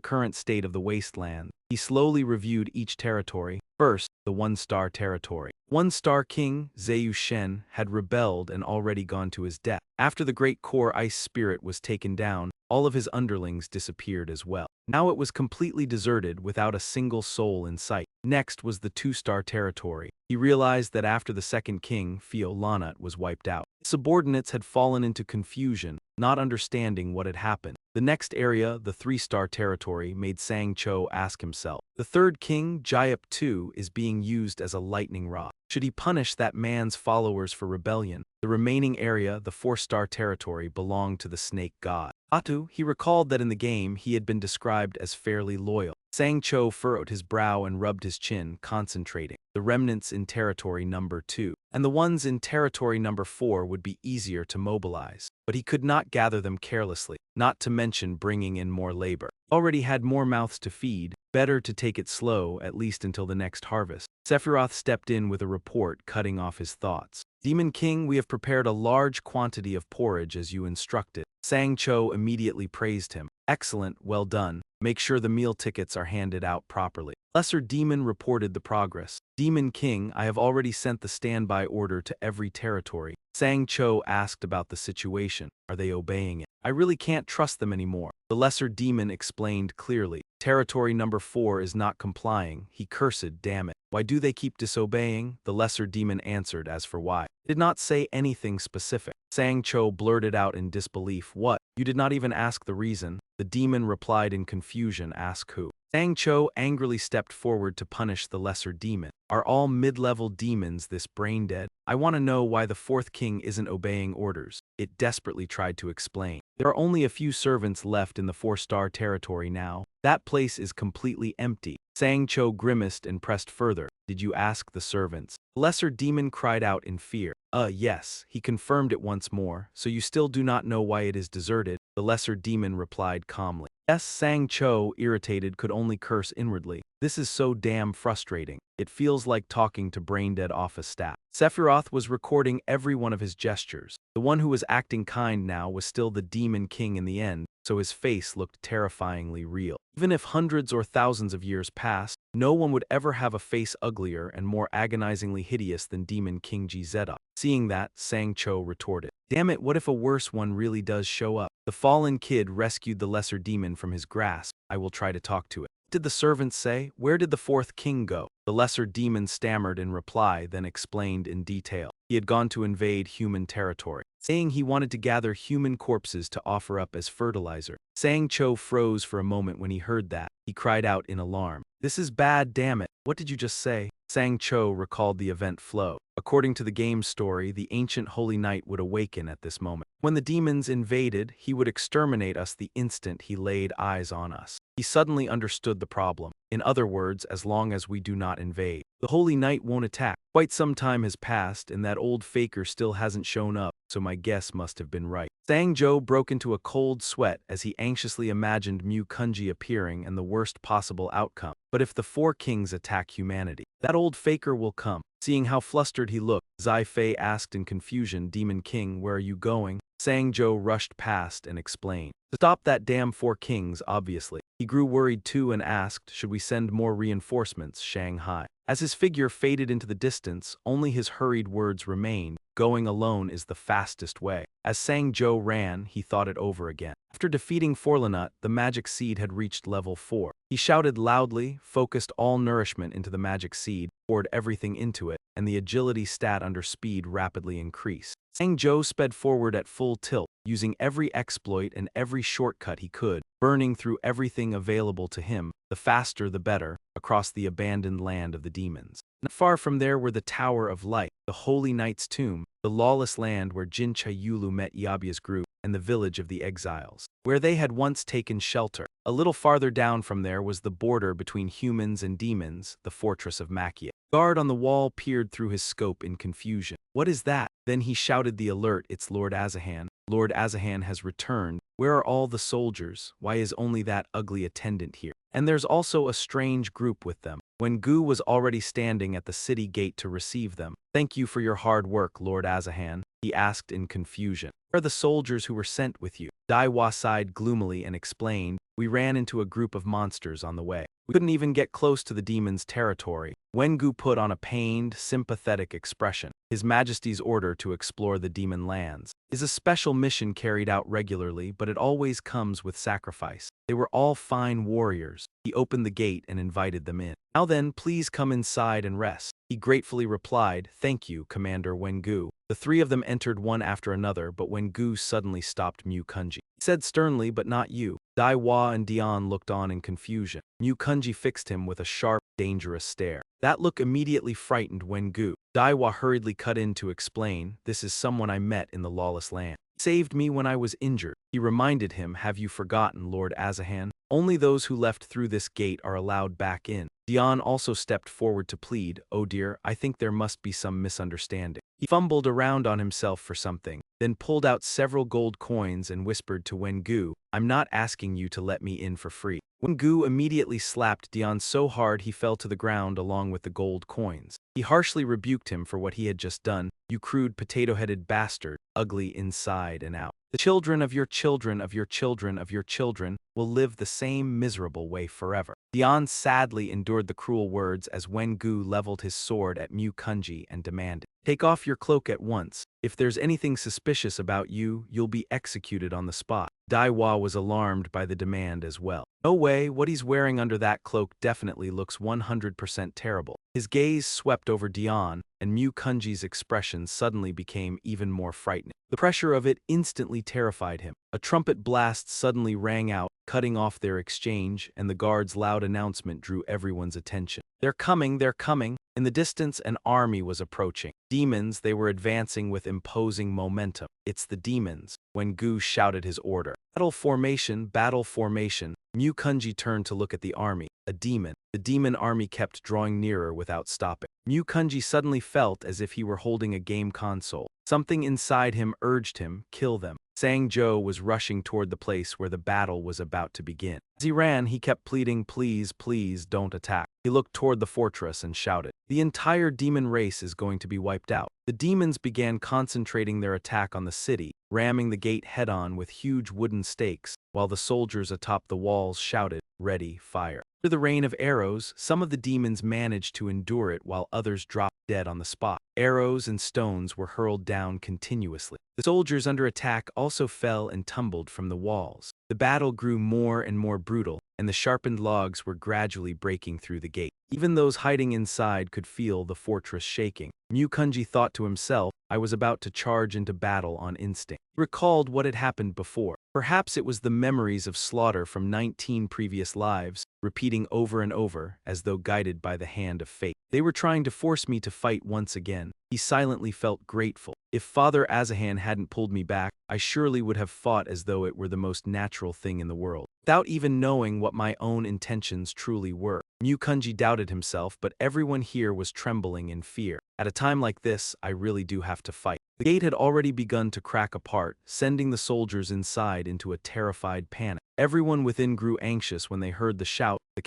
current state of the wasteland." He slowly reviewed each territory. First, the one-star territory. One-star king, Zayu Shen, had rebelled and already gone to his death. After the great core ice spirit was taken down, all of his underlings disappeared as well. Now it was completely deserted without a single soul in sight. Next was the two-star territory. He realized that after the second king, Violanut, was wiped out, his subordinates had fallen into confusion, not understanding what had happened. The next area, the three-star territory, made Sang Cho ask himself. The third king, Jayup II, is being used as a lightning rod. Should he punish that man's followers for rebellion? The remaining area, the four-star territory, belonged to the snake god. Atu, he recalled that in the game he had been described as fairly loyal. Sang Cho furrowed his brow and rubbed his chin, concentrating. The remnants in territory number 2 and the ones in territory number 4 would be easier to mobilize, but he could not gather them carelessly, not to mention bringing in more labor. Already had more mouths to feed, better to take it slow, at least until the next harvest. Sephiroth stepped in with a report, cutting off his thoughts. "Demon King, we have prepared a large quantity of porridge as you instructed." Sang Cho immediately praised him. "Excellent, well done. Make sure the meal tickets are handed out properly." Lesser Demon reported the progress. "Demon King, I have already sent the standby order to every territory." Sang Cho asked about the situation. "Are they obeying it? I really can't trust them anymore." The Lesser Demon explained clearly. "Territory number 4 is not complying." He cursed, "Damn it. Why do they keep disobeying?" The Lesser Demon answered as for why. He did not say anything specific. Sang Cho blurted out in disbelief, "What? You did not even ask the reason?" The demon replied in confusion, "Ask who?" Sang Cho angrily stepped forward to punish the Lesser Demon. "Are all mid-level demons this brain-dead? I want to know why the fourth king isn't obeying orders." It desperately tried to explain. "There are only a few servants left in the 4-star territory now. That place is completely empty." Sang Cho grimaced and pressed further. "Did you ask the servants?" The Lesser Demon cried out in fear. Yes." He confirmed it once more. "So you still do not know why it is deserted?" The Lesser Demon replied calmly. "Yes." Sang Cho, irritated, could only curse inwardly. "This is so damn frustrating. It feels like talking to brain-dead office staff." Sephiroth was recording every one of his gestures. The one who was acting kind now was still the Demon King in the end, so his face looked terrifyingly real. Even if hundreds or thousands of years passed, no one would ever have a face uglier and more agonizingly hideous than Demon King Gzedok. Seeing that, Sang Cho retorted, "Damn it, what if a worse one really does show up?" The fallen kid rescued the Lesser Demon from his grasp. "I will try to talk to it." did the servants say? Where did the fourth king go? The lesser demon stammered in reply, then explained in detail. He had gone to invade human territory, saying he wanted to gather human corpses to offer up as fertilizer. Sang Cho froze for a moment when he heard that. He cried out in alarm. This is bad, damn it. What did you just say? Sang Cho recalled the event flow. According to the game's story, the ancient holy knight would awaken at this moment. When the demons invaded, he would exterminate us the instant he laid eyes on us. He suddenly understood the problem. In other words, as long as we do not invade, the holy knight won't attack. Quite some time has passed and that old faker still hasn't shown up, so my guess must have been right. Sang Jo broke into a cold sweat as he anxiously imagined Mu Kunji appearing and the worst possible outcome. But if the four kings attack humanity, that old faker will come. Seeing how flustered he looked, Zai Fei asked in confusion, Demon King, where are you going? Sang Jo rushed past and explained. To stop that damn four kings, obviously. He grew worried too and asked, should we send more reinforcements, Shanghai? As his figure faded into the distance, only his hurried words remained. Going alone is the fastest way. As Sang Jo ran, he thought it over again. After defeating Forlanut, the magic seed had reached level 4. He shouted loudly, focused all nourishment into the magic seed, poured everything into it, and the agility stat under speed rapidly increased. Sang Jo sped forward at full tilt, using every exploit and every shortcut he could, burning through everything available to him, the faster the better, across the abandoned land of the demons. Not far from there were the Tower of Light, the Holy Knight's tomb, the lawless land where Jin Chayulu met Yabia's group, and the village of the exiles, where they had once taken shelter. A little farther down from there was the border between humans and demons, the fortress of Makia. Guard on the wall peered through his scope in confusion. What is that? Then he shouted the alert, it's Lord Azahan. Lord Azahan has returned. Where are all the soldiers? Why is only that ugly attendant here? And there's also a strange group with them. When Gu was already standing at the city gate to receive them. Thank you for your hard work, Lord Azahan, he asked in confusion. Where are the soldiers who were sent with you? Daiwa sighed gloomily and explained, we ran into a group of monsters on the way. We couldn't even get close to the demon's territory. Wengu put on a pained, sympathetic expression. His Majesty's order to explore the demon lands is a special mission carried out regularly, but it always comes with sacrifice. They were all fine warriors. He opened the gate and invited them in. Now then, please come inside and rest. He gratefully replied, thank you, Commander Wengu. The three of them entered one after another, but Wengu suddenly stopped Mu Kunji. He said sternly, but not you. Daiwa and Dion looked on in confusion. Mu Kunji fixed him with a sharp, dangerous stare. That look immediately frightened Wengu. Daiwa hurriedly cut in to explain, this is someone I met in the lawless land. He saved me when I was injured. He reminded him, have you forgotten, Lord Azahan? Only those who left through this gate are allowed back in. Dion also stepped forward to plead, oh dear, I think there must be some misunderstanding. He fumbled around on himself for something, then pulled out several gold coins and whispered to Wengu, I'm not asking you to let me in for free. Wengu immediately slapped Dion so hard he fell to the ground along with the gold coins. He harshly rebuked him for what he had just done, you crude potato-headed bastard, ugly inside and out. The children of your children of your children of your children will live the same miserable way forever. Dion sadly endured the cruel words as Wengu leveled his sword at Mu Kunji and demanded, take off your cloak at once. If there's anything suspicious about you, you'll be executed on the spot. Daiwa was alarmed by the demand as well. No way, what he's wearing under that cloak definitely looks 100% terrible. His gaze swept over Dion, and Mu Kunji's expression suddenly became even more frightening. The pressure of it instantly terrified him. A trumpet blast suddenly rang out, cutting off their exchange, and the guard's loud announcement drew everyone's attention. They're coming, they're coming. In the distance, an army was approaching. Demons, they were advancing with imposing momentum. It's the demons. When Gu shouted his order. Battle formation, battle formation. Mu Kunji turned to look at the army. A demon. The demon army kept drawing nearer without stopping. Mu Kunji suddenly felt as if he were holding a game console. Something inside him urged him, kill them. Sang Jo was rushing toward the place where the battle was about to begin. As he ran, he kept pleading, please, please, don't attack. He looked toward the fortress and shouted, the entire demon race is going to be wiped out. The demons began concentrating their attack on the city, ramming the gate head-on with huge wooden stakes, while the soldiers atop the walls shouted, ready, fire. Through the rain of arrows, some of the demons managed to endure it while others dropped dead on the spot. Arrows and stones were hurled down continuously. The soldiers under attack also fell and tumbled from the walls. The battle grew more and more brutal, and the sharpened logs were gradually breaking through the gate. Even those hiding inside could feel the fortress shaking. Mukunji thought to himself, I was about to charge into battle on instinct. He recalled what had happened before. Perhaps it was the memories of slaughter from 19 previous lives, repeating over and over, as though guided by the hand of fate. They were trying to force me to fight once again. He silently felt grateful. If Father Azahan hadn't pulled me back, I surely would have fought as though it were the most natural thing in the world, without even knowing what my own intentions truly were. Mukunji doubted himself, but everyone here was trembling in fear. At a time like this, I really do have to fight. The gate had already begun to crack apart, sending the soldiers inside into a terrified panic. Everyone within grew anxious when they heard the shout, the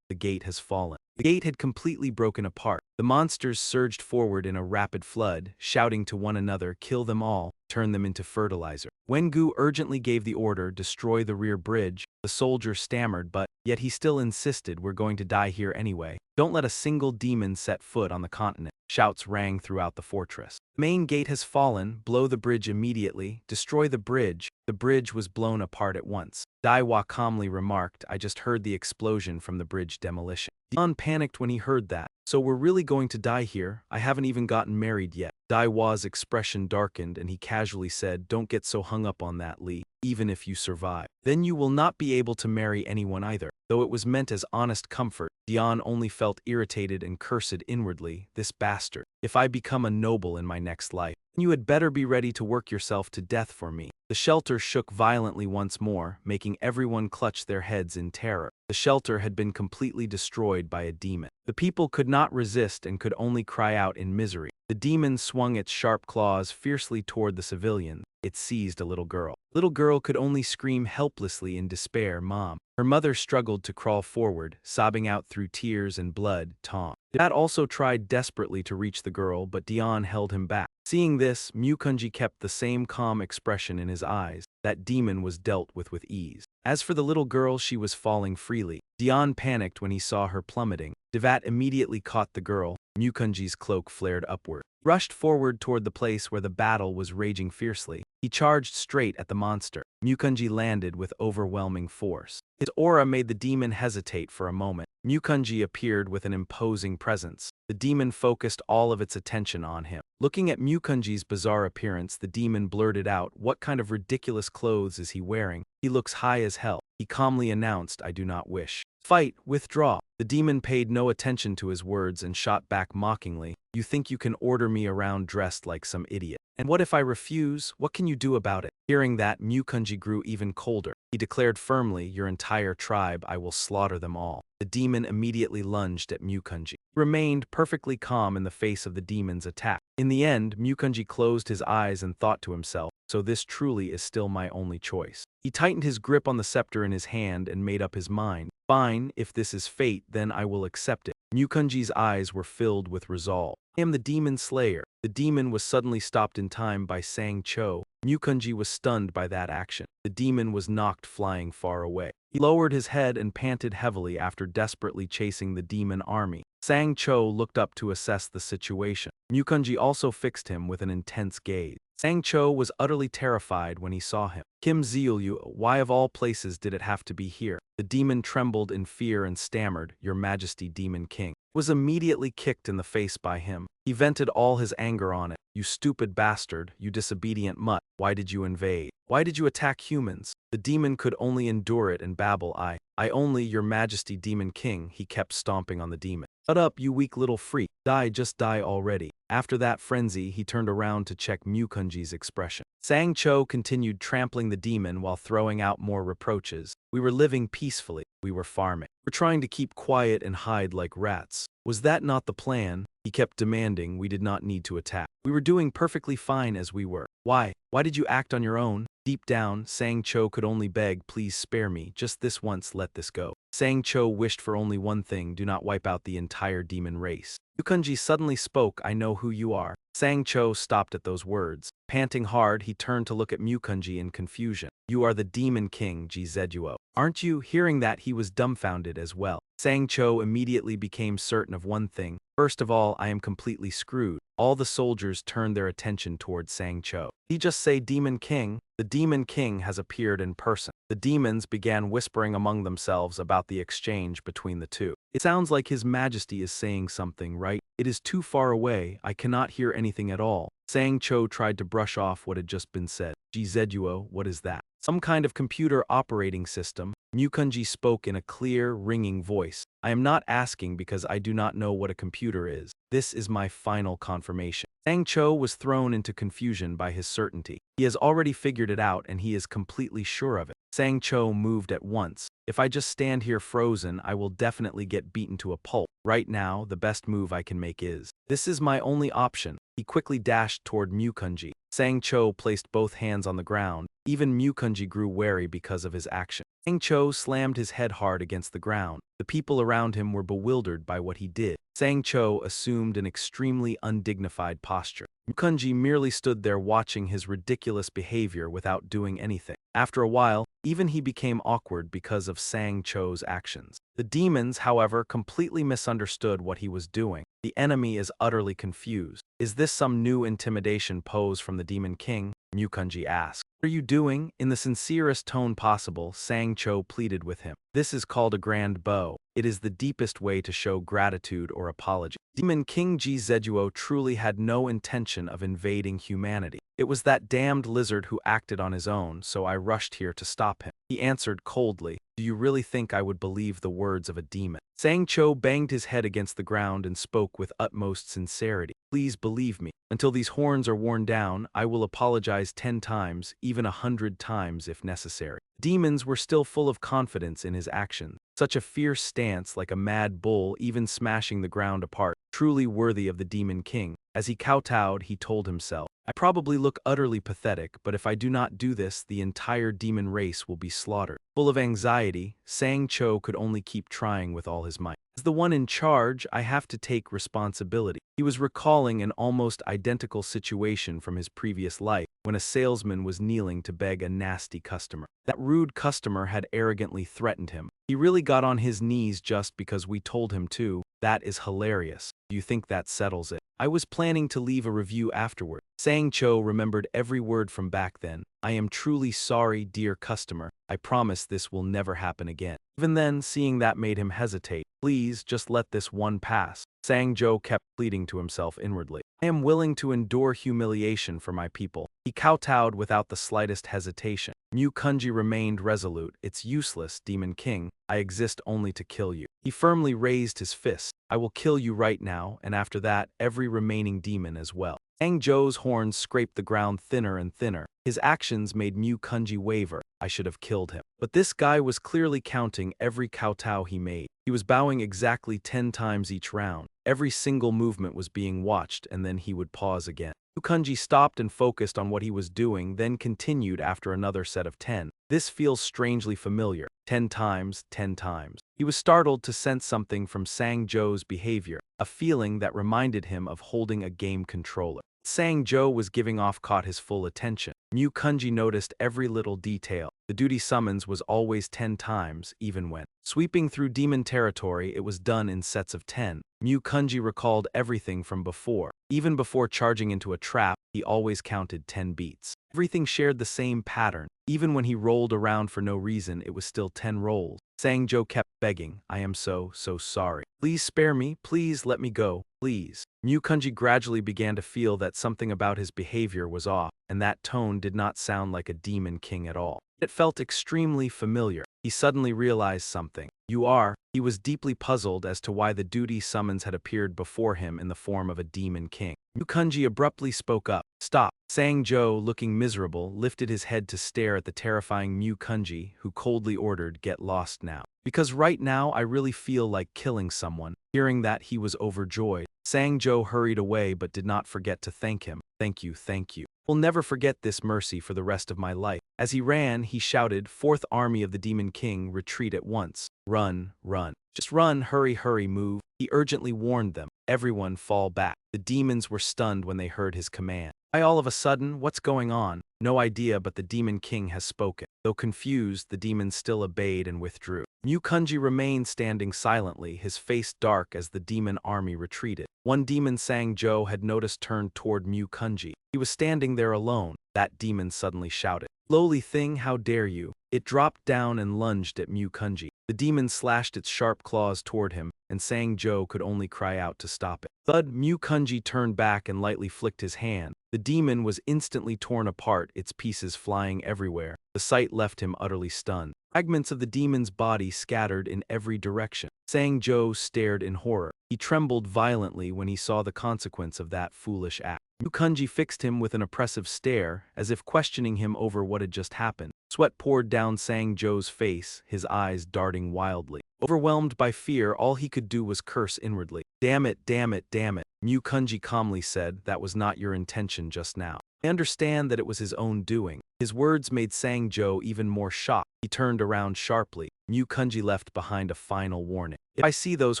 gate has fallen. The gate had completely broken apart. The monsters surged forward in a rapid flood, shouting to one another, kill them all, turn them into fertilizer. Wengu urgently gave the order, destroy the rear bridge. The soldier stammered, but yet he still insisted, we're going to die here anyway. Don't let a single demon set foot on the continent. Shouts rang throughout the fortress. The main gate has fallen, blow the bridge immediately, destroy the bridge. The bridge was blown apart at once. Daiwa calmly remarked, I just heard the explosion from the bridge demolition. Dion panicked when he heard that. So we're really going to die here? I haven't even gotten married yet. Daiwa's expression darkened and he casually said, don't get so hung up on that, Lee. Even if you survive, then you will not be able to marry anyone either. Though it was meant as honest comfort, Dion only felt irritated and cursed inwardly, this bastard. If I become a noble in my next life, you had better be ready to work yourself to death for me. The shelter shook violently once more, making everyone clutch their heads in terror. The shelter had been completely destroyed by a demon. The people could not resist and could only cry out in misery. The demon swung its sharp claws fiercely toward the civilians. It seized a little girl. Little girl could only scream helplessly in despair, Mom. Her mother struggled to crawl forward, sobbing out through tears and blood, Tom. Dad also tried desperately to reach the girl, but Dion held him back. Seeing this, Mukunji kept the same calm expression in his eyes. That demon was dealt with ease. As for the little girl, she was falling freely. Dion panicked when he saw her plummeting. Devat immediately caught the girl. Mukunji's cloak flared upward. Rushed forward toward the place where the battle was raging fiercely. He charged straight at the monster. Mukunji landed with overwhelming force. His aura made the demon hesitate for a moment. Mukunji appeared with an imposing presence. The demon focused all of its attention on him. Looking at Mukunji's bizarre appearance, the demon blurted out, what kind of ridiculous clothes is he wearing? He looks high as hell. He calmly announced, I do not wish. Fight, withdraw. The demon paid no attention to his words and shot back mockingly. You think you can order me around dressed like some idiot? And what if I refuse? What can you do about it? Hearing that, Mukunji grew even colder. He declared firmly, your entire tribe, I will slaughter them all. The demon immediately lunged at Mukunji. He remained perfectly calm in the face of the demon's attack. In the end, Mukunji closed his eyes and thought to himself, so this truly is still my only choice. He tightened his grip on the scepter in his hand and made up his mind. Fine, if this is fate, then I will accept it. Mukunji's eyes were filled with resolve. I am the demon slayer. The demon was suddenly stopped in time by Sang Cho. Mukunji was stunned by that action. The demon was knocked flying far away. He lowered his head and panted heavily after desperately chasing the demon army. Sang Cho looked up to assess the situation. Mukunji also fixed him with an intense gaze. Sang Cho was utterly terrified when he saw him. Kim Ziulu, why of all places did it have to be here? The demon trembled in fear and stammered, Your Majesty, Demon King. Was immediately kicked in the face by him. He vented all his anger on it. You stupid bastard, you disobedient mutt, why did you invade? Why did you attack humans? The demon could only endure it and babble, I only, Your Majesty, Demon King. He kept stomping on the demon. Shut up, you weak little freak. Die, just die already. After that frenzy, he turned around to check Mukunji's expression. Sang Cho continued trampling the demon while throwing out more reproaches. We were living peacefully. We were farming. We're trying to keep quiet and hide like rats. Was that not the plan? He kept demanding. We did not need to attack. We were doing perfectly fine as we were. Why? Why did you act on your own? Deep down, Sang Cho could only beg, please spare me, just this once, let this go. Sang Cho wished for only one thing, do not wipe out the entire demon race. Mukunji suddenly spoke, I know who you are. Sang Cho stopped at those words. Panting hard, he turned to look at Mukunji in confusion. You are the Demon King, Jizeduo. Aren't you? Hearing that, he was dumbfounded as well. Sang Cho immediately became certain of one thing. First of all, I am completely screwed. All the soldiers turned their attention towards Sang Cho. Did he just say Demon King? The Demon King has appeared in person. The demons began whispering among themselves about the exchange between the two. It sounds like His Majesty is saying something, right? It is too far away, I cannot hear anything at all. Sang Cho tried to brush off what had just been said. Jizeduo, what is that? Some kind of computer operating system. Mukunji spoke in a clear, ringing voice. I am not asking because I do not know what a computer is. This is my final confirmation. Sang Cho was thrown into confusion by his certainty. He has already figured it out and he is completely sure of it. Sang Cho moved at once. If I just stand here frozen, I will definitely get beaten to a pulp. Right now, the best move I can make is. This is my only option. He quickly dashed toward Mukunji. Sang Cho placed both hands on the ground. Even Mukunji grew wary because of his action. Sang Cho slammed his head hard against the ground. The people around him were bewildered by what he did. Sang Cho assumed an extremely undignified posture. Mukunji merely stood there watching his ridiculous behavior without doing anything. After a while, even he became awkward because of Sang Cho's actions. The demons, however, completely misunderstood what he was doing. The enemy is utterly confused. Is this some new intimidation pose from the Demon King? Mukunji asked. What are you doing? In the sincerest tone possible, Sang Cho pleaded with him. This is called a grand bow. It is the deepest way to show gratitude or apology. Demon King Jizeduo truly had no intention of invading humanity. It was that damned lizard who acted on his own, so I rushed here to stop him. He answered coldly, do you really think I would believe the words of a demon? Sang Cho banged his head against the ground and spoke with utmost sincerity. Please believe me. Until these horns are worn down, I will apologize 10 times, even 100 times if necessary. Demons were still full of confidence in his actions. Such a fierce stance, like a mad bull, even smashing the ground apart, truly worthy of the Demon King. As he kowtowed, he told himself, I probably look utterly pathetic, but if I do not do this, the entire demon race will be slaughtered. Full of anxiety, Sang Cho could only keep trying with all his might. As the one in charge, I have to take responsibility. He was recalling an almost identical situation from his previous life, when a salesman was kneeling to beg a nasty customer. That rude customer had arrogantly threatened him. He really got on his knees just because we told him to. That is hilarious. Do you think that settles it? I was planning to leave a review afterward. Sang Cho remembered every word from back then. I am truly sorry, dear customer. I promise this will never happen again. Even then, seeing that made him hesitate. Please, just let this one pass. Sang Cho kept pleading to himself inwardly. I am willing to endure humiliation for my people. He kowtowed without the slightest hesitation. Mukunji remained resolute. It's useless, Demon King. I exist only to kill you. He firmly raised his fist. I will kill you right now, and after that, every remaining demon as well. Sang Cho's horns scraped the ground thinner and thinner. His actions made Mukunji waver. I should have killed him. But this guy was clearly counting every kowtow he made. He was bowing exactly 10 times each round. Every single movement was being watched, and then he would pause again. Mukunji stopped and focused on what he was doing, then continued after another set of 10. This feels strangely familiar. 10 times, 10 times. He was startled to sense something from Sang Cho's behavior, a feeling that reminded him of holding a game controller. Sang Cho was giving off caught his full attention. Mukunji noticed every little detail. The duty summons was always 10 times, even when sweeping through demon territory, it was done in sets of 10. Mukunji recalled everything from before. Even before charging into a trap, he always counted 10 beats. Everything shared the same pattern. Even when he rolled around for no reason, it was still 10 rolls. Sang Cho kept begging, I am so sorry. Please spare me, please let me go, please. Mukunji gradually began to feel that something about his behavior was off, and that tone did not sound like a Demon King at all. It felt extremely familiar. He suddenly realized something. You are. He was deeply puzzled as to why the duty summons had appeared before him in the form of a Demon King. Mukunji abruptly spoke up. Stop. Sang Cho, looking miserable, lifted his head to stare at the terrifying Mukunji, who coldly ordered, get lost now. Because right now I really feel like killing someone. Hearing that, he was overjoyed. Sang Cho hurried away but did not forget to thank him. Thank you, thank you. Will never forget this mercy for the rest of my life. As he ran, he shouted, Fourth Army of the Demon King, retreat at once. Run, run. Just run, hurry, hurry, move. He urgently warned them. Everyone fall back. The demons were stunned when they heard his command. Why all of a sudden? What's going on? No idea, but the Demon King has spoken. Though confused, the demons still obeyed and withdrew. Mukunji remained standing silently, his face dark as the demon army retreated. One demon Sang Cho had noticed turned toward Mukunji. He was standing there alone. that demon suddenly shouted. Lowly thing, how dare you? It dropped down and lunged at Kunji. The demon slashed its sharp claws toward him, and Sang-jo could only cry out to stop it. Thud, Kunji turned back and lightly flicked his hand. The demon was instantly torn apart, its pieces flying everywhere. The sight left him utterly stunned. Fragments of the demon's body scattered in every direction. Sang-jo stared in horror. He trembled violently when he saw the consequence of that foolish act. Kunji fixed him with an oppressive stare, as if questioning him over what had just happened. Sweat poured down Sang-jo's face, his eyes darting wildly. Overwhelmed by fear, all he could do was curse inwardly. Damn it, damn it, damn it. Kunji calmly said, that was not your intention just now. I understand that it was his own doing. His words made Sang-jo even more shocked. He turned around sharply. Kunji left behind a final warning. If I see those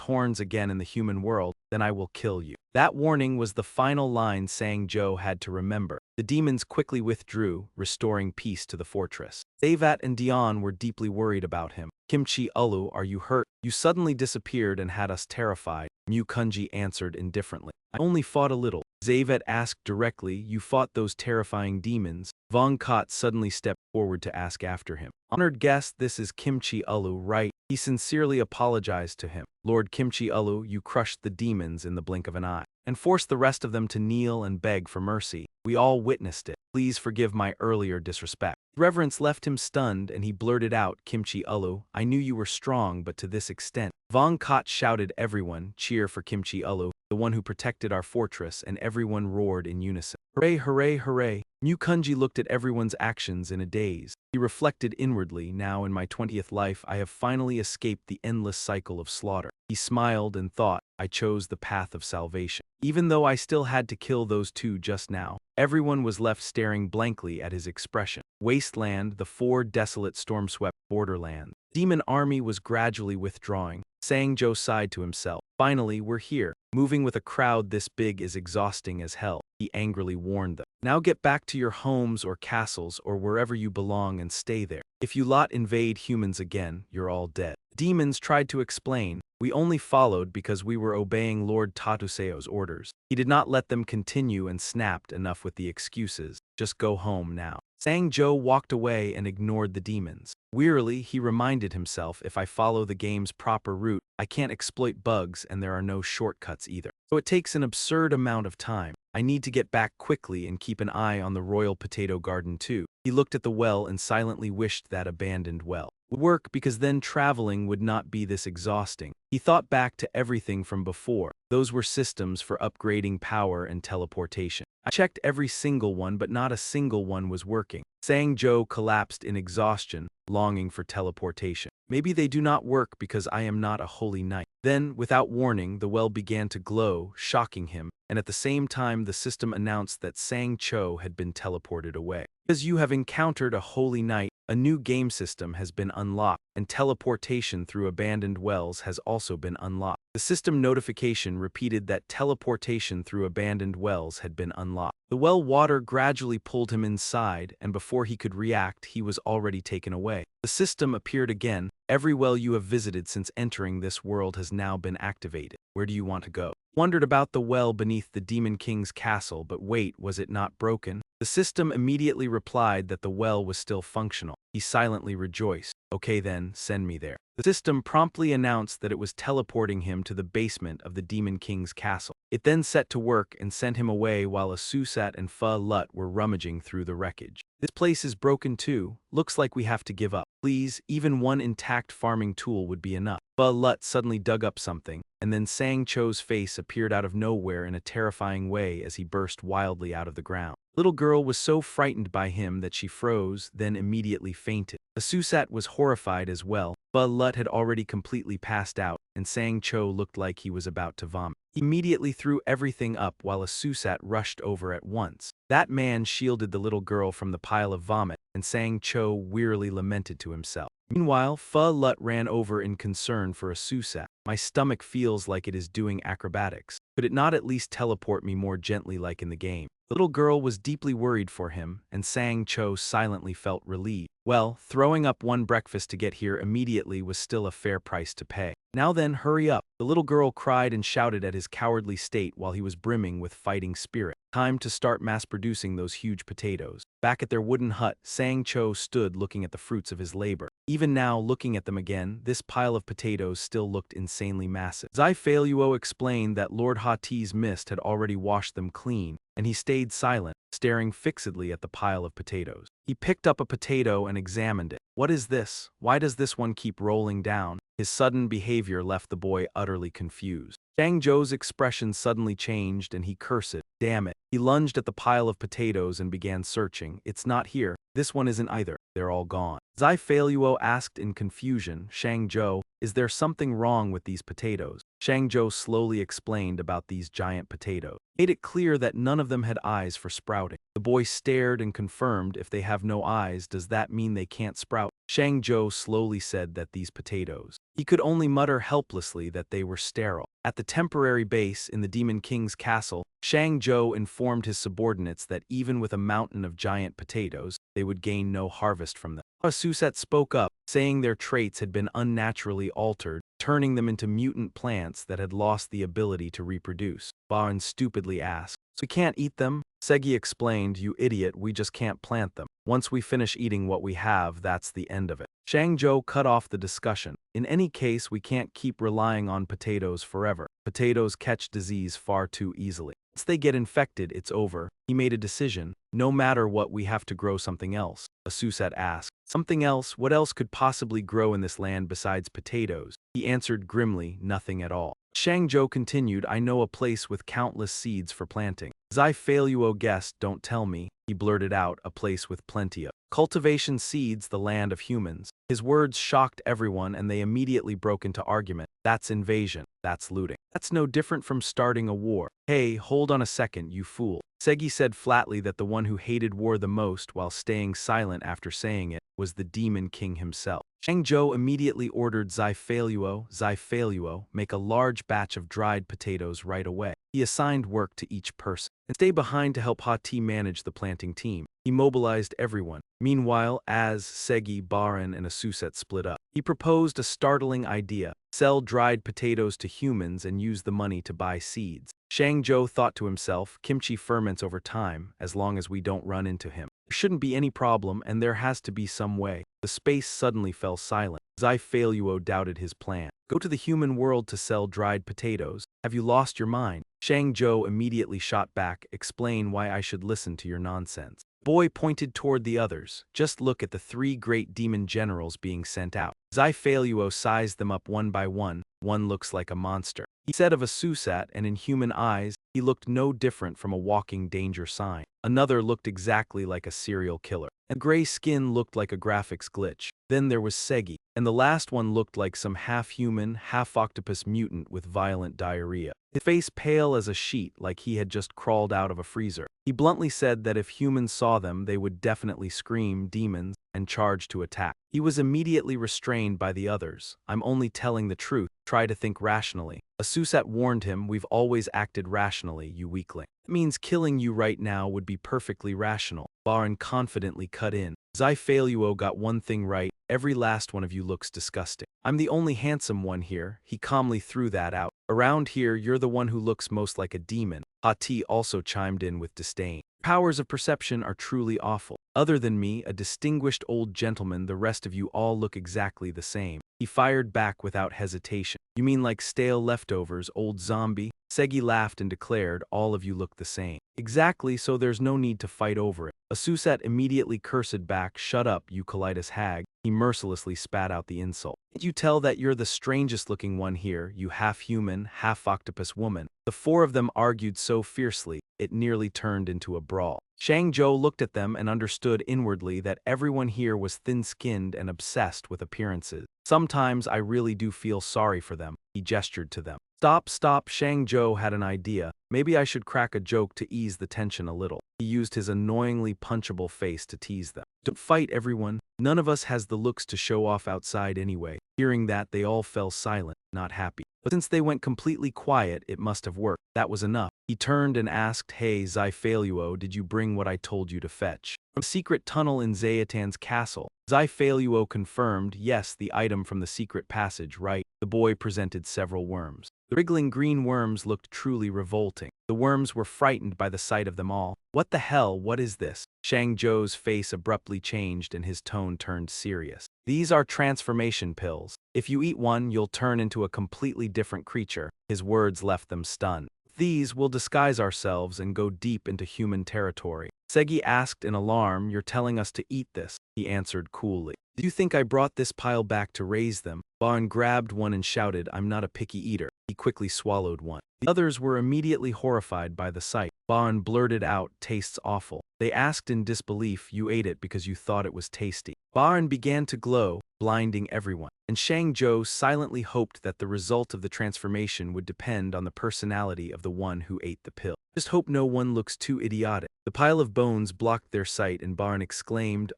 horns again in the human world, then I will kill you. That warning was the final line Sang-jo had to remember. The demons quickly withdrew, restoring peace to the fortress. Zavat and Dion were deeply worried about him. Kimchi Ulu, are you hurt? You suddenly disappeared and had us terrified. Kunji answered indifferently. I only fought a little. Zavat asked directly, you fought those terrifying demons? Von Kot suddenly stepped forward to ask after him. Honored guest, this is Kimchi Ulu, right? He sincerely apologized to him. Lord Kimchi Ulu, you crushed the demons in the blink of an eye, and forced the rest of them to kneel and beg for mercy. We all witnessed it. Please forgive my earlier disrespect. Reverence left him stunned, and he blurted out, Kimchi Ulu, I knew you were strong, but to this extent. Von Kot shouted, everyone, cheer for Kimchi Ulu, the one who protected our fortress, and everyone roared in unison. Hooray, hooray, hooray. Kunji looked at everyone's actions in a daze. He reflected inwardly, now in my 20th life I have finally escaped the endless cycle of slaughter. He smiled and thought, I chose the path of salvation. Even though I still had to kill those two just now, everyone was left staring blankly at his expression. Wasteland, the four desolate storm-swept borderlands. Demon army was gradually withdrawing. Sang-jo sighed to himself. Finally, we're here. Moving with a crowd this big is exhausting as hell. He angrily warned them. Now get back to your homes or castles or wherever you belong and stay there. If you lot invade humans again, you're all dead. Demons tried to explain. We only followed because we were obeying Lord Tatuseo's orders. He did not let them continue and snapped enough with the excuses. Just go home now. Sang-jo walked away and ignored the demons. Wearily, he reminded himself, if I follow the game's proper route, I can't exploit bugs and there are no shortcuts either. So it takes an absurd amount of time. I need to get back quickly and keep an eye on the royal potato garden too. He looked at the well and silently wished that abandoned well would work because then traveling would not be this exhausting. He thought back to everything from before. Those were systems for upgrading power and teleportation. I checked every single one, but not a single one was working. Sang-jo collapsed in exhaustion, longing for teleportation. Maybe they do not work because I am not a holy knight. Then, without warning, the well began to glow, shocking him, and at the same time the system announced that Sang-cho had been teleported away. Because you have encountered a holy knight, a new game system has been unlocked, and teleportation through abandoned wells has also been unlocked. The system notification repeated that teleportation through abandoned wells had been unlocked. The well water gradually pulled him inside, and before he could react, he was already taken away. The system appeared again. Every well you have visited since entering this world has now been activated. Where do you want to go? Wondered about the well beneath the Demon King's castle, but wait, was it not broken? The system immediately replied that the well was still functional. He silently rejoiced. Okay then, send me there. The system promptly announced that it was teleporting him to the basement of the Demon King's castle. It then set to work and sent him away while Asusat and Fa Lut were rummaging through the wreckage. This place is broken too. Looks like we have to give up. Please, even one intact farming tool would be enough. Fa Lut suddenly dug up something, and then Sang-cho's face appeared out of nowhere in a terrifying way as he burst wildly out of the ground. Little girl was so frightened by him that she froze, then immediately fainted. Asusat was horrified as well. Fa Lut had already completely passed out, and Sang-cho looked like he was about to vomit. He immediately threw everything up while Asusat rushed over at once. That man shielded the little girl from the pile of vomit, and Sang-cho wearily lamented to himself. Meanwhile, Fa Lut ran over in concern for Asusat. My stomach feels like it is doing acrobatics. Could it not at least teleport me more gently like in the game? The little girl was deeply worried for him, and Sang-cho silently felt relieved. Well, throwing up one breakfast to get here immediately was still a fair price to pay. Now then, hurry up. The little girl cried and shouted at his cowardly state while he was brimming with fighting spirit. Time to start mass-producing those huge potatoes. Back at their wooden hut, Sang-cho stood looking at the fruits of his labor. Even now, looking at them again, this pile of potatoes still looked insanely massive. Zai Feiluo explained that Lord Hati's mist had already washed them clean, and he stayed silent, staring fixedly at the pile of potatoes. He picked up a potato and examined it. What is this? Why does this one keep rolling down? His sudden behavior left the boy utterly confused. Shang Zhou's expression suddenly changed and he cursed. Damn it. He lunged at the pile of potatoes and began searching. It's not here. This one isn't either. They're all gone. Zai Feiluo asked in confusion, Shang Zhou, is there something wrong with these potatoes? Shang Zhou slowly explained about these giant potatoes. Made it clear that none of them had eyes for sprouting. The boy stared and confirmed, if they have no eyes, does that mean they can't sprout? Shang Zhou slowly said that these potatoes. He could only mutter helplessly that they were sterile. At the temporary base in the Demon King's castle, Shang Zhou informed his subordinates that even with a mountain of giant potatoes, they would gain no harvest from them. Asusat spoke up, saying their traits had been unnaturally altered, turning them into mutant plants that had lost the ability to reproduce. Baran stupidly asked, "So we can't eat them?" Segi explained, "You idiot, we just can't plant them. Once we finish eating what we have, that's the end of it." Shang Zhou cut off the discussion. In any case, we can't keep relying on potatoes forever. Potatoes catch disease far too easily. Once they get infected, it's over. He made a decision. No matter what, we have to grow something else. Asusat asked, "Something else? What else could possibly grow in this land besides potatoes?" He answered grimly, "Nothing at all." Shang Zhou continued, "I know a place with countless seeds for planting." Zai Feiluo guessed, "Don't tell me." He blurted out, "A place with plenty of cultivation seeds, the land of humans." His words shocked everyone and they immediately broke into argument. That's invasion. That's looting. That's no different from starting a war. Hey, hold on a second, you fool. Segi said flatly that the one who hated war the most while staying silent after saying it was the Demon King himself. Shang Zhou immediately ordered Zai Feiluo, make a large batch of dried potatoes right away. He assigned work to each person and stay behind to help Hati manage the planting team. He mobilized everyone. Meanwhile, as Segi, Baran, and Asusat split up, he proposed a startling idea. Sell dried potatoes to humans and use the money to buy seeds. Shang Zhou thought to himself, kimchi ferments over time, as long as we don't run into him. There shouldn't be any problem, and there has to be some way. The space suddenly fell silent. Zai Feiluo doubted his plan. Go to the human world to sell dried potatoes? Have you lost your mind? Shang Zhou immediately shot back, explain why I should listen to your nonsense. Boy pointed toward the others. Just look at the 3 great demon generals being sent out. Zai Feiluo sized them up one by one. One looks like a monster. He said of Asusat, and in human eyes, he looked no different from a walking danger sign. Another looked exactly like a serial killer, and gray skin looked like a graphics glitch. Then there was Segi, and the last one looked like some half-human, half-octopus mutant with violent diarrhea. His face pale as a sheet, like he had just crawled out of a freezer. He bluntly said that if humans saw them, they would definitely scream demons and charge to attack. He was immediately restrained by the others. I'm only telling the truth. Try to think rationally. Asusat warned him, we've always acted rationally, you weakling. It means killing you right now would be perfectly rational. Baran confidently cut in. Zai Feiluo got one thing right. Every last one of you looks disgusting. I'm the only handsome one here. He calmly threw that out. Around here, you're the one who looks most like a demon. Hati also chimed in with disdain. Powers of perception are truly awful. Other than me, a distinguished old gentleman, the rest of you all look exactly the same. He fired back without hesitation. You mean like stale leftovers, old zombie? Segi laughed and declared, all of you look the same. Exactly, so there's no need to fight over it. Asusat immediately cursed back, shut up, you colitis hag. He mercilessly spat out the insult. Can't you tell that you're the strangest looking one here, you half-human, half-octopus woman? The 4 of them argued so fiercely, it nearly turned into a brawl. Shang Zhou looked at them and understood inwardly that everyone here was thin-skinned and obsessed with appearances. Sometimes I really do feel sorry for them. He gestured to them. Stop, Shang Zhou had an idea. Maybe I should crack a joke to ease the tension a little. He used his annoyingly punchable face to tease them. Don't fight, everyone. None of us has the looks to show off outside anyway. Hearing that, they all fell silent, not happy. But since they went completely quiet, it must have worked. That was enough. He turned and asked, hey, Zai Feiluo, did you bring what I told you to fetch? From a secret tunnel in Zayatan's castle. Zai Feiluo confirmed, yes, the item from the secret passage, right? The boy presented several worms. The wriggling green worms looked truly revolting. The worms were frightened by the sight of them all. What the hell, what is this? Shang Zhou's face abruptly changed and his tone turned serious. These are transformation pills. If you eat one, you'll turn into a completely different creature. His words left them stunned. These will disguise ourselves and go deep into human territory. Segi asked in alarm, "You're telling us to eat this?" He answered coolly. "Do you think I brought this pile back to raise them?" Baon grabbed one and shouted, "I'm not a picky eater." He quickly swallowed one. The others were immediately horrified by the sight. Baon blurted out, "Tastes awful." They asked in disbelief, "You ate it because you thought it was tasty." Baon began to glow, blinding everyone, and Shang Zhou silently hoped that the result of the transformation would depend on the personality of the one who ate the pill. "Just hope no one looks too idiotic." The pile of bones blocked their sight and Baon exclaimed,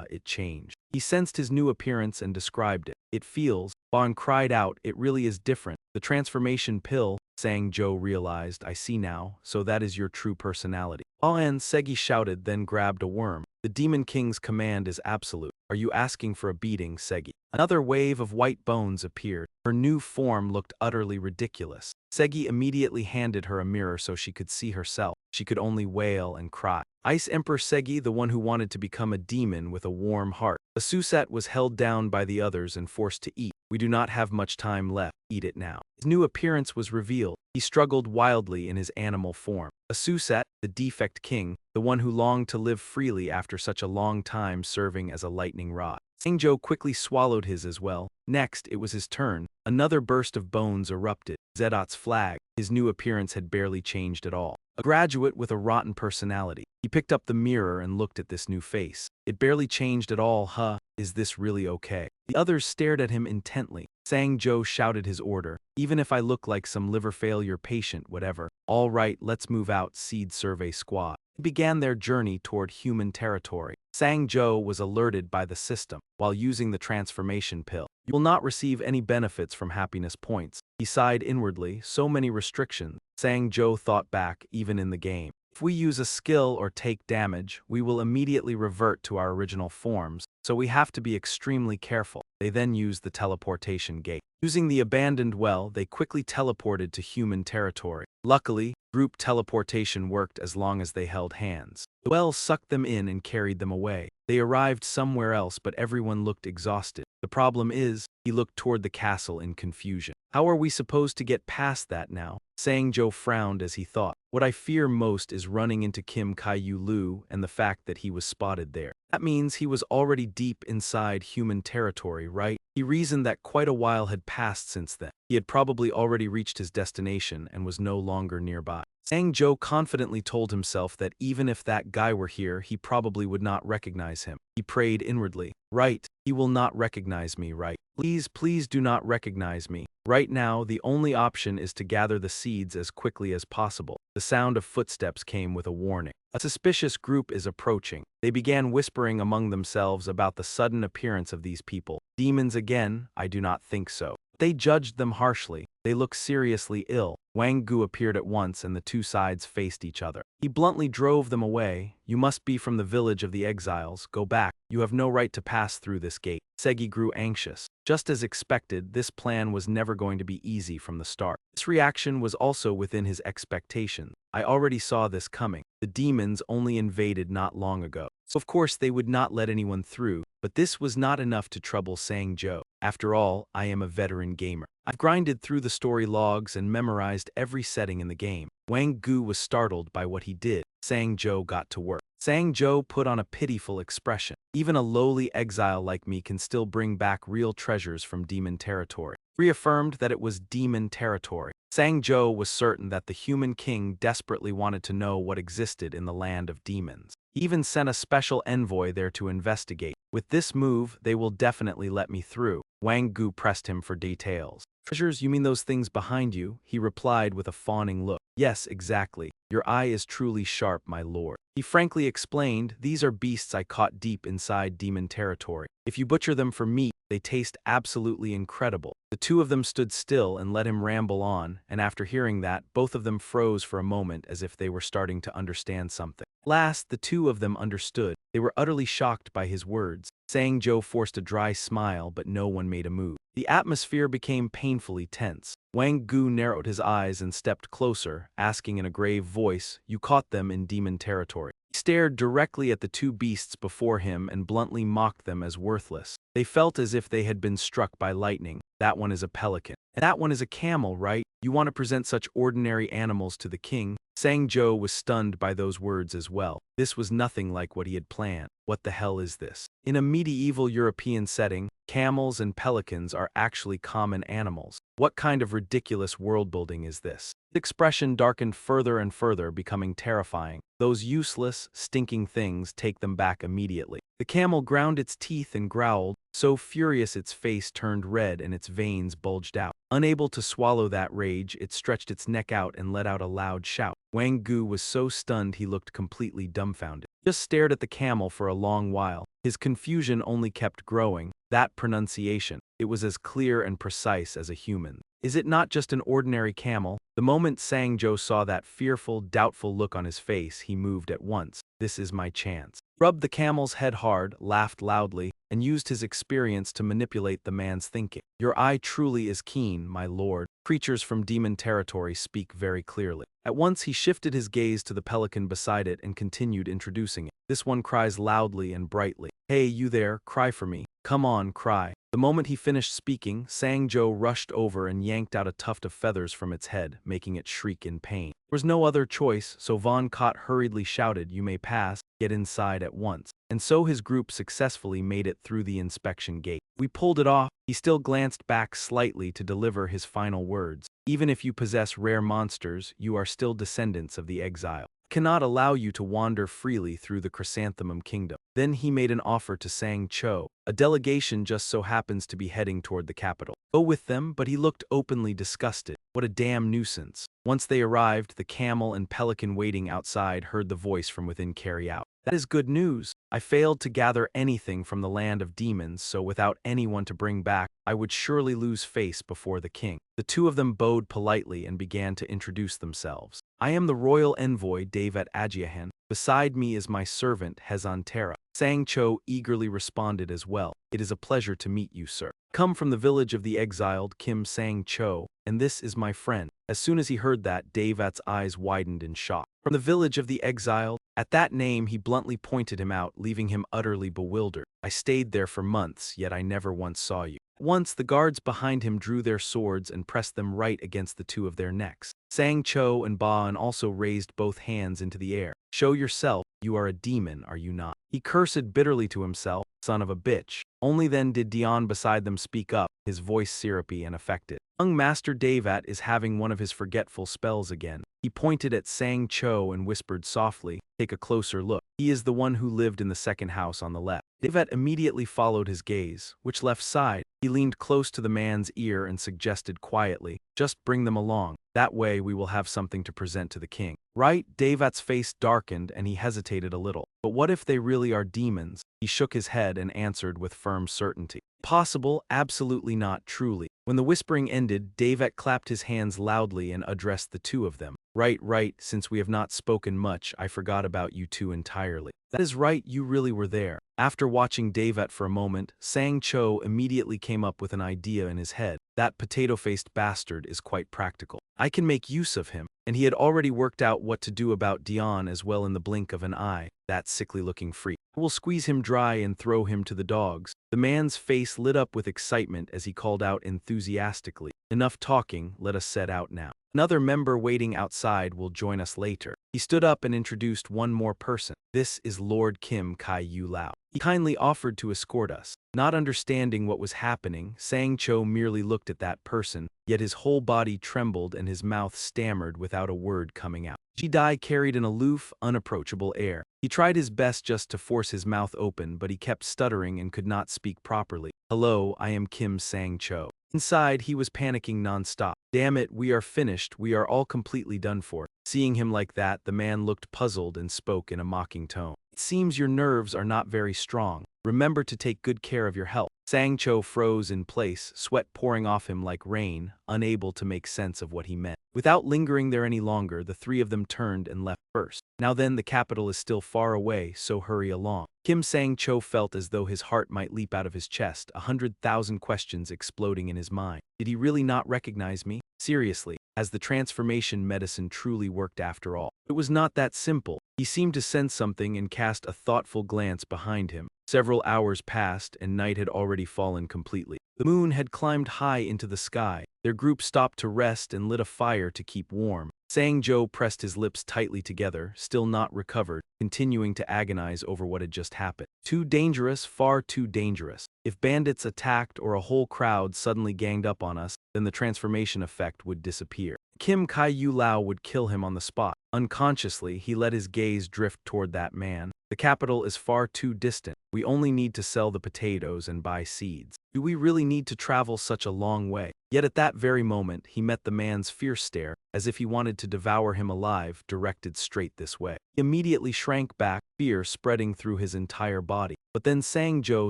it changed. He sensed his new appearance and described it. "It feels," Baon cried out, "it really is different." "The transformation pill," Shang Zhou realized, "I see now, so that is your true personality." "Baon," Segi shouted, then grabbed a worm. "The Demon King's command is absolute. Are you asking for a beating, Segi?" Another wave of white bones appeared. Her new form looked utterly ridiculous. Segi immediately handed her a mirror so she could see herself. She could only wail and cry. Ice Emperor Segi, the one who wanted to become a demon with a warm heart. Asusat was held down by the others and forced to eat. "We do not have much time left. Eat it now." His new appearance was revealed. He struggled wildly in his animal form. Asusat, the defect king, the one who longed to live freely after such a long time serving as a lightning rod. Shang Zhou quickly swallowed his as well. Next, it was his turn. Another burst of bones erupted. Zedot's flag. His new appearance had barely changed at all. A graduate with a rotten personality. He picked up the mirror and looked at this new face. It barely changed at all, huh? Is this really okay? The others stared at him intently. Shang Zhou shouted his order. "Even if I look like some liver failure patient, whatever. All right, let's move out, Seed Survey Squad." They began their journey toward human territory. Shang Zhou was alerted by the system. While using the transformation pill, you will not receive any benefits from happiness points. He sighed inwardly, so many restrictions. Shang Zhou thought back, even in the game. If we use a skill or take damage, we will immediately revert to our original forms, so we have to be extremely careful. They then used the teleportation gate. Using the abandoned well, they quickly teleported to human territory. Luckily, group teleportation worked as long as they held hands. The well sucked them in and carried them away. They arrived somewhere else, but everyone looked exhausted. The problem is, he looked toward the castle in confusion. How are we supposed to get past that now? Shang Zhou frowned as he thought. What I fear most is running into Kim Kai-Yu Lu and the fact that he was spotted there. That means he was already deep inside human territory, right? He reasoned that quite a while had passed since then. He had probably already reached his destination and was no longer nearby. Shang Zhou confidently told himself that even if that guy were here, he probably would not recognize him. He prayed inwardly. Right, he will not recognize me, right? Please, please do not recognize me. Right now, the only option is to gather the seeds as quickly as possible. The sound of footsteps came with a warning. A suspicious group is approaching. They began whispering among themselves about the sudden appearance of these people. Demons again? I do not think so. They judged them harshly. They looked seriously ill. Wang Gu appeared at once and the two sides faced each other. He bluntly drove them away. "You must be from the village of the exiles. Go back. You have no right to pass through this gate." Segi grew anxious. Just as expected, this plan was never going to be easy from the start. This reaction was also within his expectations. I already saw this coming. The demons only invaded not long ago. So of course they would not let anyone through, but this was not enough to trouble Shang Zhou. After all, I am a veteran gamer. I've grinded through the story logs and memorized every setting in the game. Wang Gu was startled by what he did. Shang Zhou got to work. Shang Zhou put on a pitiful expression. Even a lowly exile like me can still bring back real treasures from demon territory. Reaffirmed that it was demon territory. Shang Zhou was certain that the human king desperately wanted to know what existed in the land of demons. He even sent a special envoy there to investigate. With this move, they will definitely let me through. Wang Gu pressed him for details. "Treasures, you mean those things behind you?" He replied with a fawning look. "Yes, exactly. Your eye is truly sharp, my lord." He frankly explained, "These are beasts I caught deep inside demon territory. If you butcher them for meat, they taste absolutely incredible." The two of them stood still and let him ramble on, and after hearing that, both of them froze for a moment as if they were starting to understand something. Last, the two of them understood. They were utterly shocked by his words. Sang-jo forced a dry smile, but no one made a move. The atmosphere became painfully tense. Wang Gu narrowed his eyes and stepped closer, asking in a grave voice, "You caught them in demon territory." He stared directly at the two beasts before him and bluntly mocked them as worthless. They felt as if they had been struck by lightning. "That one is a pelican. And that one is a camel, right? You want to present such ordinary animals to the king?" Sang-jo was stunned by those words as well. This was nothing like what he had planned. What the hell is this? In a medieval European setting, camels and pelicans are actually common animals. What kind of ridiculous world-building is this? The expression darkened further and further, becoming terrifying. "Those useless, stinking things, take them back immediately." The camel ground its teeth and growled, so furious its face turned red and its veins bulged out. Unable to swallow that rage, it stretched its neck out and let out a loud shout. Wang Gu was so stunned he looked completely dumbfounded. He just stared at the camel for a long while. His confusion only kept growing. That pronunciation, it was as clear and precise as a human. Is it not just an ordinary camel? The moment Sang-jo saw that fearful, doubtful look on his face, he moved at once. "This is my chance." Rubbed the camel's head hard, laughed loudly, and used his experience to manipulate the man's thinking. "Your eye truly is keen, my lord. Creatures from demon territory speak very clearly." At once he shifted his gaze to the pelican beside it and continued introducing it. "This one cries loudly and brightly. Hey, you there, cry for me. Come on, cry." The moment he finished speaking, Sang-jo rushed over and yanked out a tuft of feathers from its head, making it shriek in pain. There was no other choice, so Von Cott hurriedly shouted, "You may pass, get inside at once." And so his group successfully made it through the inspection gate. "We pulled it off." He still glanced back slightly to deliver his final words. "Even if you possess rare monsters, you are still descendants of the exile. Cannot allow you to wander freely through the Chrysanthemum Kingdom." Then he made an offer to Sang-cho. A delegation just so happens to be heading toward the capital. Go with them, but he looked openly disgusted. What a damn nuisance. Once they arrived, the camel and pelican waiting outside heard the voice from within carry out, "That is good news. I failed to gather anything from the land of demons, so without anyone to bring back, I would surely lose face before the king." The two of them bowed politely and began to introduce themselves. "I am the royal envoy Davet Ajiahan. Beside me is my servant Hezon Tera." Sang-cho eagerly responded as well. "It is a pleasure to meet you, sir. Come from the village of the exiled Kim Sang-cho, and this is my friend." As soon as he heard that, Davet's eyes widened in shock. "From the village of the exiled?" At that name he bluntly pointed him out, leaving him utterly bewildered. "I stayed there for months, yet I never once saw you." Once the guards behind him drew their swords and pressed them right against the two of their necks. Sang-cho and Baan also raised both hands into the air. "Show yourself, you are a demon, are you not?" He cursed bitterly to himself, "Son of a bitch." Only then did Dion beside them speak up, his voice syrupy and affected. "Young Master Davat is having one of his forgetful spells again." He pointed at Sang-cho and whispered softly, "Take a closer look. He is the one who lived in the second house on the left." Davat immediately followed his gaze. "Which left side?" He leaned close to the man's ear and suggested quietly, "Just bring them along. That way we will have something to present to the king." "Right?" Davat's face darkened and he hesitated a little. "But what if they really are demons?" He shook his head and answered with firm certainty, "Possible, absolutely not, truly." When the whispering ended, Davet clapped his hands loudly and addressed the two of them. Right, since we have not spoken much, I forgot about you two entirely." "That is right, you really were there." After watching Davet for a moment, Sang-cho immediately came up with an idea in his head. "That potato-faced bastard is quite practical. I can make use of him." And he had already worked out what to do about Dion as well in the blink of an eye, that sickly-looking freak. "I will squeeze him dry and throw him to the dogs." The man's face lit up with excitement as he called out enthusiastically, "Enough talking, let us set out now. Another member waiting outside will join us later." He stood up and introduced one more person. "This is Lord Kim Kai-yu Lao. He kindly offered to escort us." Not understanding what was happening, Sang-cho merely looked at that person, yet his whole body trembled and his mouth stammered without a word coming out. Ji-dai carried an aloof, unapproachable air. He tried his best just to force his mouth open, but he kept stuttering and could not speak properly. "Hello, I am Kim Sang-cho." Inside, he was panicking non-stop. "Damn it, we are finished, we are all completely done for." Seeing him like that, the man looked puzzled and spoke in a mocking tone. "It seems your nerves are not very strong. Remember to take good care of your health." Sang-cho froze in place, sweat pouring off him like rain, unable to make sense of what he meant. Without lingering there any longer, the three of them turned and left first. Now then, the capital is still far away, so hurry along. Kim Sang-cho felt as though his heart might leap out of his chest, 100,000 questions exploding in his mind. Did he really not recognize me? Seriously, has the transformation medicine truly worked after all? It was not that simple. He seemed to sense something and cast a thoughtful glance behind him. Several hours passed, and night had already fallen completely. The moon had climbed high into the sky. Their group stopped to rest and lit a fire to keep warm. Sang-jo pressed his lips tightly together, still not recovered, continuing to agonize over what had just happened. Too dangerous, far too dangerous. If bandits attacked or a whole crowd suddenly ganged up on us, then the transformation effect would disappear. Kim Kai-yu-lao would kill him on the spot. Unconsciously, he let his gaze drift toward that man. The capital is far too distant. We only need to sell the potatoes and buy seeds. Do we really need to travel such a long way? Yet at that very moment, he met the man's fierce stare, as if he wanted to devour him alive, directed straight this way. He immediately shrank back, fear spreading through his entire body. But then Sang-jo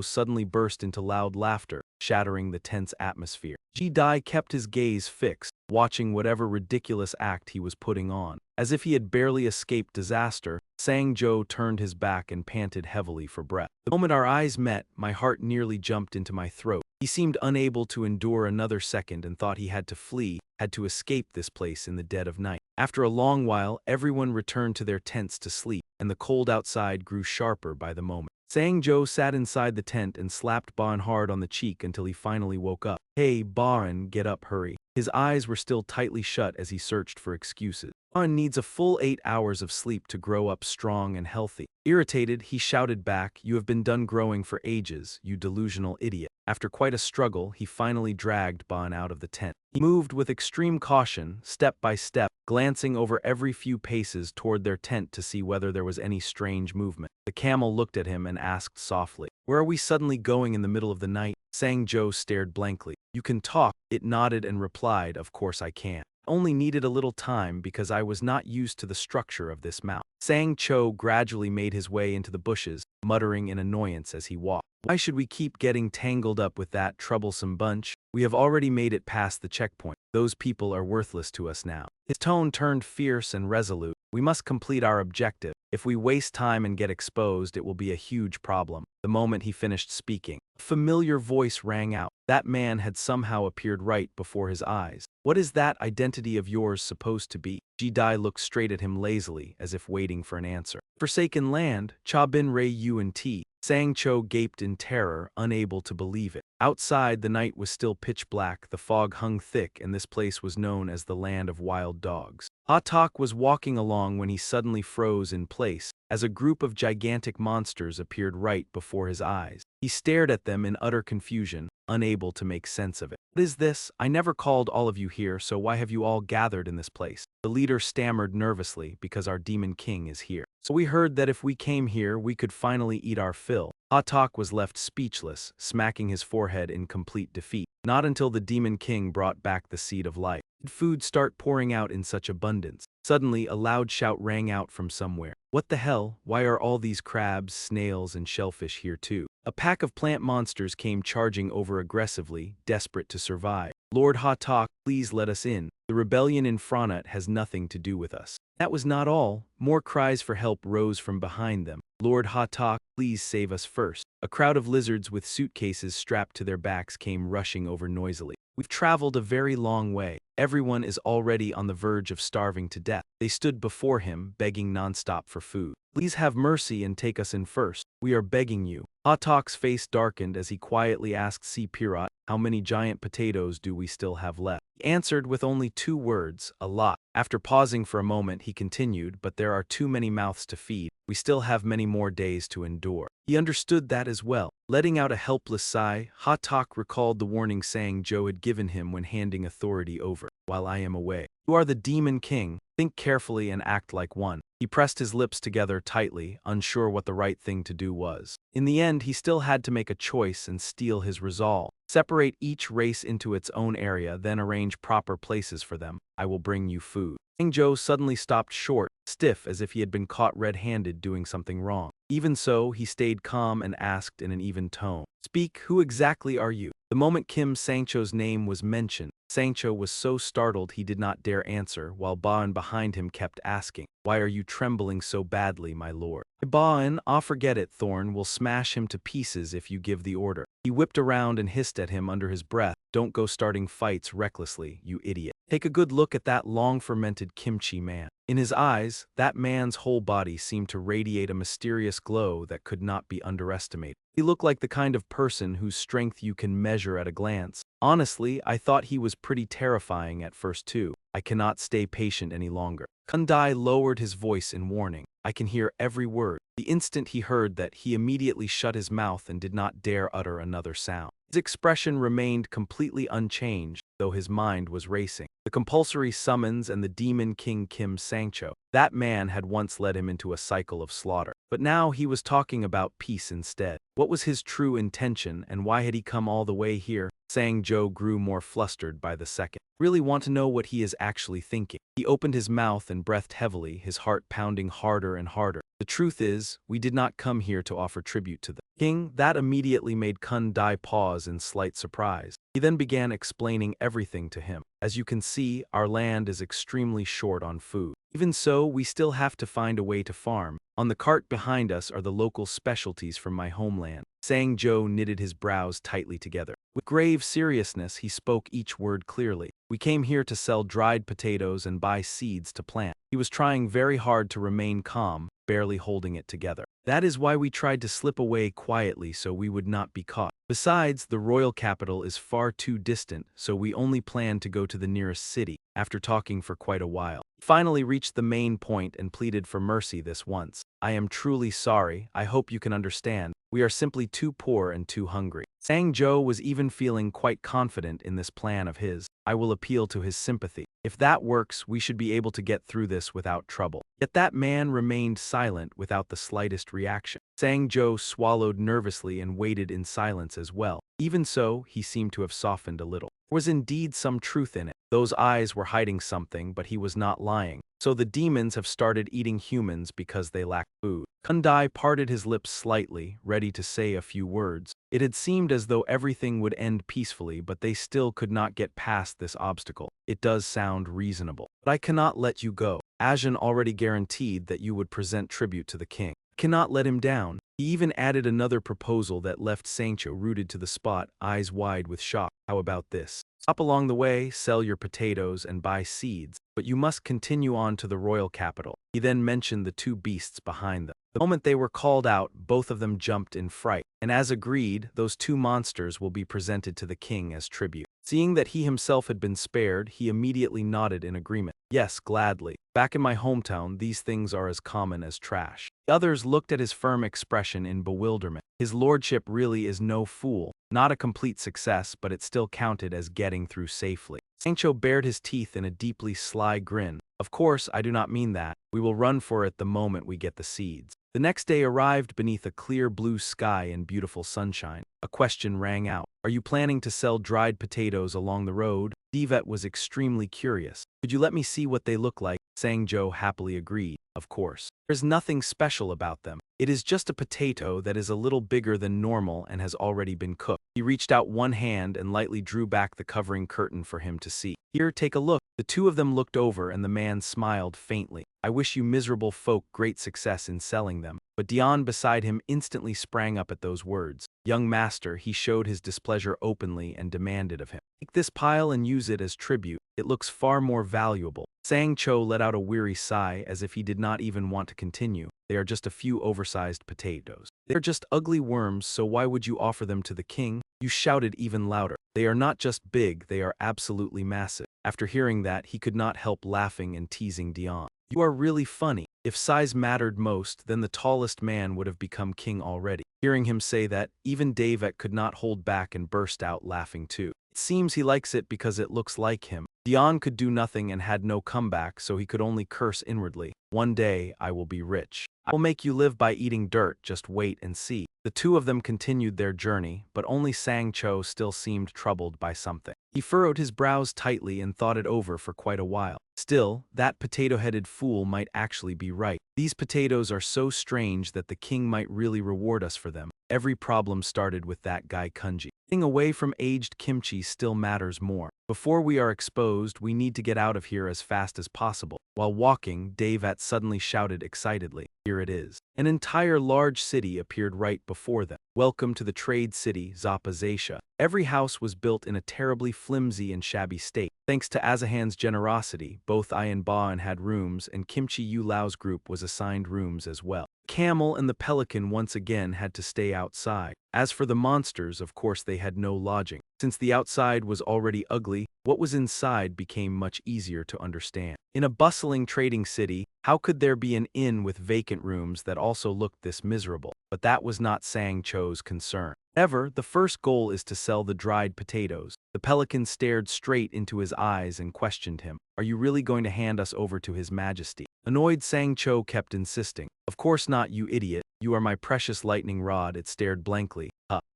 suddenly burst into loud laughter, shattering the tense atmosphere. Ji-dai kept his gaze fixed, watching whatever ridiculous act he was putting on. As if he had barely escaped disaster, Sang-jo turned his back and panted heavily for breath. The moment our eyes met, my heart nearly jumped into my throat. He seemed unable to endure another second and thought he had to flee, had to escape this place in the dead of night. After a long while, everyone returned to their tents to sleep, and the cold outside grew sharper by the moment. Sang-jo sat inside the tent and slapped Ban hard on the cheek until he finally woke up. "Hey, Ban, get up, hurry." His eyes were still tightly shut as he searched for excuses. Ban needs a full 8 hours of sleep to grow up strong and healthy. Irritated, he shouted back, "You have been done growing for ages, you delusional idiot." After quite a struggle, he finally dragged Ban out of the tent. He moved with extreme caution, step by step, glancing over every few paces toward their tent to see whether there was any strange movement. The camel looked at him and asked softly, "Where are we suddenly going in the middle of the night?" Sang-jo stared blankly. "You can talk." It nodded and replied, "Of course I can. Only needed a little time because I was not used to the structure of this mount." Sang-cho gradually made his way into the bushes, muttering in annoyance as he walked. "Why should we keep getting tangled up with that troublesome bunch? We have already made it past the checkpoint. Those people are worthless to us now." His tone turned fierce and resolute. "We must complete our objective. If we waste time and get exposed, it will be a huge problem." The moment he finished speaking, a familiar voice rang out. That man had somehow appeared right before his eyes. "What is that identity of yours supposed to be?" Ji-dai looked straight at him lazily, as if waiting for an answer. "Forsaken land, Cha-bin-rei Yuan-ti." Sang-cho gaped in terror, unable to believe it. Outside, the night was still pitch black, the fog hung thick, and this place was known as the land of wild dogs. Ha-tak was walking along when he suddenly froze in place, as a group of gigantic monsters appeared right before his eyes. He stared at them in utter confusion, unable to make sense of it. "What is this? I never called all of you here, so why have you all gathered in this place?" The leader stammered nervously, "Because our demon king is here. So we heard that if we came here, we could finally eat our fill." Ha-tak was left speechless, smacking his forehead in complete defeat. Not until the demon king brought back the seed of life did food start pouring out in such abundance. Suddenly, a loud shout rang out from somewhere. "What the hell? Why are all these crabs, snails, and shellfish here too?" A pack of plant monsters came charging over aggressively, desperate to survive. "Lord Ha-tak, please let us in. The rebellion in Franat has nothing to do with us." That was not all. More cries for help rose from behind them. "Lord Ha-tak, please save us first." A crowd of lizards with suitcases strapped to their backs came rushing over noisily. "We've traveled a very long way. Everyone is already on the verge of starving to death." They stood before him, begging nonstop for food. "Please have mercy and take us in first. We are begging you." Ha-tak's face darkened as he quietly asked Si Pirat, "How many giant potatoes do we still have left?" He answered with only 2 words, "A lot." After pausing for a moment, he continued, "But there are too many mouths to feed. We still have many more days to endure." He understood that as well. Letting out a helpless sigh, Ha-tak recalled the warning Sang-jo had given him when handing authority over. "While I am away, you are the demon king. Think carefully and act like one." He pressed his lips together tightly, unsure what the right thing to do was. In the end, he still had to make a choice and steel his resolve. Separate each race into its own area, then arrange proper places for them. I will bring you food. Sang-jo suddenly stopped short, stiff as if he had been caught red-handed doing something wrong. Even so, he stayed calm and asked in an even tone, "Speak, who exactly are you?" The moment Kim Sangcho's name was mentioned, Sangcho was so startled he did not dare answer, while Baen behind him kept asking, "Why are you trembling so badly, my lord?" "Baen, forget it, Thorn will smash him to pieces if you give the order." He whipped around and hissed at him under his breath, "Don't go starting fights recklessly, you idiot. Take a good look at that long-fermented kimchi man." In his eyes, that man's whole body seemed to radiate a mysterious glow that could not be underestimated. He looked like the kind of person whose strength you can measure at a glance. Honestly, I thought he was pretty terrifying at first too. I cannot stay patient any longer. Kundai lowered his voice in warning. I can hear every word. The instant he heard that, he immediately shut his mouth and did not dare utter another sound. His expression remained completely unchanged, though his mind was racing. The compulsory summons and the demon king Kim Sangcho. That man had once led him into a cycle of slaughter. But now he was talking about peace instead. What was his true intention, and why had he come all the way here? Sangjo grew more flustered by the second. Really want to know what he is actually thinking. He opened his mouth and breathed heavily, his heart pounding harder and harder. The truth is, we did not come here to offer tribute to the king. That immediately made Kundai pause in slight surprise. He then began explaining everything to him. As you can see, our land is extremely short on food. Even so, we still have to find a way to farm. On the cart behind us are the local specialties from my homeland. Sangjo knitted his brows tightly together. With grave seriousness, he spoke each word clearly. We came here to sell dried potatoes and buy seeds to plant. He was trying very hard to remain calm, barely holding it together. That is why we tried to slip away quietly so we would not be caught. Besides, the royal capital is far too distant, so we only planned to go to the nearest city. After talking for quite a while, he finally reached the main point and pleaded for mercy this once. "I am truly sorry. I hope you can understand. We are simply too poor and too hungry." Sangjo was even feeling quite confident in this plan of his. "I will appeal to his sympathy. If that works, we should be able to get through this without trouble." Yet that man remained silent without the slightest reaction. Sangjo swallowed nervously and waited in silence as well. Even so, he seemed to have softened a little. There was indeed some truth in it. Those eyes were hiding something, but he was not lying. So the demons have started eating humans because they lack food. Kundai parted his lips slightly, ready to say a few words. It had seemed as though everything would end peacefully, but they still could not get past this obstacle. "It does sound reasonable. But I cannot let you go. Ajin already guaranteed that you would present tribute to the king. I cannot let him down." He even added another proposal that left Sangcho rooted to the spot, eyes wide with shock. "How about this? Stop along the way, sell your potatoes, and buy seeds, but you must continue on to the royal capital." He then mentioned the two beasts behind them. The moment they were called out, both of them jumped in fright, and as agreed, those two monsters will be presented to the king as tribute. Seeing that he himself had been spared, he immediately nodded in agreement. "Yes, gladly. Back in my hometown, these things are as common as trash." The others looked at his firm expression in bewilderment. His lordship really is no fool. Not a complete success, but it still counted as getting through safely. Sancho bared his teeth in a deeply sly grin. "Of course, I do not mean that. We will run for it the moment we get the seeds." The next day arrived beneath a clear blue sky and beautiful sunshine. A question rang out. "Are you planning to sell dried potatoes along the road?" Divet was extremely curious. "Could you let me see what they look like?" Sangjo happily agreed. "Of course. There's nothing special about them. It is just a potato that is a little bigger than normal and has already been cooked." He reached out one hand and lightly drew back the covering curtain for him to see. "Here, take a look." The two of them looked over and the man smiled faintly. "I wish you miserable folk great success in selling them." But Dion beside him instantly sprang up at those words. "Young master," he showed his displeasure openly and demanded of him. "Take this pile and use it as tribute. It looks far more valuable." Sang Cho let out a weary sigh as if he did not even want to continue. "They are just a few oversized potatoes. They are just ugly worms, so why would you offer them to the king?" You shouted even louder. "They are not just big, they are absolutely massive." After hearing that, he could not help laughing and teasing Dion. "You are really funny. If size mattered most, then the tallest man would have become king already." Hearing him say that, even Davet could not hold back and burst out laughing too. "It seems he likes it because it looks like him." Dion could do nothing and had no comeback, so he could only curse inwardly. "One day, I will be rich. I will make you live by eating dirt, just wait and see." The two of them continued their journey, but only Sang Cho still seemed troubled by something. He furrowed his brows tightly and thought it over for quite a while. Still, that potato-headed fool might actually be right. These potatoes are so strange that the king might really reward us for them. Every problem started with that guy Kunji. Getting away from aged kimchi still matters more. Before we are exposed, we need to get out of here as fast as possible. While walking, Davat suddenly shouted excitedly, "Here it is." An entire large city appeared right before them. Welcome to the trade city, Zapazesha. Every house was built in a terribly flimsy and shabby state. Thanks to Azahan's generosity, both I and Baan had rooms, and Kimchi Yu Lao's group was assigned rooms as well. Camel and the Pelican once again had to stay outside. As for the monsters, of course they had no lodging. Since the outside was already ugly, what was inside became much easier to understand. In a bustling trading city, how could there be an inn with vacant rooms that also looked this miserable? But that was not Sang Cho's concern. However, the first goal is to sell the dried potatoes. The Pelican stared straight into his eyes and questioned him. "Are you really going to hand us over to His Majesty?" Annoyed, Sang Cho kept insisting. "Of course not, you idiot. You are my precious lightning rod." It stared blankly.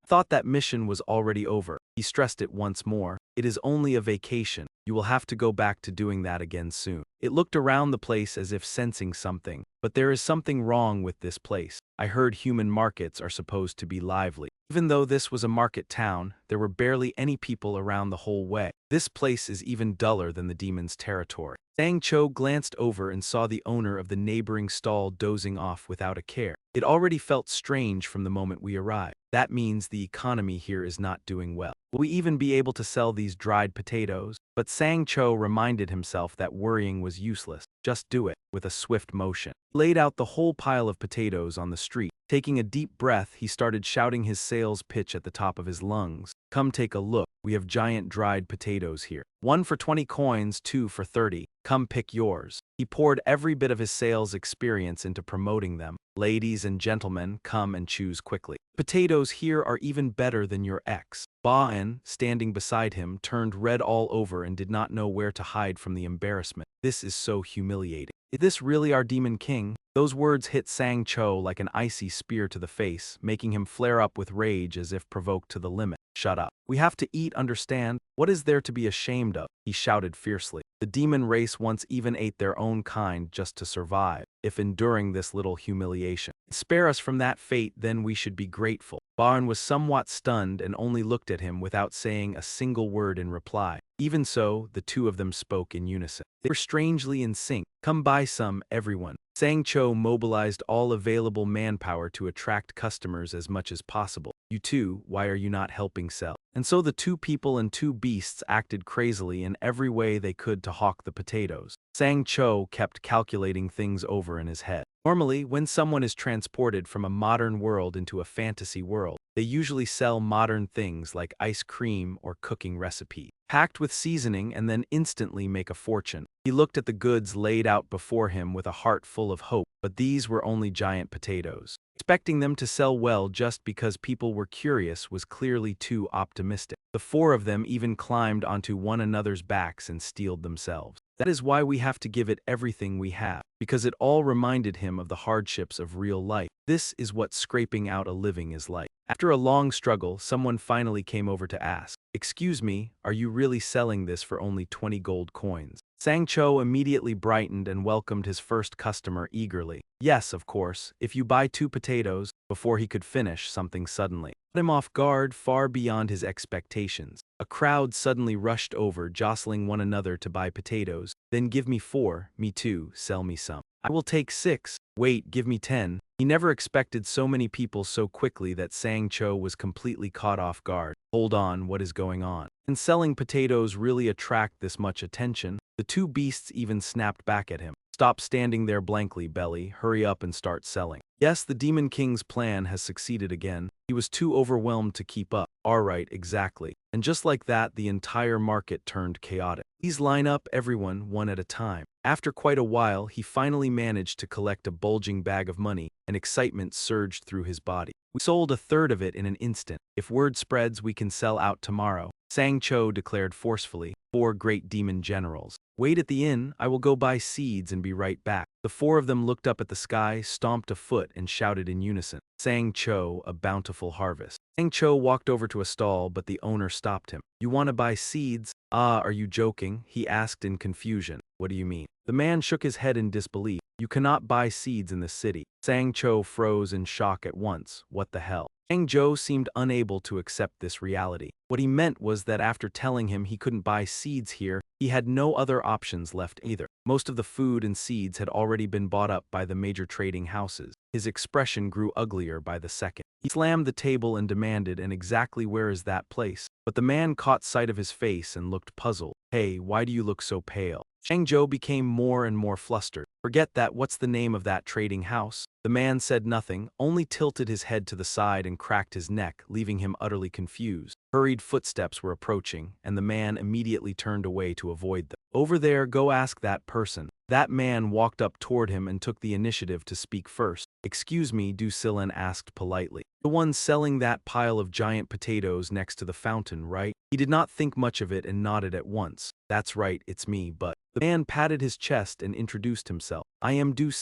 Thought that mission was already over. He stressed it once more. "It is only a vacation. You will have to go back to doing that again soon." It looked around the place as if sensing something. "But there is something wrong with this place. I heard human markets are supposed to be lively." Even though this was a market town, there were barely any people around the whole way. This place is even duller than the demon's territory. Sang Cho glanced over and saw the owner of the neighboring stall dozing off without a care. It already felt strange from the moment we arrived. That means the economy here is not doing well. Will we even be able to sell these dried potatoes? But Sang Cho reminded himself that worrying was useless. Just do it. With a swift motion, he laid out the whole pile of potatoes on the street. Taking a deep breath, he started shouting his sales pitch at the top of his lungs. "Come take a look. We have giant dried potatoes here. 1 for 20 coins, 2 for 30. Come pick yours." He poured every bit of his sales experience into promoting them. "Ladies and gentlemen, come and choose quickly. Potatoes here are even better than your ex." Baan, standing beside him, turned red all over and did not know where to hide from the embarrassment. This is so humiliating. Is this really our demon king? Those words hit Sang Cho like an icy spear to the face, making him flare up with rage as if provoked to the limit. "Shut up. We have to eat, understand? What is there to be ashamed of?" he shouted fiercely. The demon race once even ate their own kind just to survive. If enduring this little humiliation spare us from that fate, then we should be grateful. Baan was somewhat stunned and only looked at him without saying a single word in reply. Even so, the two of them spoke in unison. They were strangely in sync. "Come buy some, everyone." Sang Cho mobilized all available manpower to attract customers as much as possible. "You two, why are you not helping sell?" And so the two people and two beasts acted crazily in every way they could to hawk the potatoes. Sang Cho kept calculating things over in his head. Normally, when someone is transported from a modern world into a fantasy world, they usually sell modern things like ice cream or cooking recipes, packed with seasoning, and then instantly make a fortune. He looked at the goods laid out before him with a heart full of hope, but these were only giant potatoes. Expecting them to sell well just because people were curious was clearly too optimistic. The four of them even climbed onto one another's backs and steeled themselves. That is why we have to give it everything we have, because it all reminded him of the hardships of real life. This is what scraping out a living is like. After a long struggle, someone finally came over to ask, "Excuse me, are you really selling this for only 20 gold coins?" Sang Cho immediately brightened and welcomed his first customer eagerly. "Yes, of course, if you buy 2 potatoes." Before he could finish, something suddenly caught him off guard far beyond his expectations. A crowd suddenly rushed over, jostling one another to buy potatoes. "Then give me 4, me too, sell me some." "I will take 6. Wait, give me 10. He never expected so many people so quickly that Sang Cho was completely caught off guard. "Hold on, what is going on? Can selling potatoes really attract this much attention?" The two beasts even snapped back at him. "Stop standing there blankly, Belly. Hurry up and start selling." Yes, the Demon King's plan has succeeded again. He was too overwhelmed to keep up. Alright, exactly. And just like that, the entire market turned chaotic. Please line up, everyone, one at a time. After quite a while, he finally managed to collect a bulging bag of money, and excitement surged through his body. "We sold a third of it in an instant. If word spreads, we can sell out tomorrow." Sang Cho declared forcefully, 4 great demon generals. Wait at the inn, I will go buy seeds and be right back. The 4 of them looked up at the sky, stomped a foot, and shouted in unison, Sang Cho, a bountiful harvest. Sang Cho walked over to a stall, but the owner stopped him. You want to buy seeds? Ah, are you joking? He asked in confusion. What do you mean? The man shook his head in disbelief. You cannot buy seeds in the city. Sang Cho froze in shock at once. What the hell? Sang Cho seemed unable to accept this reality. What he meant was that after telling him he couldn't buy seeds here, he had no other options left either. Most of the food and seeds had already been bought up by the major trading houses. His expression grew uglier by the second. He slammed the table and demanded, and exactly where is that place? But the man caught sight of his face and looked puzzled. Hey, why do you look so pale? Sang Cho became more and more flustered. Forget that, what's the name of that trading house? The man said nothing, only tilted his head to the side and cracked his neck, leaving him utterly confused. Hurried footsteps were approaching, and the man immediately turned away to avoid them. Over there, go ask that person. That man walked up toward him and took the initiative to speak first. Excuse me, Duel asked politely. The one selling that pile of giant potatoes next to the fountain, right? He did not think much of it and nodded at once. That's right, it's me, but... The man patted his chest and introduced himself. I am Duel,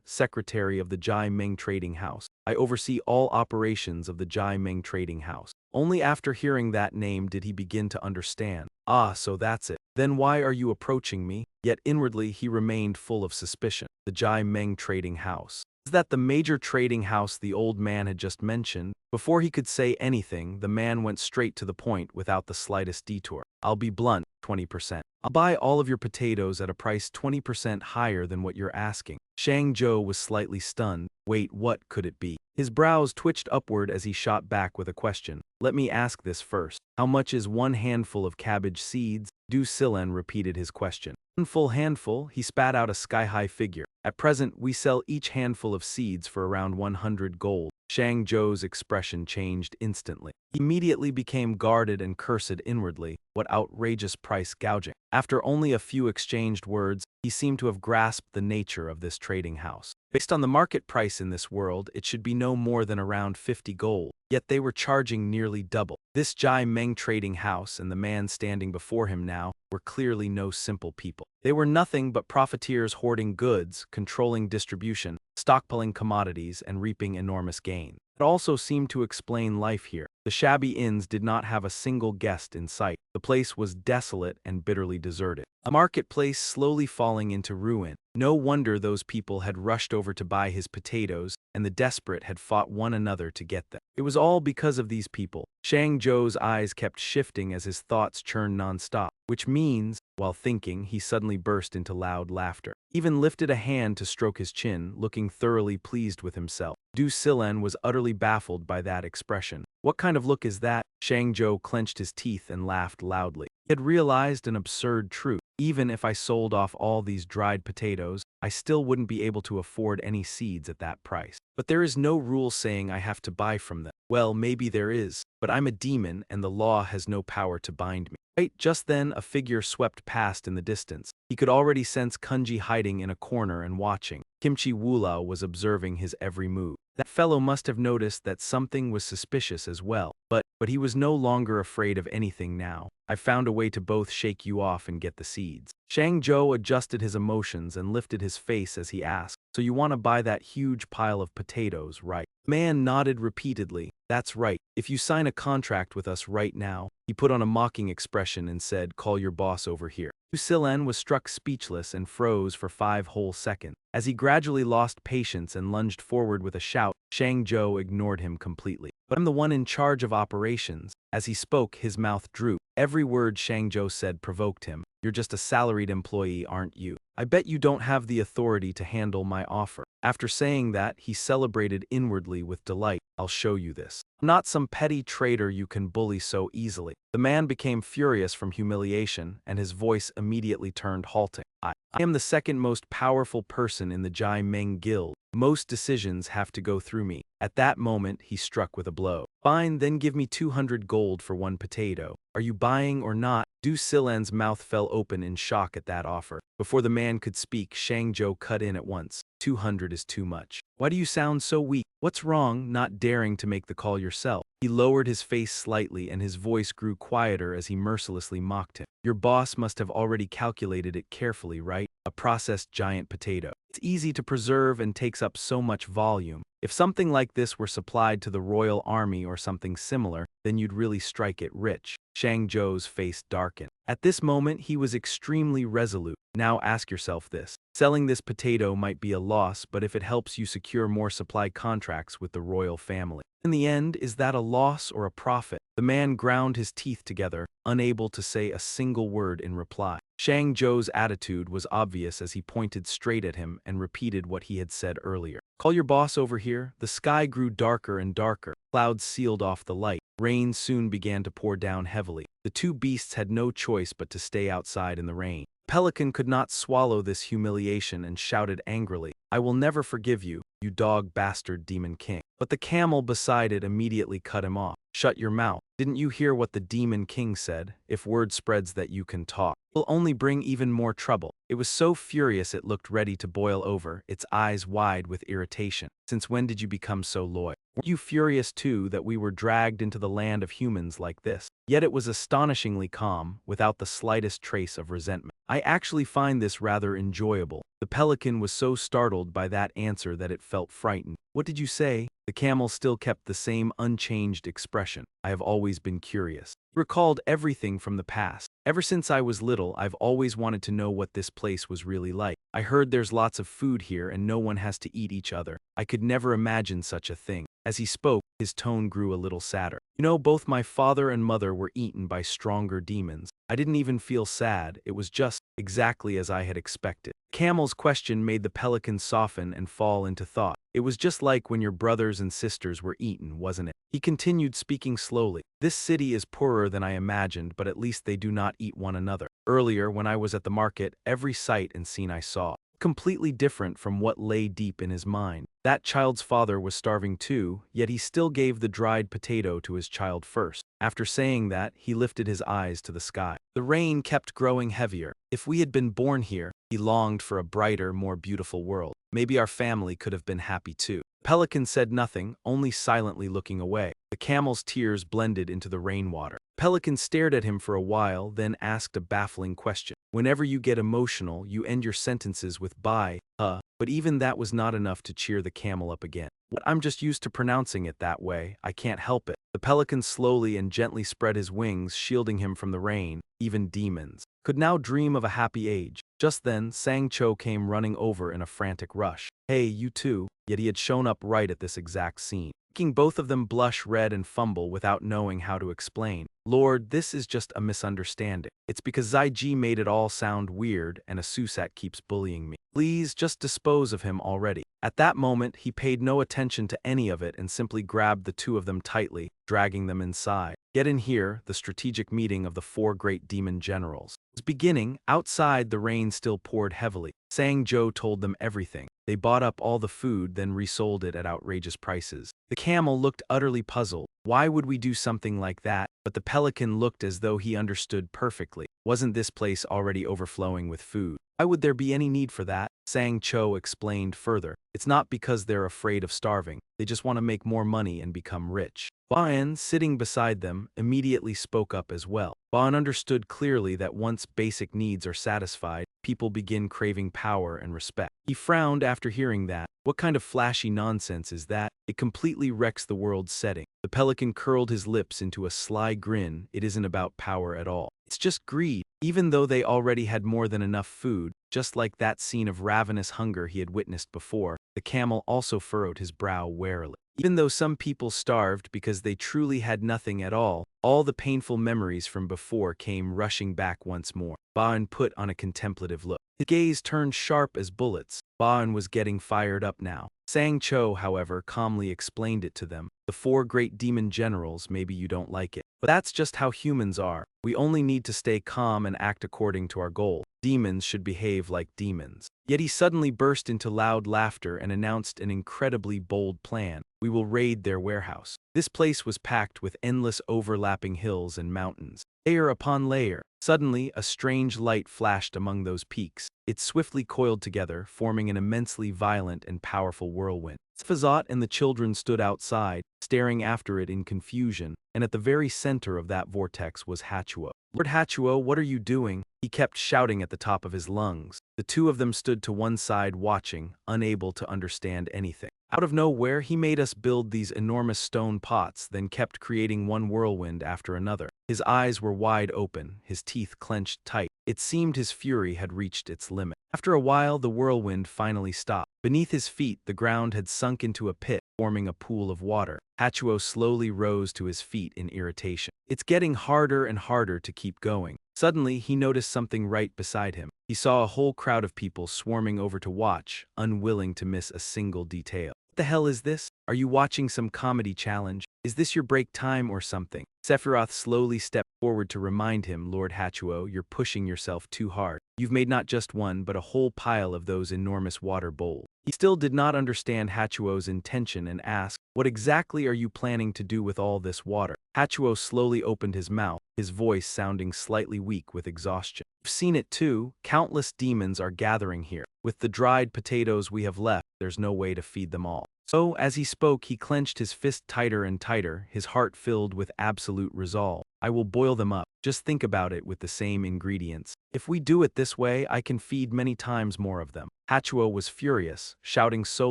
secretary of the Jai Meng Trading House. I oversee all operations of the Jai Meng Trading House. Only after hearing that name did he begin to understand. Ah, so that's it. Then why are you approaching me? Yet inwardly he remained full of suspicion. The Jai Meng Trading House. Is that the major trading house the old man had just mentioned? Before he could say anything, the man went straight to the point without the slightest detour. I'll be blunt, 20%. I'll buy all of your potatoes at a price 20% higher than what you're asking. Sang Cho was slightly stunned. Wait, what could it be? His brows twitched upward as he shot back with a question. Let me ask this first. How much is 1 handful of cabbage seeds? Duel repeated his question. 1 full handful, he spat out a sky-high figure. At present, we sell each handful of seeds for around 100 gold. Sang Cho's expression changed instantly. He immediately became guarded and cursed inwardly. What outrageous price gouging. After only a few exchanged words, he seemed to have grasped the nature of this trading house. Based on the market price in this world, it should be no more than around 50 gold. Yet they were charging nearly double. This Jai Meng trading house and the man standing before him now were clearly no simple people. They were nothing but profiteers hoarding goods, controlling distribution, stockpiling commodities, and reaping enormous gain. It also seemed to explain life here. The shabby inns did not have a single guest in sight. The place was desolate and bitterly deserted. A marketplace slowly falling into ruin. No wonder those people had rushed over to buy his potatoes, and the desperate had fought one another to get them. It was all because of these people. Sang Cho's eyes kept shifting as his thoughts churned non-stop, which means, while thinking, he suddenly burst into loud laughter. Even lifted a hand to stroke his chin, looking thoroughly pleased with himself. Duel was utterly baffled by that expression. What kind of look is that? Sang Cho clenched his teeth and laughed loudly. He had realized an absurd truth. Even if I sold off all these dried potatoes, I still wouldn't be able to afford any seeds at that price. But there is no rule saying I have to buy from them. Well, maybe there is, but I'm a demon and the law has no power to bind me. Right just then, a figure swept past in the distance. He could already sense Kunji hiding in a corner and watching. Kimchi Wulao was observing his every move. That fellow must have noticed that something was suspicious as well. But he was no longer afraid of anything now. I found a way to both shake you off and get the seeds. Sang Cho adjusted his emotions and lifted his face as he asked, so you want to buy that huge pile of potatoes, right? The man nodded repeatedly. That's right. If you sign a contract with us right now. He put on a mocking expression and said, call your boss over here. Duel was struck speechless and froze for 5 whole seconds. As he gradually lost patience and lunged forward with a shout, Sang Cho ignored him completely. But I'm the one in charge of operations. As he spoke, his mouth drooped. Every word Sang Cho said provoked him. You're just a salaried employee, aren't you? I bet you don't have the authority to handle my offer. After saying that, he celebrated inwardly with delight. I'll show you this. I'm not some petty traitor you can bully so easily. The man became furious from humiliation, and his voice immediately turned halting. I am the second most powerful person in the Jai Meng Guild. Most decisions have to go through me. At that moment, he struck with a blow. Fine, then give me 200 gold for 1 potato. Are you buying or not? Duel's mouth fell open in shock at that offer. Before the man could speak, Sang Cho cut in at once. 200 is too much. Why do you sound so weak? What's wrong, not daring to make the call yourself? He lowered his face slightly and his voice grew quieter as he mercilessly mocked him. Your boss must have already calculated it carefully, right? A processed giant potato. It's easy to preserve and takes up so much volume. If something like this were supplied to the royal army or something similar, then you'd really strike it rich. Shang Zhou's face darkened. At this moment, he was extremely resolute. Now ask yourself this. Selling this potato might be a loss, but if it helps you secure more supply contracts with the royal family. In the end, is that a loss or a profit? The man ground his teeth together, unable to say a single word in reply. Shang Zhou's attitude was obvious as he pointed straight at him and repeated what he had said earlier. Call your boss over here. The sky grew darker and darker. Clouds sealed off the light. Rain soon began to pour down heavily. The two beasts had no choice but to stay outside in the rain. Pelican could not swallow this humiliation and shouted angrily, I will never forgive you, you dog bastard demon king. But the camel beside it immediately cut him off. Shut your mouth. Didn't you hear what the demon king said? If word spreads that you can talk, it will only bring even more trouble. It was so furious it looked ready to boil over, its eyes wide with irritation. Since when did you become so loyal? Weren't you furious too that we were dragged into the land of humans like this? Yet it was astonishingly calm, without the slightest trace of resentment. I actually find this rather enjoyable. The pelican was so startled by that answer that it felt frightened. What did you say? The camel still kept the same unchanged expression. I have always been curious. He recalled everything from the past. Ever since I was little, I've always wanted to know what this place was really like. I heard there's lots of food here and no one has to eat each other. I could never imagine such a thing. As he spoke, his tone grew a little sadder. You know, both my father and mother were eaten by stronger demons. I didn't even feel sad. It was just exactly as I had expected. Camel's question made the pelican soften and fall into thought. It was just like when your brothers and sisters were eaten, wasn't it? He continued speaking slowly. This city is poorer than I imagined, but at least they do not eat one another. Earlier, when I was at the market, every sight and scene I saw, completely different from what lay deep in his mind. That child's father was starving too, yet he still gave the dried potato to his child first. After saying that, he lifted his eyes to the sky. The rain kept growing heavier. If we had been born here, he longed for a brighter, more beautiful world. Maybe our family could have been happy too. Pelican said nothing, only silently looking away. The camel's tears blended into the rainwater. Pelican stared at him for a while, then asked a baffling question. Whenever you get emotional, you end your sentences with bye, but even that was not enough to cheer the camel up again. What, I'm just used to pronouncing it that way, I can't help it. The pelican slowly and gently spread his wings, shielding him from the rain. Even demons could now dream of a happy age. Just then, Sang Cho came running over in a frantic rush. Hey, you too. Yet he had shown up right at this exact scene, making both of them blush red and fumble without knowing how to explain. Lord, this is just a misunderstanding. It's because Zaiji made it all sound weird and Asusat keeps bullying me. Please just dispose of him already. At that moment, he paid no attention to any of it and simply grabbed the two of them tightly, dragging them inside. Get in here, the strategic meeting of the four great demon generals was beginning. Outside, the rain still poured heavily. Sang Zhou told them everything. They bought up all the food, then resold it at outrageous prices. The camel looked utterly puzzled. Why would we do something like that? But the pelican looked as though he understood perfectly. Wasn't this place already overflowing with food? Why would there be any need for that? Sang Cho explained further. It's not because they're afraid of starving. They just want to make more money and become rich. Baan, sitting beside them, immediately spoke up as well. Baan understood clearly that once basic needs are satisfied, people begin craving power and respect. He frowned after hearing that. What kind of flashy nonsense is that? It completely wrecks the world's setting. The pelican curled his lips into a sly grin. It isn't about power at all. It's just greed. Even though they already had more than enough food, just like that scene of ravenous hunger he had witnessed before, the camel also furrowed his brow warily. Even though some people starved because they truly had nothing at all the painful memories from before came rushing back once more. Baan put on a contemplative look. His gaze turned sharp as bullets. Baan was getting fired up now. Sang Cho, however, calmly explained it to them. The four great demon generals, maybe you don't like it, but that's just how humans are. We only need to stay calm and act according to our goal. demons should behave like demons. Yet he suddenly burst into loud laughter and announced an incredibly bold plan. We will raid their warehouse. This place was packed with endless overlapping hills and mountains, layer upon layer. Suddenly, a strange light flashed among those peaks. It swiftly coiled together, forming an immensely violent and powerful whirlwind. Fazat and the children stood outside, staring after it in confusion, and at the very center of that vortex was Hachuo. Lord Hachuo, what are you doing? He kept shouting at the top of his lungs. The two of them stood to one side watching, unable to understand anything. Out of nowhere, he made us build these enormous stone pots, then kept creating one whirlwind after another. His eyes were wide open, his teeth clenched tight. It seemed his fury had reached its limit. After a while, the whirlwind finally stopped. Beneath his feet, the ground had sunk into a pit, forming a pool of water. Hachuo slowly rose to his feet in irritation. It's getting harder and harder to keep going. Suddenly, he noticed something right beside him. He saw a whole crowd of people swarming over to watch, unwilling to miss a single detail. What the hell is this? Are you watching some comedy challenge? Is this your break time or something? Sephiroth slowly stepped forward to remind him, Lord Hachuo, you're pushing yourself too hard. You've made not just one, but a whole pile of those enormous water bowls. He still did not understand Hachuo's intention and asked, what exactly are you planning to do with all this water? Hachuo slowly opened his mouth, his voice sounding slightly weak with exhaustion. I've seen it too. Countless demons are gathering here. With the dried potatoes we have left, there's no way to feed them all. So, as he spoke, he clenched his fist tighter and tighter, his heart filled with absolute resolve. I will boil them up. Just think about it with the same ingredients. If we do it this way, I can feed many times more of them. Hachuo was furious, shouting so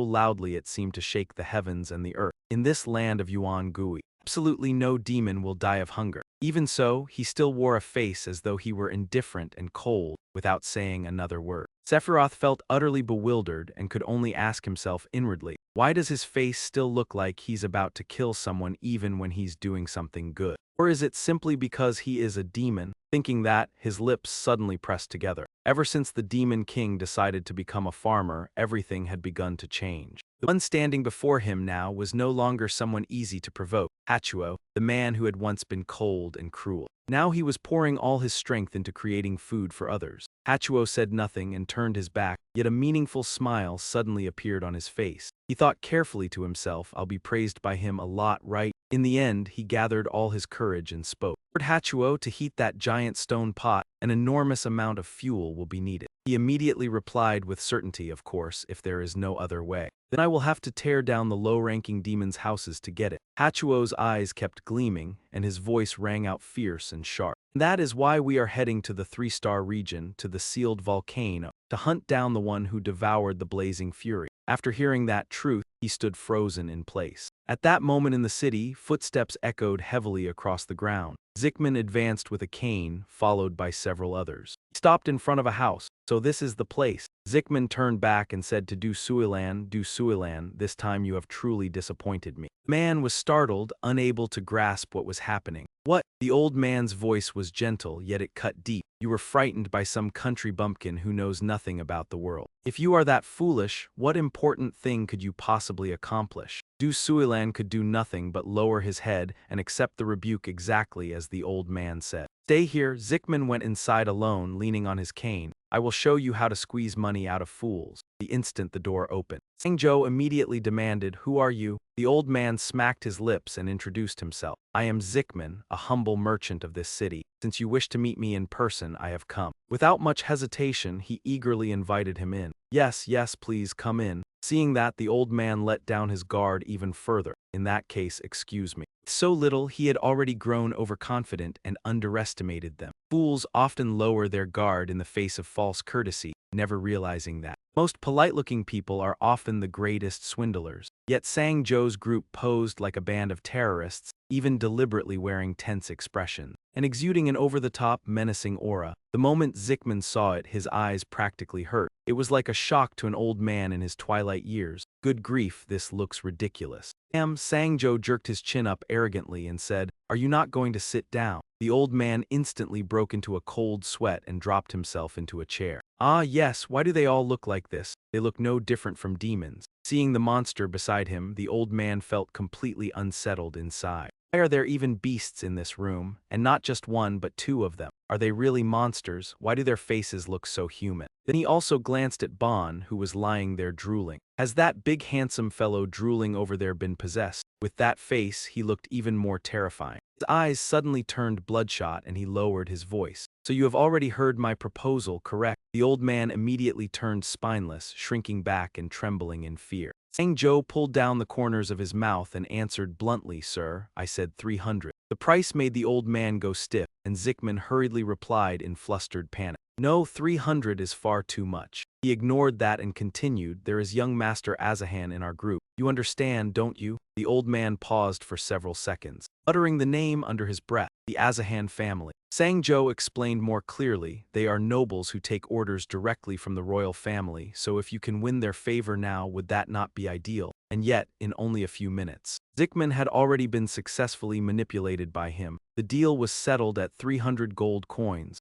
loudly it seemed to shake the heavens and the earth. In this land of Yuan Gui, absolutely no demon will die of hunger. Even so, he still wore a face as though he were indifferent and cold, without saying another word. Sephiroth felt utterly bewildered and could only ask himself inwardly, why does his face still look like he's about to kill someone even when he's doing something good? Or is it simply because he is a demon? Thinking that, his lips suddenly pressed together. Ever since the Demon King decided to become a farmer, everything had begun to change. The one standing before him now was no longer someone easy to provoke. Hachuo, the man who had once been cold and cruel. Now he was pouring all his strength into creating food for others. Hachuo said nothing and turned his back, yet a meaningful smile suddenly appeared on his face. He thought carefully to himself, I'll be praised by him a lot, right? In the end, he gathered all his courage and spoke. Lord Hachuo, to heat that giant stone pot, an enormous amount of fuel will be needed. He immediately replied with certainty, of course, if there is no other way. Then I will have to tear down the low-ranking demons' houses to get it. Hachuo's eyes kept gleaming, and his voice rang out fierce and sharp. That is why we are heading to the 3-star region, to the sealed volcano, to hunt down the one who devoured the blazing fury. After hearing that truth, he stood frozen in place. At that moment in the city, footsteps echoed heavily across the ground. Zickman advanced with a cane, followed by several others. He stopped in front of a house. So this is the place. Zickman turned back and said to Du Suilan, this time you have truly disappointed me. The man was startled, unable to grasp what was happening. What? The old man's voice was gentle, yet it cut deep. You were frightened by some country bumpkin who knows nothing about the world. If you are that foolish, what important thing could you possibly accomplish? Du Suilan could do nothing but lower his head and accept the rebuke exactly as the old man said. Stay here. Zickman went inside alone, leaning on his cane. I will show you how to squeeze money out of fools. The instant the door opened, Sangjo immediately demanded, who are you? The old man smacked his lips and introduced himself. I am Zickman, a humble merchant of this city. Since you wish to meet me in person, I have come. Without much hesitation, he eagerly invited him in. Yes, please come in. Seeing that, the old man let down his guard even further. In that case, excuse me. So little, he had already grown overconfident and underestimated them. Fools often lower their guard in the face of false courtesy, never realizing that. Most polite-looking people are often the greatest swindlers. Yet Sangjo's group posed like a band of terrorists, even deliberately wearing tense expressions and exuding an over-the-top, menacing aura. The moment Zickman saw it, his eyes practically hurt. It was like a shock to an old man in his twilight years. Good grief, this looks ridiculous. Sangjo jerked his chin up arrogantly and said, are you not going to sit down? The old man instantly broke into a cold sweat and dropped himself into a chair. Ah yes, why do they all look like this? They look no different from demons. Seeing the monster beside him, the old man felt completely unsettled inside. Why are there even beasts in this room, and not just one but two of them? Are they really monsters? Why do their faces look so human? Then he also glanced at Bon, who was lying there drooling. Has that big handsome fellow drooling over there been possessed? With that face, he looked even more terrifying. His eyes suddenly turned bloodshot and he lowered his voice. So you have already heard my proposal, correct? The old man immediately turned spineless, shrinking back and trembling in fear. Sang-jo pulled down the corners of his mouth and answered bluntly, "Sir, I said 300. The price made the old man go stiff, and Zickman hurriedly replied in flustered panic. No, 300 is far too much. He ignored that and continued, "There is young Master Azahan in our group. You understand, don't you?" The old man paused for several seconds, uttering the name under his breath. The Azahan family. Sang-jo explained more clearly, "They are nobles who take orders directly from the royal family, so if you can win their favor now, would that not be ideal?" And yet, in only a few minutes, Zickman had already been successfully manipulated by him. The deal was settled at 300 gold coins.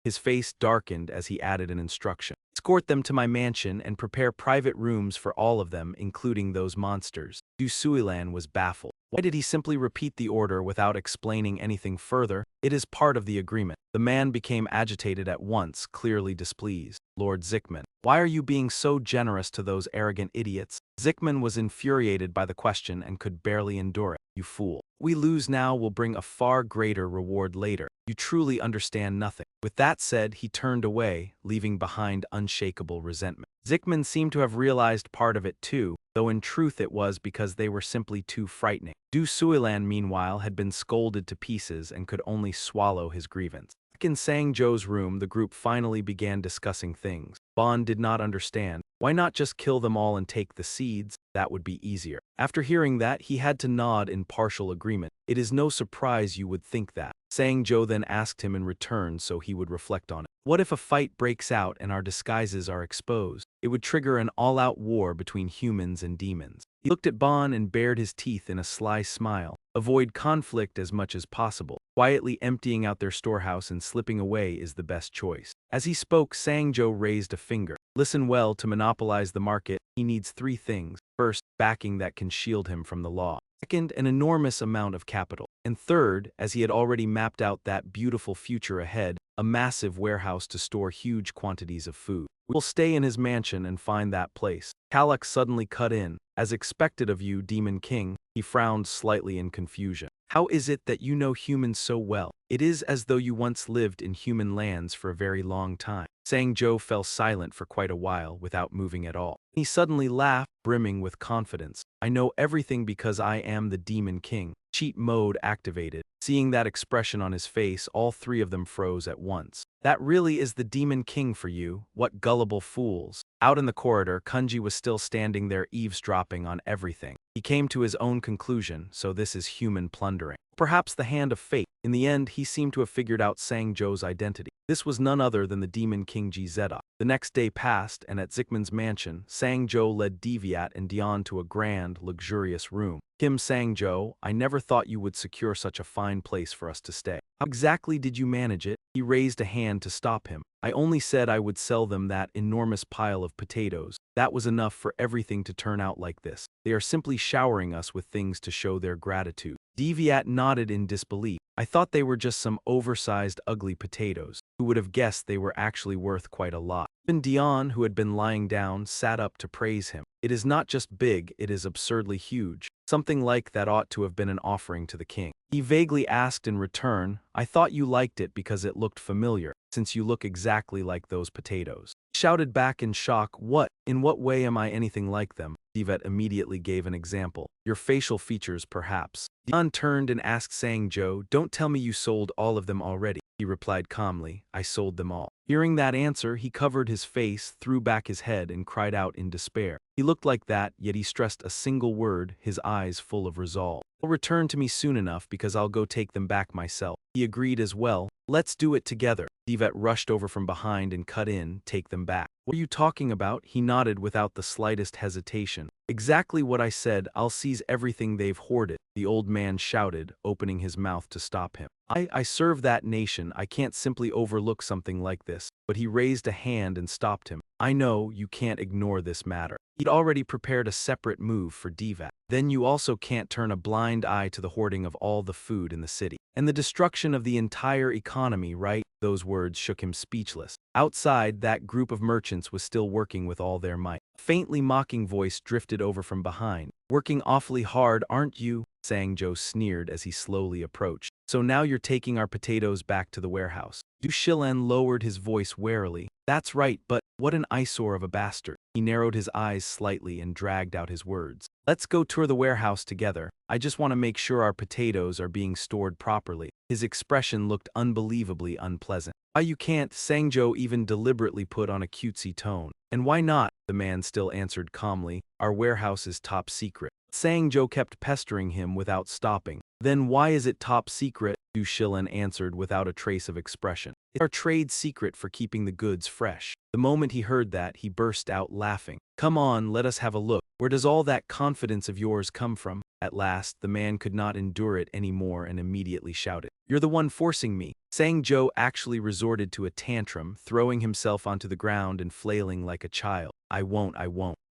His face darkened as he added an instruction. "Escort them to my mansion and prepare private rooms for all of them, including those monsters." Du Suilan was baffled. Why did he simply repeat the order without explaining anything further? "It is part of the agreement." The man became agitated at once, clearly displeased. "Lord Zickman, why are you being so generous to those arrogant idiots?" Zickman was infuriated by the question and could barely endure it. "You fool. We lose now will bring a far greater reward later. You truly understand nothing." With that said, he turned away, leaving behind unshakable resentment. Zickman seemed to have realized part of it too, though in truth it was because they were simply too frightening. Du Suilan, meanwhile, had been scolded to pieces and could only swallow his grievance. Back in Sang-jo's room, the group finally began discussing things. Bon did not understand. Why not just kill them all and take the seeds? That would be easier. After hearing that, he had to nod in partial agreement. "It is no surprise you would think that." Sang-jo then asked him in return so he would reflect on it. "What if a fight breaks out and our disguises are exposed? It would trigger an all-out war between humans and demons." He looked at Bon and bared his teeth in a sly smile. "Avoid conflict as much as possible. Quietly emptying out their storehouse and slipping away is the best choice." As he spoke, Sang-jo raised a finger. "Listen well, to monopolize the market, he needs 3 things. First, backing that can shield him from the law. Second, an enormous amount of capital. And third, as he had already mapped out that beautiful future ahead, a massive warehouse to store huge quantities of food. We will stay in his mansion and find that place." Kalak suddenly cut in. "As expected of you, Demon King." He frowned slightly in confusion. "How is it that you know humans so well? It is as though you once lived in human lands for a very long time." Sang-jo fell silent for quite a while without moving at all. He suddenly laughed, brimming with confidence. "I know everything because I am the Demon King." Cheat mode activated. Seeing that expression on his face, all 3 of them froze at once. "That really is the Demon King for you? What gullible fools." Out in the corridor, Kunji was still standing there eavesdropping on everything. He came to his own conclusion, so this is human plundering. Perhaps the hand of fate. In the end, he seemed to have figured out Sang-jo's identity. This was none other than the Demon King Gzedok. The next day passed, and at Zickman's mansion, Sang-jo led Deviat and Dion to a grand, luxurious room. "Kim Sang-jo, I never thought you would secure such a fine place for us to stay. How exactly did you manage it?" He raised a hand to stop him. "I only said I would sell them that enormous pile of potatoes. That was enough for everything to turn out like this. They are simply showering us with things to show their gratitude." Deviat nodded in disbelief. "I thought they were just some oversized, ugly potatoes. Who would have guessed they were actually worth quite a lot?" Even Dion, who had been lying down, sat up to praise him. "It is not just big, it is absurdly huge. Something like that ought to have been an offering to the king." He vaguely asked in return, "I thought you liked it because it looked familiar, since you look exactly like those potatoes." He shouted back in shock, "What? In what way am I anything like them?" Deviat immediately gave an example. "Your facial features, perhaps." Dion turned and asked Sang-jo, "Don't tell me you sold all of them already." He replied calmly, "I sold them all." Hearing that answer, he covered his face, threw back his head, and cried out in despair. He looked like that, yet he stressed a single word, his eyes full of resolve. "They'll return to me soon enough because I'll go take them back myself." He agreed as well. "Let's do it together." Deviat rushed over from behind and cut in, "Take them back." "What are you talking about?" He nodded without the slightest hesitation. "Exactly what I said. I'll seize everything they've hoarded," the old man shouted, opening his mouth to stop him. I serve that nation. I can't simply overlook something like this." But he raised a hand and stopped him. "I know, you can't ignore this matter. He'd already prepared a separate move for Divat. Then you also can't turn a blind eye to the hoarding of all the food in the city. And the destruction of the entire economy, right? Those words shook him speechless. Outside, that group of merchants was still working with all their might. A faintly mocking voice drifted over from behind. Working awfully hard, aren't you? Sang-jo sneered as he slowly approached. So now you're taking our potatoes back to the warehouse. Du Shilen lowered his voice warily. That's right, but what an eyesore of a bastard. He narrowed his eyes slightly and dragged out his words. Let's go tour the warehouse together. I just want to make sure our potatoes are being stored properly. His expression looked unbelievably unpleasant. Why you can't, Sang-jo even deliberately put on a cutesy tone. And why not? The man still answered calmly. Our warehouse is top secret. Sang-jo kept pestering him without stopping. Then why is it top secret? Du Shilen answered without a trace of expression. It's our trade secret for keeping the goods fresh. The moment he heard that, he burst out laughing. Come on, let us have a look. Where does all that confidence of yours come from? At last, the man could not endure it anymore and immediately shouted. You're the one forcing me. Sang-jo actually resorted to a tantrum, throwing himself onto the ground and flailing like a child. I won't.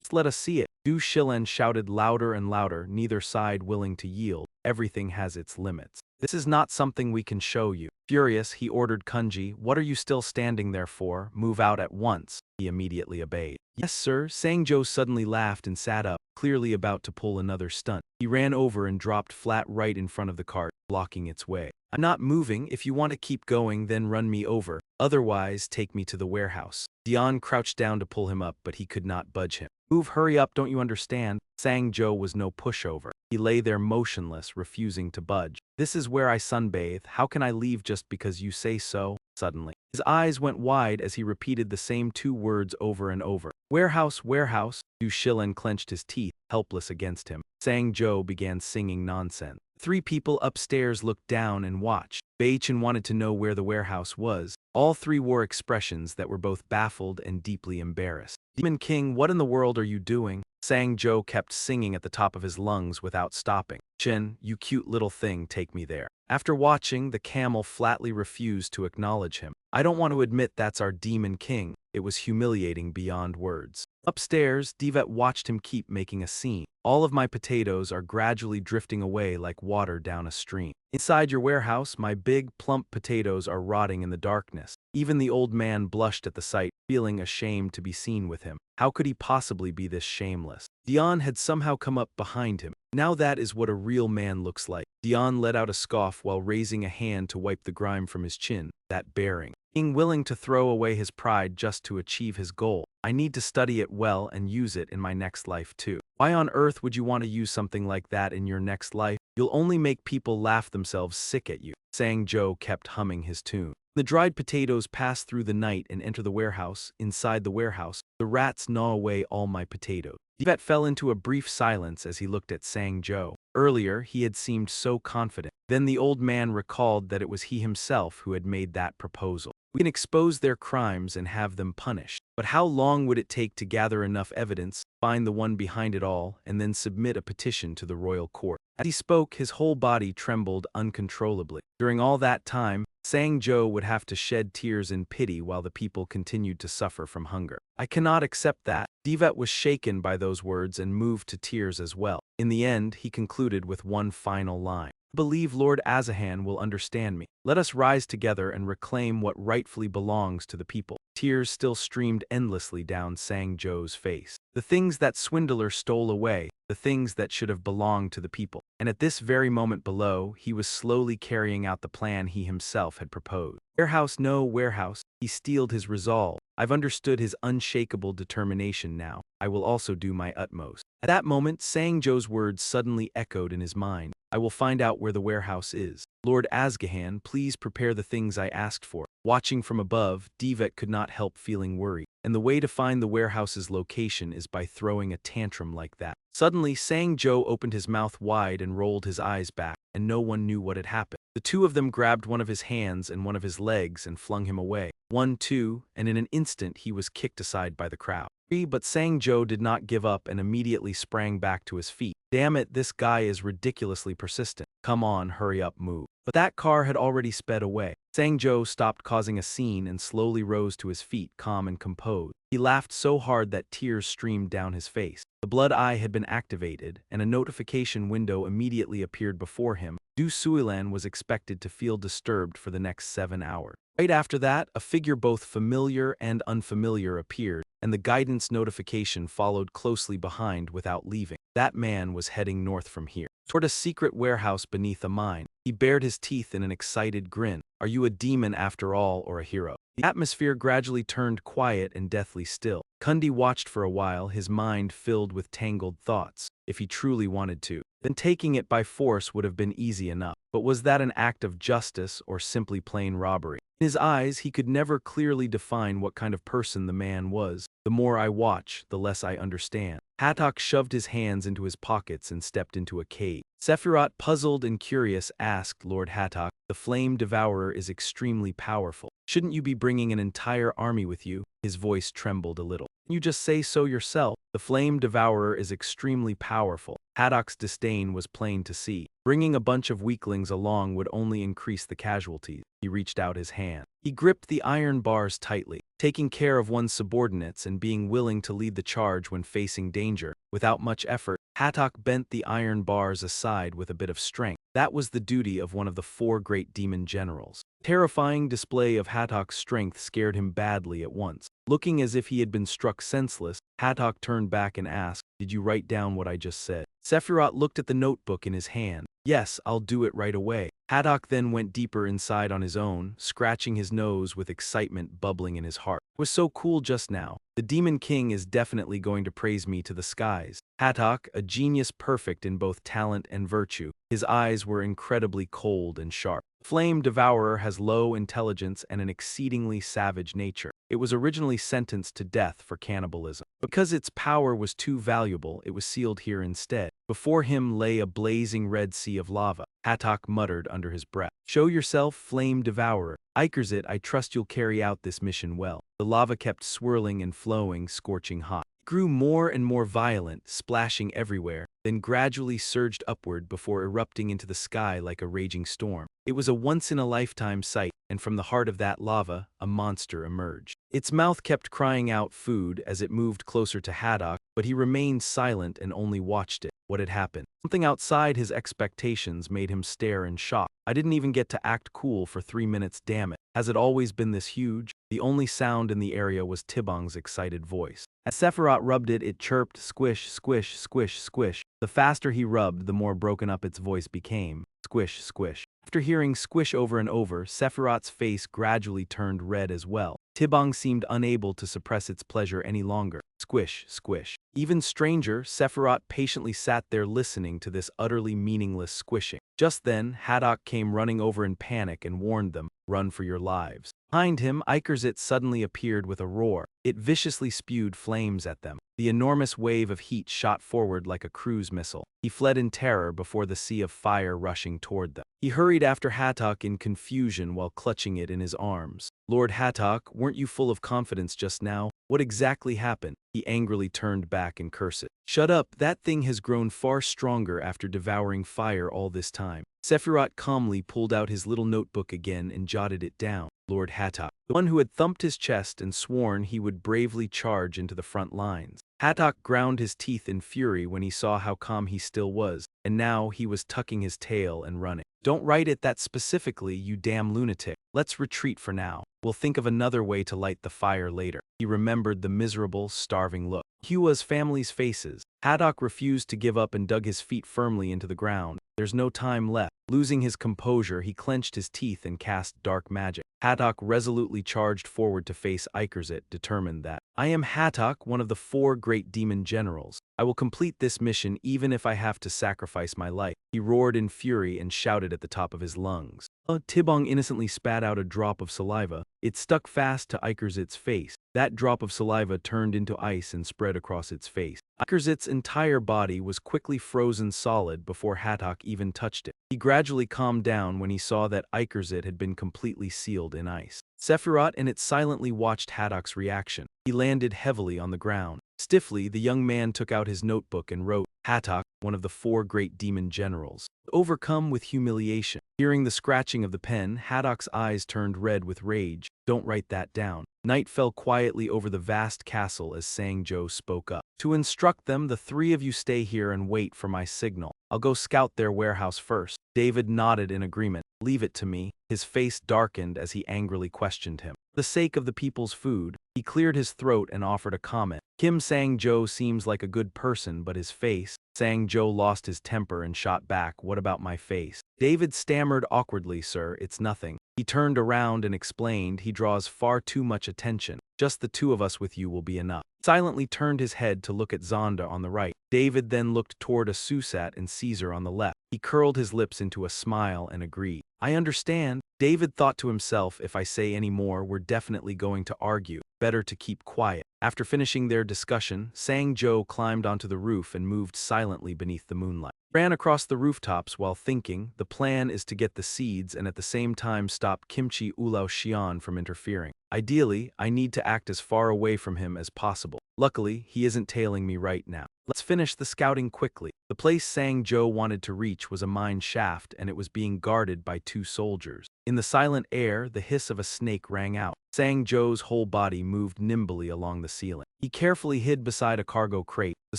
Just let us see it. Du Shilen shouted louder and louder, neither side willing to yield. Everything has its limits. This is not something we can show you. Furious, he ordered Kunji, what are you still standing there for? Move out at once. He immediately obeyed. Yes, sir. Sang-jo suddenly laughed and sat up, clearly about to pull another stunt. He ran over and dropped flat right in front of the cart, blocking its way. I'm not moving. If you want to keep going, then run me over. Otherwise, take me to the warehouse. Dion crouched down to pull him up, but he could not budge him. Move, hurry up, don't you understand? Sang-jo was no pushover. He lay there motionless, refusing to budge. This is where I sunbathe. How can I leave just because you say so? Suddenly, his eyes went wide as he repeated the same two words over and over. Warehouse, warehouse. Du Shilen clenched his teeth, helpless against him. Sang-jo began singing nonsense. Three people upstairs looked down and watched. Bei-chan wanted to know where the warehouse was. All three wore expressions that were both baffled and deeply embarrassed. Demon King, what in the world are you doing? Sang-jo kept singing at the top of his lungs without stopping. Jin, you cute little thing, take me there. After watching, the camel flatly refused to acknowledge him. I don't want to admit that's our Demon King. It was humiliating beyond words. Upstairs, Divet watched him keep making a scene. All of my potatoes are gradually drifting away like water down a stream. Inside your warehouse, my big, plump potatoes are rotting in the darkness. Even the old man blushed at the sight, feeling ashamed to be seen with him. How could he possibly be this shameless? Dion had somehow come up behind him. Now that is what a real man looks like. Dion let out a scoff while raising a hand to wipe the grime from his chin. That bearing. Being willing to throw away his pride just to achieve his goal. I need to study it well and use it in my next life too. Why on earth would you want to use something like that in your next life? You'll only make people laugh themselves sick at you. Sang-jo kept humming his tune. The dried potatoes pass through the night and enter the warehouse. Inside the warehouse, the rats gnaw away all my potatoes. Divet fell into a brief silence as he looked at Sang-jo. Earlier, he had seemed so confident. Then the old man recalled that it was he himself who had made that proposal. We can expose their crimes and have them punished. But how long would it take to gather enough evidence, find the one behind it all, and then submit a petition to the royal court? As he spoke, his whole body trembled uncontrollably. During all that time, Sang-jo would have to shed tears in pity while the people continued to suffer from hunger. I cannot accept that. Divet was shaken by those words and moved to tears as well. In the end, he concluded with one final line. I believe Lord Azahan will understand me. Let us rise together and reclaim what rightfully belongs to the people. Tears still streamed endlessly down Sang-jo's face. The things that swindler stole away, the things that should have belonged to the people. And at this very moment below, he was slowly carrying out the plan he himself had proposed. Warehouse, no warehouse. He steeled his resolve. I've understood his unshakable determination now. I will also do my utmost. At that moment, Sang-jo's words suddenly echoed in his mind. I will find out where the warehouse is. Lord Asgahan, please prepare the things I asked for. Watching from above, Divet could not help feeling worried. And the way to find the warehouse's location is by throwing a tantrum like that. Suddenly, Sang-jo opened his mouth wide and rolled his eyes back, and no one knew what had happened. The two of them grabbed one of his hands and one of his legs and flung him away. 1, 2, and in an instant he was kicked aside by the crowd. But Sang-jo did not give up and immediately sprang back to his feet. Damn it, this guy is ridiculously persistent. Come on, hurry up, move. But that car had already sped away. Sang-jo stopped causing a scene and slowly rose to his feet, calm and composed. He laughed so hard that tears streamed down his face. The blood eye had been activated, and a notification window immediately appeared before him. Duel was expected to feel disturbed for the next 7 hours. Right after that, a figure both familiar and unfamiliar appeared, and the guidance notification followed closely behind without leaving. That man was heading north from here, toward a secret warehouse beneath a mine. He bared his teeth in an excited grin. Are you a demon after all, or a hero? The atmosphere gradually turned quiet and deathly still. Kundi watched for a while, his mind filled with tangled thoughts. If he truly wanted to, then taking it by force would have been easy enough. But was that an act of justice or simply plain robbery? In his eyes, he could never clearly define what kind of person the man was. The more I watch, the less I understand. Hatok shoved his hands into his pockets and stepped into a cave. Sephiroth, puzzled and curious, asked Lord Hatok, "The Flame Devourer is extremely powerful. Shouldn't you be bringing an entire army with you?" His voice trembled a little. "You just say so yourself. The Flame Devourer is extremely powerful." Haddock's disdain was plain to see. Bringing a bunch of weaklings along would only increase the casualties. He reached out his hand. He gripped the iron bars tightly, taking care of one's subordinates and being willing to lead the charge when facing danger. Without much effort, Hatok bent the iron bars aside with a bit of strength. That was the duty of one of the 4 great demon generals. Terrifying display of Hatok's strength scared him badly at once. Looking as if he had been struck senseless, Hatok turned back and asked, "Did you write down what I just said?" Sephiroth looked at the notebook in his hand. "Yes, I'll do it right away." Hatok then went deeper inside on his own, scratching his nose with excitement bubbling in his heart. It was so cool just now. The Demon King is definitely going to praise me to the skies. Hatok, a genius perfect in both talent and virtue, his eyes were incredibly cold and sharp. Flame Devourer has low intelligence and an exceedingly savage nature. It was originally sentenced to death for cannibalism. Because its power was too valuable, it was sealed here instead. Before him lay a blazing red sea of lava. Hatok muttered under his breath, "Show yourself, Flame Devourer. Ikerzit, I trust you'll carry out this mission well." The lava kept swirling and flowing, scorching hot. It grew more and more violent, splashing everywhere, then gradually surged upward before erupting into the sky like a raging storm. It was a once-in-a-lifetime sight, and from the heart of that lava, a monster emerged. Its mouth kept crying out food as it moved closer to Haddock, but he remained silent and only watched it. What had happened? Something outside his expectations made him stare in shock. "I didn't even get to act cool for 3 minutes, damn it. Has it always been this huge?" The only sound in the area was Tibong's excited voice. As Sephiroth rubbed it, it chirped, squish, squish, squish, squish. The faster he rubbed, the more broken up its voice became. Squish, squish. After hearing squish over and over, Sephiroth's face gradually turned red as well. Tibong seemed unable to suppress its pleasure any longer. Squish, squish. Even stranger, Sephiroth patiently sat there listening to this utterly meaningless squishing. Just then, Haddock came running over in panic and warned them, "Run for your lives." Behind him, Ikerzit suddenly appeared with a roar. It viciously spewed flames at them. The enormous wave of heat shot forward like a cruise missile. He fled in terror before the sea of fire rushing toward them. He hurried after Hatok in confusion while clutching it in his arms. "Lord Hatok, weren't you full of confidence just now? What exactly happened?" He angrily turned back and cursed it. "Shut up, that thing has grown far stronger after devouring fire all this time." Sephiroth calmly pulled out his little notebook again and jotted it down. Lord Hatok, the one who had thumped his chest and sworn he would bravely charge into the front lines. Hatok ground his teeth in fury when he saw how calm he still was, and now he was tucking his tail and running. "Don't write it that specifically, you damn lunatic. Let's retreat for now. We'll think of another way to light the fire later." He remembered the miserable, starving look. Hua's family's faces. Haddock refused to give up and dug his feet firmly into the ground. There's no time left. Losing his composure, he clenched his teeth and cast dark magic. Haddock resolutely charged forward to face Ikerzit, determined that, "I am Haddock, one of the 4 great demon generals. I will complete this mission even if I have to sacrifice my life." He roared in fury and shouted at the top of his lungs. Tibong innocently spat out a drop of saliva. It stuck fast to Ikerzit's face. That drop of saliva turned into ice and spread across its face. Ikerzit's entire body was quickly frozen solid before Haddock even touched it. He gradually calmed down when he saw that Ikerzit had been completely sealed in ice. Sephiroth and it silently watched Haddock's reaction. He landed heavily on the ground. Stiffly, the young man took out his notebook and wrote, "Haddock, one of the 4 great demon generals. Overcome with humiliation." Hearing the scratching of the pen, Haddock's eyes turned red with rage. "Don't write that down. Night fell quietly over the vast castle as Sang-jo spoke up. To instruct them, the three of you stay here and wait for my signal. I'll go scout their warehouse first. David nodded in agreement. Leave it to me. His face darkened as he angrily questioned him. For the sake of the people's food, he cleared his throat and offered a comment. Kim Sang-jo seems like a good person, but his face. Sang-jo lost his temper and shot back. What about my face? David stammered awkwardly. Sir, it's nothing. He turned around and explained, he draws far too much attention. Just the two of us with you will be enough. Silently turned his head to look at Zonda on the right. David then looked toward a Susat and Caesar on the left. He curled his lips into a smile and agreed. I understand. David thought to himself, if I say any more, we're definitely going to argue. Better to keep quiet. After finishing their discussion, Sang-jo climbed onto the roof and moved silently beneath the moonlight. Ran across the rooftops while thinking, the plan is to get the seeds and at the same time stop Kimchi Ulao Xian from interfering. Ideally, I need to act as far away from him as possible. Luckily, he isn't tailing me right now. Let's finish the scouting quickly. The place Sang-jo wanted to reach was a mine shaft and it was being guarded by two soldiers. In the silent air, the hiss of a snake rang out. Sang-jo's whole body moved nimbly along the ceiling. He carefully hid beside a cargo crate. The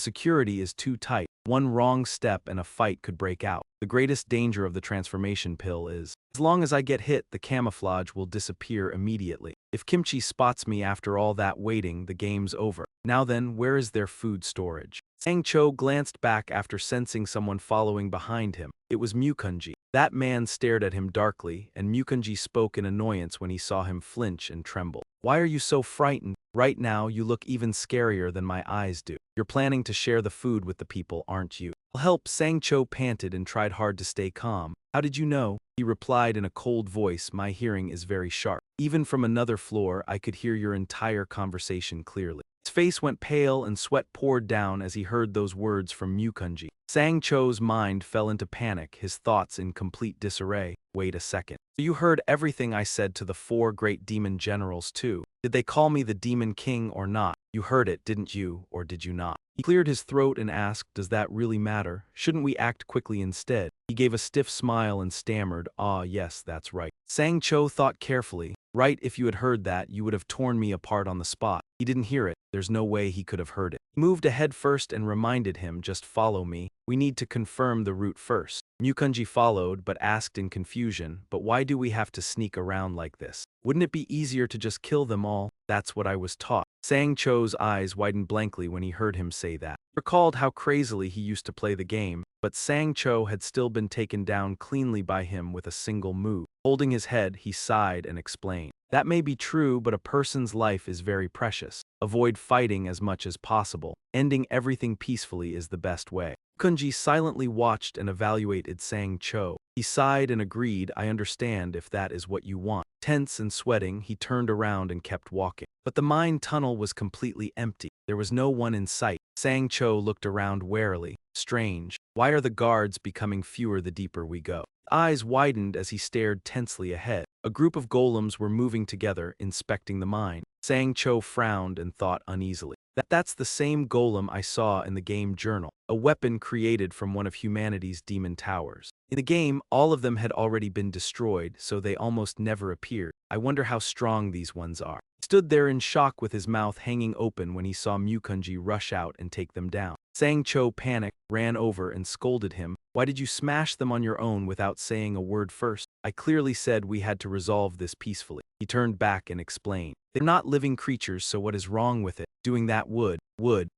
security is too tight. One wrong step and a fight could break out. The greatest danger of the transformation pill is, as long as I get hit, the camouflage will disappear immediately. If Kimchi spots me after all that waiting, the game's over. Now then, where is their food storage? Sang-cho glanced back after sensing someone following behind him. It was Mukunji. That man stared at him darkly, and Mukunji spoke in annoyance when he saw him flinch and tremble. Why are you so frightened? Right now, you look even scarier than my eyes do. You're planning to share the food with the people, aren't you? I'll help. Sang-cho panted and tried hard to stay calm. How did you know? He replied in a cold voice, my hearing is very sharp. Even from another floor, I could hear your entire conversation clearly. His face went pale and sweat poured down as he heard those words from Mukunji. Sang-cho's mind fell into panic, his thoughts in complete disarray. Wait a second. You heard everything I said to the four great demon generals too. Did they call me the Demon King or not? You heard it, didn't you, or did you not? He cleared his throat and asked, does that really matter? Shouldn't we act quickly instead? He gave a stiff smile and stammered, ah yes, that's right. Sang-cho thought carefully. Right, if you had heard that, you would have torn me apart on the spot. He didn't hear it. There's no way he could have heard it. He moved ahead first and reminded him, just follow me. We need to confirm the route first. Mukunji followed, but asked in confusion, but why do we have to sneak around like this? Wouldn't it be easier to just kill them all? That's what I was taught. Sang-cho's eyes widened blankly when he heard him say that. He recalled how crazily he used to play the game, but Sang-cho had still been taken down cleanly by him with a single move. Holding his head, he sighed and explained. That may be true, but a person's life is very precious. Avoid fighting as much as possible. Ending everything peacefully is the best way. Kunji silently watched and evaluated Sang-cho. He sighed and agreed, I understand if that is what you want. Tense and sweating, he turned around and kept walking. But the mine tunnel was completely empty. There was no one in sight. Sang-cho looked around warily. Strange. Why are the guards becoming fewer the deeper we go? Eyes widened as he stared tensely ahead. A group of golems were moving together, inspecting the mine. Sang-cho frowned and thought uneasily. That's the same golem I saw in the game journal, a weapon created from one of humanity's demon towers. In the game, all of them had already been destroyed, so they almost never appeared. I wonder how strong these ones are. He stood there in shock with his mouth hanging open when he saw Mukunji rush out and take them down. Sang-cho panicked, ran over and scolded him. Why did you smash them on your own without saying a word first? I clearly said we had to resolve this peacefully. He turned back and explained. They're not living creatures, so what is wrong with it? Doing that would.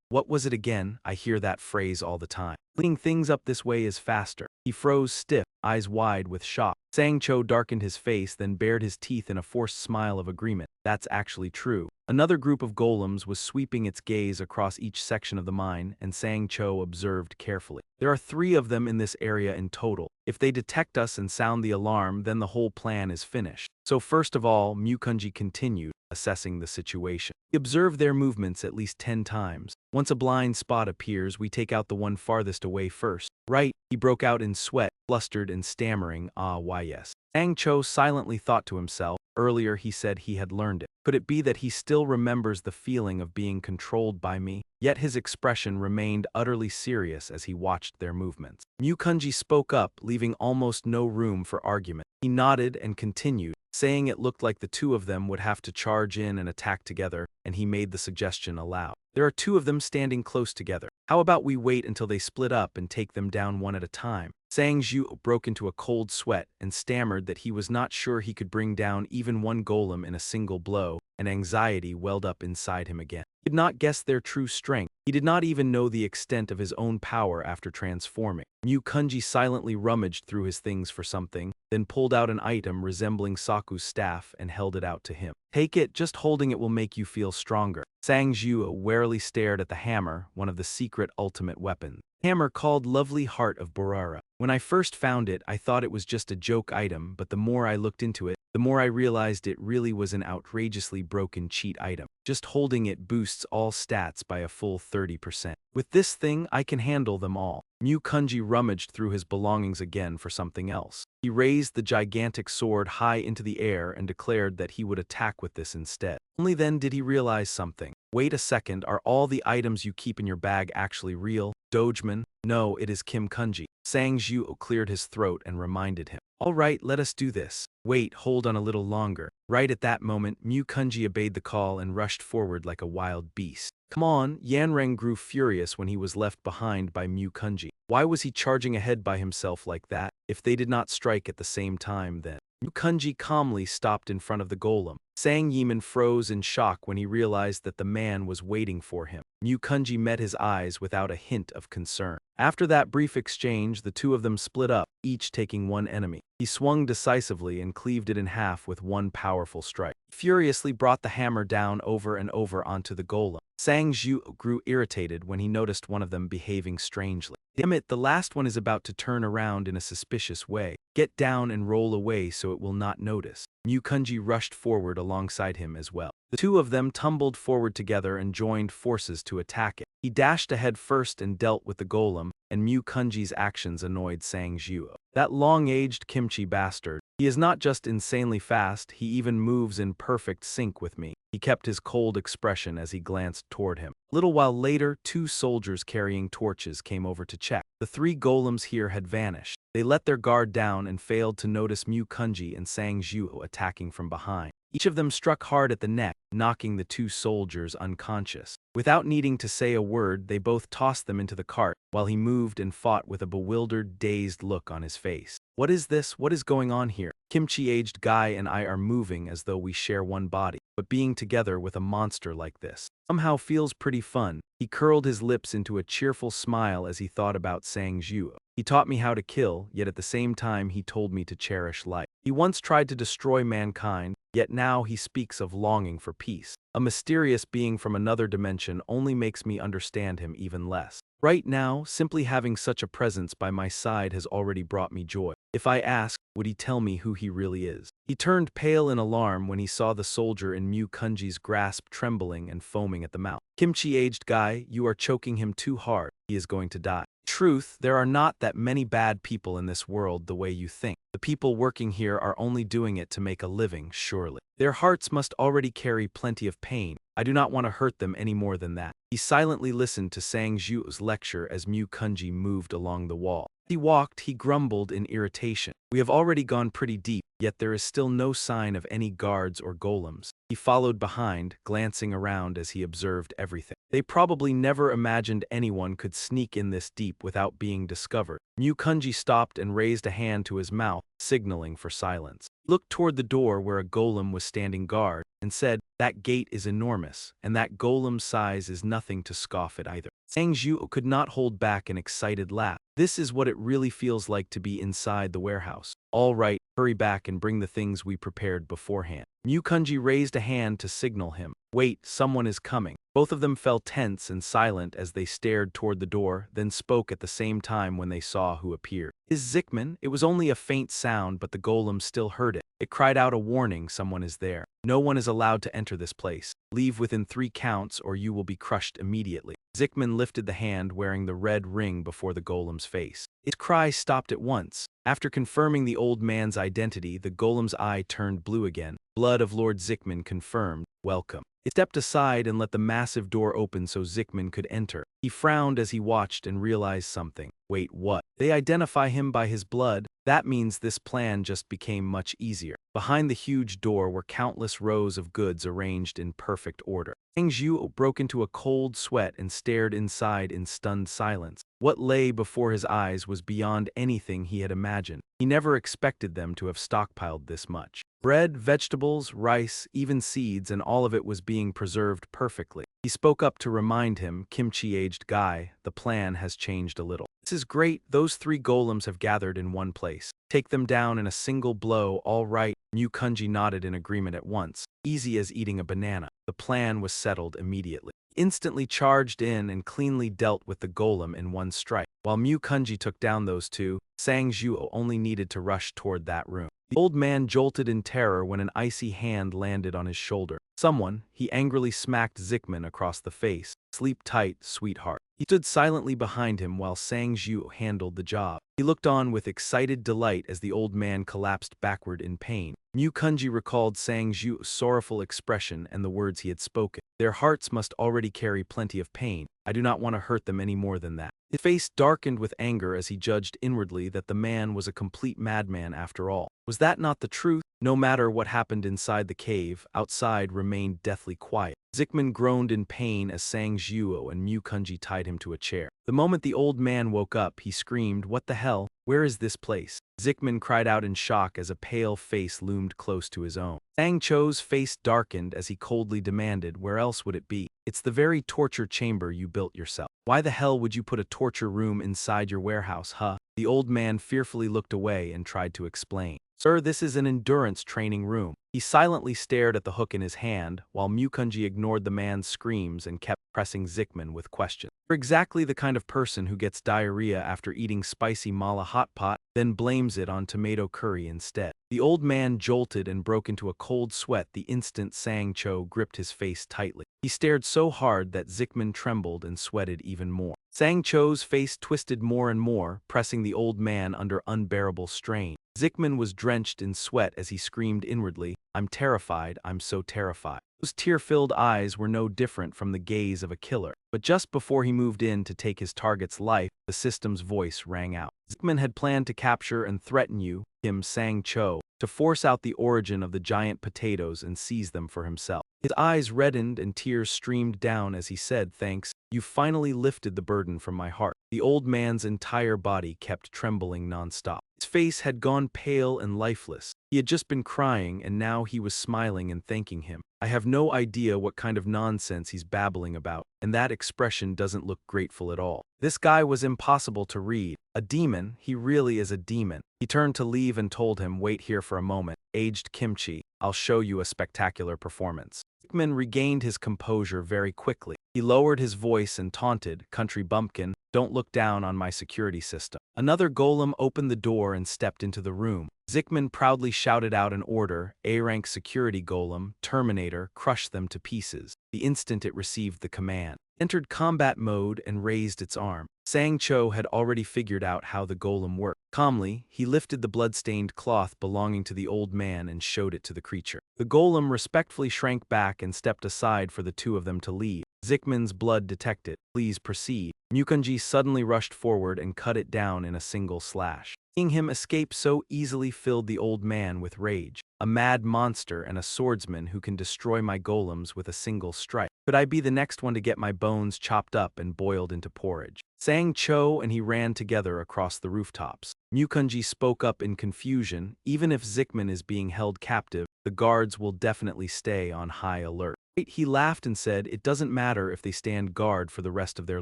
What was it again? I hear that phrase all the time. Cleaning things up this way is faster. He froze stiff, eyes wide with shock. Sang-cho darkened his face, then bared his teeth in a forced smile of agreement. That's actually true. Another group of golems was sweeping its gaze across each section of the mine, and Sang-cho observed carefully. There are 3 of them in this area in total. If they detect us and sound the alarm, then the whole plan is finished. So first of all, Mukunji continued, assessing the situation. He observed their movements at least 10 times. Once a blind spot appears, we take out the one farthest away first. Right, he broke out in sweat, flustered and stammering, ah why yes. Sang-cho silently thought to himself, Earlier he said he had learned it. Could it be that he still remembers the feeling of being controlled by me? Yet his expression remained utterly serious as he watched their movements. Ryukunji spoke up, leaving almost no room for argument. He nodded and continued, saying it looked like the two of them would have to charge in and attack together, and he made the suggestion aloud. There are two of them standing close together. How about we wait until they split up and take them down one at a time? Sang Zhu broke into a cold sweat and stammered that he was not sure he could bring down even one golem in a single blow, and anxiety welled up inside him again. He did not guess their true strength. He did not even know the extent of his own power after transforming. Ryukunji silently rummaged through his things for something, then pulled out an item resembling Saku's staff and held it out to him. Take it, just holding it will make you feel stronger. Sang Zhu warily stared at the hammer, one of the secret ultimate weapons. Hammer called Lovely Heart of Borara. When I first found it, I thought it was just a joke item, but the more I looked into it, the more I realized it really was an outrageously broken cheat item. Just holding it boosts all stats by a full 30%. With this thing, I can handle them all. Ryukunji rummaged through his belongings again for something else. He raised the gigantic sword high into the air and declared that he would attack with this instead. Only then did he realize something. Wait a second, are all the items you keep in your bag actually real? Dogeman? No, it is Kim Kunji. Sang Zhu cleared his throat and reminded him. All right, let us do this. Wait, hold on a little longer. Right at that moment, Ryukunji obeyed the call and rushed forward like a wild beast. Come on, Yanreng grew furious when he was left behind by Ryukunji. Why was he charging ahead by himself like that? If they did not strike at the same time, then Ryukunji calmly stopped in front of the golem. Sang Yiman froze in shock when he realized that the man was waiting for him. Ryukunji met his eyes without a hint of concern. After that brief exchange, the two of them split up, each taking one enemy. He swung decisively and cleaved it in half with one powerful strike. Furiously brought the hammer down over and over onto the golem. Sang Zhu grew irritated when he noticed one of them behaving strangely. Damn it, the last one is about to turn around in a suspicious way. Get down and roll away so it will not notice. Ryukunji rushed forward alongside him as well. The two of them tumbled forward together and joined forces to attack it. He dashed ahead first and dealt with the golem, and Ryukunji's actions annoyed Sang Zhu. That long-aged kimchi bastard. He is not just insanely fast, he even moves in perfect sync with me. He kept his cold expression as he glanced toward him. A little while later, two soldiers carrying torches came over to check. The three golems here had vanished. They let their guard down and failed to notice Ryukunji and Sang Zhu attacking from behind. Each of them struck hard at the neck, knocking the two soldiers unconscious. Without needing to say a word, they both tossed them into the cart, while he moved and fought with a bewildered, dazed look on his face. What is this? What is going on here? Kimchi-aged Guy and I are moving as though we share one body, but being together with a monster like this somehow feels pretty fun. He curled his lips into a cheerful smile as he thought about Sang Zhu. He taught me how to kill, yet at the same time he told me to cherish life. He once tried to destroy mankind, yet now he speaks of longing for peace. A mysterious being from another dimension only makes me understand him even less. Right now, simply having such a presence by my side has already brought me joy. If I asked, would he tell me who he really is? He turned pale in alarm when he saw the soldier in Ryukunji's grasp trembling and foaming at the mouth. Kimchi-aged Guy, you are choking him too hard. He is going to die. Truth, there are not that many bad people in this world the way you think. The people working here are only doing it to make a living, surely. Their hearts must already carry plenty of pain. I do not want to hurt them any more than that. He silently listened to Sang Zhu's lecture as Ryukunji moved along the wall. As he walked, he grumbled in irritation. We have already gone pretty deep, yet there is still no sign of any guards or golems. He followed behind, glancing around as he observed everything. They probably never imagined anyone could sneak in this deep without being discovered. Ryukunji stopped and raised a hand to his mouth, signaling for silence. He looked toward the door where a golem was standing guard, and said, that gate is enormous, and that golem's size is nothing to scoff at either. Sang Zhu could not hold back an excited laugh. This is what it really feels like to be inside the warehouse. All right, hurry back and bring the things we prepared beforehand. Ryukunji raised a hand to signal him. Wait, someone is coming. Both of them fell tense and silent as they stared toward the door, then spoke at the same time when they saw who appeared. Is Zickman? It was only a faint sound, but the golem still heard it. It cried out a warning, someone is there. No one is allowed to enter this place. Leave within 3 counts or you will be crushed immediately. Zickman lifted the hand wearing the red ring before the golem's face. Its cry stopped at once. After confirming the old man's identity, the golem's eye turned blue again. Blood of Lord Zickman confirmed, welcome. It stepped aside and let the massive door open so Zickman could enter. He frowned as he watched and realized something. Wait, what? They identify him by his blood? That means this plan just became much easier. Behind the huge door were countless rows of goods arranged in perfect order. Zhang Zhu broke into a cold sweat and stared inside in stunned silence. What lay before his eyes was beyond anything he had imagined. He never expected them to have stockpiled this much. Bread, vegetables, rice, even seeds, and all of it was being preserved perfectly. He spoke up to remind him, kimchi-aged guy, the plan has changed a little. This is great, those 3 golems have gathered in one place. Take them down in a single blow, all right. Kunji nodded in agreement at once. Easy as eating a banana. The plan was settled immediately. Instantly charged in and cleanly dealt with the golem in one strike. While Kunji took down those 2, Sang Zhuo only needed to rush toward that room. The old man jolted in terror when an icy hand landed on his shoulder. Someone, he angrily smacked Zickman across the face. Sleep tight, sweetheart. He stood silently behind him while Sang Zhuo handled the job. He looked on with excited delight as the old man collapsed backward in pain. Kunji recalled Sang Zhuo's sorrowful expression and the words he had spoken. Their hearts must already carry plenty of pain. I do not want to hurt them any more than that. His face darkened with anger as he judged inwardly that the man was a complete madman after all. Was that not the truth? No matter what happened inside the cave, outside remained deathly quiet. Zickman groaned in pain as Sang Zhuo and Kunji tied him to a chair. The moment the old man woke up, he screamed, "What the hell? Where is this place?" Zickman cried out in shock as a pale face loomed close to his own. Sang Cho's face darkened as he coldly demanded, "Where else would it be? It's the very torture chamber you built yourself. Why the hell would you put a torture room inside your warehouse, huh?" The old man fearfully looked away and tried to explain. "Sir, this is an endurance training room." He silently stared at the hook in his hand, while Kunji ignored the man's screams and kept pressing Zickman with questions. "You're exactly the kind of person who gets diarrhea after eating spicy mala hot pot, then blames it on tomato curry instead." The old man jolted and broke into a cold sweat the instant Sang Cho gripped his face tightly. He stared so hard that Zickman trembled and sweated even more. Sang Cho's face twisted more and more, pressing the old man under unbearable strain. Zickman was drenched in sweat as he screamed inwardly, "I'm terrified, I'm so terrified." Those tear-filled eyes were no different from the gaze of a killer. But just before he moved in to take his target's life, the system's voice rang out. Zickman had planned to capture and threaten you, him Sang Cho, to force out the origin of the giant potatoes and seize them for himself. His eyes reddened and tears streamed down as he said, "Thanks, you finally lifted the burden from my heart." The old man's entire body kept trembling nonstop. His face had gone pale and lifeless. He had just been crying and now he was smiling and thanking him. "I have no idea what kind of nonsense he's babbling about, and that expression doesn't look grateful at all. This guy was impossible to read. A demon, he really is a demon." He turned to leave and told him, "Wait here for a moment. Aged kimchi, I'll show you a spectacular performance." Zickman regained his composure very quickly. He lowered his voice and taunted, "Country bumpkin, don't look down on my security system." Another golem opened the door and stepped into the room. Zickman proudly shouted out an order, "A-rank security golem, Terminator, crush them to pieces." The instant it received the command, entered combat mode and raised its arm. Sang Cho had already figured out how the golem worked. Calmly, he lifted the blood-stained cloth belonging to the old man and showed it to the creature. The golem respectfully shrank back and stepped aside for the 2 of them to leave. Zickman's blood detected. "Please proceed." Kunji suddenly rushed forward and cut it down in a single slash. Seeing him escape so easily filled the old man with rage. "A mad monster and a swordsman who can destroy my golems with a single strike. Could I be the next one to get my bones chopped up and boiled into porridge?" Sang Cho and he ran together across the rooftops. Kunji spoke up in confusion, "Even if Zickman is being held captive, the guards will definitely stay on high alert." He laughed and said, "It doesn't matter if they stand guard for the rest of their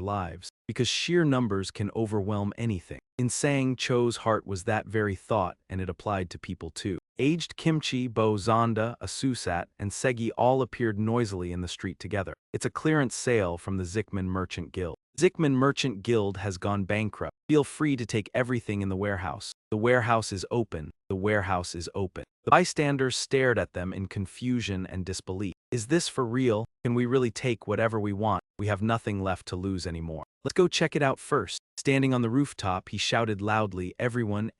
lives, because sheer numbers can overwhelm anything." In Sang Cho's heart was that very thought, and it applied to people too. Aged Kimchi, Bo Zonda, Asusat, and Segi all appeared noisily in the street together. "It's a clearance sale from the Zickman Merchant Guild. Zickman Merchant Guild has gone bankrupt. Feel free to take everything in the warehouse. The warehouse is open. The warehouse is open." The bystanders stared at them in confusion and disbelief. "Is this for real? Can we really take whatever we want?" We have nothing left to lose anymore. Let's go check it out first. Standing on the rooftop, he shouted loudly, everyone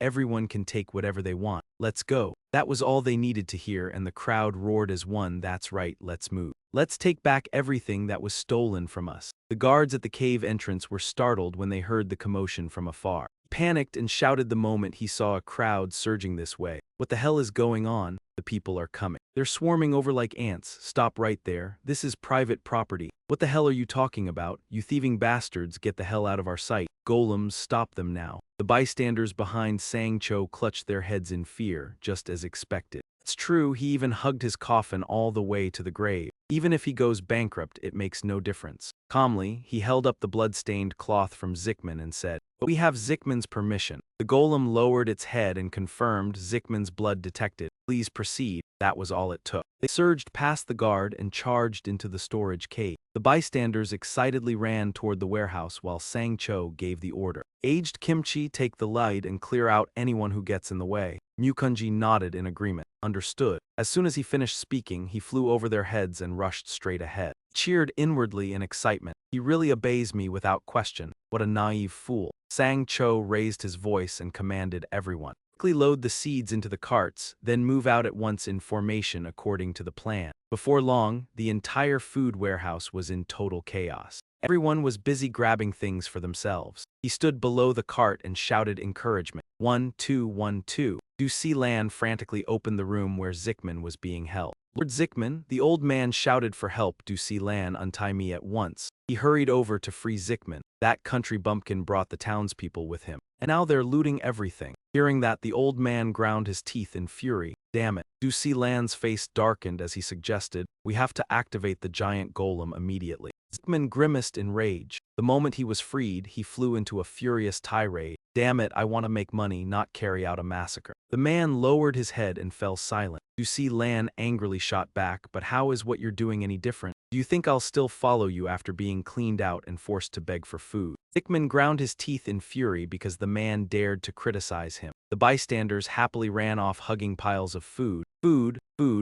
can take whatever they want. Let's go. That was all they needed to hear, and the crowd roared as one. That's right, let's move. Let's take back everything that was stolen from us. The guards at the cave entrance were startled when they heard the commotion from afar. He panicked and shouted the moment he saw a crowd surging this way. What the hell is going on? The people are coming. They're swarming over like ants. Stop right there. This is private property. What the hell are you talking about? You thieving bastards, get the hell out of our sight. Golems, stop them now. The bystanders behind Sang-cho clutched their heads in fear, just as expected. It's true, he even hugged his coffin all the way to the grave. Even if he goes bankrupt, it makes no difference. Calmly, he held up the blood-stained cloth from Zickman and said, "But we have Zickman's permission." The golem lowered its head and confirmed, Zickman's blood detected. Please proceed. That was all it took. They surged past the guard and charged into the storage cave. The bystanders excitedly ran toward the warehouse while Sang-cho gave the order. Aged Kimchi, take the light and clear out anyone who gets in the way. Mukunji nodded in agreement. Understood. As soon as he finished speaking, he flew over their heads and rushed straight ahead. Cheered inwardly in excitement. He really obeys me without question. What a naive fool. Sang-cho raised his voice and commanded everyone. Quickly load the seeds into the carts, then move out at once in formation according to the plan. Before long, the entire food warehouse was in total chaos. Everyone was busy grabbing things for themselves. He stood below the cart and shouted encouragement. 1, 2, 1, 2. Du Lan frantically opened the room where Zickman was being held. Lord Zickman, the old man shouted for help. Du Lan, untie me at once. He hurried over to free Zickman. That country bumpkin brought the townspeople with him. And now they're looting everything. Hearing that, the old man ground his teeth in fury. Damn it. Du Lan's face darkened as he suggested, we have to activate the giant golem immediately. Zickman grimaced in rage. The moment he was freed, he flew into a furious tirade. Damn it, I want to make money, not carry out a massacre. The man lowered his head and fell silent. Du Lan angrily shot back, but how is what you're doing any different? Do you think I'll still follow you after being cleaned out and forced to beg for food? Zickman ground his teeth in fury because the man dared to criticize him. The bystanders happily ran off hugging piles of food. Food,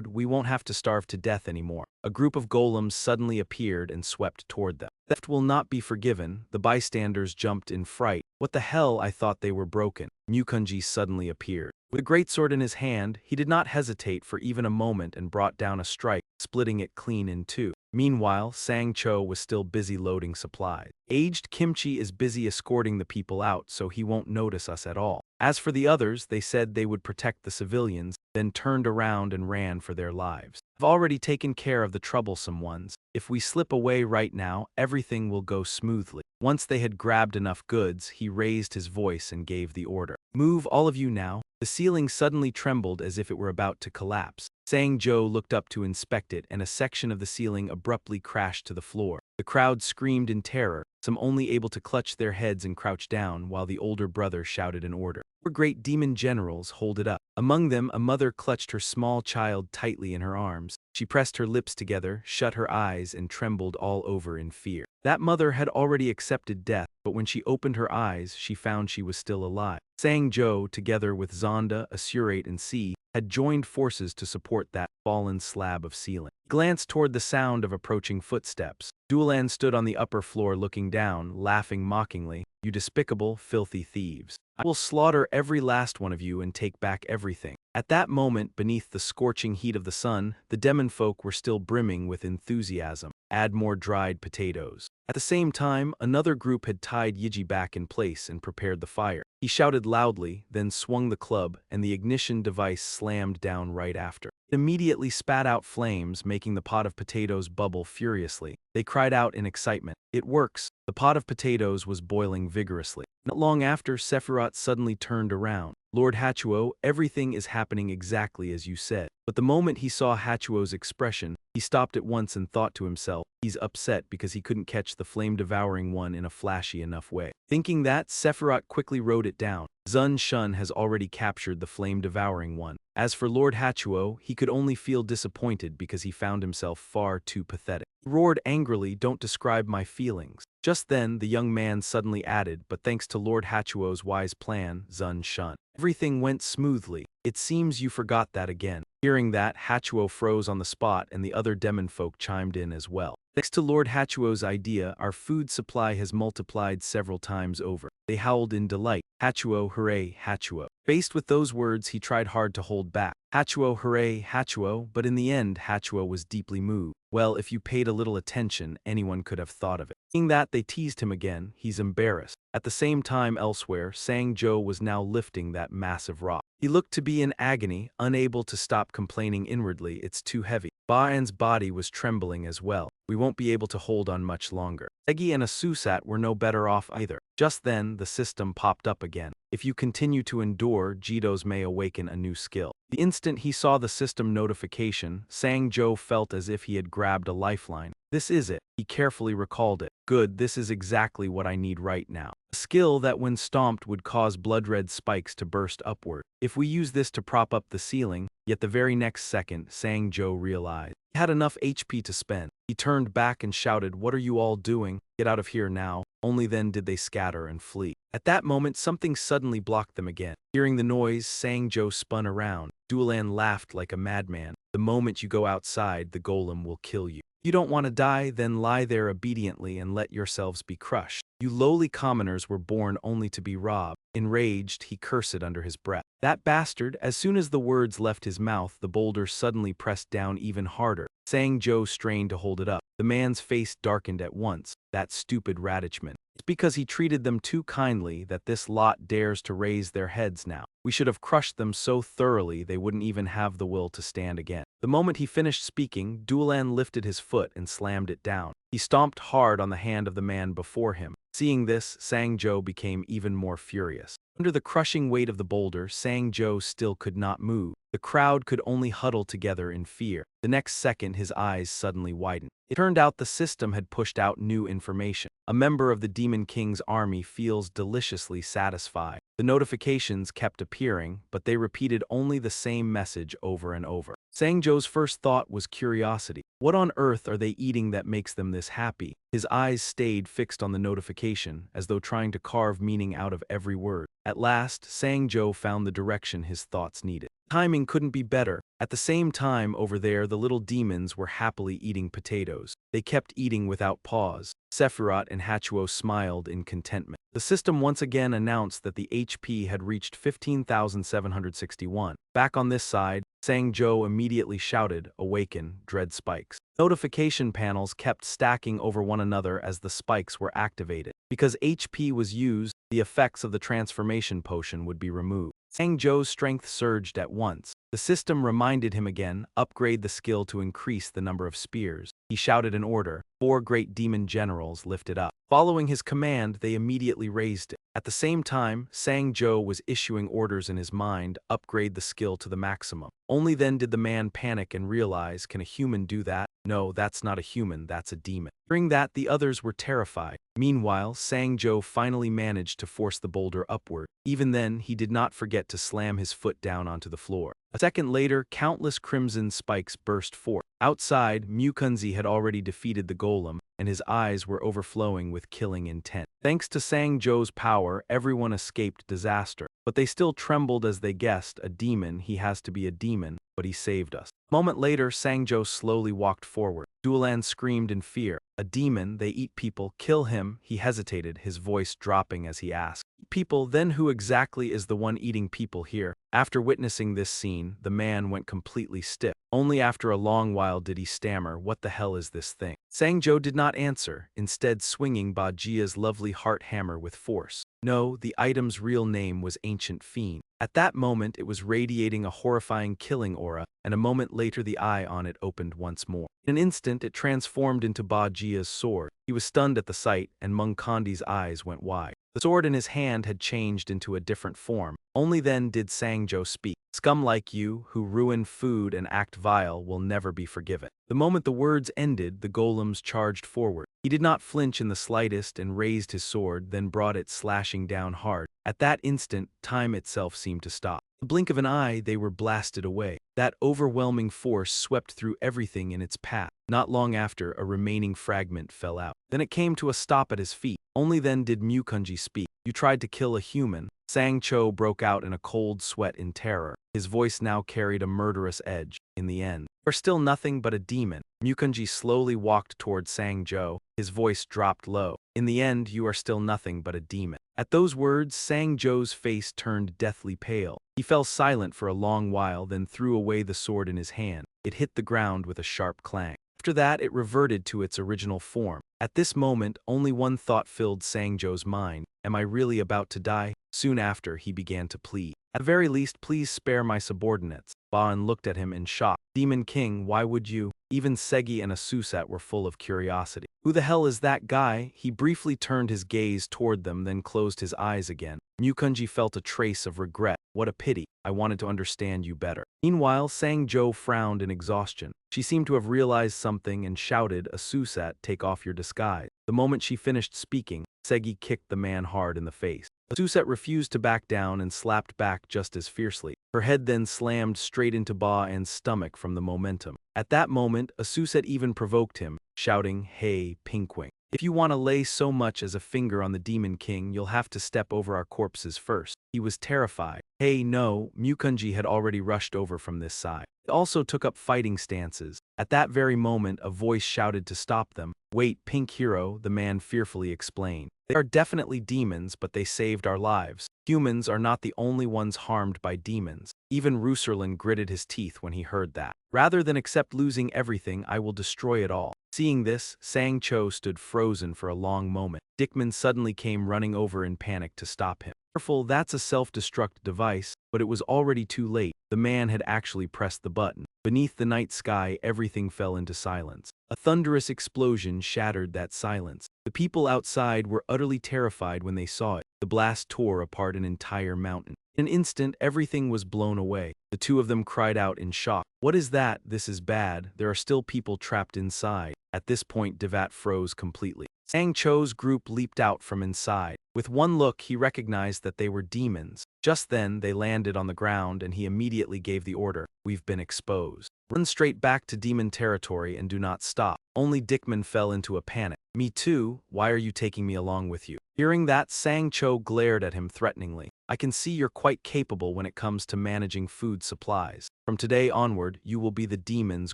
we won't have to starve to death anymore. A group of golems suddenly appeared and swept toward them. Theft will not be forgiven. The bystanders jumped in fright. What the hell, I thought they were broken. Mukunji suddenly appeared. With a greatsword in his hand, he did not hesitate for even a moment and brought down a strike, splitting it clean in two. Meanwhile, Sang-cho was still busy loading supplies. Aged Kimchi is busy escorting the people out, so he won't notice us at all. As for the others, they said they would protect the civilians, then turned around and ran for their lives. I've already taken care of the troublesome ones. If we slip away right now, everything will go smoothly. Once they had grabbed enough goods, he raised his voice and gave the order. Move, all of you now. The ceiling suddenly trembled as if it were about to collapse. Sang-jo looked up to inspect it, and a section of the ceiling abruptly crashed to the floor. The crowd screamed in terror, some only able to clutch their heads and crouch down, while the older brother shouted an order. 4 great demon generals, hold it up. Among them, a mother clutched her small child tightly in her arms. She pressed her lips together, shut her eyes, and trembled all over in fear. That mother had already accepted death, but when she opened her eyes, she found she was still alive. Sang-jo, together with Zonda, Assurate, and C, had joined forces to support that fallen slab of ceiling. He glanced toward the sound of approaching footsteps. Duel stood on the upper floor looking down, laughing mockingly. You despicable, filthy thieves. I will slaughter every last one of you and take back everything. At that moment, beneath the scorching heat of the sun, the demon folk were still brimming with enthusiasm. Add more dried potatoes. At the same time, another group had tied Yiji back in place and prepared the fire. He shouted loudly, then swung the club, and the ignition device slammed down right after. It immediately spat out flames, making the pot of potatoes bubble furiously. They cried out in excitement. It works. The pot of potatoes was boiling vigorously. Not long after, Sephiroth suddenly turned around. Lord Hachuo, everything is happening exactly as you said. But the moment he saw Hachuo's expression, he stopped at once and thought to himself, he's upset because he couldn't catch the flame-devouring one in a flashy enough way. Thinking that, Sephiroth quickly wrote it down. Zun Shun has already captured the flame-devouring one. As for Lord Hachuo, he could only feel disappointed because he found himself far too pathetic. He roared angrily, don't describe my feelings. Just then, the young man suddenly added, but thanks to Lord Hachuo's wise plan, Zun Shun, everything went smoothly. It seems you forgot that again. Hearing that, Hachuo froze on the spot and the other demon folk chimed in as well. Thanks to Lord Hachuo's idea, our food supply has multiplied several times over. They howled in delight. Hachuo, hooray, Hachuo. Faced with those words, he tried hard to hold back. Hachuo, hooray, Hachuo, but in the end, Hachuo was deeply moved. Well, if you paid a little attention, anyone could have thought of it. Seeing that, they teased him again. He's embarrassed. At the same time elsewhere, Sang-jo was now lifting that massive rock. He looked to be in agony, unable to stop complaining inwardly, it's too heavy. Ba-an's body was trembling as well. We won't be able to hold on much longer. Segi and Asusat were no better off either. Just then, the system popped up again. If you continue to endure, Jidos may awaken a new skill. The instant he saw the system notification, Sang-jo felt as if he had grabbed a lifeline. This is it. He carefully recalled it. Good, this is exactly what I need right now. A skill that when stomped would cause blood-red spikes to burst upward. If we use this to prop up the ceiling, yet the very next second, Sang-jo realized he had enough HP to spend. He turned back and shouted, "What are you all doing? Get out of here now." Only then did they scatter and flee. At that moment, something suddenly blocked them again. Hearing the noise, Sang-jo spun around. Duelan laughed like a madman. The moment you go outside, the golem will kill you. You don't want to die, then lie there obediently and let yourselves be crushed. You lowly commoners were born only to be robbed. Enraged, he cursed under his breath. That bastard, as soon as the words left his mouth, the boulder suddenly pressed down even harder. Sang-jo strained to hold it up. The man's face darkened at once. That stupid Radichmen. It's because he treated them too kindly that this lot dares to raise their heads now. We should have crushed them so thoroughly they wouldn't even have the will to stand again. The moment he finished speaking, Duelan lifted his foot and slammed it down. He stomped hard on the hand of the man before him. Seeing this, Sang-jo became even more furious. Under the crushing weight of the boulder, Sang-jo still could not move. The crowd could only huddle together in fear. The next second, his eyes suddenly widened. It turned out the system had pushed out new information. A member of the Demon King's army feels deliciously satisfied. The notifications kept appearing, but they repeated only the same message over and over. Sang-jo's first thought was curiosity. What on earth are they eating that makes them this happy? His eyes stayed fixed on the notification, as though trying to carve meaning out of every word. At last, Sang-jo found the direction his thoughts needed. Timing couldn't be better. At the same time, over there, the little demons were happily eating potatoes. They kept eating without pause. Sephiroth and Hachuo smiled in contentment. The system once again announced that the HP had reached 15,761. Back on this side, Sang-jo immediately shouted, "Awaken, dread spikes." Notification panels kept stacking over one another as the spikes were activated. Because HP was used, the effects of the transformation potion would be removed. Sang-jo's strength surged at once. The system reminded him again, upgrade the skill to increase the number of spears. He shouted an order. 4 great demon generals lifted up. Following his command, they immediately raised it. At the same time, Sang-jo was issuing orders in his mind, upgrade the skill to the maximum. Only then did the man panic and realize, can a human do that? No, that's not a human, that's a demon. Hearing that, the others were terrified. Meanwhile, Sang-jo finally managed to force the boulder upward. Even then, he did not forget to slam his foot down onto the floor. A second later, countless crimson spikes burst forth. Outside, Mukunzi had already defeated the golem, and his eyes were overflowing with killing intent. Thanks to Sang-jo's power, everyone escaped disaster. But they still trembled as they guessed, a demon, he has to be a demon, but he saved us. A moment later, Sang-jo slowly walked forward. Duelan screamed in fear. A demon, they eat people, kill him. He hesitated, his voice dropping as he asked. People, then who exactly is the one eating people here? After witnessing this scene, the man went completely stiff. Only after a long while did he stammer, "What the hell is this thing?" Sang-jo did not answer, instead swinging Bajia's lovely heart hammer with force. No, the item's real name was Ancient Fiend. At that moment, it was radiating a horrifying killing aura, and a moment later the eye on it opened once more. In an instant, it transformed into Bajia's sword. He was stunned at the sight, and Munkandi's eyes went wide. The sword in his hand had changed into a different form. Only then did Sang-jo speak. "Scum like you, who ruin food and act vile, will never be forgiven." The moment the words ended, the golems charged forward. He did not flinch in the slightest and raised his sword, then brought it slashing down hard. At that instant, time itself seemed to stop. The blink of an eye, they were blasted away. That overwhelming force swept through everything in its path. Not long after, a remaining fragment fell out. Then it came to a stop at his feet. Only then did Mukunji speak. "You tried to kill a human." Sang-cho broke out in a cold sweat in terror. His voice now carried a murderous edge. In the end, "You are still nothing but a demon." Mukunji slowly walked toward Sang-jo. His voice dropped low. "In the end, you are still nothing but a demon." At those words, Sang-jo's face turned deathly pale. He fell silent for a long while, then threw away the sword in his hand. It hit the ground with a sharp clang. After that, it reverted to its original form. At this moment, only one thought filled Sang-jo's mind. Am I really about to die? Soon after, he began to plead. "At the very least, please spare my subordinates." Baan looked at him in shock. "Demon King, why would you?" Even Segi and Asusat were full of curiosity. "Who the hell is that guy?" He briefly turned his gaze toward them, then closed his eyes again. Mukunji felt a trace of regret. "What a pity. I wanted to understand you better." Meanwhile, Sang-jo frowned in exhaustion. She seemed to have realized something and shouted, "Asusat, take off your disguise." The moment she finished speaking, Segi kicked the man hard in the face. Asusat refused to back down and slapped back just as fiercely. Her head then slammed straight into Baan's stomach from the momentum. At that moment, Asusat even provoked him, shouting, "Hey, Pinkwing. If you want to lay so much as a finger on the Demon King, you'll have to step over our corpses first." He was terrified. "Hey, no," Mukunji had already rushed over from this side. They also took up fighting stances. At that very moment, a voice shouted to stop them. "Wait, Pink Hero," the man fearfully explained. "They are definitely demons, but they saved our lives. Humans are not the only ones harmed by demons." Even Ruserlin gritted his teeth when he heard that. "Rather than accept losing everything, I will destroy it all." Seeing this, Sang-cho stood frozen for a long moment. Dickman suddenly came running over in panic to stop him. "Careful, that's a self-destruct device." But it was already too late. The man had actually pressed the button. Beneath the night sky, everything fell into silence. A thunderous explosion shattered that silence. The people outside were utterly terrified when they saw it. The blast tore apart an entire mountain. In an instant, everything was blown away. The two of them cried out in shock. "What is that? This is bad. There are still people trapped inside." At this point, Devat froze completely. Sang-cho's group leaped out from inside. With one look, he recognized that they were demons. Just then, they landed on the ground and he immediately gave the order, "We've been exposed. Run straight back to demon territory and do not stop." Only Dickman fell into a panic. "Me too. Why are you taking me along with you?" Hearing that, Sang-cho glared at him threateningly. "I can see you're quite capable when it comes to managing food supplies. From today onward, you will be the demon's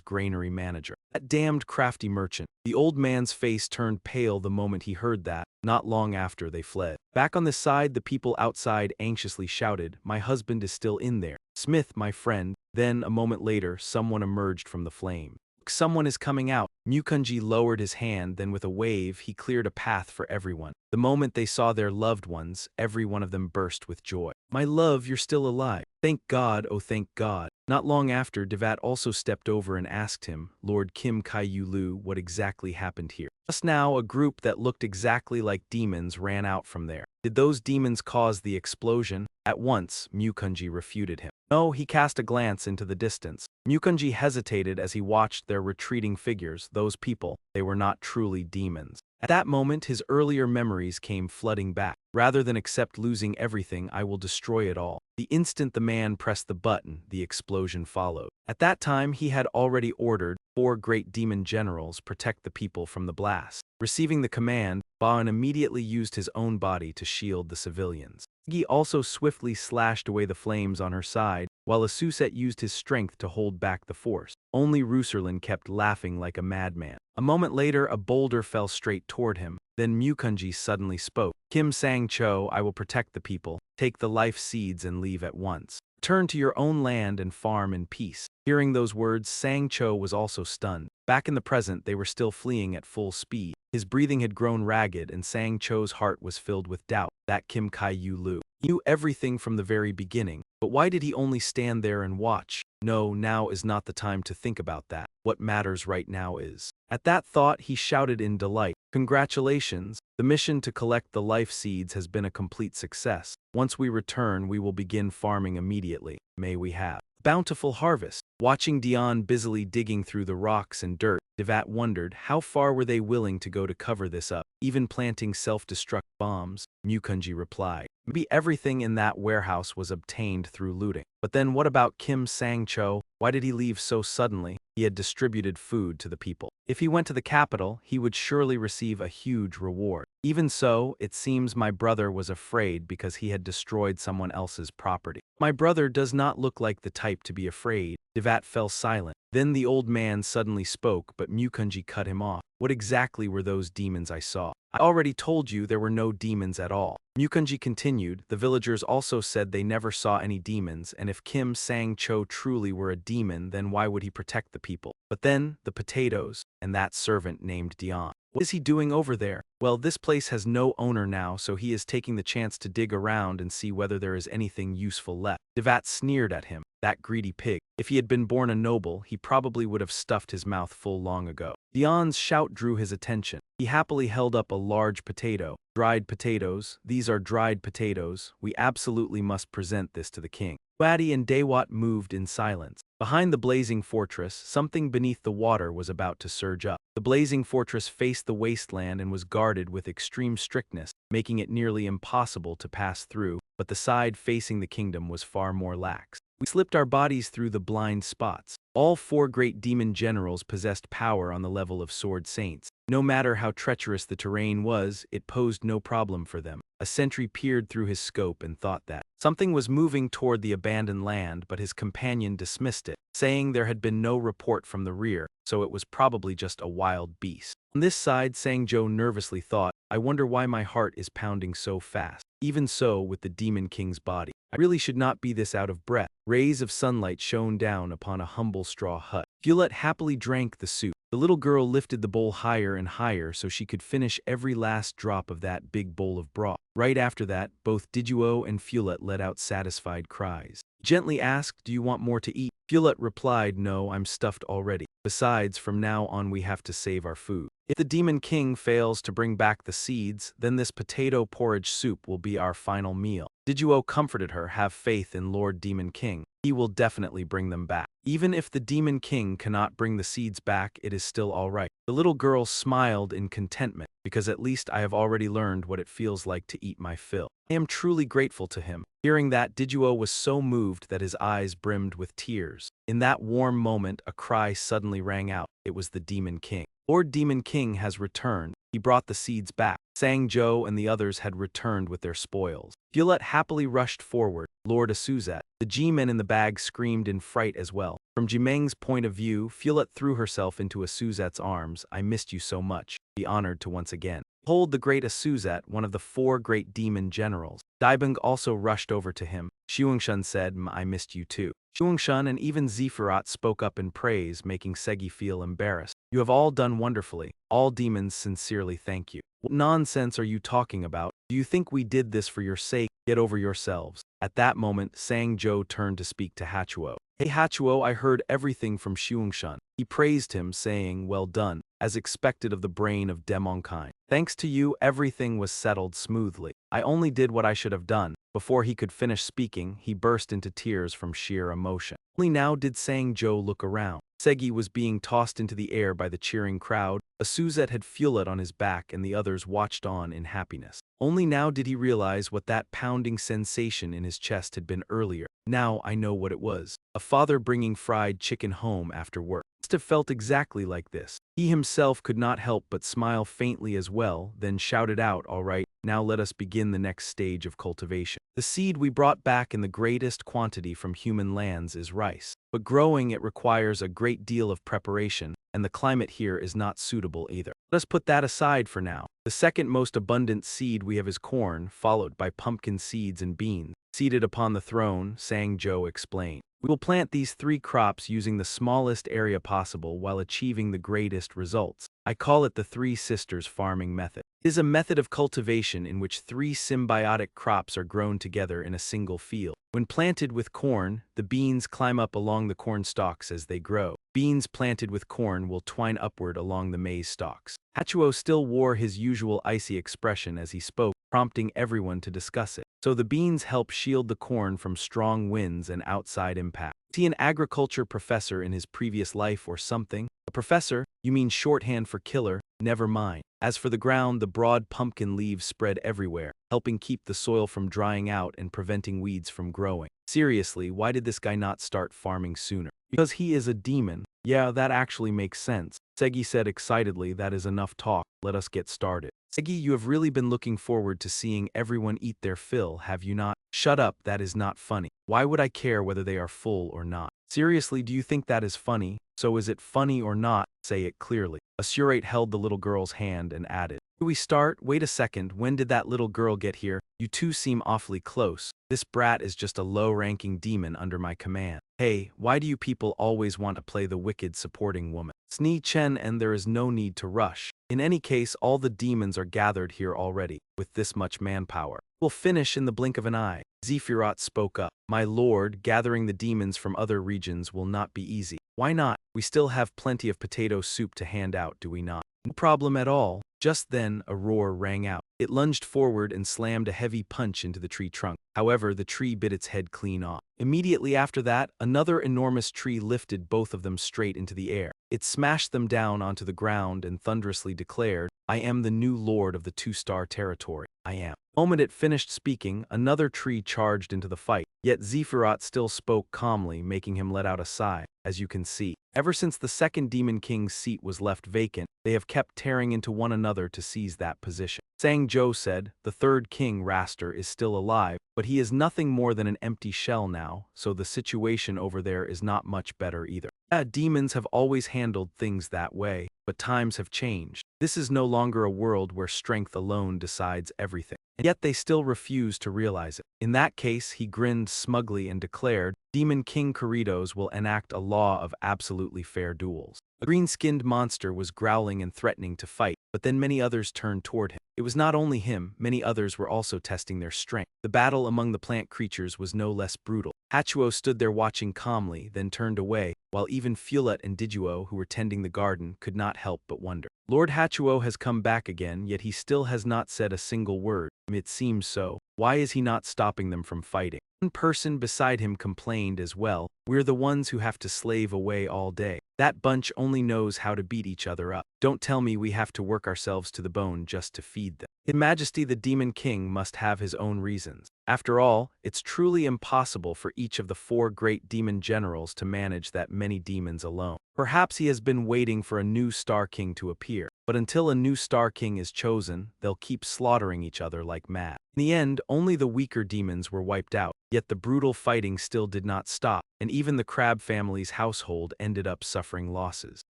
granary manager." That damned crafty merchant. The old man's face turned pale the moment he heard that. Not long after, they fled. Back on the side, the people outside anxiously shouted, "My husband is still in there. Smith, my friend." Then, a moment later, someone emerged from the flame. "Someone is coming out." Mukunji lowered his hand, then with a wave, he cleared a path for everyone. The moment they saw their loved ones, every one of them burst with joy. "My love, you're still alive. Thank God, oh thank God." Not long after, Devat also stepped over and asked him, "Lord Kim Kai-yu-lu, what exactly happened here?" Just now, a group that looked exactly like demons ran out from there. "Did those demons cause the explosion?" At once, Mukunji refuted him. No, he cast a glance into the distance. Mukunji hesitated as he watched their retreating figures. Those people, they were not truly demons. At that moment, his earlier memories came flooding back. "Rather than accept losing everything, I will destroy it all." The instant the man pressed the button, the explosion followed. At that time, he had already ordered 4 great demon generals protect the people from the blast. Receiving the command, Baan immediately used his own body to shield the civilians. He also swiftly slashed away the flames on her side, while Asusat used his strength to hold back the force. Only Ruserlin kept laughing like a madman. A moment later, a boulder fell straight toward him. Then Mukunji suddenly spoke. "Kim Sang-cho, I will protect the people. Take the life seeds and leave at once. Return to your own land and farm in peace." Hearing those words, Sang-cho was also stunned. Back in the present, they were still fleeing at full speed. His breathing had grown ragged and Sang-cho's heart was filled with doubt. That Kim Kai-yu-lu knew everything from the very beginning. But why did he only stand there and watch? No, now is not the time to think about that. What matters right now is. At that thought, he shouted in delight, "Congratulations! The mission to collect the life seeds has been a complete success. Once we return, we will begin farming immediately. May we have a bountiful harvest." Watching Dion busily digging through the rocks and dirt, Devat wondered how far were they willing to go to cover this up, even planting self-destruct bombs. Mukunji replied, "Maybe everything in that warehouse was obtained through looting. But then what about Kim Sang-cho? Why did he leave so suddenly? He had distributed food to the people. If he went to the capital, he would surely receive a huge reward. Even so, it seems my brother was afraid because he had destroyed someone else's property." My brother does not look like the type to be afraid. Devat fell silent. Then the old man suddenly spoke, but Mukunji cut him off. What exactly were those demons I saw? I already told you there were no demons at all. Mukunji continued, the villagers also said they never saw any demons, and if Kim Sang-cho truly were a demon, then why would he protect the people? But then, the potatoes, and that servant named Dion. What is he doing over there? Well, this place has no owner now, so he is taking the chance to dig around and see whether there is anything useful left. Devat sneered at him, that greedy pig. If he had been born a noble, he probably would have stuffed his mouth full long ago. Dion's shout drew his attention. He happily held up a large potato. Dried potatoes, these are dried potatoes. We absolutely must present this to the king. Wadi and Dewat moved in silence. Behind the blazing fortress, something beneath the water was about to surge up. The blazing fortress faced the wasteland and was guarded with extreme strictness, making it nearly impossible to pass through, but the side facing the kingdom was far more lax. We slipped our bodies through the blind spots. All 4 great demon generals possessed power on the level of sword saints. No matter how treacherous the terrain was, it posed no problem for them. A sentry peered through his scope and thought that something was moving toward the abandoned land, but his companion dismissed it, saying there had been no report from the rear, so it was probably just a wild beast. On this side, Sang-jo nervously thought, I wonder why my heart is pounding so fast. Even so, with the Demon King's body, I really should not be this out of breath. Rays of sunlight shone down upon a humble straw hut. Violette happily drank the soup. The little girl lifted the bowl higher and higher so she could finish every last drop of that big bowl of broth. Right after that, both Dijuo and Violette let out satisfied cries. Gently asked, do you want more to eat? Violette replied, no, I'm stuffed already. Besides, from now on we have to save our food. If the Demon King fails to bring back the seeds, then this potato porridge soup will be our final meal. Dijuo comforted her, have faith in Lord Demon King. He will definitely bring them back. Even if the Demon King cannot bring the seeds back, it is still all right. The little girl smiled in contentment, because at least I have already learned what it feels like to eat my fill. I am truly grateful to him. Hearing that, Dijuo was so moved that his eyes brimmed with tears. In that warm moment, a cry suddenly rang out. It was the Demon King. Lord Demon King has returned. He brought the seeds back. Sang-jo and the others had returned with their spoils. Violette happily rushed forward. Lord Asuzet. The G-men in the bag screamed in fright as well. From Jimeng's point of view, Violette threw herself into Asuzet's arms. I missed you so much. Be honored to once again hold the great Asuzet, one of the 4 great demon generals. Daibung also rushed over to him. Xiongshun said, I missed you too. Xiongshun and even Zephyrat spoke up in praise, making Segi feel embarrassed. You have all done wonderfully. All demons sincerely thank you. What nonsense are you talking about? Do you think we did this for your sake? Get over yourselves. At that moment, Sang-jo turned to speak to Hachuo. Hey Hachuo, I heard everything from Xiongshun. He praised him, saying, well done, as expected of the brain of Demonkind. Thanks to you, everything was settled smoothly. I only did what I should have done. Before he could finish speaking, he burst into tears from sheer emotion. Only now did Sang-jo look around. Segi was being tossed into the air by the cheering crowd. Asuzet had Violette on his back and the others watched on in happiness. Only now did he realize what that pounding sensation in his chest had been earlier. Now I know what it was. A father bringing fried chicken home after work. Must have felt exactly like this. He himself could not help but smile faintly as well, then shouted out, all right, now let us begin the next stage of cultivation. The seed we brought back in the greatest quantity from human lands is rice. But growing it requires a great deal of preparation, and the climate here is not suitable either. Let us put that aside for now. The second most abundant seed we have is corn, followed by pumpkin seeds and beans. Seated upon the throne, Sang-jo explained. We will plant these 3 crops using the smallest area possible while achieving the greatest results. I call it the 3 Sisters farming method. It is a method of cultivation in which 3 symbiotic crops are grown together in a single field. When planted with corn, the beans climb up along the corn stalks as they grow. Beans planted with corn will twine upward along the maize stalks. Hachuo still wore his usual icy expression as he spoke, prompting everyone to discuss it. So the beans help shield the corn from strong winds and outside impact. Is he an agriculture professor in his previous life or something? A professor? You mean shorthand for killer? Never mind. As for the ground, the broad pumpkin leaves spread everywhere, helping keep the soil from drying out and preventing weeds from growing. Seriously, why did this guy not start farming sooner? Because he is a demon. Yeah, that actually makes sense. Segi said excitedly, that is enough talk, let us get started. Segi, you have really been looking forward to seeing everyone eat their fill, have you not? Shut up, that is not funny. Why would I care whether they are full or not? Seriously, do you think that is funny? So is it funny or not? Say it clearly. Asurate held the little girl's hand and added, "Do we start? Wait a second, when did that little girl get here? You two seem awfully close. This brat is just a low-ranking demon under my command. Hey, why do you people always want to play the wicked supporting woman? Snee Chen, and there is no need to rush. In any case, all the demons are gathered here already, with this much manpower. We'll finish in the blink of an eye." Zephyros spoke up. "My lord, gathering the demons from other regions will not be easy." "Why not? We still have plenty of potato soup to hand out, do we not?" "No problem at all." Just then, a roar rang out. It lunged forward and slammed a heavy punch into the tree trunk. However, the tree bit its head clean off. Immediately after that, another enormous tree lifted both of them straight into the air. It smashed them down onto the ground and thunderously declared, "I am the new lord of the two-star territory. I am." The moment it finished speaking, another tree charged into the fight. Yet Zephyros still spoke calmly, making him let out a sigh. "As you can see, ever since the second Demon King's seat was left vacant, they have kept tearing into one another to seize that position." Sang Zhou said, "The third king, Raster, is still alive, but he is nothing more than an empty shell now, so the situation over there is not much better either. Yeah, demons have always handled things that way, but times have changed. This is no longer a world where strength alone decides everything." And yet they still refuse to realize it. In that case, he grinned smugly and declared, "Demon King Corridos will enact a law of absolutely fair duels." A green-skinned monster was growling and threatening to fight, but then many others turned toward him. It was not only him, many others were also testing their strength. The battle among the plant creatures was no less brutal. Hachuo stood there watching calmly, then turned away, while even Fulet and Diduo, who were tending the garden, could not help but wonder. Lord Hachuo has come back again, yet he still has not said a single word. It seems so. Why is he not stopping them from fighting? One person beside him complained as well, "We're the ones who have to slave away all day. That bunch only knows how to beat each other up. Don't tell me we have to work ourselves to the bone just to feed them." His Majesty the Demon King must have his own reasons. After all, it's truly impossible for each of the 4 great demon generals to manage that many demons alone. Perhaps he has been waiting for a new Star King to appear. But until a new Star King is chosen, they'll keep slaughtering each other like mad. In the end, only the weaker demons were wiped out, yet the brutal fighting still did not stop, and even the crab family's household ended up suffering losses.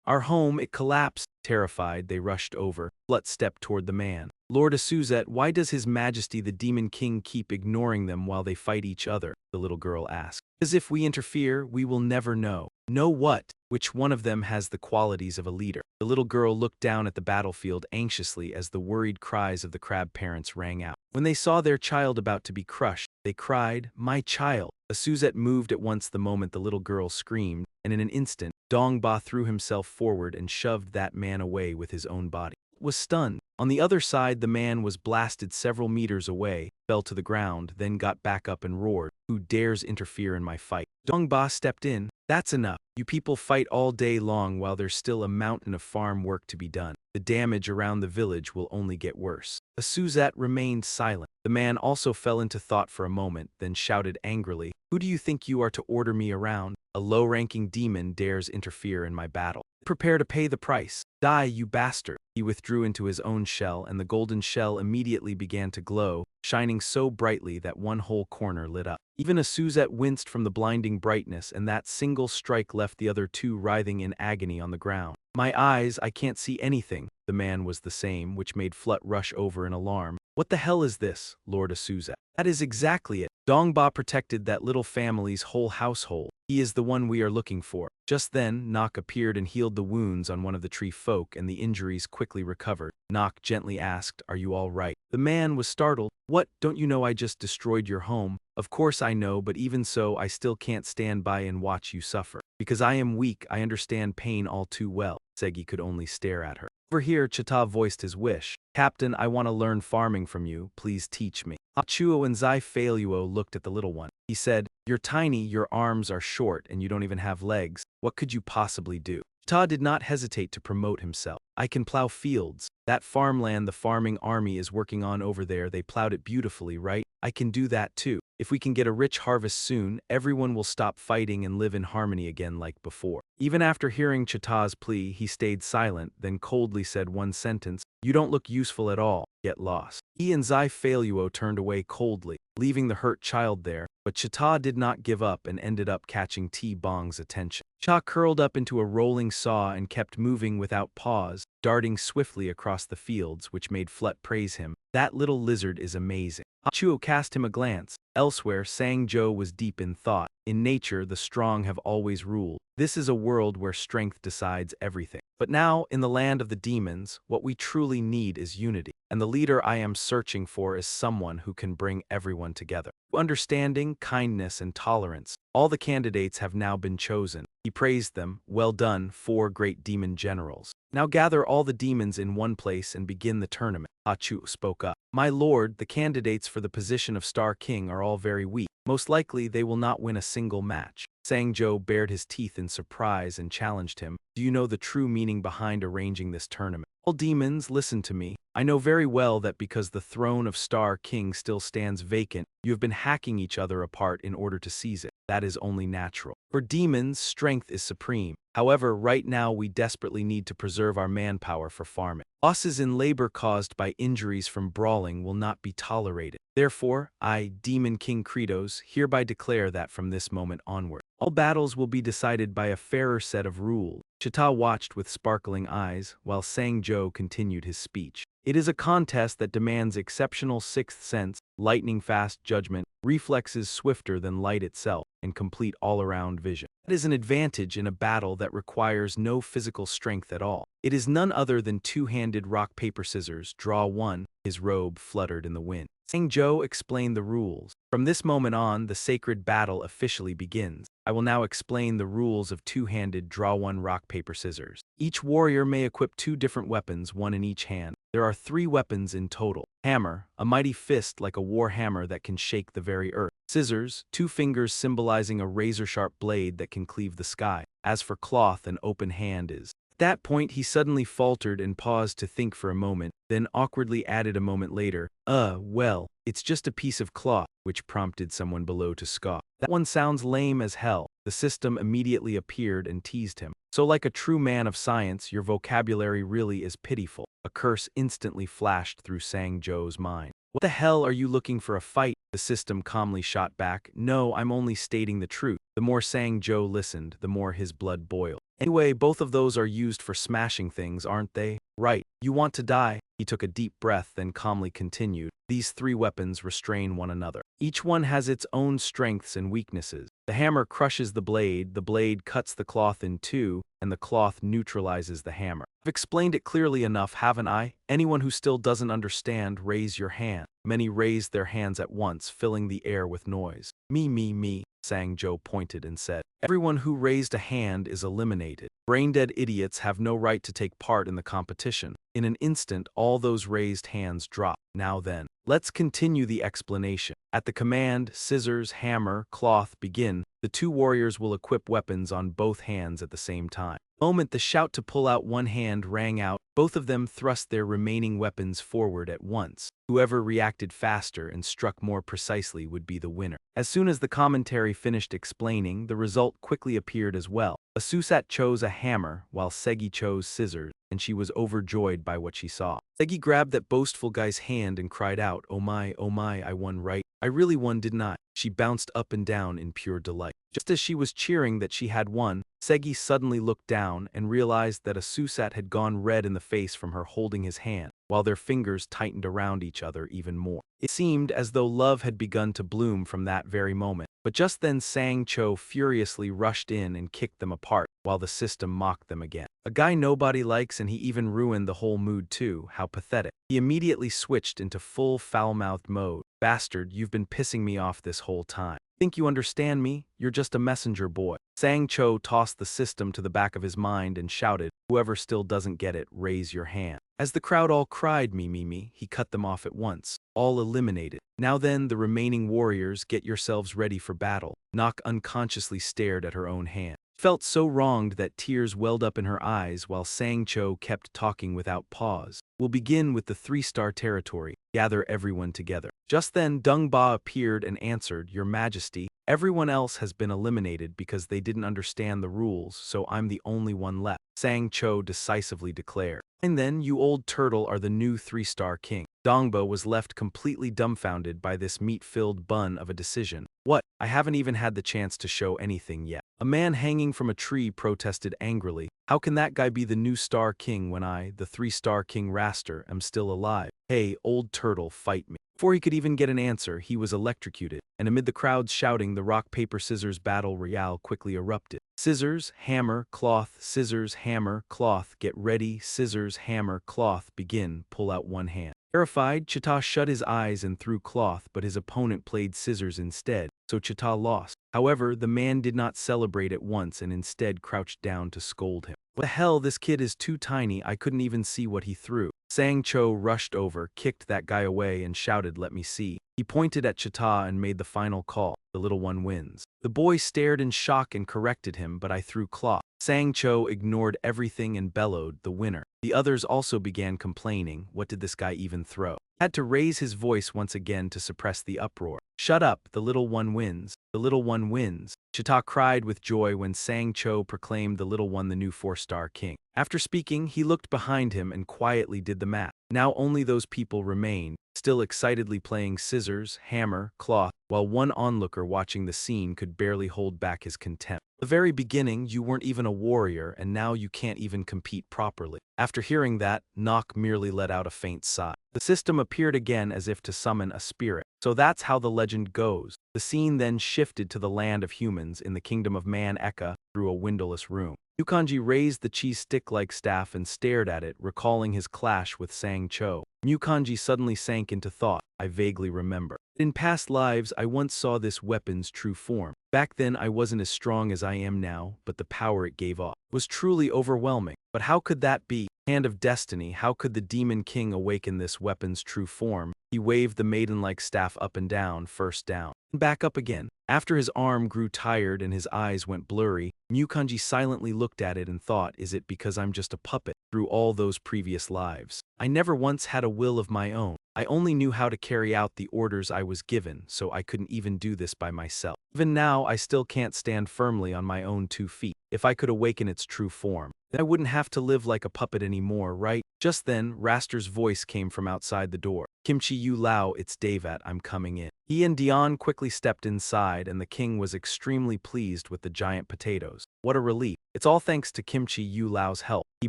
"Our home, it collapsed." Terrified, they rushed over. Blut stepped toward the man. "Lord Asuzet, why does His Majesty the Demon King keep ignoring them while they fight each other?" the little girl asked. "As if we interfere, we will never know." "Know what?" "Which one of them has the qualities of a leader?" The little girl looked down at the battlefield anxiously as the worried cries of the crab parents rang out. When they saw their child about to be crushed, they cried, "My child!" Asuzet moved at once the moment the little girl screamed, and in an instant, Dongba threw himself forward and shoved that man away with his own body. Was stunned. On the other side, the man was blasted several meters away, fell to the ground, then got back up and roared, "Who dares interfere in my fight?" Dongba stepped in. "That's enough. You people fight all day long while there's still a mountain of farm work to be done. The damage around the village will only get worse." Asuzet remained silent. The man also fell into thought for a moment, then shouted angrily, "Who do you think you are to order me around? A low-ranking demon dares interfere in my battle. Prepare to pay the price. Die, you bastard." He withdrew into his own shell, and the golden shell immediately began to glow, shining so brightly that one whole corner lit up. Even Asuzet winced from the blinding brightness, and that single strike left the other 2 writhing in agony on the ground. "My eyes, I can't see anything." The man was the same, which made Flut rush over in alarm. "What the hell is this, Lord Asuzet?" "That is exactly it. Dongba protected that little family's whole household. He is the one we are looking for." Just then, Nock appeared and healed the wounds on one of the tree folk, and the injuries quickly recovered. Nock gently asked, "Are you all right?" The man was startled. "What, don't you know I just destroyed your home?" "Of course I know, but even so, I still can't stand by and watch you suffer. Because I am weak, I understand pain all too well." Segi could only stare at her. Over here, Chita voiced his wish. "Captain, I want to learn farming from you. Please teach me." Hachuo and Zai Feiluo looked at the little one. He said, "You're tiny, your arms are short, and you don't even have legs. What could you possibly do?" Ta did not hesitate to promote himself. "I can plow fields. That farmland the farming army is working on over there, they plowed it beautifully, right? I can do that too. If we can get a rich harvest soon, everyone will stop fighting and live in harmony again like before." Even after hearing Chita's plea, he stayed silent, then coldly said one sentence, "You don't look useful at all. Get lost." He and Zai Feiluo turned away coldly. leaving the hurt child there, but Chita did not give up and ended up catching T-Bong's attention. Cha curled up into a rolling saw and kept moving without pause, darting swiftly across the fields, which made Flut praise him. "That little lizard is amazing." Chuo cast him a glance. Elsewhere, Sang-jo was deep in thought. In nature, the strong have always ruled. This is a world where strength decides everything. But now, in the land of the demons, what we truly need is unity. And the leader I am searching for is someone who can bring everyone together. Understanding, kindness, and tolerance. All the candidates have now been chosen. He praised them. "Well done, 4 great demon generals. Now gather all the demons in one place and begin the tournament." Chu spoke up. "My lord, the candidates for the position of Star King are all very weak. Most likely they will not win a single match." Sang-jo bared his teeth in surprise and challenged him. "Do you know the true meaning behind arranging this tournament? All demons, listen to me. I know very well that because the throne of Star King still stands vacant, you have been hacking each other apart in order to seize it. That is only natural. For demons, strength is supreme. However, right now we desperately need to preserve our manpower for farming. Losses in labor caused by injuries from brawling will not be tolerated. Therefore, I, Demon King Kratos, hereby declare that from this moment onward, all battles will be decided by a fairer set of rules." Chita watched with sparkling eyes, while Sang-jo continued his speech. "It is a contest that demands exceptional sixth sense, lightning-fast judgment, reflexes swifter than light itself, and complete all-around vision. That is an advantage in a battle that requires no physical strength at all. It is none other than two-handed rock-paper-scissors. Draw one." His robe fluttered in the wind. Sang-jo explained the rules. "From this moment on, the sacred battle officially begins. I will now explain the rules of two-handed draw one rock-paper-scissors. Each warrior may equip 2 different weapons, one in each hand. There are 3 weapons in total. Hammer, a mighty fist like a war hammer that can shake the very earth. Scissors, 2 fingers symbolizing a razor-sharp blade that can cleave the sky. As for cloth, an open hand is." At that point, he suddenly faltered and paused to think for a moment, then awkwardly added a moment later, well, it's just a piece of cloth," which prompted someone below to scoff. "That one sounds lame as hell." The system immediately appeared and teased him. "So like a true man of science, your vocabulary really is pitiful." A curse instantly flashed through Sang-jo's mind. "What the hell are you looking for a fight?" The system calmly shot back. "No, I'm only stating the truth." The more Sang-jo listened, the more his blood boiled. "Anyway, both of those are used for smashing things, aren't they? Right. You want to die?" He took a deep breath, then calmly continued. "These 3 weapons restrain one another. Each one has its own strengths and weaknesses. The hammer crushes the blade cuts the cloth in 2, and the cloth neutralizes the hammer. I've explained it clearly enough, haven't I? Anyone who still doesn't understand, raise your hand." Many raised their hands at once, filling the air with noise. Me, Sang-jo pointed and said. "Everyone who raised a hand is eliminated. Brain-dead idiots have no right to take part in the competition." In an instant, all those raised hands dropped. "Now then, let's continue the explanation. At the command, scissors, hammer, cloth, begin, the 2 warriors will equip weapons on both hands at the same time." The moment the shout to pull out one hand rang out, both of them thrust their remaining weapons forward at once. Whoever reacted faster and struck more precisely would be the winner. As soon as the commentary finished explaining, the result quickly appeared as well. Asusat chose a hammer, while Segi chose scissors, and she was overjoyed by what she saw. Segi grabbed that boastful guy's hand and cried out, oh my, I won, right? I really won, didn't I?" She bounced up and down in pure delight. Just as she was cheering that she had won, Segi suddenly looked down and realized that Asusat had gone red in the face from her holding his hand, while their fingers tightened around each other even more. It seemed as though love had begun to bloom from that very moment. But just then Sang-cho furiously rushed in and kicked them apart, while the system mocked them again. "A guy nobody likes, and he even ruined the whole mood too. How pathetic." He immediately switched into full foul-mouthed mode. "Bastard, you've been pissing me off this whole time. Think you understand me? You're just a messenger boy." Sang-cho tossed the system to the back of his mind and shouted, "Whoever still doesn't get it, raise your hand." As the crowd all cried me, he cut them off at once. All eliminated. "Now then, the remaining warriors, get yourselves ready for battle." Nok unconsciously stared at her own hand. Felt so wronged that tears welled up in her eyes while Sang-cho kept talking without pause. "We'll begin with the 3-star territory. Gather everyone together." Just then Dung Ba appeared and answered, "Your Majesty, everyone else has been eliminated because they didn't understand the rules, so I'm the only one left." Sang-cho decisively declared. "And then, you old turtle are the new 3-star king." Dongba was left completely dumbfounded by this meat-filled bun of a decision. What? I haven't even had the chance to show anything yet. A man hanging from a tree protested angrily. How can that guy be the new Star King when I, the 3-star King Raster, am still alive? Hey, old turtle, fight me. Before he could even get an answer, he was electrocuted, and amid the crowd's shouting, the rock-paper-scissors battle royale quickly erupted. Scissors, hammer, cloth, scissors, hammer, cloth, get ready, scissors, hammer, cloth, begin, pull out one hand. Terrified, Chita shut his eyes and threw cloth, but his opponent played scissors instead, so Chita lost. However, the man did not celebrate at once and instead crouched down to scold him. What the hell, this kid is too tiny, I couldn't even see what he threw. Sang Cho rushed over, kicked that guy away and shouted, let me see. He pointed at Chita and made the final call. The little one wins. The boy stared in shock and corrected him, but I threw cloth. Sang Cho ignored everything and bellowed, the winner. The others also began complaining, what did this guy even throw? Had to raise his voice once again to suppress the uproar. Shut up, the little one wins. The little one wins. Chita cried with joy when Sang Cho proclaimed the little one the new 4-star king. After speaking, he looked behind him and quietly did the math. Now only those people remained, still excitedly playing scissors, hammer, cloth, while one onlooker watching the scene could barely hold back his contempt. At the very beginning, you weren't even a warrior, and now you can't even compete properly. After hearing that, Nock merely let out a faint sigh. The system appeared again as if to summon a spirit. So that's how the legend goes. The scene then shifted to the land of humans in the kingdom of Man Eka through a windowless room. Mukanji raised the cheese stick-like staff and stared at it, recalling his clash with Sang Cho. Mukanji suddenly sank into thought. I vaguely remember. In past lives, I once saw this weapon's true form. Back then, I wasn't as strong as I am now, but the power it gave off was truly overwhelming. But how could that be? Hand of Destiny, how could the Demon King awaken this weapon's true form? He waved the maiden-like staff up and down, first down, and back up again. After his arm grew tired and his eyes went blurry, Mukanji silently looked at it and thought, is it because I'm just a puppet through all those previous lives? I never once had a will of my own. I only knew how to carry out the orders I was given, so I couldn't even do this by myself. Even now, I still can't stand firmly on my own 2 feet. If I could awaken its true form, then I wouldn't have to live like a puppet anymore, right? Just then, Raster's voice came from outside the door. Kimchi Yu Lao, it's Davat, I'm coming in. He and Dion quickly stepped inside, and the king was extremely pleased with the giant potatoes. What a relief. It's all thanks to Kimchi Yu Lao's help. He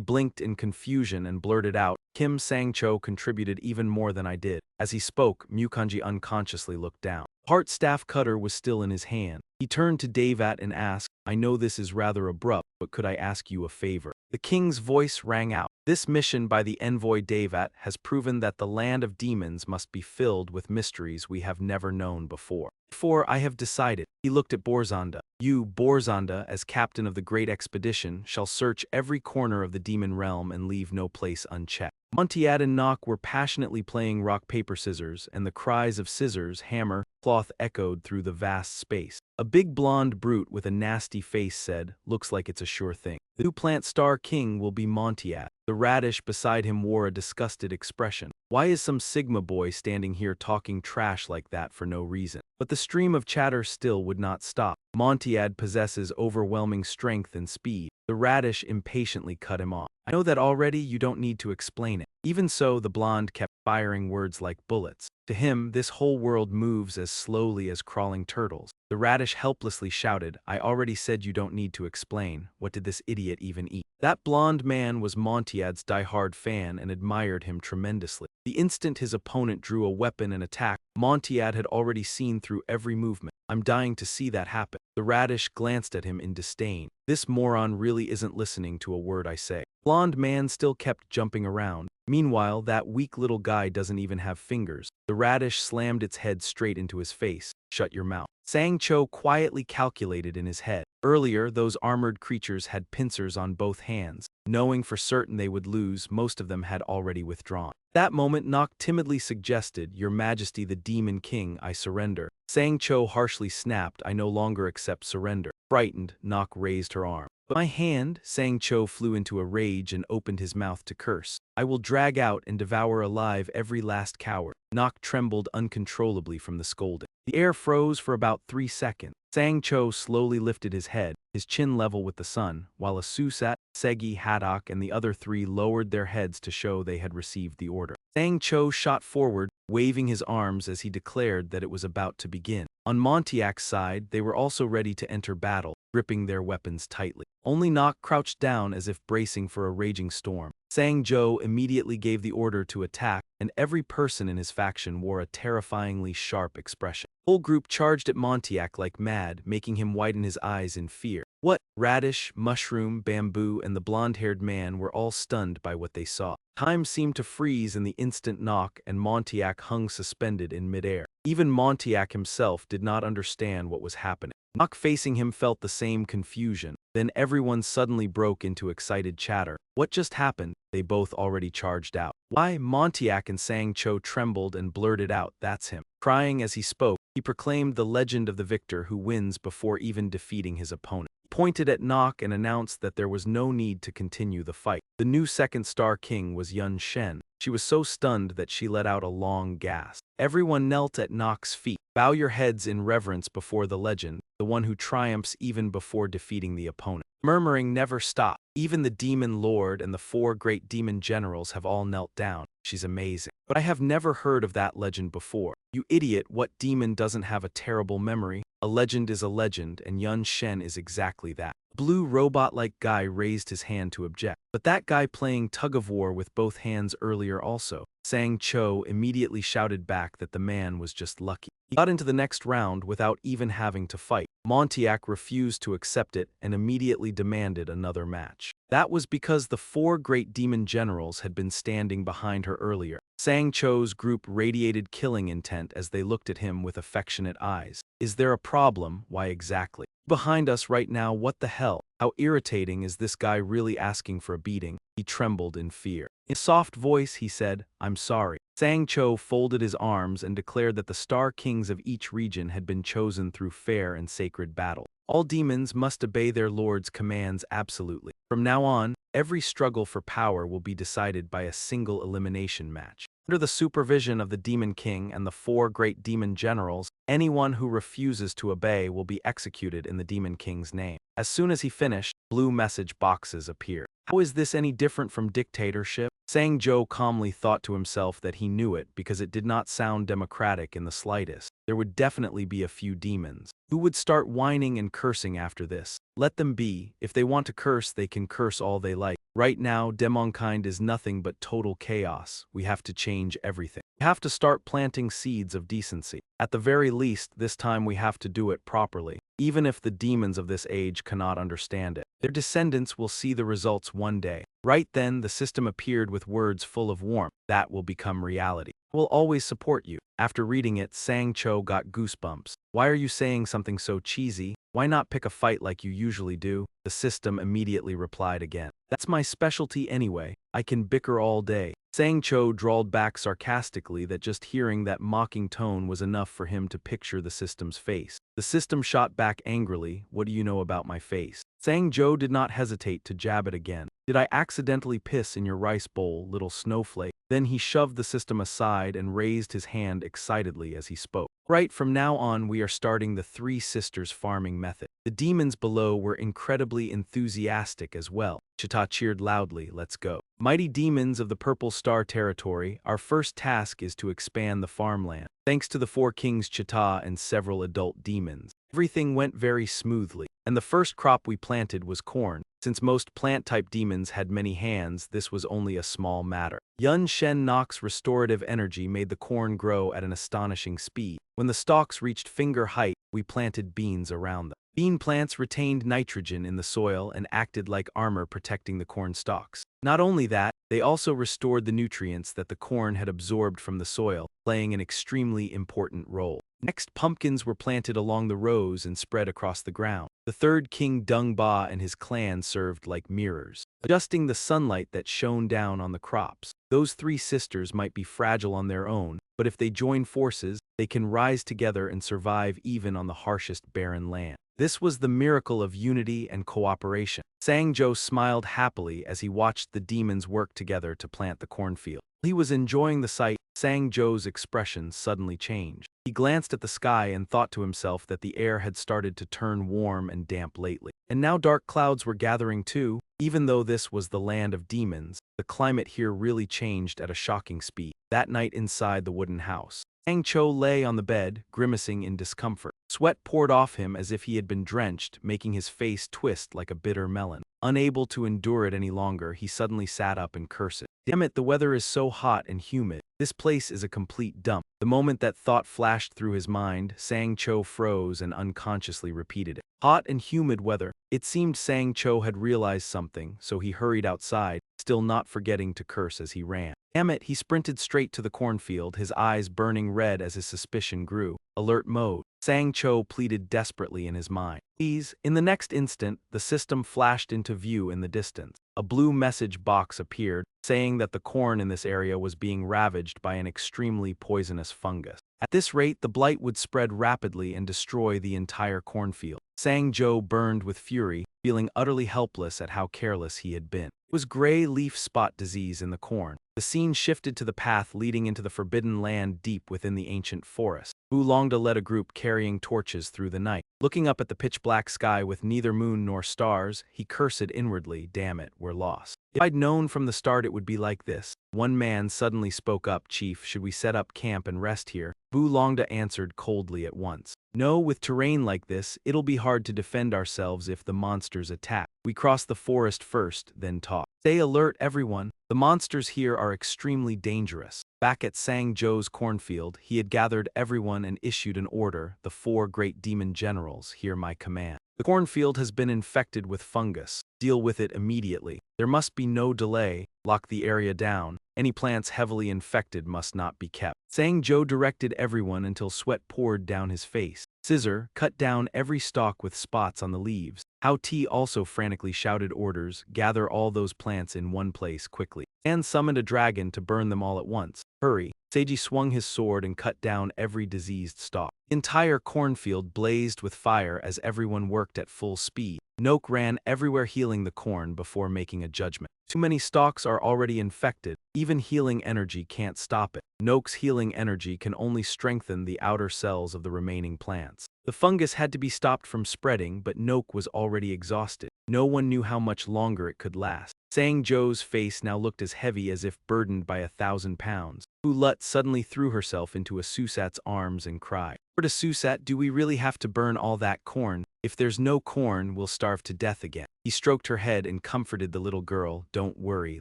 blinked in confusion and blurted out, Kim Sang-cho contributed even more than I did. As he spoke, Mukanji unconsciously looked down. Heart staff cutter was still in his hand. He turned to Davat and asked, I know this is rather abrupt, but could I ask you a favor? The king's voice rang out. This mission by the envoy Davat has proven that the land of demons must be filled with mysteries we have never known before. Therefore, I have decided. He looked at Borzanda. You, Borzanda, as captain of the great expedition, shall search every corner of the demon realm and leave no place unchecked. Montiad and Nock were passionately playing rock, paper, scissors, and the cries of scissors, hammer, cloth echoed through the vast space. A big blonde brute with a nasty face said, looks like it's a sure thing. The new plant star king will be Montiad. The radish beside him wore a disgusted expression. Why is some Sigma boy standing here talking trash like that for no reason? But the stream of chatter still would not stop. Montiad possesses overwhelming strength and speed. The radish impatiently cut him off. I know that already, you don't need to explain it. Even so, the blonde kept firing words like bullets. To him, this whole world moves as slowly as crawling turtles. The radish helplessly shouted, I already said you don't need to explain. What did this idiot even eat? That blonde man was Montiad's diehard fan and admired him tremendously. The instant his opponent drew a weapon and attacked, Montiad had already seen through every movement. I'm dying to see that happen. The radish glanced at him in disdain. This moron really isn't listening to a word I say. Blonde man still kept jumping around. Meanwhile, that weak little guy doesn't even have fingers. The radish slammed its head straight into his face. Shut your mouth. Sang-cho quietly calculated in his head. Earlier, those armored creatures had pincers on both hands. Knowing for certain they would lose, most of them had already withdrawn. That moment, Nock timidly suggested, Your Majesty the Demon King, I surrender. Sang-cho harshly snapped, I no longer accept surrender. Frightened, Nock raised her arm. But my hand, Sang-cho flew into a rage and opened his mouth to curse. I will drag out and devour alive every last coward. Nock trembled uncontrollably from the scolding. The air froze for about 3 seconds. Sang-cho slowly lifted his head, his chin level with the sun, while Asusat, Segi, Haddock, and the other 3 lowered their heads to show they had received the order. Sang Cho shot forward, waving his arms as he declared that it was about to begin. On Montiac's side, they were also ready to enter battle, gripping their weapons tightly. Only Nock crouched down as if bracing for a raging storm. Sang Jo immediately gave the order to attack, and every person in his faction wore a terrifyingly sharp expression. The whole group charged at Montiac like mad, making him widen his eyes in fear. What? Radish, Mushroom, Bamboo, and the blonde-haired man were all stunned by what they saw. Time seemed to freeze in the instant Nock and Montiac hung suspended in midair. Even Montiac himself did not understand what was happening. Nock facing him felt the same confusion. Then everyone suddenly broke into excited chatter. What just happened? They both already charged out. Why? Montiac and Sang Cho trembled and blurted out, "That's him." Crying as he spoke, he proclaimed the legend of the victor who wins before even defeating his opponent. He pointed at Nock and announced that there was no need to continue the fight. The new second star king was Yun Shen. She was so stunned that she let out a long gasp. Everyone knelt at Nock's feet. Bow your heads in reverence before the legend, the one who triumphs even before defeating the opponent. Murmuring never stopped. Even the demon lord and the 4 great demon generals have all knelt down. She's amazing. But I have never heard of that legend before. You idiot, what demon doesn't have a terrible memory? A legend is a legend, and Yun Shen is exactly that. Blue robot-like guy raised his hand to object. But that guy playing tug-of-war with both hands earlier also. Sang Cho immediately shouted back that the man was just lucky. He got into the next round without even having to fight. Montiac refused to accept it and immediately demanded another match. That was because the 4 great demon generals had been standing behind her earlier. Sang Cho's group radiated killing intent as they looked at him with affectionate eyes. Is there a problem? Why exactly? Behind us right now, what the hell? How irritating is this guy really asking for a beating? He trembled in fear. In a soft voice, he said, "I'm sorry." Sang Cho folded his arms and declared that the star kings of each region had been chosen through fair and sacred battle. All demons must obey their lord's commands absolutely. From now on, every struggle for power will be decided by a single elimination match. Under the supervision of the Demon King and the 4 great demon generals, anyone who refuses to obey will be executed in the Demon King's name. As soon as he finished, blue message boxes appeared. How is this any different from dictatorship? Sang Jo calmly thought to himself that he knew it because it did not sound democratic in the slightest. There would definitely be a few demons who would start whining and cursing after this. Let them be. If they want to curse, they can curse all they like. Right now, demonkind is nothing but total chaos. We have to change everything. We have to start planting seeds of decency. At the very least, this time we have to do it properly. Even if the demons of this age cannot understand it, their descendants will see the results one day. Right then, the system appeared with words full of warmth. That will become reality. I will always support you. After reading it, Sang Cho got goosebumps. Why are you saying something so cheesy? Why not pick a fight like you usually do? The system immediately replied again. That's my specialty anyway. I can bicker all day. Sang Cho drawled back sarcastically that just hearing that mocking tone was enough for him to picture the system's face. The system shot back angrily, "What do you know about my face?" Sang Jo did not hesitate to jab it again. "Did I accidentally piss in your rice bowl, little snowflake?" Then he shoved the system aside and raised his hand excitedly as he spoke. Right, from now on we are starting the 3 sisters farming method. The demons below were incredibly enthusiastic as well. Chita cheered loudly, "Let's go." Mighty demons of the Purple Star territory, our first task is to expand the farmland. Thanks to the 4 kings Chita and several adult demons, everything went very smoothly. And the first crop we planted was corn. Since most plant-type demons had many hands, this was only a small matter. Yun Shen Nock's restorative energy made the corn grow at an astonishing speed. When the stalks reached finger height, we planted beans around them. Bean plants retained nitrogen in the soil and acted like armor protecting the corn stalks. Not only that, they also restored the nutrients that the corn had absorbed from the soil, playing an extremely important role. Next, pumpkins were planted along the rows and spread across the ground. The 3rd King Dung Ba and his clan served like mirrors, adjusting the sunlight that shone down on the crops. Those 3 sisters might be fragile on their own, but if they join forces, they can rise together and survive even on the harshest barren land. This was the miracle of unity and cooperation. Sang Jo smiled happily as he watched the demons work together to plant the cornfield. While he was enjoying the sight, Sang Jo's expression suddenly changed. He glanced at the sky and thought to himself that the air had started to turn warm and damp lately. and now dark clouds were gathering too. Even though this was the land of demons, the climate here really changed at a shocking speed. That night inside the wooden house, Sang Cho lay on the bed, grimacing in discomfort. Sweat poured off him as if he had been drenched, making his face twist like a bitter melon. Unable to endure it any longer, he suddenly sat up and cursed. Damn it, the weather is so hot and humid. This place is a complete dump. The moment that thought flashed through his mind, Sang Cho froze and unconsciously repeated it. Hot and humid weather. It seemed Sang Cho had realized something, so he hurried outside, still not forgetting to curse as he ran. Damn it, he sprinted straight to the cornfield, his eyes burning red as his suspicion grew. Alert mode. Sang Cho pleaded desperately in his mind. Please. In the next instant, the system flashed into view in the distance. A blue message box appeared, saying that the corn in this area was being ravaged by an extremely poisonous fungus. At this rate, the blight would spread rapidly and destroy the entire cornfield. Sang Cho burned with fury, feeling utterly helpless at how careless he had been. It was gray leaf spot disease in the corn. The scene shifted to the path leading into the forbidden land deep within the ancient forest. Wu Longda led a group carrying torches through the night. Looking up at the pitch-black sky with neither moon nor stars, he cursed inwardly, damn it, we're lost. If I'd known from the start it would be like this. One man suddenly spoke up, Chief, should we set up camp and rest here? Wu Longda answered coldly at once. No, with terrain like this, it'll be hard to defend ourselves if the monsters attack. We cross the forest first, then talk. Stay alert, everyone. The monsters here are extremely dangerous. Back at Sang Cho's cornfield, he had gathered everyone and issued an order. The 4 great demon generals hear my command. The cornfield has been infected with fungus. Deal with it immediately. There must be no delay. Lock the area down. Any plants heavily infected must not be kept. Sang Cho directed everyone until sweat poured down his face. Scissor, cut down every stalk with spots on the leaves. Hao Ti also frantically shouted orders, gather all those plants in one place quickly. And summoned a dragon to burn them all at once. Hurry. Seiji swung his sword and cut down every diseased stalk. The entire cornfield blazed with fire as everyone worked at full speed. Noak ran everywhere healing the corn before making a judgment. Too many stalks are already infected. Even healing energy can't stop it. Noak's healing energy can only strengthen the outer cells of the remaining plants. The fungus had to be stopped from spreading, but Noak was already exhausted. No one knew how much longer it could last. Sang Cho's face now looked as heavy as if burdened by 1,000 pounds. Fu Lut suddenly threw herself into Asusat's arms and cried, "Lord Asusat, do we really have to burn all that corn? If there's no corn, we'll starve to death again." He stroked her head and comforted the little girl. "Don't worry,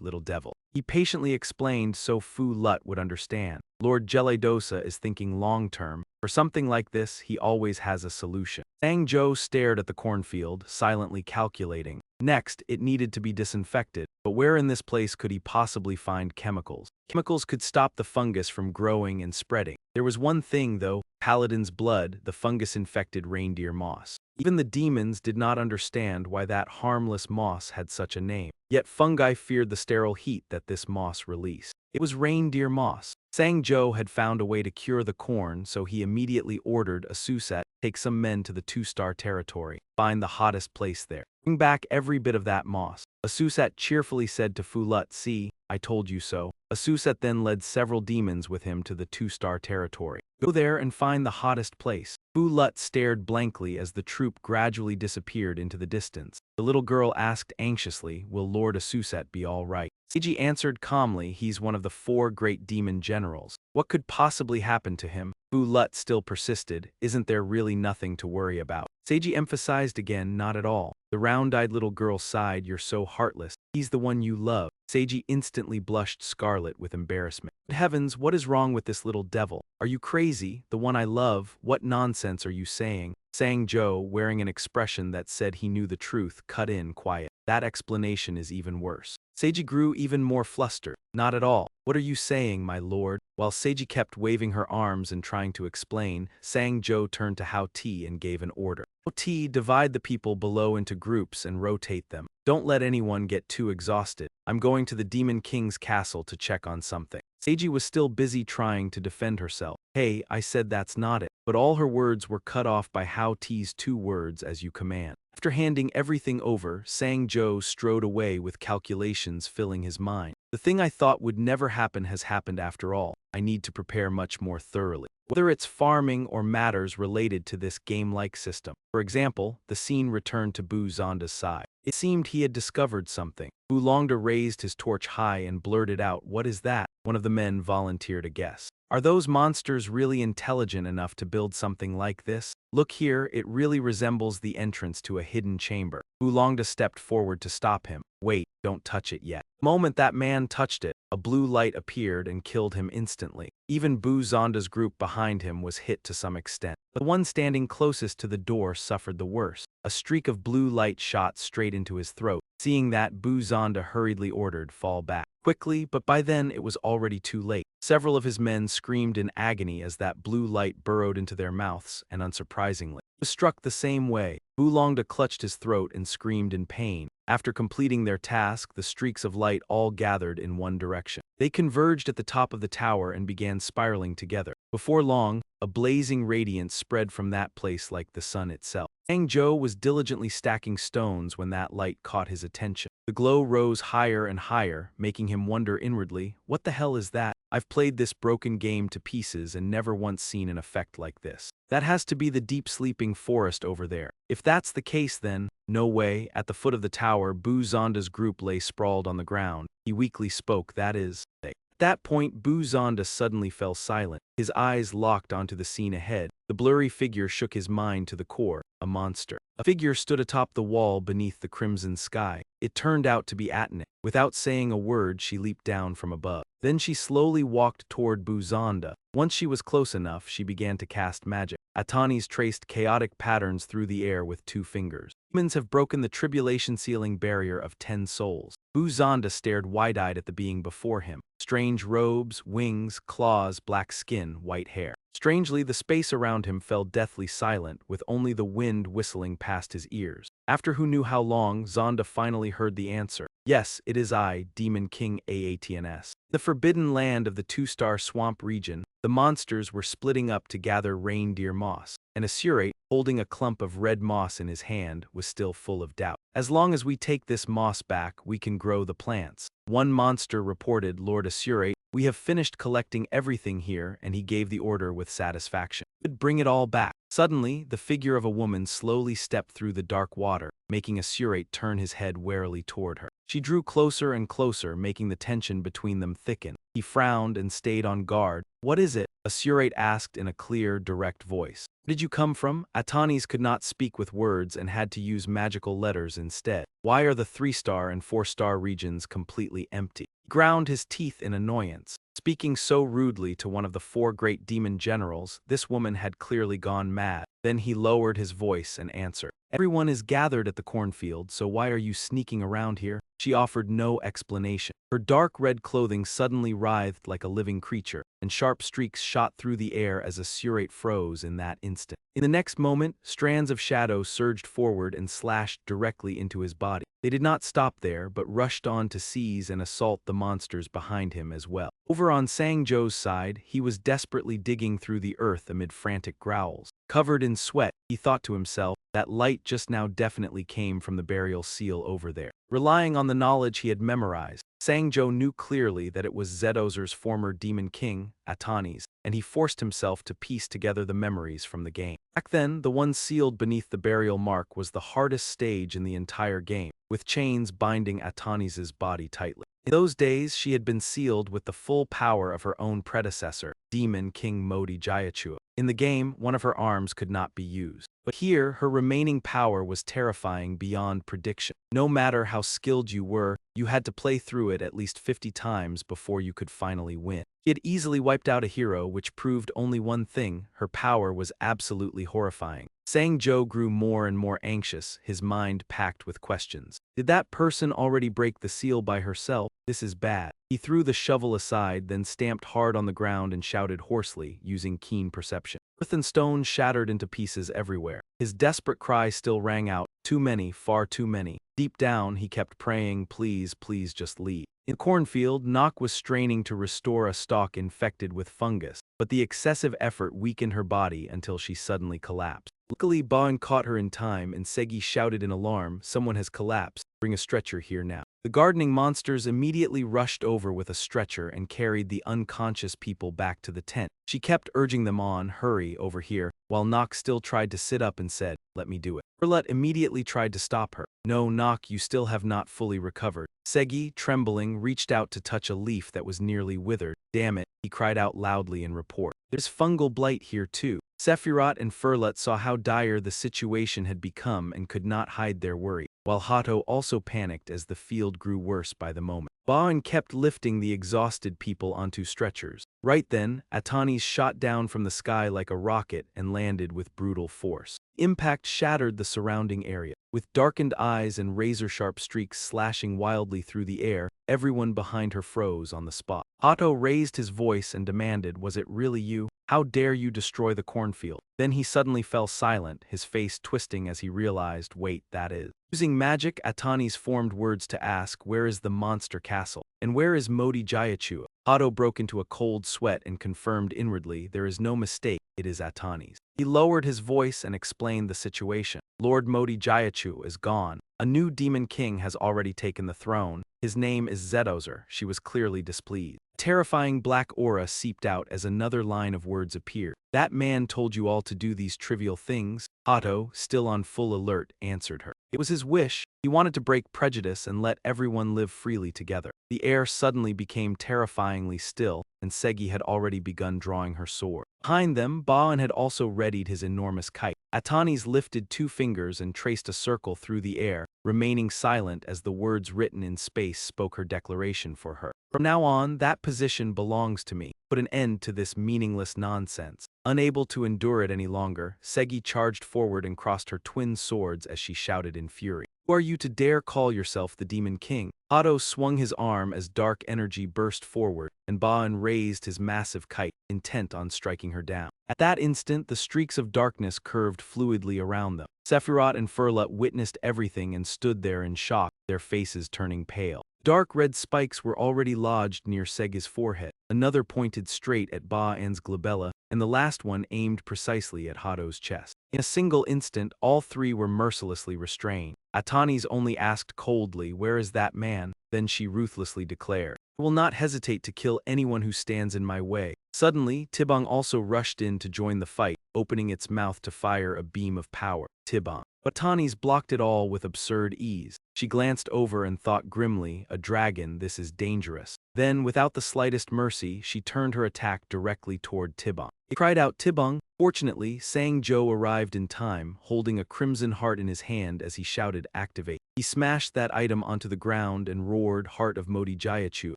little devil." He patiently explained so Fu Lut would understand. Lord Jeledosa is thinking long-term. For something like this, he always has a solution. Sang Cho stared at the cornfield, silently calculating. Next, it needed to be disinfected, but where in this place could he possibly find chemicals? Chemicals could stop the fungus from growing and spreading. There was one thing, though, Paladin's blood, the fungus-infected reindeer moss. Even the demons did not understand why that harmless moss had such a name. Yet fungi feared the sterile heat that this moss released. It was reindeer moss. Sang Cho had found a way to cure the corn, so he immediately ordered Asusat to take some men to the 2-star territory. Find the hottest place there. Bring back every bit of that moss. Asusat cheerfully said to Fu Lut, "See, I told you so." Asusat then led several demons with him to the 2-star territory. Go there and find the hottest place. Fu Lut stared blankly as the troop gradually disappeared into the distance. The little girl asked anxiously, "Will Lord Asusat be all right?" Seiji answered calmly, "He's one of the 4 great demon generals. What could possibly happen to him?" Fu Lut still persisted, "Isn't there really nothing to worry about?" Seiji emphasized again, "Not at all." The round-eyed little girl sighed, "You're so heartless. He's the one you love." Seiji instantly blushed scarlet with embarrassment. "Good heavens, what is wrong with this little devil? Are you crazy? The one I love? What nonsense are you saying?" Sang Cho, wearing an expression that said he knew the truth, cut in quiet. "That explanation is even worse." Seiji grew even more flustered. "Not at all. What are you saying, my lord?" While Seiji kept waving her arms and trying to explain, Sang Cho turned to Hao Ti and gave an order. "Hao Ti, divide the people below into groups and rotate them. Don't let anyone get too exhausted. I'm going to the Demon King's castle to check on something." Seiji was still busy trying to defend herself. "Hey, I said that's not it." But all her words were cut off by Hao Ti's 2 words, "As you command." After handing everything over, Sang Cho strode away with calculations filling his mind. "The thing I thought would never happen has happened after all. I need to prepare much more thoroughly." whether it's farming or matters related to this game-like system. For example, the scene returned to Bu Zonda's side. It seemed he had discovered something. Bulongda raised his torch high and blurted out, "What is that?" One of the men volunteered a guess. "Are those monsters really intelligent enough to build something like this? Look here, it really resembles the entrance to a hidden chamber." Bulongda stepped forward to stop him. "Wait, don't touch it yet." The moment that man touched it, a blue light appeared and killed him instantly. Even Bu Zonda's group behind him was hit to some extent. The one standing closest to the door suffered the worst. A streak of blue light shot straight into his throat. Seeing that, Bu Zonda hurriedly ordered, "Fall back." Quickly, but by then it was already too late. Several of his men screamed in agony as that blue light burrowed into their mouths, and unsurprisingly, was struck the same way. Bulongda clutched his throat and screamed in pain. After completing their task, the streaks of light all gathered in one direction. They converged at the top of the tower and began spiraling together. Before long, a blazing radiance spread from that place like the sun itself. Sang Zhou was diligently stacking stones when that light caught his attention. The glow rose higher and higher, making him wonder inwardly, "What the hell is that? I've played this broken game to pieces and never once seen an effect like this. That has to be the deep sleeping forest over there. If that's the case then, no way." At the foot of the tower, Bu Zonda's group lay sprawled on the ground. He weakly spoke, "That is, they." At that point, Bu Zonda suddenly fell silent. His eyes locked onto the scene ahead. The blurry figure shook his mind to the core. A monster. A figure stood atop the wall beneath the crimson sky. It turned out to be Atanic. Without saying a word, she leaped down from above. Then she slowly walked toward Bu Zonda. Once she was close enough, she began to cast magic. Atanis traced chaotic patterns through the air with 2 fingers. Humans have broken the tribulation ceiling barrier of 10 souls. Bu Zonda stared wide-eyed at the being before him. Strange robes, wings, claws, black skin, white hair. Strangely, the space around him fell deathly silent, with only the wind whistling past his ears. After who knew how long, Zonda finally heard the answer. "Yes, it is I, Demon King Aatns. The forbidden land of the 2-star swamp region, the monsters were splitting up to gather reindeer moss. And Assurate, holding a clump of red moss in his hand, was still full of doubt. As long as we take this moss back, we can grow the plants." One monster reported, "Lord Assurate, we have finished collecting everything here," and he gave the order with satisfaction. "Good, bring it all back." Suddenly, the figure of a woman slowly stepped through the dark water, making Assurate turn his head warily toward her. She drew closer and closer, making the tension between them thicken. He frowned and stayed on guard. "What is it?" Assurate asked in a clear, direct voice. "Where did you come from?" Atanis could not speak with words and had to use magical letters instead. "Why are the 3-star and 4-star regions completely empty?" He ground his teeth in annoyance. Speaking so rudely to one of the 4 great demon generals, this woman had clearly gone mad. Then he lowered his voice and answered, "Everyone is gathered at the cornfield, so why are you sneaking around here?" She offered no explanation. Her dark red clothing suddenly writhed like a living creature, and sharp streaks shot through the air as Assurate froze in that instant. In the next moment, strands of shadow surged forward and slashed directly into his body. They did not stop there, but rushed on to seize and assault the monsters behind him as well. Over on Sang Zhou's side, he was desperately digging through the earth amid frantic growls. Covered in sweat, he thought to himself, that light just now definitely came from the burial seal over there. Relying on the knowledge he had memorized, Sang Zhou knew clearly that it was Zedozer's former demon king, Atanis, and he forced himself to piece together the memories from the game. Back then, the one sealed beneath the burial mark was the hardest stage in the entire game, with chains binding Atanis's body tightly. In those days, she had been sealed with the full power of her own predecessor, Demon King Modi Jayachua. In the game, one of her arms could not be used. But here, her remaining power was terrifying beyond prediction. No matter how skilled you were, you had to play through it at least 50 times before you could finally win. She had easily wiped out a hero, which proved only one thing: her power was absolutely horrifying. Sang Zhou grew more and more anxious, his mind packed with questions. Did that person already break the seal by herself? This is bad. He threw the shovel aside, then stamped hard on the ground and shouted hoarsely, using keen perception. Earth and stone shattered into pieces everywhere. His desperate cry still rang out, "Too many, far too many." Deep down, he kept praying, "Please, please just leave." In the cornfield, Nock was straining to restore a stalk infected with fungus, but the excessive effort weakened her body until she suddenly collapsed. Luckily, Baen caught her in time, and Segi shouted in alarm, "Someone has collapsed. Bring a stretcher here now." The gardening monsters immediately rushed over with a stretcher and carried the unconscious people back to the tent. She kept urging them on, hurry, over here, while Nock still tried to sit up and said, let me do it. Perlet immediately tried to stop her. No, Nock, you still have not fully recovered. Segi, trembling, reached out to touch a leaf that was nearly withered. Damn it, he cried out loudly in report. There's fungal blight here too. Sephiroth and Furlet saw how dire the situation had become and could not hide their worry, while Hato also panicked as the field grew worse by the moment. Baon kept lifting the exhausted people onto stretchers. Right then, Atanis shot down from the sky like a rocket and landed with brutal force. Impact shattered the surrounding area. With darkened eyes and razor-sharp streaks slashing wildly through the air, everyone behind her froze on the spot. Hato raised his voice and demanded, was it really you? How dare you destroy the cornfield? Then he suddenly fell silent, his face twisting as he realized, wait, that is. Using magic, Atanis formed words to ask, where is the monster castle? And where is Modi Jayachua? Hato broke into a cold sweat and confirmed inwardly, there is no mistake, it is Atanis. He lowered his voice and explained the situation. Lord Modi Jayachua is gone. A new demon king has already taken the throne. His name is Zedozer. She was clearly displeased. A terrifying black aura seeped out as another line of words appeared. That man told you all to do these trivial things? Hato, still on full alert, answered her. It was his wish. He wanted to break prejudice and let everyone live freely together. The air suddenly became terrifyingly still, and Segi had already begun drawing her sword. Behind them, Baon had also readied his enormous kite. Atanis lifted 2 fingers and traced a circle through the air, remaining silent as the words written in space spoke her declaration for her. From now on, that position belongs to me. Put an end to this meaningless nonsense. Unable to endure it any longer, Segi charged forward and crossed her twin swords as she shouted in fury. Who are you to dare call yourself the Demon King? Hato swung his arm as dark energy burst forward, and Baon raised his massive kite, intent on striking her down. At that instant, the streaks of darkness curved fluidly around them. Sephiroth and Furlet witnessed everything and stood there in shock, their faces turning pale. Dark red spikes were already lodged near Segi's forehead. Another pointed straight at Baon's glabella, and the last one aimed precisely at Hato's chest. In a single instant, all 3 were mercilessly restrained. Atanis only asked coldly, where is that man? Then she ruthlessly declared, I will not hesitate to kill anyone who stands in my way. Suddenly, Tibong also rushed in to join the fight, opening its mouth to fire a beam of power. Tibong. But Atanis blocked it all with absurd ease. She glanced over and thought grimly, a dragon, this is dangerous. Then, without the slightest mercy, she turned her attack directly toward Tibong. He cried out, Tibong! Fortunately, Sang-jo arrived in time, holding a crimson heart in his hand as he shouted, activate. He smashed that item onto the ground and roared, Heart of Modi Jayachua,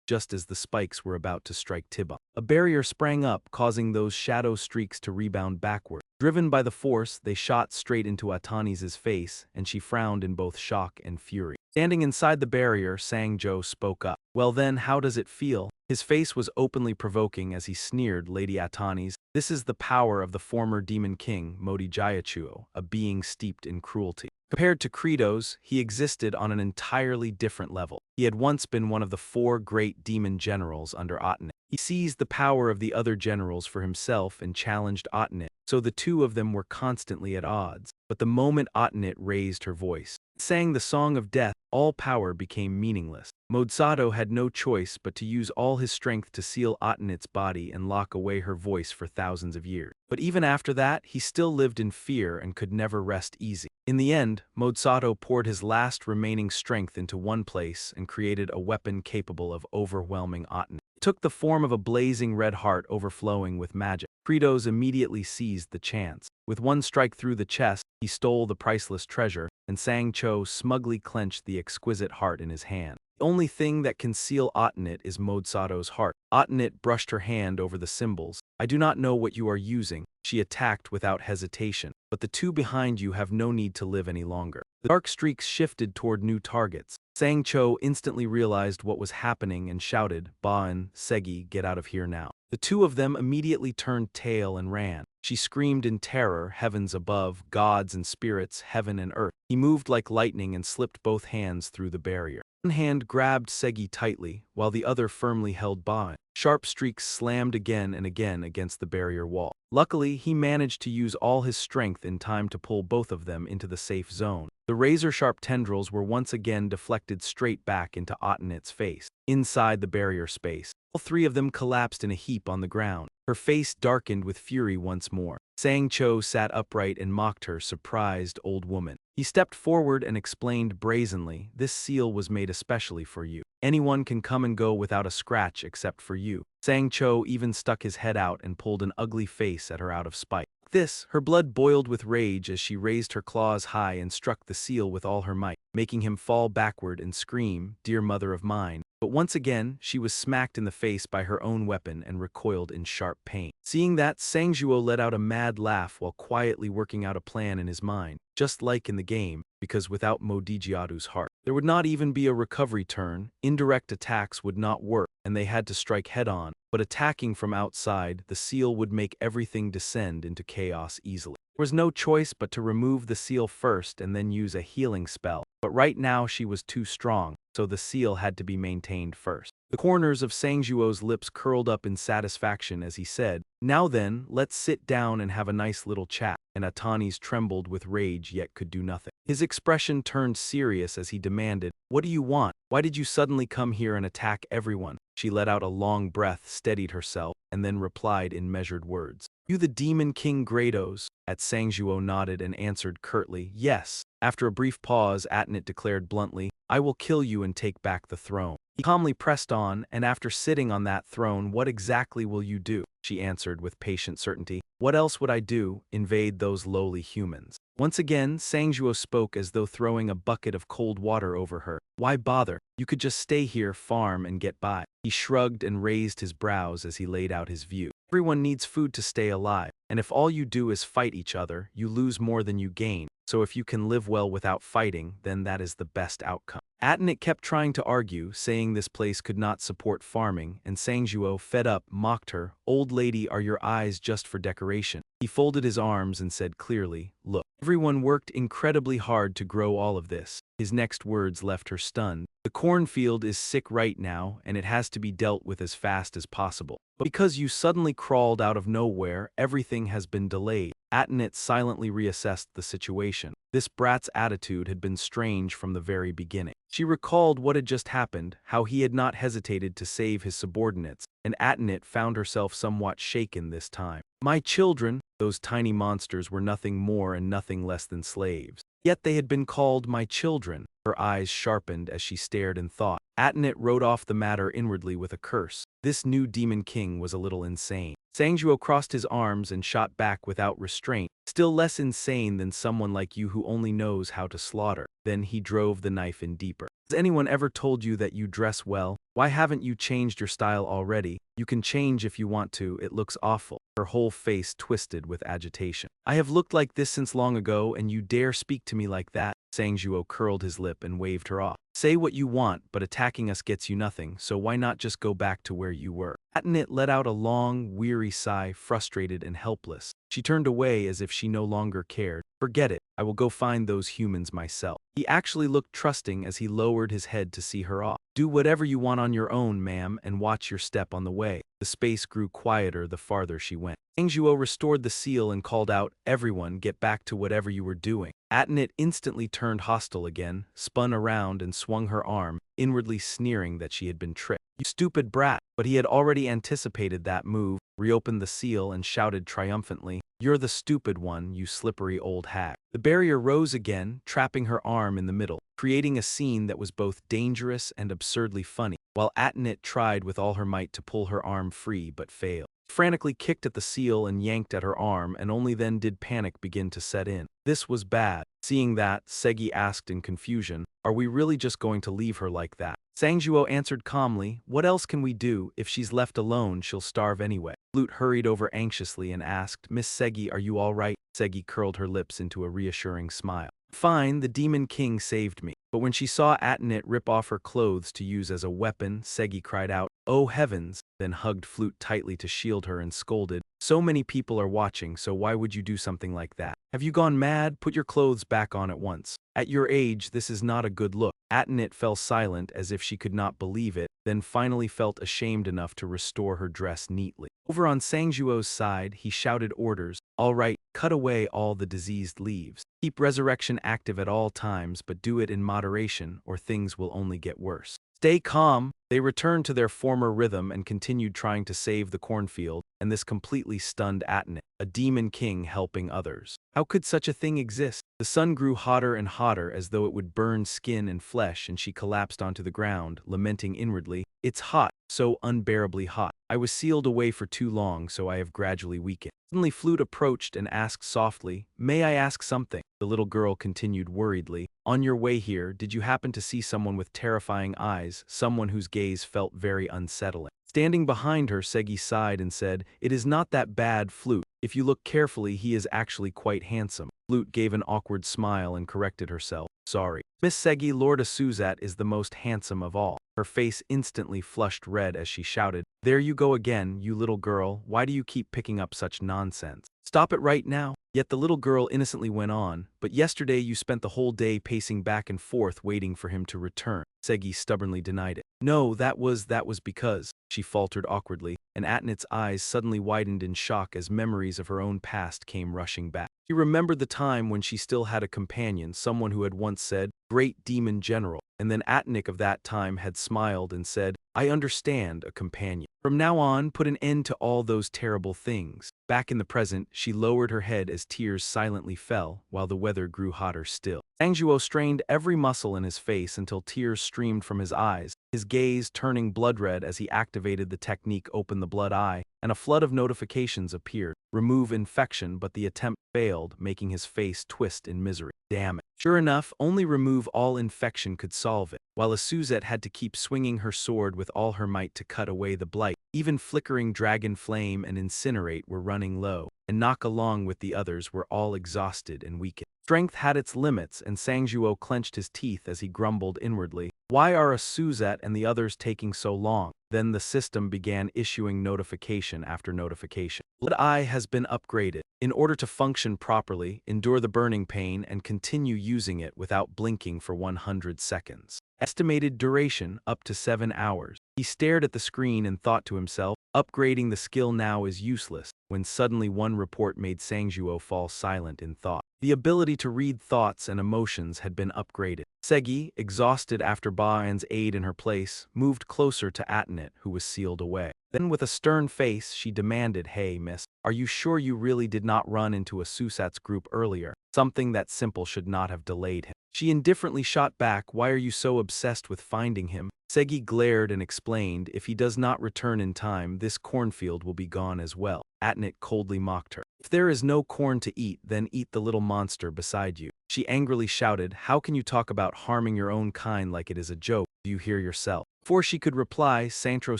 just as the spikes were about to strike Tibong. A barrier sprang up, causing those shadow streaks to rebound backward. Driven by the force, they shot straight into Atanis' face, and she frowned in both shock and fury. Standing inside the barrier, Sang-jo spoke up. Well then, how does it feel? His face was openly provoking as he sneered, Lady Atanis, this is the power of the former demon king, Modi Jayachua, a being steeped in cruelty. Compared to Credos, he existed on an entirely different level. He had once been one of the 4 great demon generals under Ottonet. He seized the power of the other generals for himself and challenged Ottonet, so the 2 of them were constantly at odds. But the moment Ottonet raised her voice, sang the song of death, all power became meaningless. Modsato had no choice but to use all his strength to seal Ottonet's body and lock away her voice for thousands of years. But even after that, he still lived in fear and could never rest easy. In the end, Modsato poured his last remaining strength into one place and created a weapon capable of overwhelming Ottonet. It took the form of a blazing red heart overflowing with magic. Credos immediately seized the chance. With one strike through the chest, he stole the priceless treasure, and Sang-cho smugly clenched the exquisite heart in his hand. The only thing that can seal Ottonet is Modsato's heart. Ottonet brushed her hand over the symbols. I do not know what you are using. She attacked without hesitation, but the 2 behind you have no need to live any longer. The dark streaks shifted toward new targets. Sang-cho instantly realized what was happening and shouted, Baon, Segi, get out of here now. The 2 of them immediately turned tail and ran. She screamed in terror, heavens above, gods and spirits, heaven and earth. He moved like lightning and slipped both hands through the barrier. One hand grabbed Segi tightly, while the other firmly held Baon. Sharp streaks slammed again and again against the barrier wall. Luckily, he managed to use all his strength in time to pull both of them into the safe zone. The razor-sharp tendrils were once again deflected straight back into Ottenit's face. Inside the barrier space, all three of them collapsed in a heap on the ground. Her face darkened with fury once more. Sang Cho sat upright and mocked her, surprised old woman. He stepped forward and explained brazenly, "This seal was made especially for you. Anyone can come and go without a scratch except for you." Sang Cho even stuck his head out and pulled an ugly face at her out of spite. This, her blood boiled with rage as she raised her claws high and struck the seal with all her might, making him fall backward and scream, "Dear mother of mine." But once again, she was smacked in the face by her own weapon and recoiled in sharp pain. Seeing that, Sangjuo let out a mad laugh while quietly working out a plan in his mind, just like in the game, because without Modigiadu's heart, there would not even be a recovery turn, indirect attacks would not work, and they had to strike head-on, but attacking from outside, the seal would make everything descend into chaos easily. There was no choice but to remove the seal first and then use a healing spell, but right now she was too strong, so the seal had to be maintained first. The corners of Sangjuo's lips curled up in satisfaction as he said, "Now then, let's sit down and have a nice little chat," and Atani's trembled with rage yet could do nothing. His expression turned serious as he demanded, "What do you want? Why did you suddenly come here and attack everyone?" She let out a long breath, steadied herself, and then replied in measured words, "You the Demon King Grados?" At Sangjuo nodded and answered curtly, "Yes." After a brief pause, Atnit declared bluntly, "I will kill you and take back the throne." He calmly pressed on, "And after sitting on that throne, what exactly will you do?" She answered with patient certainty, "What else would I do? Invade those lowly humans." Once again, Sangjuo spoke as though throwing a bucket of cold water over her. "Why bother? You could just stay here, farm, and get by." He shrugged and raised his brows as he laid out his view. "Everyone needs food to stay alive, and if all you do is fight each other, you lose more than you gain. So if you can live well without fighting, then that is the best outcome." Atnit kept trying to argue, saying this place could not support farming, and Sangjuo, fed up, mocked her, "Old lady, are your eyes just for decoration?" He folded his arms and said clearly, "Look, everyone worked incredibly hard to grow all of this." His next words left her stunned. "The cornfield is sick right now, and it has to be dealt with as fast as possible. But because you suddenly crawled out of nowhere, everything has been delayed." Atnit silently reassessed the situation. This brat's attitude had been strange from the very beginning. She recalled what had just happened, how he had not hesitated to save his subordinates, and Atnit found herself somewhat shaken this time. "My children," those tiny monsters were nothing more and nothing less than slaves. Yet they had been called my children. Her eyes sharpened as she stared in thought. Atnit wrote off the matter inwardly with a curse. This new demon king was a little insane. Sangjuo crossed his arms and shot back without restraint, "Still less insane than someone like you who only knows how to slaughter." Then he drove the knife in deeper. "Has anyone ever told you that you dress well? Why haven't you changed your style already? You can change if you want to, it looks awful." Her whole face twisted with agitation. "I have looked like this since long ago, and you dare speak to me like that?" Sangjuo curled his lip and waved her off. "Say what you want, but attacking us gets you nothing, so why not just go back to where you were?" Atnit let out a long, weary sigh, frustrated and helpless. She turned away as if she no longer cared. "Forget it, I will go find those humans myself." He actually looked trusting as he lowered his head to see her off. "Do whatever you want on your own, ma'am, and watch your step on the way." The space grew quieter the farther she went. Sangjuo restored the seal and called out, "Everyone, get back to whatever you were doing." Atnit instantly turned hostile again, spun around and swung her arm, inwardly sneering that she had been tricked. "You stupid brat!" But he had already anticipated that move, reopened the seal and shouted triumphantly, "You're the stupid one, you slippery old hag." The barrier rose again, trapping her arm in the middle, creating a scene that was both dangerous and absurdly funny, while Atnit tried with all her might to pull her arm free but failed. Frantically kicked at the seal and yanked at her arm, and only then did panic begin to set in. This was bad. Seeing that, Segi asked in confusion, "Are we really just going to leave her like that?" Sangjuo answered calmly, "What else can we do? If she's left alone, she'll starve anyway." Lute hurried over anxiously and asked, "Miss Segi, are you all right?" Segi curled her lips into a reassuring smile. "Fine, the Demon King saved me." But when she saw Atenit rip off her clothes to use as a weapon, Segi cried out, "Oh heavens!" then hugged Flute tightly to shield her and scolded, "So many people are watching, so why would you do something like that? Have you gone mad? Put your clothes back on at once. At your age, this is not a good look." Atenit fell silent as if she could not believe it, then finally felt ashamed enough to restore her dress neatly. Over on Sangjuo's side, he shouted orders, "All right, cut away all the diseased leaves. Keep resurrection active at all times, but do it in moderation, or things will only get worse. Stay calm." They returned to their former rhythm and continued trying to save the cornfield, and this completely stunned Atenit, a demon king helping others. How could such a thing exist? The sun grew hotter and hotter as though it would burn skin and flesh, and she collapsed onto the ground, lamenting inwardly, "It's hot, so unbearably hot. I was sealed away for too long, so I have gradually weakened." Suddenly Flute approached and asked softly, "May I ask something?" The little girl continued worriedly, "On your way here, did you happen to see someone with terrifying eyes, someone whose gaze felt very unsettling?" Standing behind her, Segi sighed and said, "It is not that bad, Flute. If you look carefully, he is actually quite handsome." Flute gave an awkward smile and corrected herself, "Sorry. Miss Segi, Lord Asuzat is the most handsome of all." Her face instantly flushed red as she shouted, "There you go again, you little girl. Why do you keep picking up such nonsense? Stop it right now." Yet the little girl innocently went on, "But yesterday you spent the whole day pacing back and forth waiting for him to return." Segi stubbornly denied it. "No, that was because," she faltered awkwardly, and Atenit's eyes suddenly widened in shock as memories of her own past came rushing back. She remembered the time when she still had a companion, someone who had once said, "Great demon general," and then Atenit of that time had smiled and said, "I understand, a companion. From now on, put an end to all those terrible things." Back in the present, she lowered her head as tears silently fell, while the weather grew hotter still. Sangjuo strained every muscle in his face until tears streamed from his eyes, his gaze turning blood-red as he activated the technique Open the Blood Eye, and a flood of notifications appeared. Remove infection, but the attempt failed, making his face twist in misery. Damn it. Sure enough, only remove all infection could solve it, while Asuzet had to keep swinging her sword with all her might to cut away the blight. Even flickering dragon flame and incinerate were running low, and Knock along with the others were all exhausted and weakened. Strength had its limits, and Sangjuo clenched his teeth as he grumbled inwardly, "Why are Asuzet and the others taking so long?" Then the system began issuing notification after notification. Blood Eye has been upgraded. In order to function properly, endure the burning pain and continue using it without blinking for 100 seconds. Estimated duration, up to 7 hours. He stared at the screen and thought to himself, upgrading the skill now is useless, when suddenly one report made Sangjuo fall silent in thought. The ability to read thoughts and emotions had been upgraded. Segi, exhausted after Baan's aid in her place, moved closer to Atenit, who was sealed away. Then with a stern face, she demanded, "Hey, miss, are you sure you really did not run into a Susat's group earlier? Something that simple should not have delayed him." She indifferently shot back, "Why are you so obsessed with finding him?" Segi glared and explained, "If he does not return in time, this cornfield will be gone as well." Atenit coldly mocked her. "If there is no corn to eat, then eat the little monster beside you." She angrily shouted, "How can you talk about harming your own kind like it is a joke? Do you hear yourself?" Before she could reply, Santro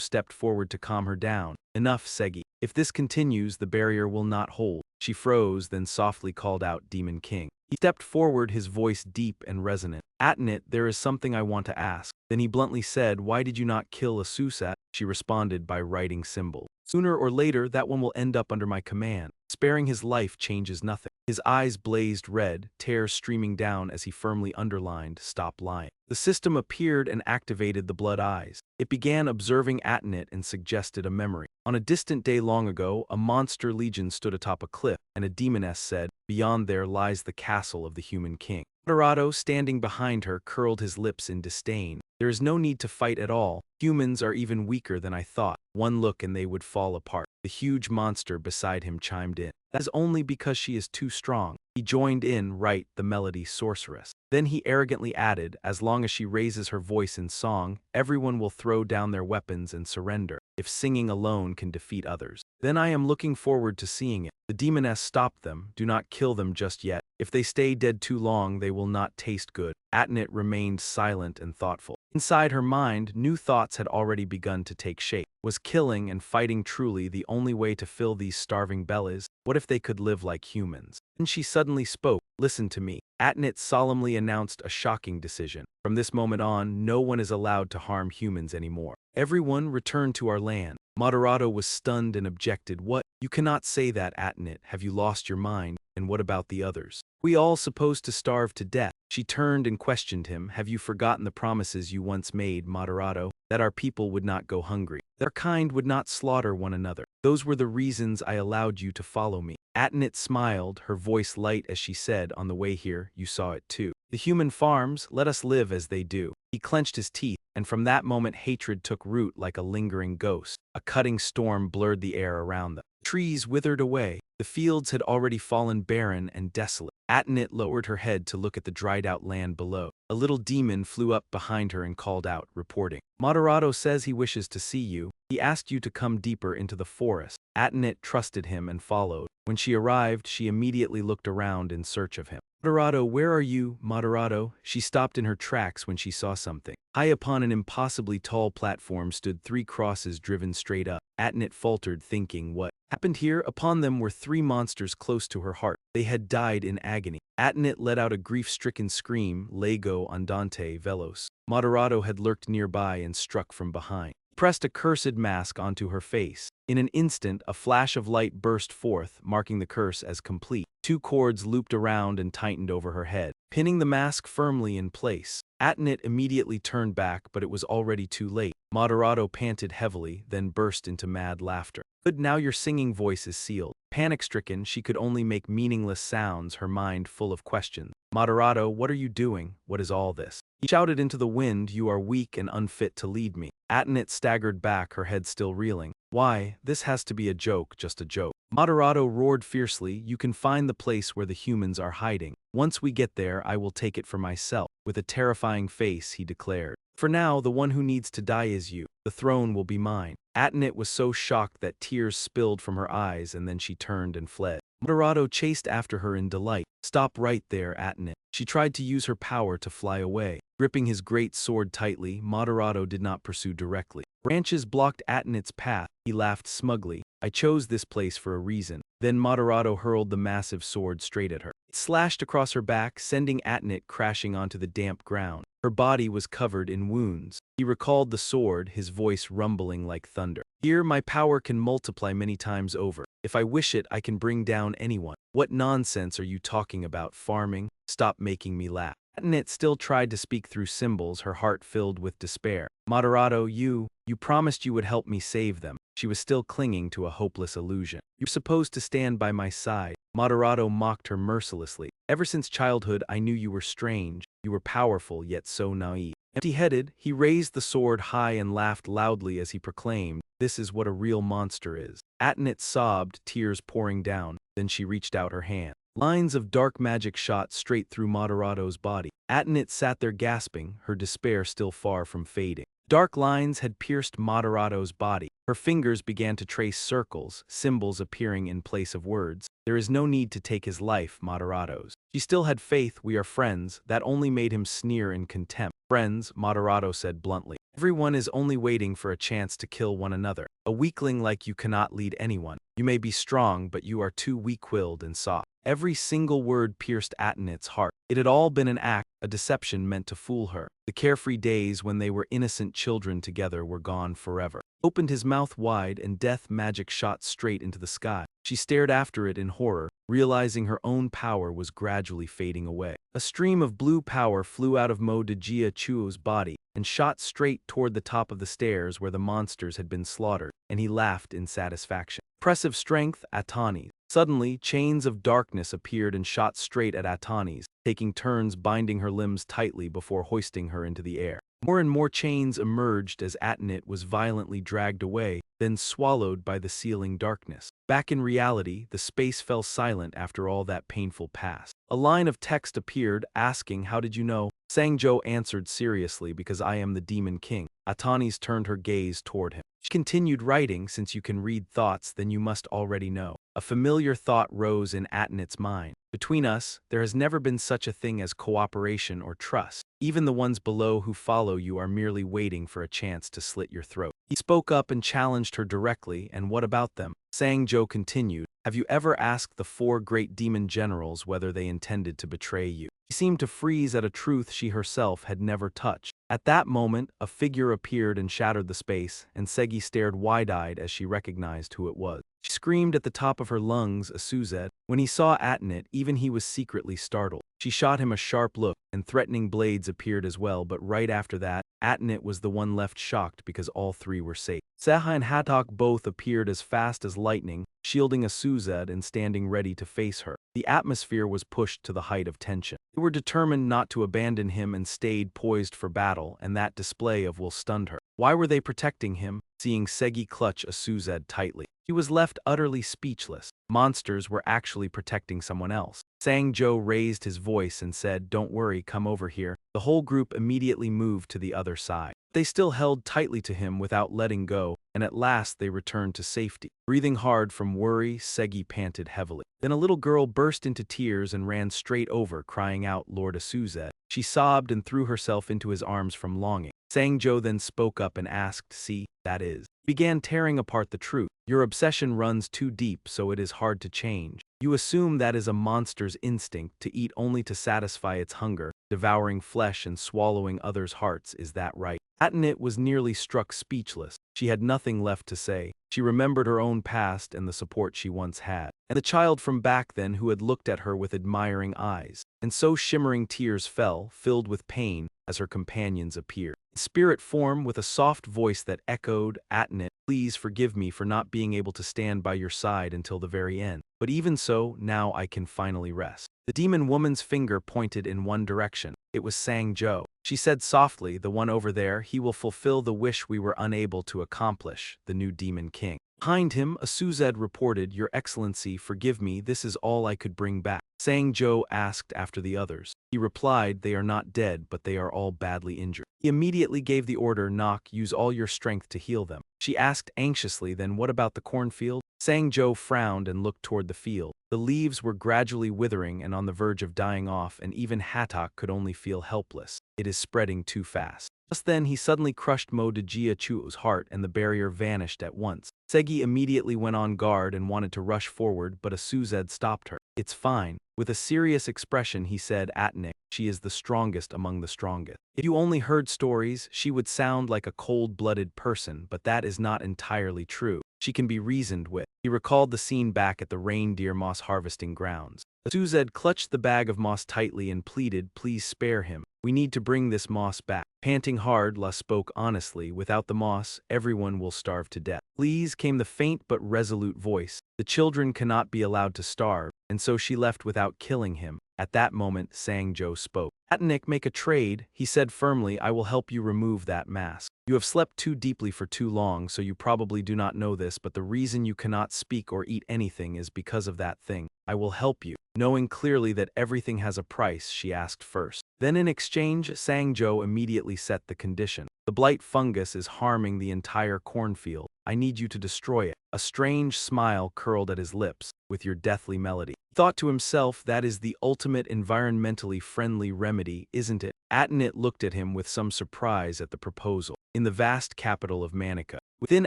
stepped forward to calm her down. "Enough, Segi. If this continues, the barrier will not hold." She froze, then softly called out, "Demon King." He stepped forward, his voice deep and resonant. "Atenit, there is something I want to ask." Then he bluntly said, "Why did you not kill a Susat?" She responded by writing symbol. "Sooner or later, that one will end up under my command. Sparing his life changes nothing." His eyes blazed red, tears streaming down as he firmly underlined, "Stop lying." The system appeared and activated the blood eyes. It began observing Atenit and suggested a memory. On a distant day long ago, a monster legion stood atop a cliff, and a demoness said, "Beyond there lies the castle of the human king." Dorado, standing behind her, curled his lips in disdain. "There is no need to fight at all. Humans are even weaker than I thought. One look and they would fall apart." The huge monster beside him chimed in, "That is only because she is too strong." He joined in, "Right, the melody sorceress." Then he arrogantly added, "As long as she raises her voice in song, everyone will throw down their weapons and surrender, if singing alone can defeat others. Then I am looking forward to seeing it." The demoness stopped them, "Do not kill them just yet. If they stay dead too long, they will not taste good." Atenit remained silent and thoughtful. Inside her mind, new thoughts had already begun to take shape. Was killing and fighting truly the only way to fill these starving bellies? What if they could live like humans? Then she suddenly spoke. Listen to me. Atnit solemnly announced a shocking decision. From this moment on, no one is allowed to harm humans anymore. Everyone return to our land. Moderato was stunned and objected. What? You cannot say that, Atnit. Have you lost your mind? And what about the others? We all supposed to starve to death. She turned and questioned him. Have you forgotten the promises you once made, Moderato? That our people would not go hungry. That our kind would not slaughter one another. Those were the reasons I allowed you to follow me. Atnit smiled, her voice light as she said, on the way here, you saw it too. The human farms, let us live as they do. He clenched his teeth, and from that moment hatred took root like a lingering ghost. A cutting storm blurred the air around them. Trees withered away. The fields had already fallen barren and desolate. Atnit lowered her head to look at the dried-out land below. A little demon flew up behind her and called out, reporting. Moderato says he wishes to see you. He asked you to come deeper into the forest. Atnit trusted him and followed. When she arrived, she immediately looked around in search of him. Moderato, where are you, Moderato? She stopped in her tracks when she saw something. High upon an impossibly tall platform stood 3 crosses driven straight up. Atnit faltered, thinking, what happened here? Upon them were 3 monsters close to her heart. They had died in agony. Atnit let out a grief-stricken scream, Lego andante veloce. Moderato had lurked nearby and struck from behind. Pressed a cursed mask onto her face. In an instant, a flash of light burst forth, marking the curse as complete. 2 cords looped around and tightened over her head, pinning the mask firmly in place. Atnit immediately turned back, but it was already too late. Moderato panted heavily, then burst into mad laughter. Good, now your singing voice is sealed. Panic-stricken, she could only make meaningless sounds, her mind full of questions. Moderato, what are you doing? What is all this? He shouted into the wind, you are weak and unfit to lead me. Atnit staggered back, her head still reeling. Why, this has to be a joke, just a joke. Moderato roared fiercely, you can find the place where the humans are hiding. Once we get there, I will take it for myself. With a terrifying face, he declared. For now, the one who needs to die is you. The throne will be mine. Atnit was so shocked that tears spilled from her eyes, and then she turned and fled. Moderato chased after her in delight. Stop right there, Atnit. She tried to use her power to fly away. Gripping his great sword tightly, Moderato did not pursue directly. Branches blocked Atnit's path. He laughed smugly. I chose this place for a reason. Then Moderato hurled the massive sword straight at her. It slashed across her back, sending Atnit crashing onto the damp ground. Her body was covered in wounds. He recalled the sword, his voice rumbling like thunder. Here my power can multiply many times over. If I wish it, I can bring down anyone. What nonsense are you talking about, farming? Stop making me laugh. Atnit still tried to speak through symbols, her heart filled with despair. Moderato, you promised you would help me save them. She was still clinging to a hopeless illusion. You're supposed to stand by my side. Moderato mocked her mercilessly. Ever since childhood, I knew you were strange. You were powerful, yet so naive. Empty-headed, he raised the sword high and laughed loudly as he proclaimed, this is what a real monster is. Atnit sobbed, tears pouring down. Then she reached out her hand. Lines of dark magic shot straight through Moderato's body. Atnit sat there gasping, her despair still far from fading. Dark lines had pierced Moderato's body. Her fingers began to trace circles, symbols appearing in place of words. There is no need to take his life, Moderato's. She still had faith, we are friends. That only made him sneer in contempt. Friends, Moderato said bluntly. Everyone is only waiting for a chance to kill one another. A weakling like you cannot lead anyone. You may be strong, but you are too weak-willed and soft. Every single word pierced Atnit's heart. It had all been an act, a deception meant to fool her. The carefree days when they were innocent children together were gone forever. Opened his mouth wide and death magic shot straight into the sky. She stared after it in horror, realizing her own power was gradually fading away. A stream of blue power flew out of Mo de Jia Chuo's body and shot straight toward the top of the stairs where the monsters had been slaughtered, and he laughed in satisfaction. Impressive strength, Atanis. Suddenly, chains of darkness appeared and shot straight at Atanis, taking turns binding her limbs tightly before hoisting her into the air. More and more chains emerged as Atnit was violently dragged away, then swallowed by the sealing darkness. Back in reality, the space fell silent after all that painful past. A line of text appeared, asking, how did you know? Sangjo answered seriously, because I am the Demon King. Atanis turned her gaze toward him. She continued writing, since you can read thoughts, then you must already know. A familiar thought rose in Atnit's mind. Between us, there has never been such a thing as cooperation or trust. Even the ones below who follow you are merely waiting for a chance to slit your throat. He spoke up and challenged her directly, and what about them? Sangjo continued, Have you ever asked the 4 great demon generals whether they intended to betray you? She seemed to freeze at a truth she herself had never touched. At that moment, a figure appeared and shattered the space, and Segi stared wide-eyed as she recognized who it was. She screamed at the top of her lungs, Asuzed. When he saw Atenit, even he was secretly startled. She shot him a sharp look, and threatening blades appeared as well, but right after that, Atenit was the one left shocked because all 3 were safe. Seha and Hatok both appeared as fast as lightning, shielding Asuzed and standing ready to face her. The atmosphere was pushed to the height of tension. They were determined not to abandon him and stayed poised for battle, and that display of will stunned her. Why were they protecting him? Seeing Segi clutch Asuzed tightly, she was left utterly speechless. Monsters were actually protecting someone else. Sangjo raised his voice and said, "Don't worry, come over here." The whole group immediately moved to the other side. They still held tightly to him without letting go, and at last they returned to safety. Breathing hard from worry, Segi panted heavily. Then a little girl burst into tears and ran straight over, crying out, "Lord Asuzed." She sobbed and threw herself into his arms from longing. Sangjo then spoke up and asked, "See, that is." Began tearing apart the truth. "Your obsession runs too deep, so it is hard to change. You assume that is a monster's instinct, to eat only to satisfy its hunger, devouring flesh and swallowing others' hearts, is that right?" Atenit was nearly struck speechless. She had nothing left to say. She remembered her own past and the support she once had, and the child from back then who had looked at her with admiring eyes. And so shimmering tears fell, filled with pain, as her companions appeared. In spirit form, with a soft voice that echoed, "Atenit, please forgive me for not being able to stand by your side until the very end. But even so, now I can finally rest." The demon woman's finger pointed in one direction. It was Sangjo. She said softly, "The one over there, he will fulfill the wish we were unable to accomplish, the new demon king." Behind him, Asuzed reported, "Your Excellency, forgive me, this is all I could bring back." Sangjo asked after the others. He replied, "They are not dead, but they are all badly injured." He immediately gave the order, "Knock, use all your strength to heal them." She asked anxiously, "Then what about the cornfield?" Sangjo frowned and looked toward the field. The leaves were gradually withering and on the verge of dying off, and even Hatok could only feel helpless. "It is spreading too fast." Just then he suddenly crushed Mo de Jia Chuo's heart and the barrier vanished at once. Segi immediately went on guard and wanted to rush forward, but Asuzed stopped her. "It's fine." With a serious expression he said, "Atenit, she is the strongest among the strongest. If you only heard stories, she would sound like a cold-blooded person, but that is not entirely true. She can be reasoned with." He recalled the scene back at the reindeer moss harvesting grounds. Asuzed clutched the bag of moss tightly and pleaded, "Please spare him. We need to bring this moss back." Panting hard, La spoke honestly, "Without the moss, everyone will starve to death." "Please," came the faint but resolute voice. "The children cannot be allowed to starve," and so she left without killing him. At that moment, Sangjo spoke. "Atenit, make a trade," he said firmly. "I will help you remove that mask. You have slept too deeply for too long, so you probably do not know this, but the reason you cannot speak or eat anything is because of that thing. I will help you." Knowing clearly that everything has a price, she asked first. Then in exchange, Sangjo immediately set the condition. "The blight fungus is harming the entire cornfield. I need you to destroy it." A strange smile curled at his lips, "With your deathly melody." He thought to himself, that is the ultimate environmentally friendly remedy, isn't it? Atenit looked at him with some surprise at the proposal. In the vast capital of Manica, within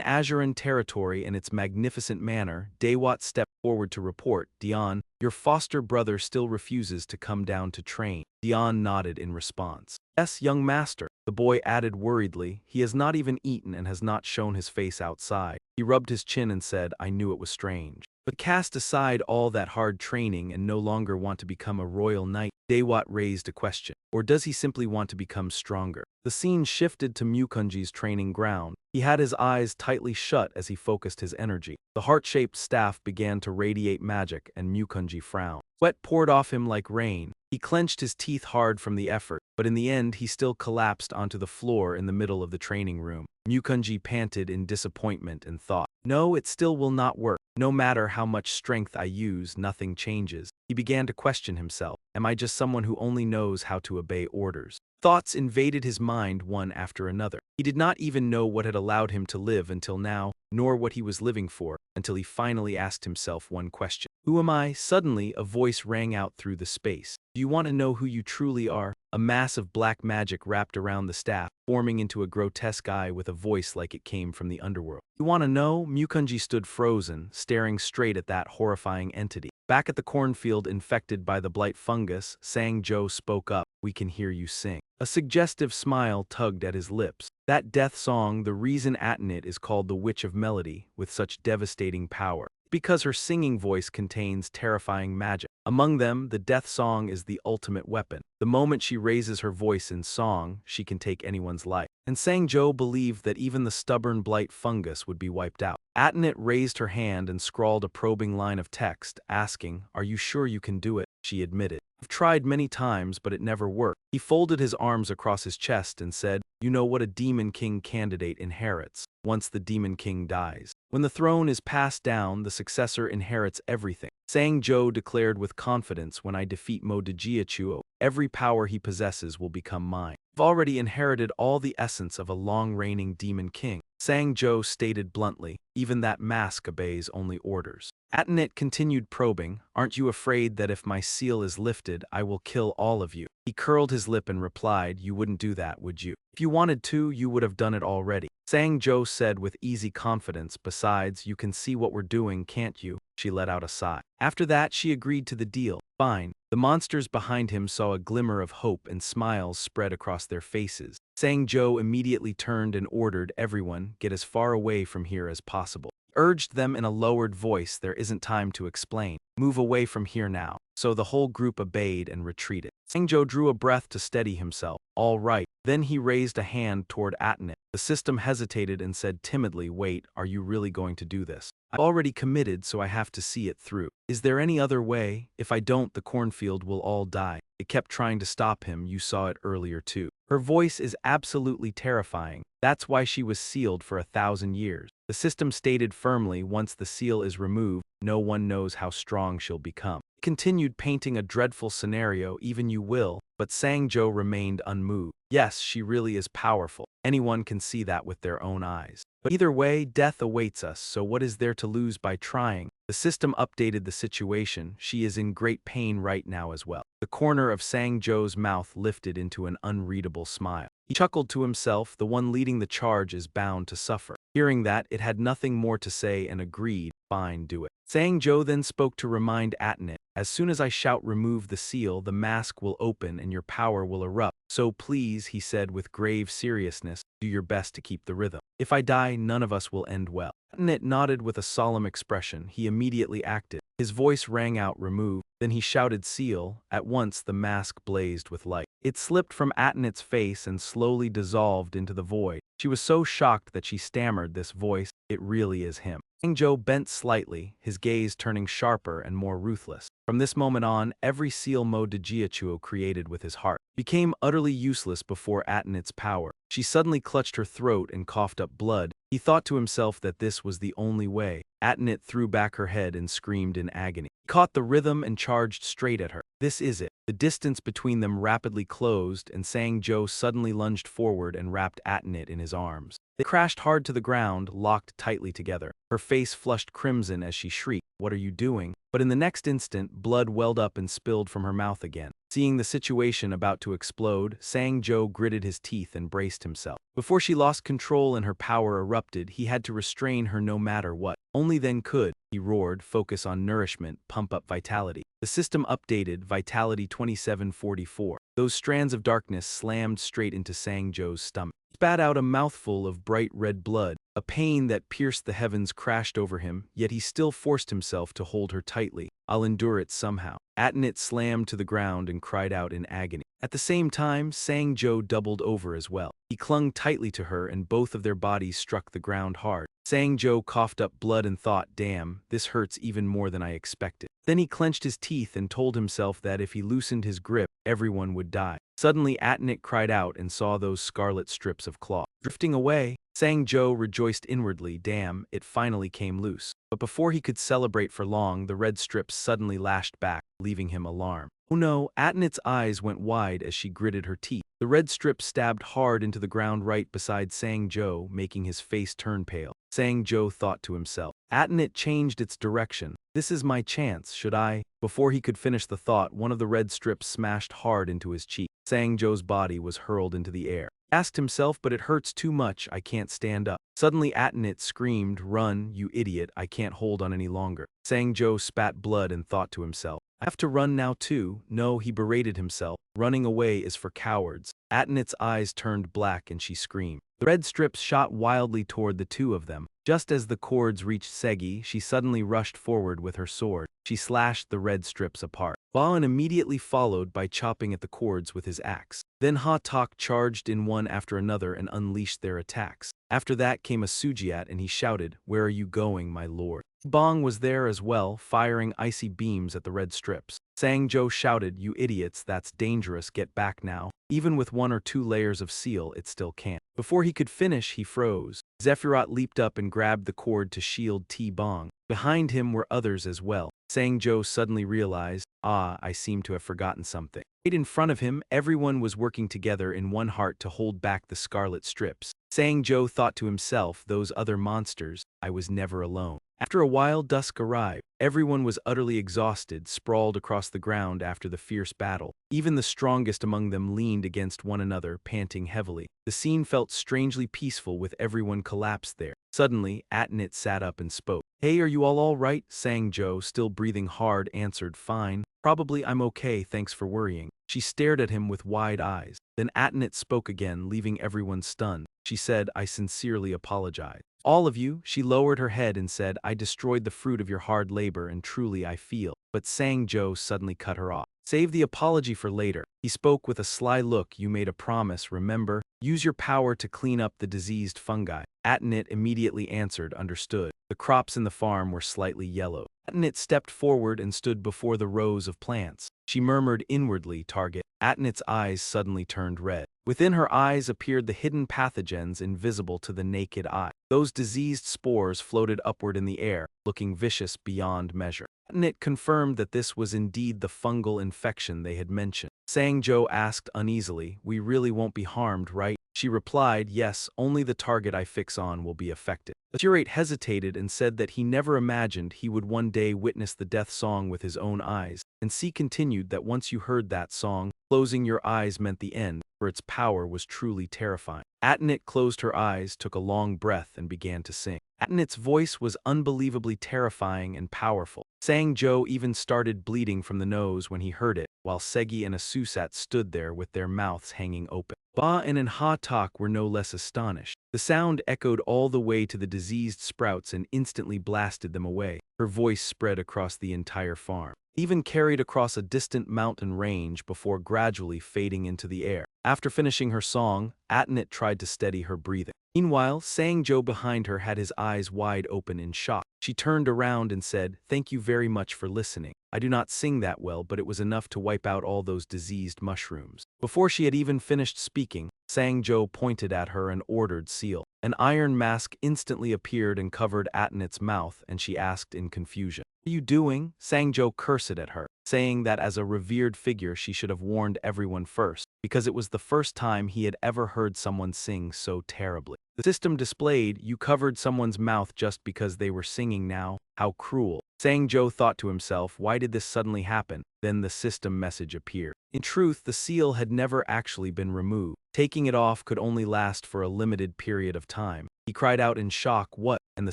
Azuran territory and its magnificent manor, Dewat stepped forward to report, "Dion, your foster brother still refuses to come down to train." Dion nodded in response. "Yes, young master." The boy added worriedly, "He has not even eaten and has not shown his face outside." He rubbed his chin and said, "I knew it was strange. But cast aside all that hard training and no longer want to become a royal knight?" Dewat raised a question. "Or does he simply want to become stronger?" The scene shifted to Mukunji's training ground. He had his eyes tightly shut as he focused his energy. The heart-shaped staff began to radiate magic, and Mukunji frowned. Sweat poured off him like rain. He clenched his teeth hard from the effort, but in the end he still collapsed onto the floor in the middle of the training room. Mukunji panted in disappointment and thought, "No, it still will not work. No matter how much strength I use, nothing changes." He began to question himself. Am I just someone who only knows how to obey orders? Thoughts invaded his mind one after another. He did not even know what had allowed him to live until now, nor what he was living for, until he finally asked himself one question. Who am I? Suddenly, a voice rang out through the space. Do you want to know who you truly are? A mass of black magic wrapped around the staff, forming into a grotesque eye with a voice like it came from the underworld. You want to know? Mukunji stood frozen, staring straight at that horrifying entity. Back at the cornfield infected by the blight fungus, Sang-jo spoke up. We can hear you sing. A suggestive smile tugged at his lips. That death song, the reason Atenit is called the Witch of Melody, with such devastating power, because her singing voice contains terrifying magic. Among them, the death song is the ultimate weapon. The moment she raises her voice in song, she can take anyone's life. And Sang-jo believed that even the stubborn blight fungus would be wiped out. Atenit raised her hand and scrawled a probing line of text, asking, "Are you sure you can do it?" She admitted. "I've tried many times, but it never worked." He folded his arms across his chest and said, "You know what a Demon King candidate inherits once the Demon King dies. When the throne is passed down, the successor inherits everything. Sang-jo declared with confidence, when I defeat Mo Dejiachuo, every power he possesses will become mine. I've already inherited all the essence of a long-reigning Demon King." Sang-jo stated bluntly, "Even that mask obeys only orders." Atenit continued probing, "Aren't you afraid that if my seal is lifted, I will kill all of you?" He curled his lip and replied, "You wouldn't do that, would you? If you wanted to, you would have done it already." Sang-jo said with easy confidence, "Besides, you can see what we're doing, can't you?" She let out a sigh. After that, she agreed to the deal. Fine. The monsters behind him saw a glimmer of hope and smiles spread across their faces. Sang-jo immediately turned and ordered everyone, "Get as far away from here as possible." He urged them in a lowered voice, "There isn't time to explain. Move away from here now." So the whole group obeyed and retreated. Sang-jo drew a breath to steady himself. "All right." Then he raised a hand toward Atenit. The system hesitated and said timidly, "Wait, are you really going to do this? I've already committed, so I have to see it through. Is there any other way? If I don't, the cornfield will all die." It kept trying to stop him, you saw it earlier too. Her voice is absolutely terrifying. That's why she was sealed for 1,000 years. The system stated firmly, once the seal is removed, no one knows how strong she'll become. It continued painting a dreadful scenario, even you will, but Sang-jo remained unmoved. Yes, she really is powerful. Anyone can see that with their own eyes. But either way, death awaits us, so what is there to lose by trying? The system updated the situation. She is in great pain right now as well. The corner of Sang-jo's mouth lifted into an unreadable smile. He chuckled to himself, the one leading the charge is bound to suffer. Hearing that, it had nothing more to say and agreed, "Fine, do it." Sang-jo then spoke to remind Atenit, "As soon as I shout remove the seal, the mask will open and your power will erupt. So please," he said with grave seriousness, "do your best to keep the rhythm. If I die, none of us will end well." Atenit nodded with a solemn expression. He immediately acted. His voice rang out, "Remove." Then he shouted, "Seal." At once the mask blazed with light. It slipped from Atenit's face and slowly dissolved into the void. She was so shocked that she stammered, "This voice, it really is him." Sang-jo bent slightly, his gaze turning sharper and more ruthless. From this moment on, every seal Mo Dejiachuo created with his heart became utterly useless before Atenit's power. She suddenly clutched her throat and coughed up blood. He thought to himself that this was the only way. Atenit threw back her head and screamed in agony. He caught the rhythm and charged straight at her. This is it. The distance between them rapidly closed, and Sang-jo suddenly lunged forward and wrapped Atenit in his arms. They crashed hard to the ground, locked tightly together. Her face flushed crimson as she shrieked, "What are you doing?" But in the next instant, blood welled up and spilled from her mouth again. Seeing the situation about to explode, Sang-jo gritted his teeth and braced himself. Before she lost control and her power erupted, he had to restrain her no matter what. Only then could, he roared, focus on nourishment, pump up vitality. The system updated, Vitality 2744. Those strands of darkness slammed straight into Sang-jo's stomach. He spat out a mouthful of bright red blood. A pain that pierced the heavens crashed over him, yet he still forced himself to hold her tightly. "I'll endure it somehow." Atenit slammed to the ground and cried out in agony. At the same time, Sang-jo doubled over as well. He clung tightly to her and both of their bodies struck the ground hard. Sang-jo coughed up blood and thought, "Damn, this hurts even more than I expected." Then he clenched his teeth and told himself that if he loosened his grip, everyone would die. Suddenly Atenit cried out and saw those scarlet strips of cloth drifting away. Sang-jo rejoiced inwardly, damn, it finally came loose. But before he could celebrate for long, the red strips suddenly lashed back, leaving him alarmed. Oh no, Atnit's eyes went wide as she gritted her teeth. The red strip stabbed hard into the ground right beside Sang-jo, making his face turn pale. Sang-jo thought to himself. Atnit changed its direction. This is my chance, should I? Before he could finish the thought, one of the red strips smashed hard into his cheek. Sang-jo's body was hurled into the air. He asked himself, but it hurts too much, I can't stand up. Suddenly Atnit screamed, run, you idiot, I can't hold on any longer. Sang-jo spat blood and thought to himself. I have to run now too. No, he berated himself. Running away is for cowards. Atnit's eyes turned black and she screamed. The red strips shot wildly toward the two of them. Just as the cords reached Segi, she suddenly rushed forward with her sword. She slashed the red strips apart. Baon immediately followed by chopping at the cords with his axe. Then Ha-tak charged in one after another and unleashed their attacks. After that came a Sujiat and he shouted, where are you going, my lord? Bong was there as well, firing icy beams at the red strips. Sang-jo shouted, you idiots, that's dangerous, get back now. Even with 1 or 2 layers of seal, it still can't. Before he could finish, he froze. Sephiroth leaped up and grabbed the cord to shield T-Bong. Behind him were others as well. Sang-jo suddenly realized, I seem to have forgotten something. Right in front of him, everyone was working together in one heart to hold back the scarlet strips. Sang-jo thought to himself, those other monsters, I was never alone. After a while, dusk arrived. Everyone was utterly exhausted, sprawled across the ground after the fierce battle. Even the strongest among them leaned against one another, panting heavily. The scene felt strangely peaceful with everyone collapsed there. Suddenly, Atnit sat up and spoke. Hey, are you all right? Sang-jo, still breathing hard, answered, fine. Probably I'm okay, thanks for worrying. She stared at him with wide eyes. Then Atnit spoke again, leaving everyone stunned. She said, I sincerely apologize. All of you, she lowered her head and said, I destroyed the fruit of your hard labor and truly I feel. But Sang-jo suddenly cut her off. Save the apology for later. He spoke with a sly look, you made a promise, remember? Use your power to clean up the diseased fungi. Atnit immediately answered, understood. The crops in the farm were slightly yellow. Atnit stepped forward and stood before the rows of plants. She murmured inwardly, target. Atnit's eyes suddenly turned red. Within her eyes appeared the hidden pathogens invisible to the naked eye. Those diseased spores floated upward in the air, looking vicious beyond measure. Atnit confirmed that this was indeed the fungal infection they had mentioned. Sang-jo asked uneasily, we really won't be harmed, right? She replied, yes, only the target I fix on will be affected. The curate hesitated and said that he never imagined he would one day witness the death song with his own eyes, and C continued that once you heard that song, closing your eyes meant the end, for its power was truly terrifying. Atnit closed her eyes, took a long breath, and began to sing. Atnit's voice was unbelievably terrifying and powerful. Sang-jo even started bleeding from the nose when he heard it, while Segi and Asusat stood there with their mouths hanging open. Ba-in and Ha-tak were no less astonished. The sound echoed all the way to the diseased sprouts and instantly blasted them away. Her voice spread across the entire farm, even carried across a distant mountain range before gradually fading into the air. After finishing her song, Atnit tried to steady her breathing. Meanwhile, Sang-jo behind her had his eyes wide open in shock. She turned around and said, thank you very much for listening. I do not sing that well, but it was enough to wipe out all those diseased mushrooms. Before she had even finished speaking, Sang-jo pointed at her and ordered seal. An iron mask instantly appeared and covered Atnit's mouth, and she asked in confusion, what are you doing? Sang-jo cursed at her, saying that as a revered figure she should have warned everyone first, because it was the first time he had ever heard someone sing so terribly. The system displayed, you covered someone's mouth just because they were singing now. How cruel. Sang-jo thought to himself, why did this suddenly happen? Then the system message appeared. In truth, the seal had never actually been removed. Taking it off could only last for a limited period of time. He cried out in shock, what? And the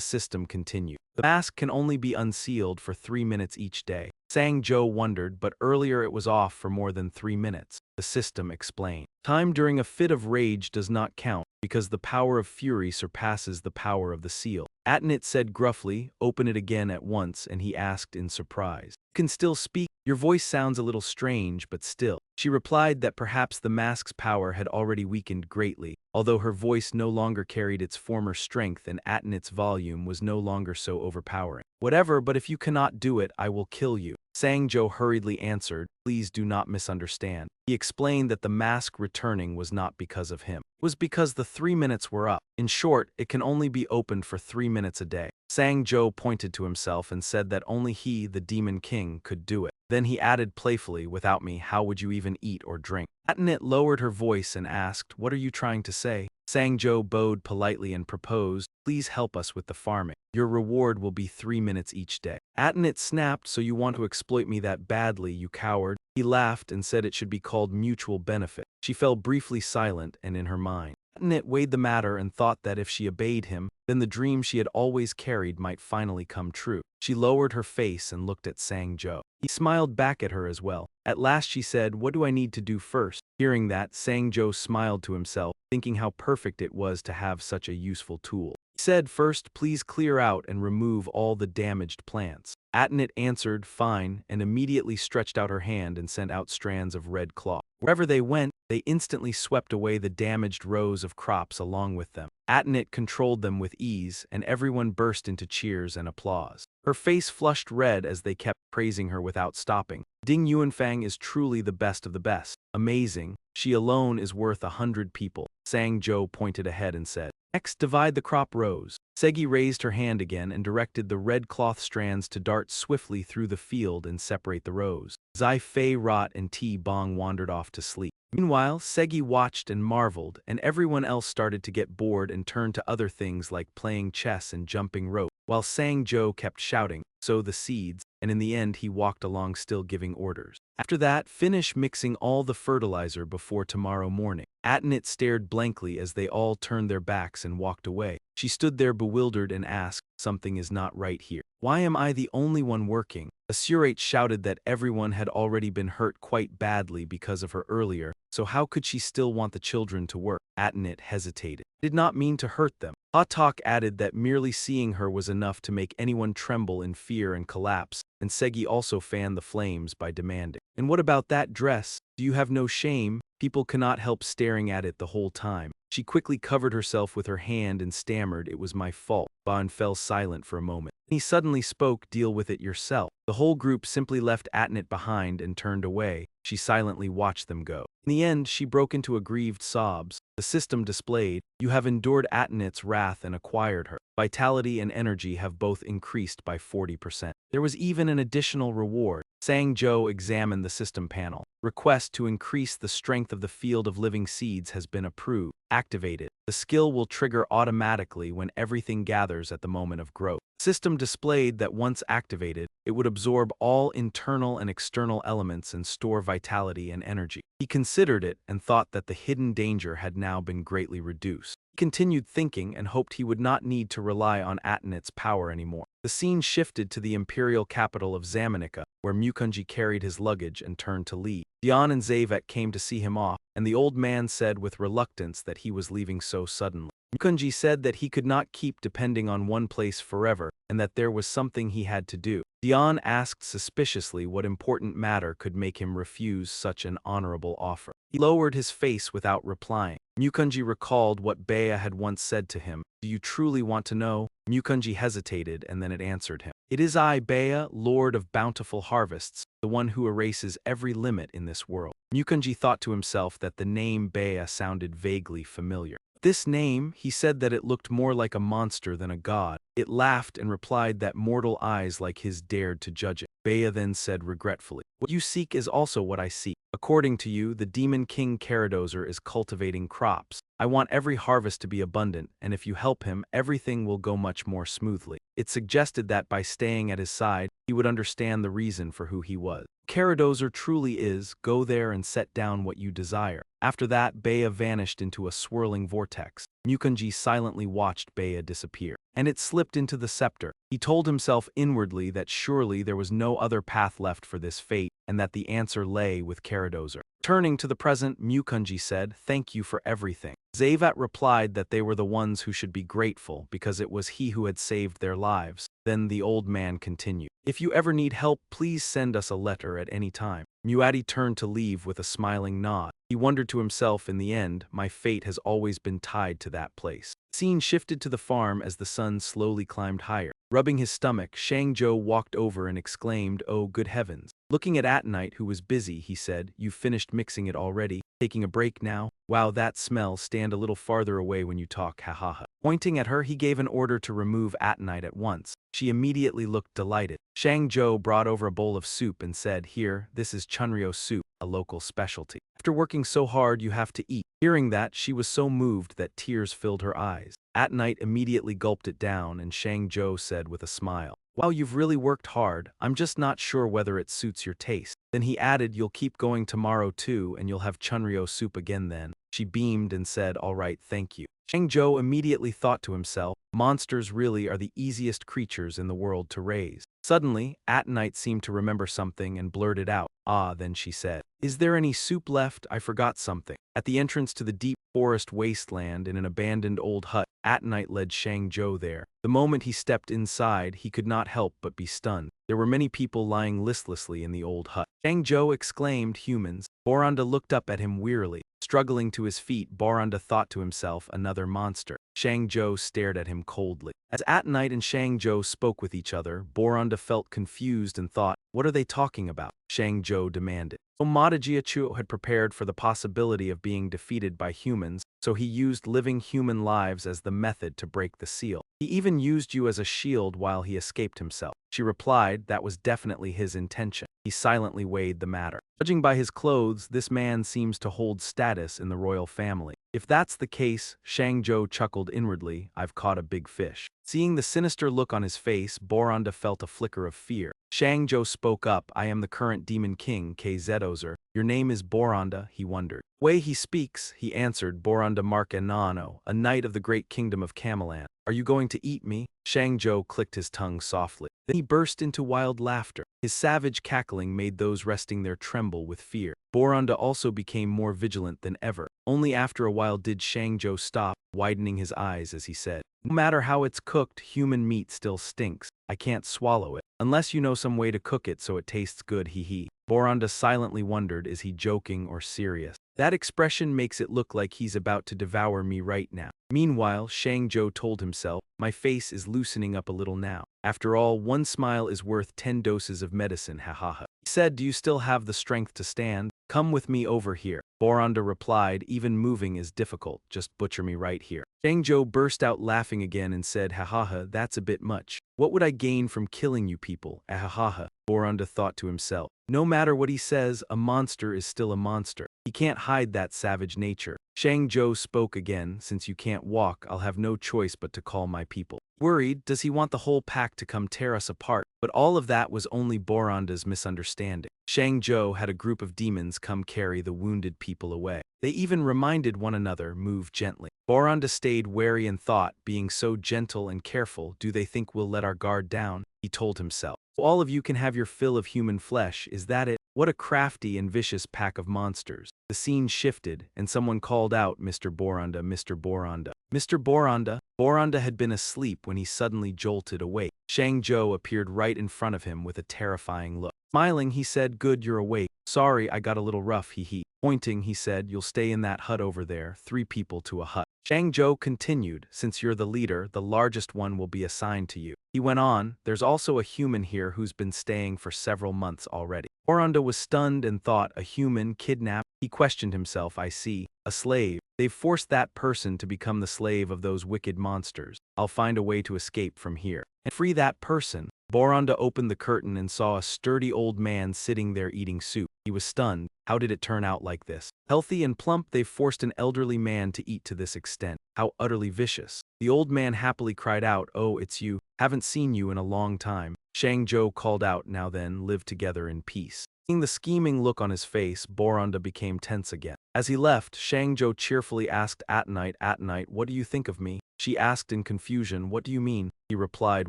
system continued. The mask can only be unsealed for 3 minutes each day. Sang-jo wondered, but earlier it was off for more than 3 minutes. The system explained. Time during a fit of rage does not count, because the power of fury surpasses the power of the seal. Atnit said gruffly, open it again at once, and he asked in surprise. You can still speak? Your voice sounds a little strange, but still. She replied that perhaps the mask's power had already weakened greatly, although her voice no longer carried its former strength and Atnit's volume was no longer so overpowering. Whatever, but if you cannot do it, I will kill you. Sangjo hurriedly answered, "Please do not misunderstand." He explained that the mask returning was not because of him. It was because the 3 minutes were up. In short, it can only be opened for 3 minutes a day. Sangjo pointed to himself and said that only he, the Demon King, could do it. Then he added playfully, "Without me, how would you even eat or drink?" Atenit lowered her voice and asked, "What are you trying to say?" Sangjo bowed politely and proposed, "Please help us with the farming. Your reward will be 3 minutes each day." Atenit snapped, "So you want to exploit me that badly, you coward?" He laughed and said it should be called mutual benefit. She fell briefly silent and in her mind. Atenit weighed the matter and thought that if she obeyed him, then the dream she had always carried might finally come true. She lowered her face and looked at Sangjo. He smiled back at her as well. At last she said, "What do I need to do first?" Hearing that, Sangjo smiled to himself, thinking how perfect it was to have such a useful tool. He said, "First, please clear out and remove all the damaged plants." Atenit answered, "Fine," and immediately stretched out her hand and sent out strands of red cloth. Wherever they went, they instantly swept away the damaged rows of crops along with them. Atenit controlled them with ease, and everyone burst into cheers and applause. Her face flushed red as they kept praising her without stopping. Ding Yuanfang is truly the best of the best. Amazing. She alone is worth 100 people. Sangjo pointed ahead and said, "Next, divide the crop rows." Segi raised her hand again and directed the red cloth strands to dart swiftly through the field and separate the rows. Zai Fei Rot and Ti Bong wandered off to sleep. Meanwhile, Segi watched and marveled, and everyone else started to get bored and turned to other things like playing chess and jumping rope, while Sangjo kept shouting, "Sow the seeds," and in the end he walked along still giving orders. After that, finish mixing all the fertilizer before tomorrow morning. Atenit stared blankly as they all turned their backs and walked away. She stood there bewildered and asked, "Something is not right here. Why am I the only one working?" Assurate shouted that everyone had already been hurt quite badly because of her earlier, so how could she still want the children to work? Atenit hesitated. Did not mean to hurt them. Hatak added that merely seeing her was enough to make anyone tremble in fear and collapse, and Segi also fanned the flames by demanding, "And what about that dress? Do you have no shame?" People cannot help staring at it the whole time. She quickly covered herself with her hand and stammered, "It was my fault." Ban fell silent for a moment. He suddenly spoke, "Deal with it yourself." The whole group simply left Atenit behind and turned away. She silently watched them go. In the end, she broke into aggrieved sobs. The system displayed, "You have endured Atenit's wrath and acquired her. Vitality and energy have both increased by 40%. There was even an additional reward." Sangjo examined the system panel. "Request to increase the strength of the field of living seeds has been approved. Activated. The skill will trigger automatically when everything gathers at the moment of growth." System displayed that once activated, it would absorb all internal and external elements and store vitality and energy. He considered it and thought that the hidden danger had now been greatly reduced. He continued thinking and hoped he would not need to rely on Atenit's power anymore. The scene shifted to the imperial capital of Zamanica, where Mukunji carried his luggage and turned to leave. Dion and Zavet came to see him off, and the old man said with reluctance that he was leaving so suddenly. Mukunji said that he could not keep depending on one place forever, and that there was something he had to do. Dion asked suspiciously what important matter could make him refuse such an honorable offer. He lowered his face without replying. Mukunji recalled what Bea had once said to him, "Do you truly want to know?" Mukunji hesitated and then it answered him. "It is I, Bea, Lord of Bountiful Harvests, the one who erases every limit in this world." Mukunji thought to himself that the name Bea sounded vaguely familiar. This name, he said that it looked more like a monster than a god. It laughed and replied that mortal eyes like his dared to judge it. Bea then said regretfully, "What you seek is also what I seek. According to you, the Demon King Caradozer is cultivating crops. I want every harvest to be abundant, and if you help him, everything will go much more smoothly." It suggested that by staying at his side, he would understand the reason for who he was. Caradozer truly is, go there and set down what you desire. After that, Bea vanished into a swirling vortex. Mukunji silently watched Bea disappear, and it slipped into the scepter. He told himself inwardly that surely there was no other path left for this fate, and that the answer lay with Caradozer. Turning to the present, Mukunji said, "Thank you for everything." Zavat replied that they were the ones who should be grateful because it was he who had saved their lives. Then the old man continued, "If you ever need help, please send us a letter at any time." Muaddi turned to leave with a smiling nod. He wondered to himself, in the end, my fate has always been tied to that place. Scene shifted to the farm as the sun slowly climbed higher. Rubbing his stomach, Shang-Zhou walked over and exclaimed, "Oh, good heavens." Looking at Atenite, who was busy, he said, "You've finished mixing it already? Taking a break now? Wow, that smell. Stand a little farther away when you talk, ha ha ha." Pointing at her, he gave an order to remove Atenite at once. She immediately looked delighted. Shang-Zhou brought over a bowl of soup and said, "Here, this is Chunryo soup, a local specialty. After working so hard, you have to eat." Hearing that, she was so moved that tears filled her eyes. Atenite immediately gulped it down, and Shang-Zhou said with a smile, "Wow, you've really worked hard. I'm just not sure whether it suits your taste." Then he added, "You'll keep going tomorrow too, and you'll have Chunryo soup again then." She beamed and said, "All right, thank you." Shang-Zhou immediately thought to himself, monsters really are the easiest creatures in the world to raise. Suddenly, Atenite seemed to remember something and blurted out, "Ah," then she said, "Is there any soup left? I forgot something." At the entrance to the deep forest wasteland in an abandoned old hut, Atenite led Shang-Zhou there. The moment he stepped inside, he could not help but be stunned. There were many people lying listlessly in the old hut. Shang-Zhou exclaimed, "Humans." Boranda looked up at him wearily. Struggling to his feet, Boranda thought to himself, "Another monster." Shang-Zhou stared at him coldly. As Atenite and Shang-Zhou spoke with each other, Boranda felt confused and thought, "What are they talking about?" Shang-Zhou demanded. Omadajiachu had prepared for the possibility of being defeated by humans, so he used living human lives as the method to break the seal. "He even used you as a shield while he escaped himself." She replied that was definitely his intention. He silently weighed the matter. Judging by his clothes, this man seems to hold status in the royal family. If that's the case, Shang-Zhou chuckled inwardly, "I've caught a big fish." Seeing the sinister look on his face, Boranda felt a flicker of fear. Shang-Zhou spoke up, "I am the current demon king, KZozer. Your name is Boranda," he wondered. "Way he speaks," he answered, "Boranda Markanano, a knight of the great kingdom of Camelan. Are you going to eat me?" Shang-Zhou clicked his tongue softly. Then he burst into wild laughter. His savage cackling made those resting there tremble with fear. Boranda also became more vigilant than ever. Only after a while did Shang-Zhou stop, widening his eyes as he said, "No matter how it's cooked, human meat still stinks. I can't swallow it. Unless you know some way to cook it so it tastes good, hee hee." Boranda silently wondered, is he joking or serious? That expression makes it look like he's about to devour me right now. Meanwhile, Shang-Zhou told himself, "My face is loosening up a little now. After all, one smile is worth 10 doses of medicine, ha ha ha." He said, "Do you still have the strength to stand? Come with me over here." Boranda replied, "Even moving is difficult, just butcher me right here." Shang-Zhou burst out laughing again and said, "Ha ha ha, that's a bit much. What would I gain from killing you people, ah ha ha ha." Boranda thought to himself, no matter what he says, a monster is still a monster. He can't hide that savage nature. Shang-Zhou spoke again, "Since you can't walk, I'll have no choice but to call my people." Worried, does he want the whole pack to come tear us apart? But all of that was only Boranda's misunderstanding. Shang-Zhou had a group of demons come carry the wounded people away. They even reminded one another, "Move gently." Boranda stayed wary and thought, being so gentle and careful, do they think we'll let our guard down? He told himself. All of you can have your fill of human flesh, is that it? What a crafty and vicious pack of monsters. The scene shifted, and someone called out, "Mr. Boranda, Mr. Boranda." Mr. Boranda? Boranda had been asleep when he suddenly jolted awake. Shang-Zhou appeared right in front of him with a terrifying look. Smiling, he said, "Good, you're awake. Sorry, I got a little rough, hee hee." Pointing, he said, "You'll stay in that hut over there, 3 people to a hut." Shang-Zhou continued, "Since you're the leader, the largest one will be assigned to you." He went on, "There's also a human here who's been staying for several months already." Boranda was stunned and thought, "A human kidnapped?" He questioned himself, "I see. A slave. They've forced that person to become the slave of those wicked monsters. I'll find a way to escape from here and free that person." Boranda opened the curtain and saw a sturdy old man sitting there eating soup. He was stunned. How did it turn out like this? Healthy and plump, they've forced an elderly man to eat to this extent. How utterly vicious. The old man happily cried out, "Oh, it's you. Haven't seen you in a long time." Shang-Zhou called out, "Now then, live together in peace." Seeing the scheming look on his face, Boranda became tense again. As he left, Shang-Zhou cheerfully asked Atenite, "Atenite, what do you think of me?" She asked in confusion, "What do you mean?" He replied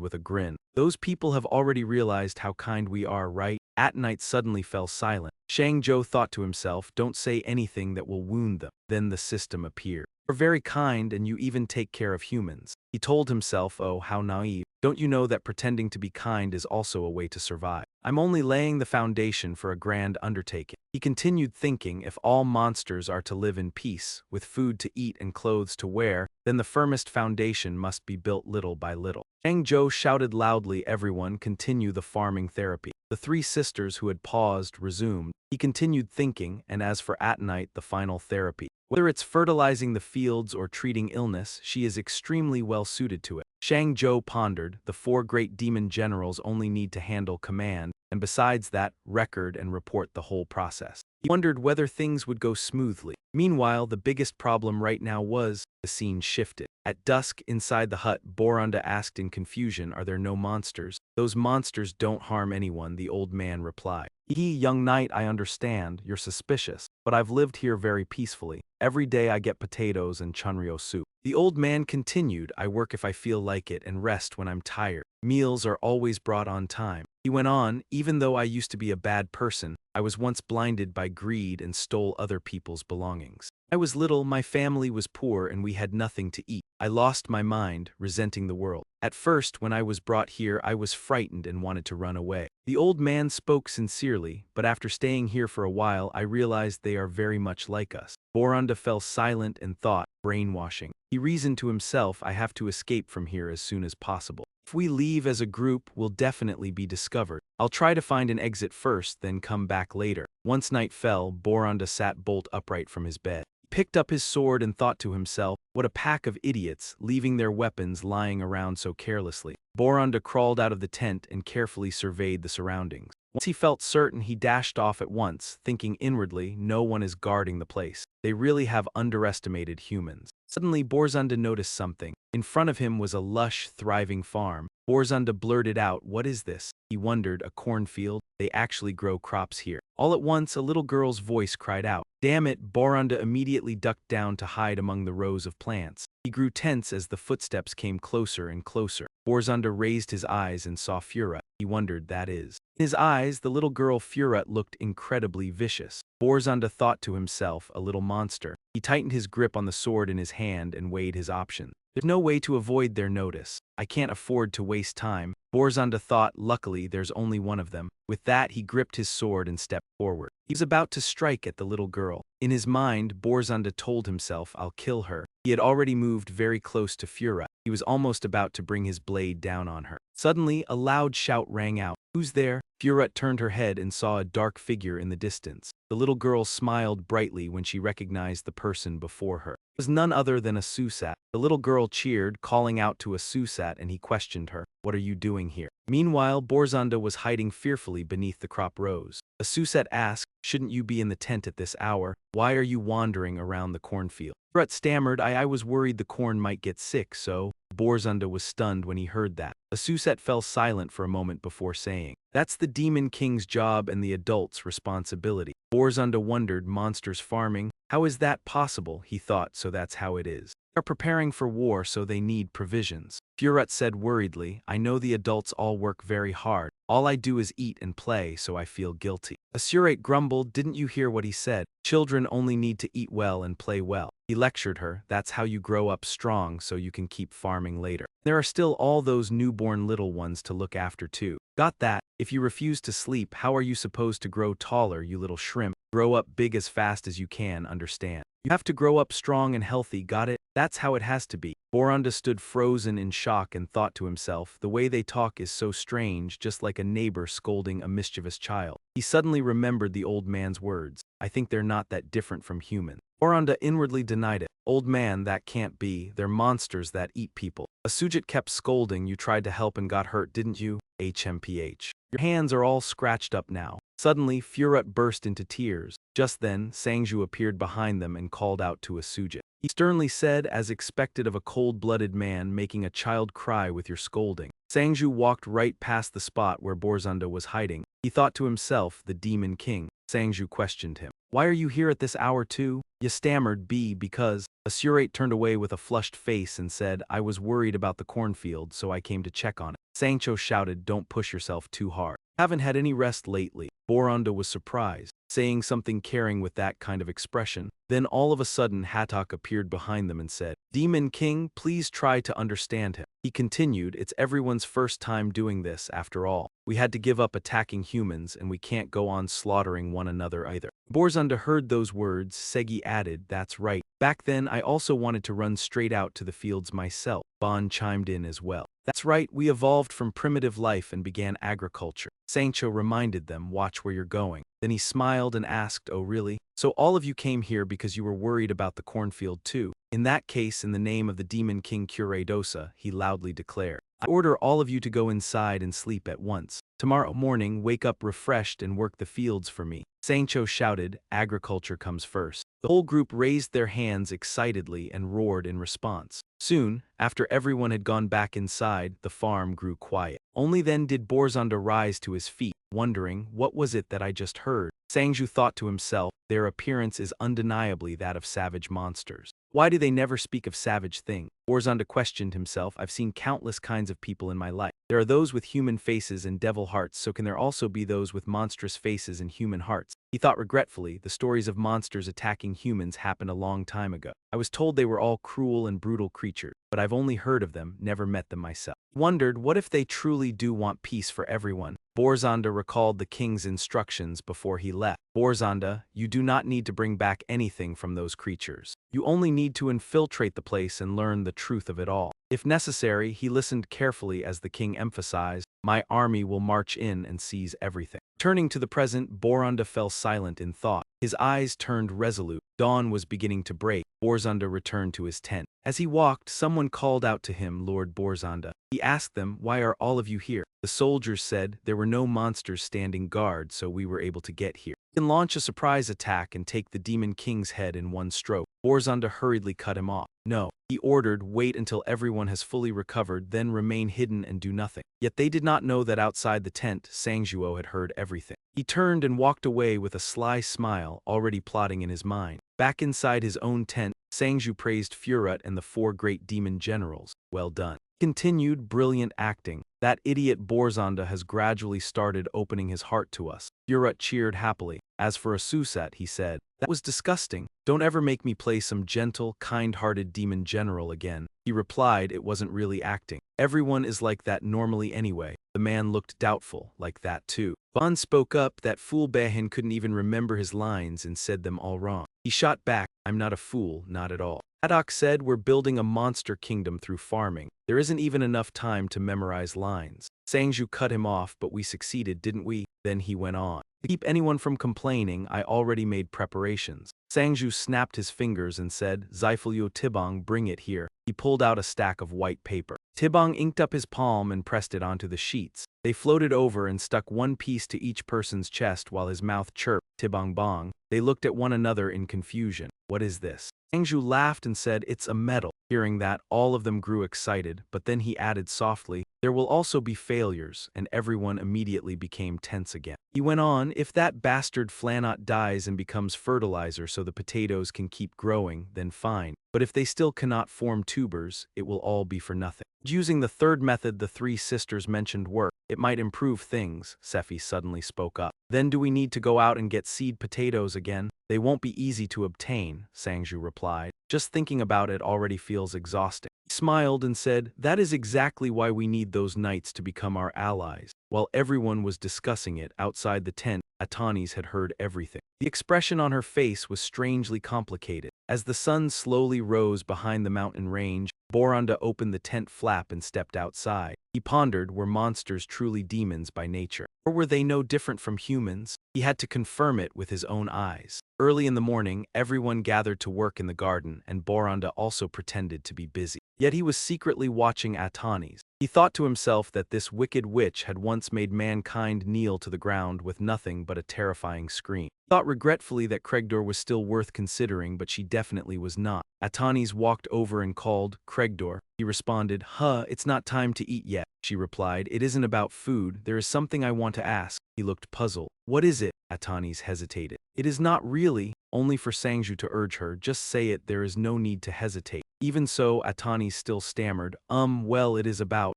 with a grin, "Those people have already realized how kind we are, right?" Atenite suddenly fell silent. Shang-Zhou thought to himself, "Don't say anything that will wound them." Then the system appeared. "You're very kind and you even take care of humans." He told himself, "Oh, how naive. Don't you know that pretending to be kind is also a way to survive?" I'm only laying the foundation for a grand undertaking. He continued thinking, if all monsters are to live in peace, with food to eat and clothes to wear, then the firmest foundation must be built little by little. Shang Zhou shouted loudly, everyone continue the farming therapy. The three sisters who had paused resumed. He continued thinking, and as for at night the final therapy. Whether it's fertilizing the fields or treating illness, she is extremely well suited to it. Shang Zhou pondered, the four great demon generals only need to handle command, and besides that, record and report the whole process. He wondered whether things would go smoothly. Meanwhile, the biggest problem right now was, the scene shifted. At dusk, inside the hut, Boranda asked in confusion, are there no monsters? Those monsters don't harm anyone, the old man replied. Young knight, I understand, you're suspicious, but I've lived here very peacefully. Every day I get potatoes and chunryo soup. The old man continued, I work if I feel like it and rest when I'm tired. Meals are always brought on time. He went on, even though I used to be a bad person, I was once blinded by greed and stole other people's belongings. I was little, my family was poor, and we had nothing to eat. I lost my mind, resenting the world. At first, when I was brought here, I was frightened and wanted to run away. The old man spoke sincerely, but after staying here for a while, I realized they are very much like us. Boranda fell silent and thought, brainwashing. He reasoned to himself, I have to escape from here as soon as possible. If we leave as a group, we'll definitely be discovered. I'll try to find an exit first, then come back later. Once night fell, Boranda sat bolt upright from his bed. He picked up his sword and thought to himself, what a pack of idiots, leaving their weapons lying around so carelessly. Boranda crawled out of the tent and carefully surveyed the surroundings. Once he felt certain, he dashed off at once, thinking inwardly, no one is guarding the place. They really have underestimated humans. Suddenly, Borzanda noticed something. In front of him was a lush, thriving farm. Borzanda blurted out, what is this? He wondered, a cornfield? They actually grow crops here. All at once, a little girl's voice cried out. Damn it! Borzanda immediately ducked down to hide among the rows of plants. He grew tense as the footsteps came closer and closer. Borzanda raised his eyes and saw Furet. He wondered, that is. In his eyes, the little girl Furet looked incredibly vicious. Borzanda thought to himself, a little monster. He tightened his grip on the sword in his hand and weighed his options. There's no way to avoid their notice. I can't afford to waste time. Borzanda thought, luckily there's only one of them. With that, he gripped his sword and stepped forward. He was about to strike at the little girl. In his mind, Borzanda told himself, I'll kill her. He had already moved very close to Furet. He was almost about to bring his blade down on her. Suddenly, a loud shout rang out. Who's there? Furet turned her head and saw a dark figure in the distance. The little girl smiled brightly when she recognized the person before her. It was none other than Asusat. The little girl cheered, calling out to Asusat, and he questioned her. What are you doing here? Meanwhile, Borzanda was hiding fearfully beneath the crop rows. Asusat asked, shouldn't you be in the tent at this hour? Why are you wandering around the cornfield? Furet stammered, I was worried the corn might get sick, so... Borzanda was stunned when he heard that. Asusat fell silent for a moment before saying, that's the Demon King's job and the adult's responsibility. Borzanda wondered, monsters farming? How is that possible? He thought, so that's how it is. They are preparing for war, so they need provisions. Furet said worriedly, I know the adults all work very hard. All I do is eat and play, so I feel guilty. Asurate grumbled, didn't you hear what he said? Children only need to eat well and play well. He lectured her, that's how you grow up strong so you can keep farming later. There are still all those newborn little ones to look after too. Got that? If you refuse to sleep, how are you supposed to grow taller, you little shrimp? Grow up big as fast as you can, understand? You have to grow up strong and healthy, got it? That's how it has to be. Boranda stood frozen in shock and thought to himself, the way they talk is so strange, just like a neighbor scolding a mischievous child. He suddenly remembered the old man's words. I think they're not that different from humans. Boranda inwardly denied it. Old man, that can't be. They're monsters that eat people. Asujit kept scolding, you tried to help and got hurt, didn't you? HMPH. Your hands are all scratched up now. Suddenly, Furet burst into tears. Just then, Sangju appeared behind them and called out to Asujit. He sternly said, as expected of a cold-blooded man, making a child cry with your scolding. Sangju walked right past the spot where Borzanda was hiding. He thought to himself, the Demon King. Sangju questioned him. Why are you here at this hour too? You stammered, because... Asurate turned away with a flushed face and said, I was worried about the cornfield, so I came to check on it. Sancho shouted, don't push yourself too hard. Haven't had any rest lately. Boronda was surprised, saying something caring with that kind of expression. Then all of a sudden Hattok appeared behind them and said, Demon King, please try to understand him. He continued, it's everyone's first time doing this after all. We had to give up attacking humans, and we can't go on slaughtering one another either. Borzunda heard those words. Segi added, that's right. Back then, I also wanted to run straight out to the fields myself. Bon chimed in as well. That's right, we evolved from primitive life and began agriculture. Sancho reminded them, watch where you're going. Then he smiled and asked, oh really? So all of you came here because you were worried about the cornfield too? In that case, in the name of the Demon King Curadosa, he loudly declared, I order all of you to go inside and sleep at once. Tomorrow morning, wake up refreshed and work the fields for me. Sancho shouted, agriculture comes first. The whole group raised their hands excitedly and roared in response. Soon, after everyone had gone back inside, the farm grew quiet. Only then did Borzunda rise to his feet, wondering, what was it that I just heard? Sangju thought to himself, their appearance is undeniably that of savage monsters. Why do they never speak of savage things? Borzunda questioned himself, I've seen countless kinds of people in my life. There are those with human faces and devil hearts, so can there also be those with monstrous faces and human hearts? He thought regretfully, the stories of monsters attacking humans happened a long time ago. I was told they were all cruel and brutal creatures, but I've only heard of them, never met them myself. Wondered, what if they truly do want peace for everyone? Borzunda recalled the king's instructions before he left. Borzunda, you do not need to bring back anything from those creatures. You only need to infiltrate the place and learn the truth of it all. If necessary, he listened carefully as the king emphasized, my army will march in and seize everything. Turning to the present, Borzunda fell silent in thought. His eyes turned resolute. Dawn was beginning to break. Borzunda returned to his tent. As he walked, someone called out to him, Lord Borzunda. He asked them, why are all of you here? The soldiers said, there were no monsters standing guard, so we were able to get here. You can launch a surprise attack and take the Demon King's head in one stroke. Borzunda hurriedly cut him off. No, he ordered, wait until everyone has fully recovered, then remain hidden and do nothing. Yet they did not know that outside the tent, Sangjuo had heard everything. He turned and walked away with a sly smile, already plotting in his mind. Back inside his own tent, Sangju praised Furut and the 4 great demon generals. Well done. Continued, brilliant acting. That idiot Borzunda has gradually started opening his heart to us. Furut cheered happily. As for Asusat, he said, that was disgusting. Don't ever make me play some gentle, kind-hearted demon general again. He replied it wasn't really acting. Everyone is like that normally anyway. The man looked doubtful, like that too. Bon spoke up, that fool Behin couldn't even remember his lines and said them all wrong. He shot back, I'm not a fool, not at all. Haddock said, we're building a monster kingdom through farming. There isn't even enough time to memorize lines. Sangju cut him off, but we succeeded, didn't we? Then he went on. To keep anyone from complaining, I already made preparations. Sangju snapped his fingers and said, Zyphilyo Tibong, bring it here. He pulled out a stack of white paper. Tibong inked up his palm and pressed it onto the sheets. They floated over and stuck one piece to each person's chest while his mouth chirped, Tibong bong. They looked at one another in confusion. What is this? Sangju laughed and said, it's a medal. Hearing that, all of them grew excited, but then he added softly, there will also be failures, and everyone immediately became tense again. He went on, if that bastard Flanot dies and becomes fertilizer so the potatoes can keep growing, then fine. But if they still cannot form tubers, it will all be for nothing. Using the third method the 3 sisters mentioned work, it might improve things, Sephi suddenly spoke up. Then do we need to go out and get seed potatoes again? They won't be easy to obtain, Sangju replied. Just thinking about it already feels exhausting. He smiled and said, that is exactly why we need those knights to become our allies. While everyone was discussing it outside the tent, Atanis had heard everything. The expression on her face was strangely complicated. As the sun slowly rose behind the mountain range, Borzunda opened the tent flap and stepped outside. He pondered, were monsters truly demons by nature? Or were they no different from humans? He had to confirm it with his own eyes. Early in the morning, everyone gathered to work in the garden, and Borzunda also pretended to be busy. Yet he was secretly watching Atanis. He thought to himself that this wicked witch had once made mankind kneel to the ground with nothing but a terrifying scream. He thought regretfully that Cregdor was still worth considering, but she definitely was not. Atanis walked over and called, Cregdor. He responded, it's not time to eat yet. She replied, it isn't about food, there is something I want to ask. He looked puzzled. What is it? Atanis hesitated. It is not really, only for Sangju to urge her, just say it, there is no need to hesitate. Even so, Atanis still stammered, well it is about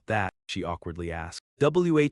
that, she awkwardly asked.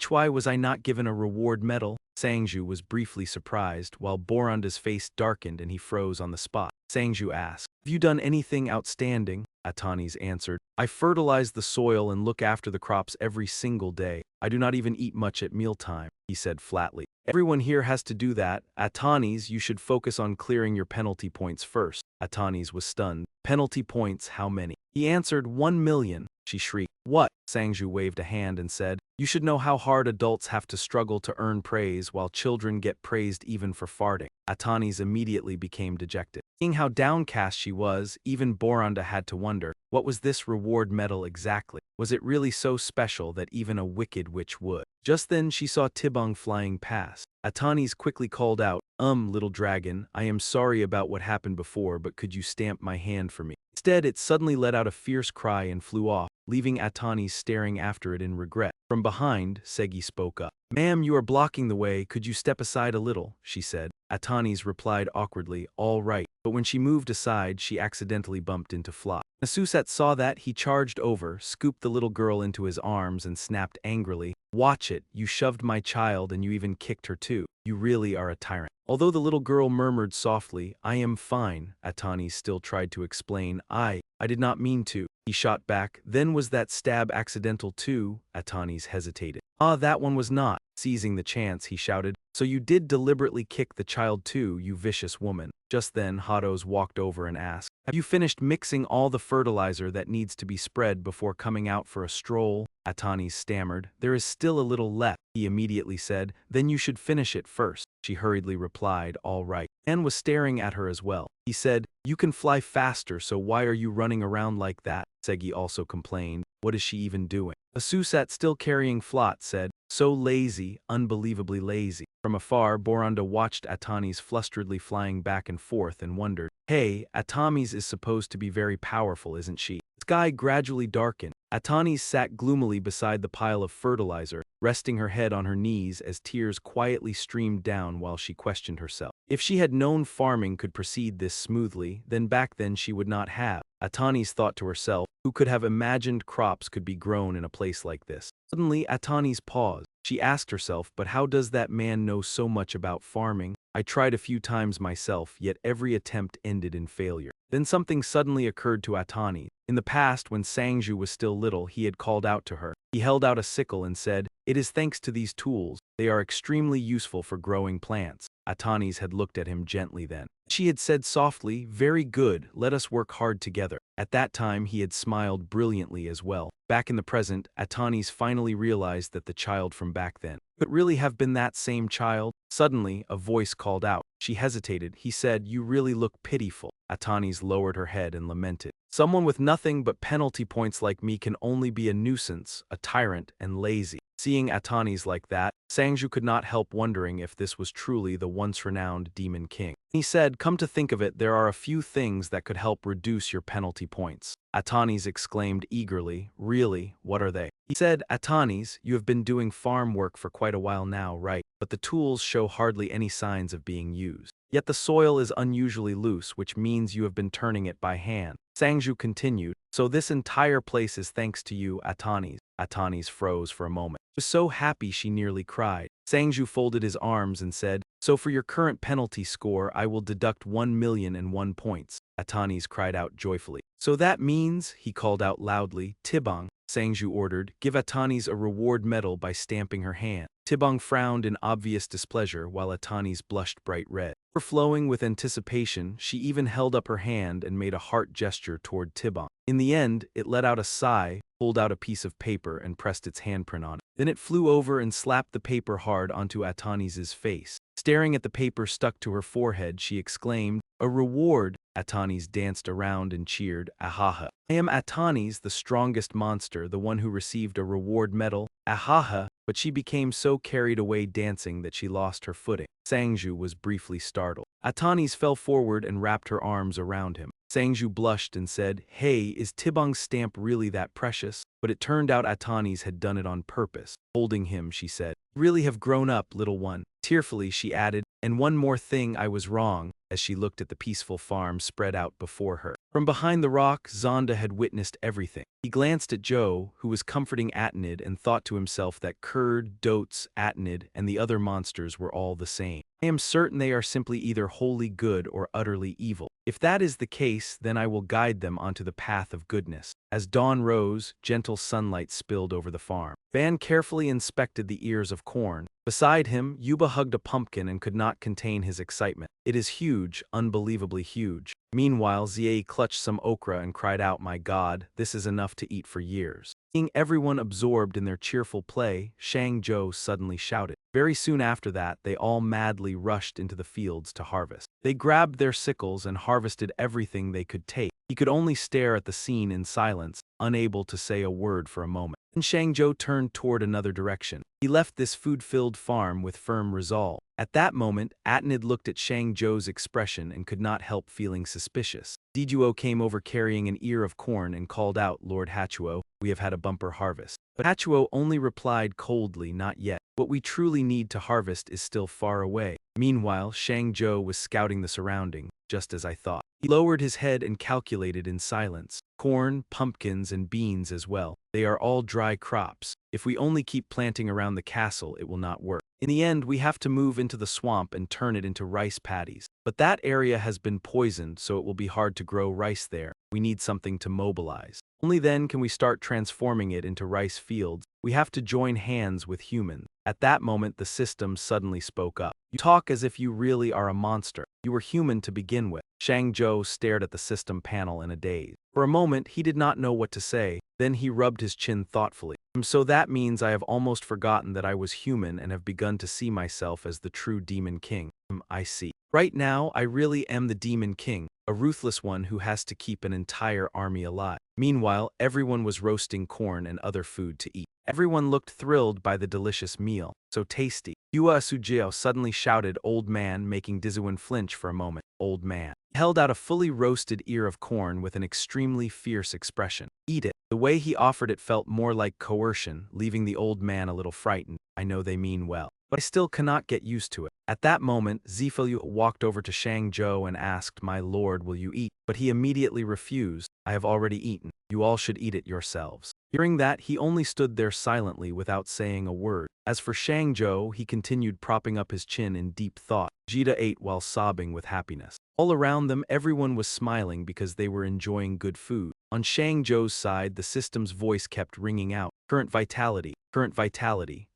Why was I not given a reward medal? Sangju was briefly surprised, while Boranda's face darkened and he froze on the spot. Sangju asked, "Have you done anything outstanding?" Atanis answered, "I fertilize the soil and look after the crops every single day. I do not even eat much at mealtime," he said flatly. "Everyone here has to do that. Atanis, you should focus on clearing your penalty points first." Atanis was stunned. "Penalty points, how many?" He answered, 1,000,000. She shrieked. "What?" Sangju waved a hand and said, "You should know how hard adults have to struggle to earn praise while children get praised even for farting." Atanis immediately became dejected. Seeing how downcast she was, even Boranda had to wonder, what was this reward medal exactly? Was it really so special that even a wicked witch would? Just then she saw Tibong flying past. Atanis quickly called out, Little dragon, I am sorry about what happened before, but could you stamp my hand for me?" Instead, it suddenly let out a fierce cry and flew off, leaving Atanis staring after it in regret. From behind, Segi spoke up. "Ma'am, you are blocking the way, could you step aside a little?" she said. Atanis replied awkwardly, "All right," but when she moved aside, she accidentally bumped into Flop. Asusat saw that, he charged over, scooped the little girl into his arms and snapped angrily, "Watch it, you shoved my child and you even kicked her too. You really are a tyrant." Although the little girl murmured softly, "I am fine," Atanis still tried to explain, I did not mean to." He shot back, "Then was that stab accidental too?" Atanis hesitated. "Ah, that one was not." Seizing the chance, he shouted, "So you did deliberately kick the child too, you vicious woman." Just then, Hados walked over and asked, "Have you finished mixing all the fertilizer that needs to be spread before coming out for a stroll?" Atanis stammered, "There is still a little left." He immediately said, "Then you should finish it first." She hurriedly replied, "All right." Anne was staring at her as well. He said, "You can fly faster, so why are you running around like that?" Segi also complained, "What is she even doing?" Asusat, still carrying Flot, said, "So lazy, unbelievably lazy." From afar, Boranda watched Atanis flusteredly flying back and forth and wondered, "Hey, Atamis is supposed to be very powerful, isn't she?" The sky gradually darkened. Atanis sat gloomily beside the pile of fertilizer, resting her head on her knees as tears quietly streamed down while she questioned herself. If she had known farming could proceed this smoothly, then back then she would not have. Atanis thought to herself, who could have imagined crops could be grown in a place like this? Suddenly, Atanis paused. She asked herself, but how does that man know so much about farming? I tried a few times myself, yet every attempt ended in failure. Then something suddenly occurred to Atanis. In the past, when Sangju was still little, he had called out to her. He held out a sickle and said, "It is thanks to these tools. They are extremely useful for growing plants." Atanis had looked at him gently then. She had said softly, "Very good, let us work hard together." At that time, he had smiled brilliantly as well. Back in the present, Atanis finally realized that the child from back then could really have been that same child. Suddenly, a voice called out. She hesitated. He said, "You really look pitiful." Atanis lowered her head and lamented. "Someone with nothing but penalty points like me can only be a nuisance, a tyrant, and lazy." Seeing Atanis like that, Sangju could not help wondering if this was truly the once-renowned Demon King. He said, "Come to think of it, there are a few things that could help reduce your penalty points." Atanis exclaimed eagerly, "Really, what are they?" He said, "Atanis, you have been doing farm work for quite a while now, right? But the tools show hardly any signs of being used. Yet the soil is unusually loose, which means you have been turning it by hand." Sangju continued, "So this entire place is thanks to you, Atanis." Atanis froze for a moment. She was so happy she nearly cried. Sangju folded his arms and said, "So for your current penalty score, I will deduct 1,001 points." Atanis cried out joyfully. "So that means," he called out loudly, "Tibong." Sangju ordered, "Give Atanis a reward medal by stamping her hand." Tibong frowned in obvious displeasure while Atanis blushed bright red. Overflowing with anticipation, she even held up her hand and made a heart gesture toward Tibong. In the end, it let out a sigh, pulled out a piece of paper and pressed its handprint on it. Then it flew over and slapped the paper hard onto Atanis's face. Staring at the paper stuck to her forehead, she exclaimed, "A reward!" Atanis danced around and cheered, "Ahaha! I am Atanis, the strongest monster, the one who received a reward medal. Ahaha!" But she became so carried away dancing that she lost her footing. Sangju was briefly startled. Atanis fell forward and wrapped her arms around him. Sangju blushed and said, "Hey, is Tibong's stamp really that precious?" But it turned out Atanis had done it on purpose. Holding him, she said, "You really have grown up, little one." Tearfully, she added, "And one more thing, I was wrong," as she looked at the peaceful farm spread out before her. From behind the rock, Zonda had witnessed everything. He glanced at Joe, who was comforting Atnid, and thought to himself that Kurd, Dotes, Atnid, and the other monsters were all the same. I am certain they are simply either wholly good or utterly evil. If that is the case, then I will guide them onto the path of goodness. As dawn rose, gentle sunlight spilled over the farm. Van carefully inspected the ears of corn. Beside him, Yuba hugged a pumpkin and could not contain his excitement. It is huge, unbelievably huge. Meanwhile, Zie clutched some okra and cried out, "My God, this is enough to eat for years." Seeing everyone absorbed in their cheerful play, Shang-Zhou suddenly shouted. Very soon after that, they all madly rushed into the fields to harvest. They grabbed their sickles and harvested everything they could take. He could only stare at the scene in silence, unable to say a word for a moment. Then Shang-Zhou turned toward another direction. He left this food-filled farm with firm resolve. At that moment, Atnid looked at Shang-Zhou's expression and could not help feeling suspicious. Dijuo came over carrying an ear of corn and called out, "Lord Hachuo, we have had a bumper harvest." But Hachuo only replied coldly, "Not yet. What we truly need to harvest is still far away." Meanwhile, Shang-Zhou was scouting the surrounding, just as I thought. He lowered his head and calculated in silence. Corn, pumpkins, and beans as well. They are all dry crops. If we only keep planting around the castle, it will not work. In the end, we have to move into the swamp and turn it into rice paddies. But that area has been poisoned, so it will be hard to grow rice there. We need something to mobilize. Only then can we start transforming it into rice fields. We have to join hands with humans. At that moment, the system suddenly spoke up. "You talk as if you really are a monster. You were human to begin with." Shang-Zhou stared at the system panel in a daze. For a moment, he did not know what to say. Then he rubbed his chin thoughtfully. "So that means I have almost forgotten that I was human and have begun to see myself as the true Demon King. I see. Right now, I really am the Demon King, a ruthless one who has to keep an entire army alive." Meanwhile, everyone was roasting corn and other food to eat. Everyone looked thrilled by the delicious meal. "So tasty." Yua Sujio suddenly shouted, "Old man," making Dizuan flinch for a moment. "Old man." He held out a fully roasted ear of corn with an extremely fierce expression. "Eat it." The way he offered it felt more like coercion, leaving the old man a little frightened. "I know they mean well, but I still cannot get used to it." At that moment, Zifu walked over to Shang-Zhou and asked, "My lord, will you eat?" But he immediately refused. "I have already eaten. You all should eat it yourselves." Hearing that, he only stood there silently without saying a word. As for Shang-Zhou, he continued propping up his chin in deep thought. Jita ate while sobbing with happiness. All around them, everyone was smiling because they were enjoying good food. On Shang-Zhou's side, the system's voice kept ringing out, current vitality,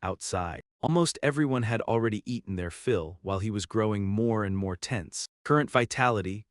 outside. Almost everyone had already eaten their fill, while he was growing more and more tense. Current vitality.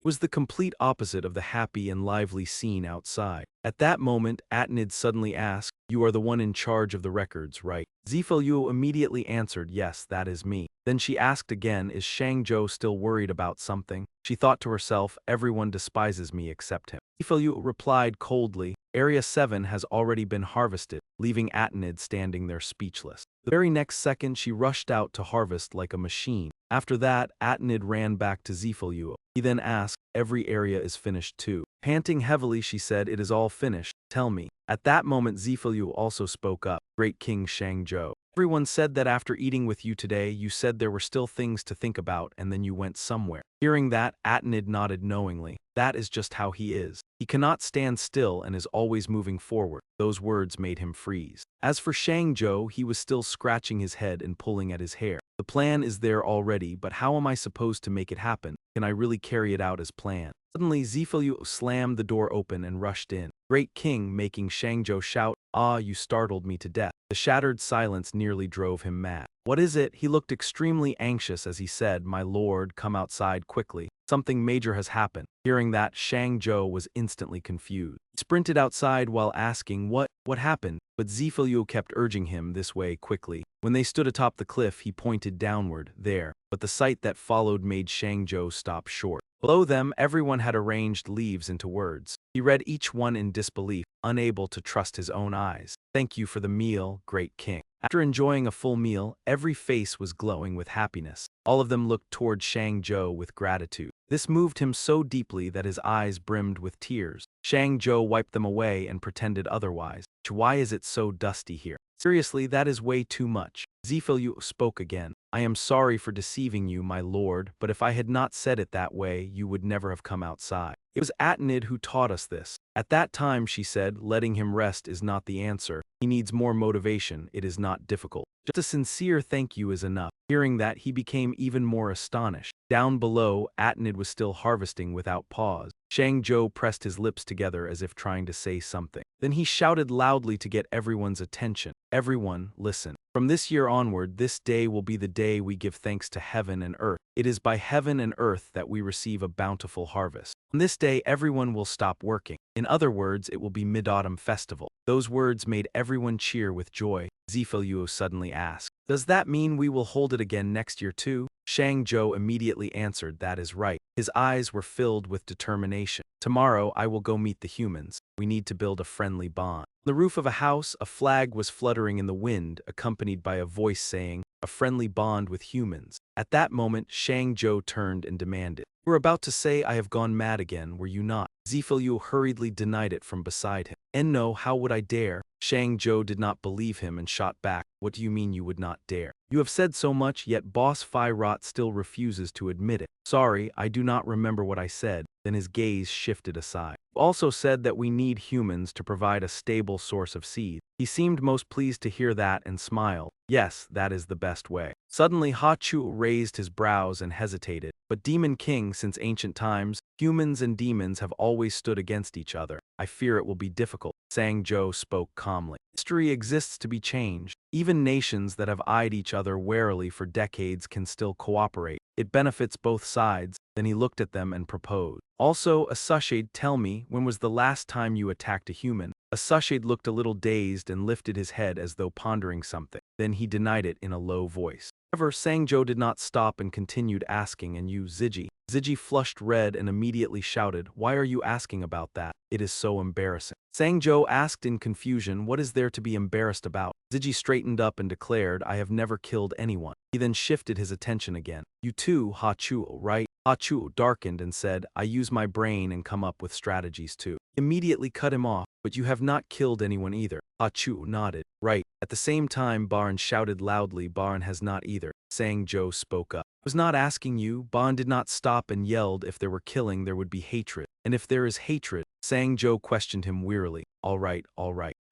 It was the complete opposite of the happy and lively scene outside. At that moment, Atnid suddenly asked, "You are the one in charge of the records, right?" Zifu immediately answered, "Yes, that is me." Then she asked again, "Is Shang-Zhou still worried about something?" She thought to herself, "Everyone despises me except him." Zifu replied coldly, "Area 7 has already been harvested," leaving Atnid standing there speechless. The very next second, she rushed out to harvest like a machine. After that, Atnid ran back to Zifu. He then asked, "Every area is finished too?" Panting heavily, she said, "It is all finished. Tell me." At that moment, Zifu also spoke up, "Great King Shang-Zhou, everyone said that after eating with you today, you said there were still things to think about and then you went somewhere." Hearing that, Atnid nodded knowingly. That is just how he is. He cannot stand still and is always moving forward. Those words made him freeze. As for Shang-Zhou, he was still scratching his head and pulling at his hair. The plan is there already, but how am I supposed to make it happen? Can I really carry it out as planned? Suddenly, Zifu slammed the door open and rushed in. "Great King," making Shang-Zhou shout, "Ah, you startled me to death." The shattered silence nearly drove him mad. "What is it?" He looked extremely anxious as he said, "My lord, come outside quickly. Something major has happened." Hearing that, Shang-Zhou was instantly confused. He sprinted outside while asking, What happened?" But Zifu kept urging him this way quickly. When they stood atop the cliff, he pointed downward, there. But the sight that followed made Shang-Zhou stop short. Below them, everyone had arranged leaves into words. He read each one in disbelief, unable to trust his own eyes. "Thank you for the meal, Great King." After enjoying a full meal, every face was glowing with happiness. All of them looked toward Shang-Zhou with gratitude. This moved him so deeply that his eyes brimmed with tears. Shang-Zhou wiped them away and pretended otherwise. "Why is it so dusty here? Seriously, that is way too much." Zifu spoke again. "I am sorry for deceiving you, my lord, but if I had not said it that way, you would never have come outside." It was Atenid who taught us this. At that time, she said, letting him rest is not the answer. He needs more motivation. It is not difficult. Just a sincere thank you is enough. Hearing that, he became even more astonished. Down below, Atenid was still harvesting without pause. Shang Zhou pressed his lips together as if trying to say something. Then he shouted loudly to get everyone's attention. Everyone, listen. From this year onward, this day will be the day we give thanks to heaven and earth. It is by heaven and earth that we receive a bountiful harvest. On this day, everyone will stop working. In other words, it will be Mid-Autumn Festival. Those words made everyone cheer with joy. Zifiliu suddenly asked, "Does that mean we will hold it again next year too?" Shang Zhou immediately answered, "That is right." His eyes were filled with determination. "Tomorrow I will go meet the humans. We need to build a friendly bond." On the roof of a house, a flag was fluttering in the wind, accompanied by a voice saying, "A friendly bond with humans." At that moment, Shang Zhou turned and demanded, "You were about to say I have gone mad again, were you not?" Zifiliu hurriedly denied it from beside him. "No, how would I dare?" Shang Zhou did not believe him and shot back, "What do you mean you would not dare? You have said so much, yet Boss Phi Rot still refuses to admit it." "Sorry, I do not remember what I said." Then his gaze shifted aside. "You also said that we need humans to provide a stable source of seed." He seemed most pleased to hear that and smiled. "Yes, that is the best way." Suddenly Ha Chu raised his brows and hesitated. "But Demon King, since ancient times, humans and demons have always stood against each other. I fear it will be difficult." Sang Zhou spoke calmly. "History exists to be changed. Even nations that have eyed each other warily for decades can still cooperate. It benefits both sides." Then he looked at them and proposed, "Also, Asashade, tell me, when was the last time you attacked a human?" Asashade looked a little dazed and lifted his head as though pondering something. Then he denied it in a low voice. However, Sangjo did not stop and continued asking, "And you, Ziji?" Ziji flushed red and immediately shouted, "Why are you asking about that? It is so embarrassing." Sangjo asked in confusion, "What is there to be embarrassed about?" Ziji straightened up and declared, "I have never killed anyone." He then shifted his attention again. "You too, Ha Chuo, right?" Ha Chuo darkened and said, "I use my brain and come up with strategies too." Immediately cut him off, "But you have not killed anyone either." Ha Chuo nodded. "Right." At the same time, Baran shouted loudly, "Baran has not either." Sangjo spoke up. "I was not asking you." Baran did not stop and yelled, "If there were killing, there would be hatred. And if there is hatred," Sangjo questioned him wearily. All right.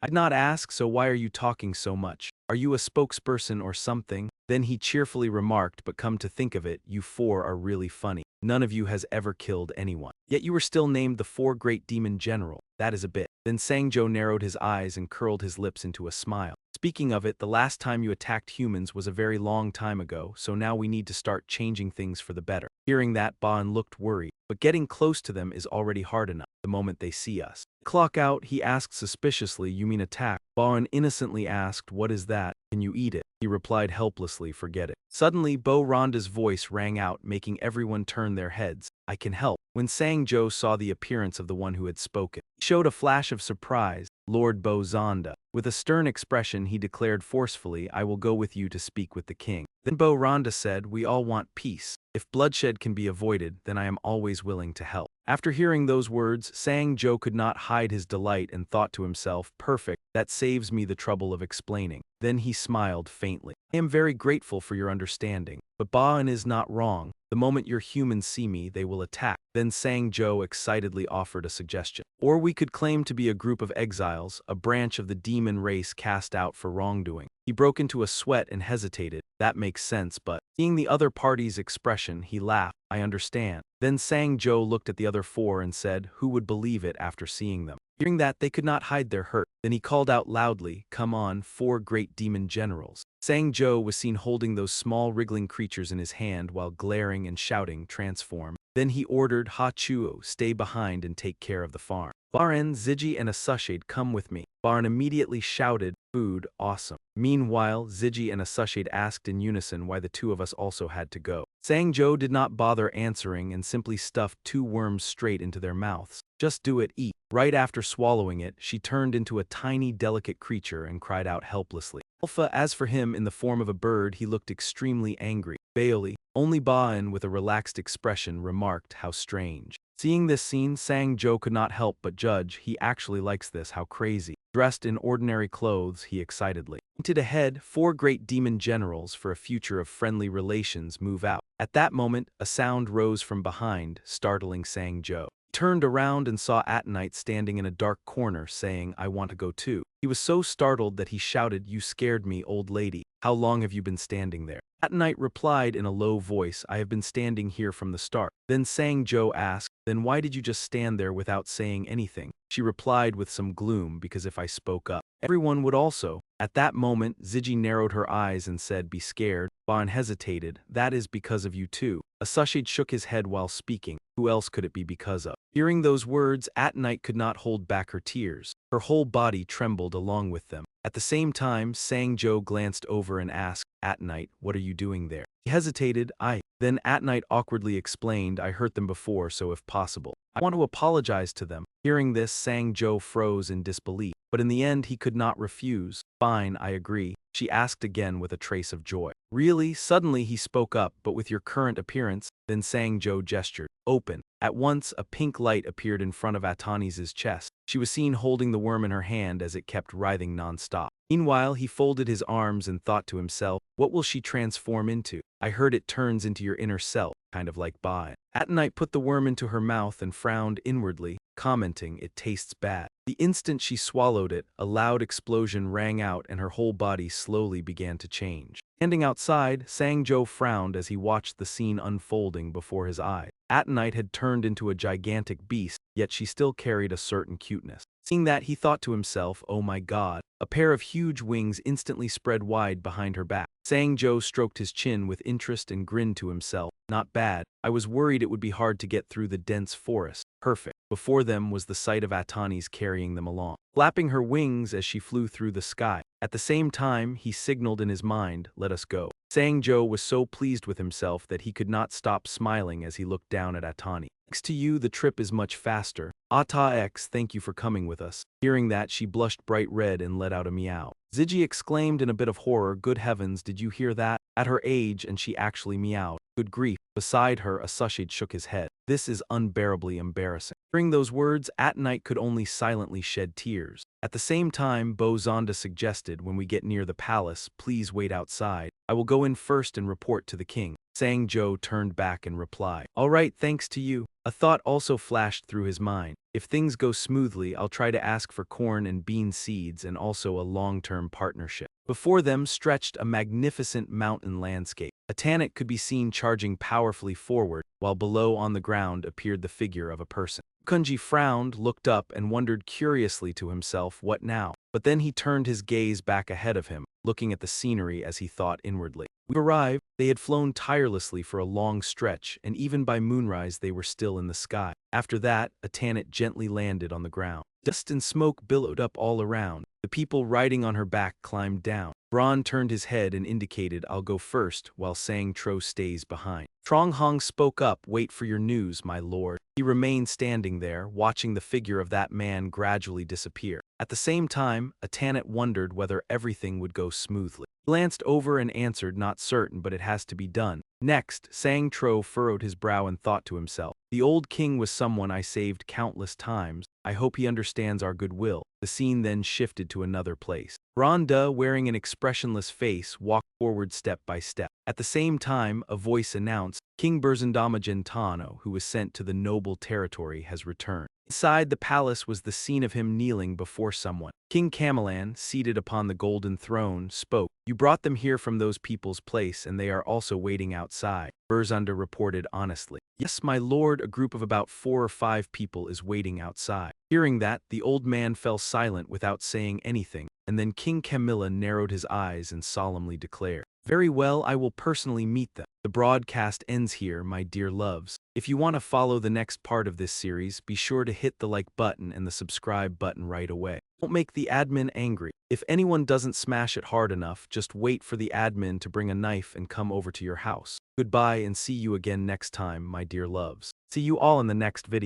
"I did not ask, so why are you talking so much? Are you a spokesperson or something?" Then he cheerfully remarked, "But come to think of it, you four are really funny. None of you has ever killed anyone. Yet you were still named the 4 Great Demon General. That is a bit." Then Sangjo narrowed his eyes and curled his lips into a smile. "Speaking of it, the last time you attacked humans was a very long time ago, so now we need to start changing things for the better." Hearing that, Ban looked worried. "But getting close to them is already hard enough, the moment they see us." "Clock out," he asked suspiciously. "You mean attack?" Ban innocently asked, "What is that? Can you eat it?" He replied helplessly, "Forget it." Suddenly, Bo Ronda's voice rang out, making everyone turn their heads. "I can help." When Sangjo saw the appearance of the one who had spoken, he showed a flash of surprise. "Lord Bo Zonda." With a stern expression, he declared forcefully, "I will go with you to speak with the king." Then Bo Ronda said, "We all want peace. If bloodshed can be avoided, then I am always willing to help." After hearing those words, Sangjo could not hide his delight and thought to himself, "Perfect, that saves me the trouble of explaining." Then he smiled faintly. "I am very grateful for your understanding, but Baan is not wrong. The moment your humans see me, they will attack." Then Sangjo excitedly offered a suggestion. "Or we could claim to be a group of exiles, a branch of the demon race cast out for wrongdoing." He broke into a sweat and hesitated. "That makes sense, but..." Seeing the other party's expression, he laughed. "I understand." Then Sangjo looked at the other 4 and said, "Who would believe it after seeing them?" Hearing that, they could not hide their hurt. Then he called out loudly, "Come on, 4 great demon generals." Sangjo was seen holding those small wriggling creatures in his hand while glaring and shouting, "Transform." Then he ordered Ha Chuo, "Stay behind and take care of the farm. Baran, Ziji, and Asashade, come with me." Baran immediately shouted, "Food, awesome." Meanwhile, Ziji and Asashade asked in unison why the 2 of us also had to go. Sangjo did not bother answering and simply stuffed 2 worms straight into their mouths. "Just do it, eat." Right after swallowing it, she turned into a tiny, delicate creature and cried out helplessly. Alpha, as for him, in the form of a bird, he looked extremely angry. Bailey, only Baan with a relaxed expression, remarked, "How strange." Seeing this scene, Sangjo could not help but judge, he actually likes this, how crazy. Dressed in ordinary clothes, he excitedly pointed ahead. 4 great demon generals for a future of friendly relations move out. At that moment, a sound rose from behind, startling Sangjo. turned around and saw Atenite standing in a dark corner saying, "I want to go too." He was so startled that he shouted, "You scared me, old lady. How long have you been standing there?" Atenite replied in a low voice, "I have been standing here from the start." Then Sang-jo asked, "Then why did you just stand there without saying anything?" She replied with some gloom, "Because if I spoke up, everyone would also." At that moment, Ziji narrowed her eyes and said, "Be scared." Bon hesitated, "That is because of you too." Asashid shook his head while speaking. Who else could it be because of? Hearing those words, Atenite could not hold back her tears. Her whole body trembled along with them. At the same time, Sang-jo glanced over and asked, "Atenite, what are you doing there?" He hesitated. Then Atenite awkwardly explained, "I hurt them before, so if possible, I want to apologize to them." Hearing this, Sang-jo froze in disbelief, but in the end he could not refuse. "Fine, I agree," she asked again with a trace of joy. "Really?" Suddenly he spoke up, "But with your current appearance." Then Sang-jo gestured. "Open." At once, a pink light appeared in front of Atanis's chest. She was seen holding the worm in her hand as it kept writhing non-stop. Meanwhile, he folded his arms and thought to himself, "What will she transform into? I heard it turns into your inner self, kind of like Bai." Atenite put the worm into her mouth and frowned inwardly, commenting, "It tastes bad." The instant she swallowed it, a loud explosion rang out and her whole body slowly began to change. Standing outside, Sang-jo frowned as he watched the scene unfolding before his eyes. Atenite had turned into a gigantic beast, yet she still carried a certain cuteness. Seeing that, he thought to himself, "Oh my god." A pair of huge wings instantly spread wide behind her back. Sang-jo stroked his chin with interest and grinned to himself. "Not bad. I was worried it would be hard to get through the dense forest." Perfect. Before them was the sight of Atanis carrying them along, flapping her wings as she flew through the sky. At the same time, he signaled in his mind, "Let us go." Sang-jo was so pleased with himself that he could not stop smiling as he looked down at Atani. "Thanks to you, the trip is much faster." "Ata X, thank you for coming with us." Hearing that, she blushed bright red and let out a meow. Ziji exclaimed in a bit of horror, "Good heavens, did you hear that?" At her age, and she actually meowed. Good grief. Beside her, Asashid shook his head. "This is unbearably embarrassing." Hearing those words, Atenite could only silently shed tears. At the same time, Bo-Zonda suggested, "When we get near the palace, please wait outside. I will go in first and report to the king." Sang-jo turned back and replied, "All right, thanks to you." A thought also flashed through his mind. "If things go smoothly, I'll try to ask for corn and bean seeds and also a long-term partnership." Before them stretched a magnificent mountain landscape. Empathetic could be seen charging powerfully forward, while below on the ground appeared the figure of a person. Kunji frowned, looked up, and wondered curiously to himself, "What now?" But then he turned his gaze back ahead of him, looking at the scenery as he thought inwardly. "We've arrived." They had flown tirelessly for a long stretch, and even by moonrise they were still in the sky. After that, Empathetic gently landed on the ground. Dust and smoke billowed up all around. The people riding on her back climbed down. Braun turned his head and indicated, "I'll go first," while Sang-tro stays behind. Trong Hong spoke up, "Wait for your news, my lord." He remained standing there, watching the figure of that man gradually disappear. At the same time, Empathetic wondered whether everything would go smoothly. He glanced over and answered, "Not certain, but it has to be done." Next, Sang-tro furrowed his brow and thought to himself, "The old king was someone I saved countless times. I hope he understands our goodwill." The scene then shifted to another place. Rhonda, wearing an expressionless face, walked forward step by step. At the same time, a voice announced, "King Berzandama Gentano, who was sent to the noble territory, has returned." Inside the palace was the scene of him kneeling before someone. King Camelan, seated upon the golden throne, spoke, "You brought them here from those people's place, and they are also waiting outside." Berzanda reported honestly, "Yes, my lord, a group of about 4 or 5 people is waiting outside." Hearing that, the old man fell silent without saying anything, and then King Camilla narrowed his eyes and solemnly declared, "Very well, I will personally meet them." The broadcast ends here, my dear loves. If you want to follow the next part of this series, be sure to hit the like button and the subscribe button right away. Don't make the admin angry. If anyone doesn't smash it hard enough, just wait for the admin to bring a knife and come over to your house. Goodbye and see you again next time, my dear loves. See you all in the next video.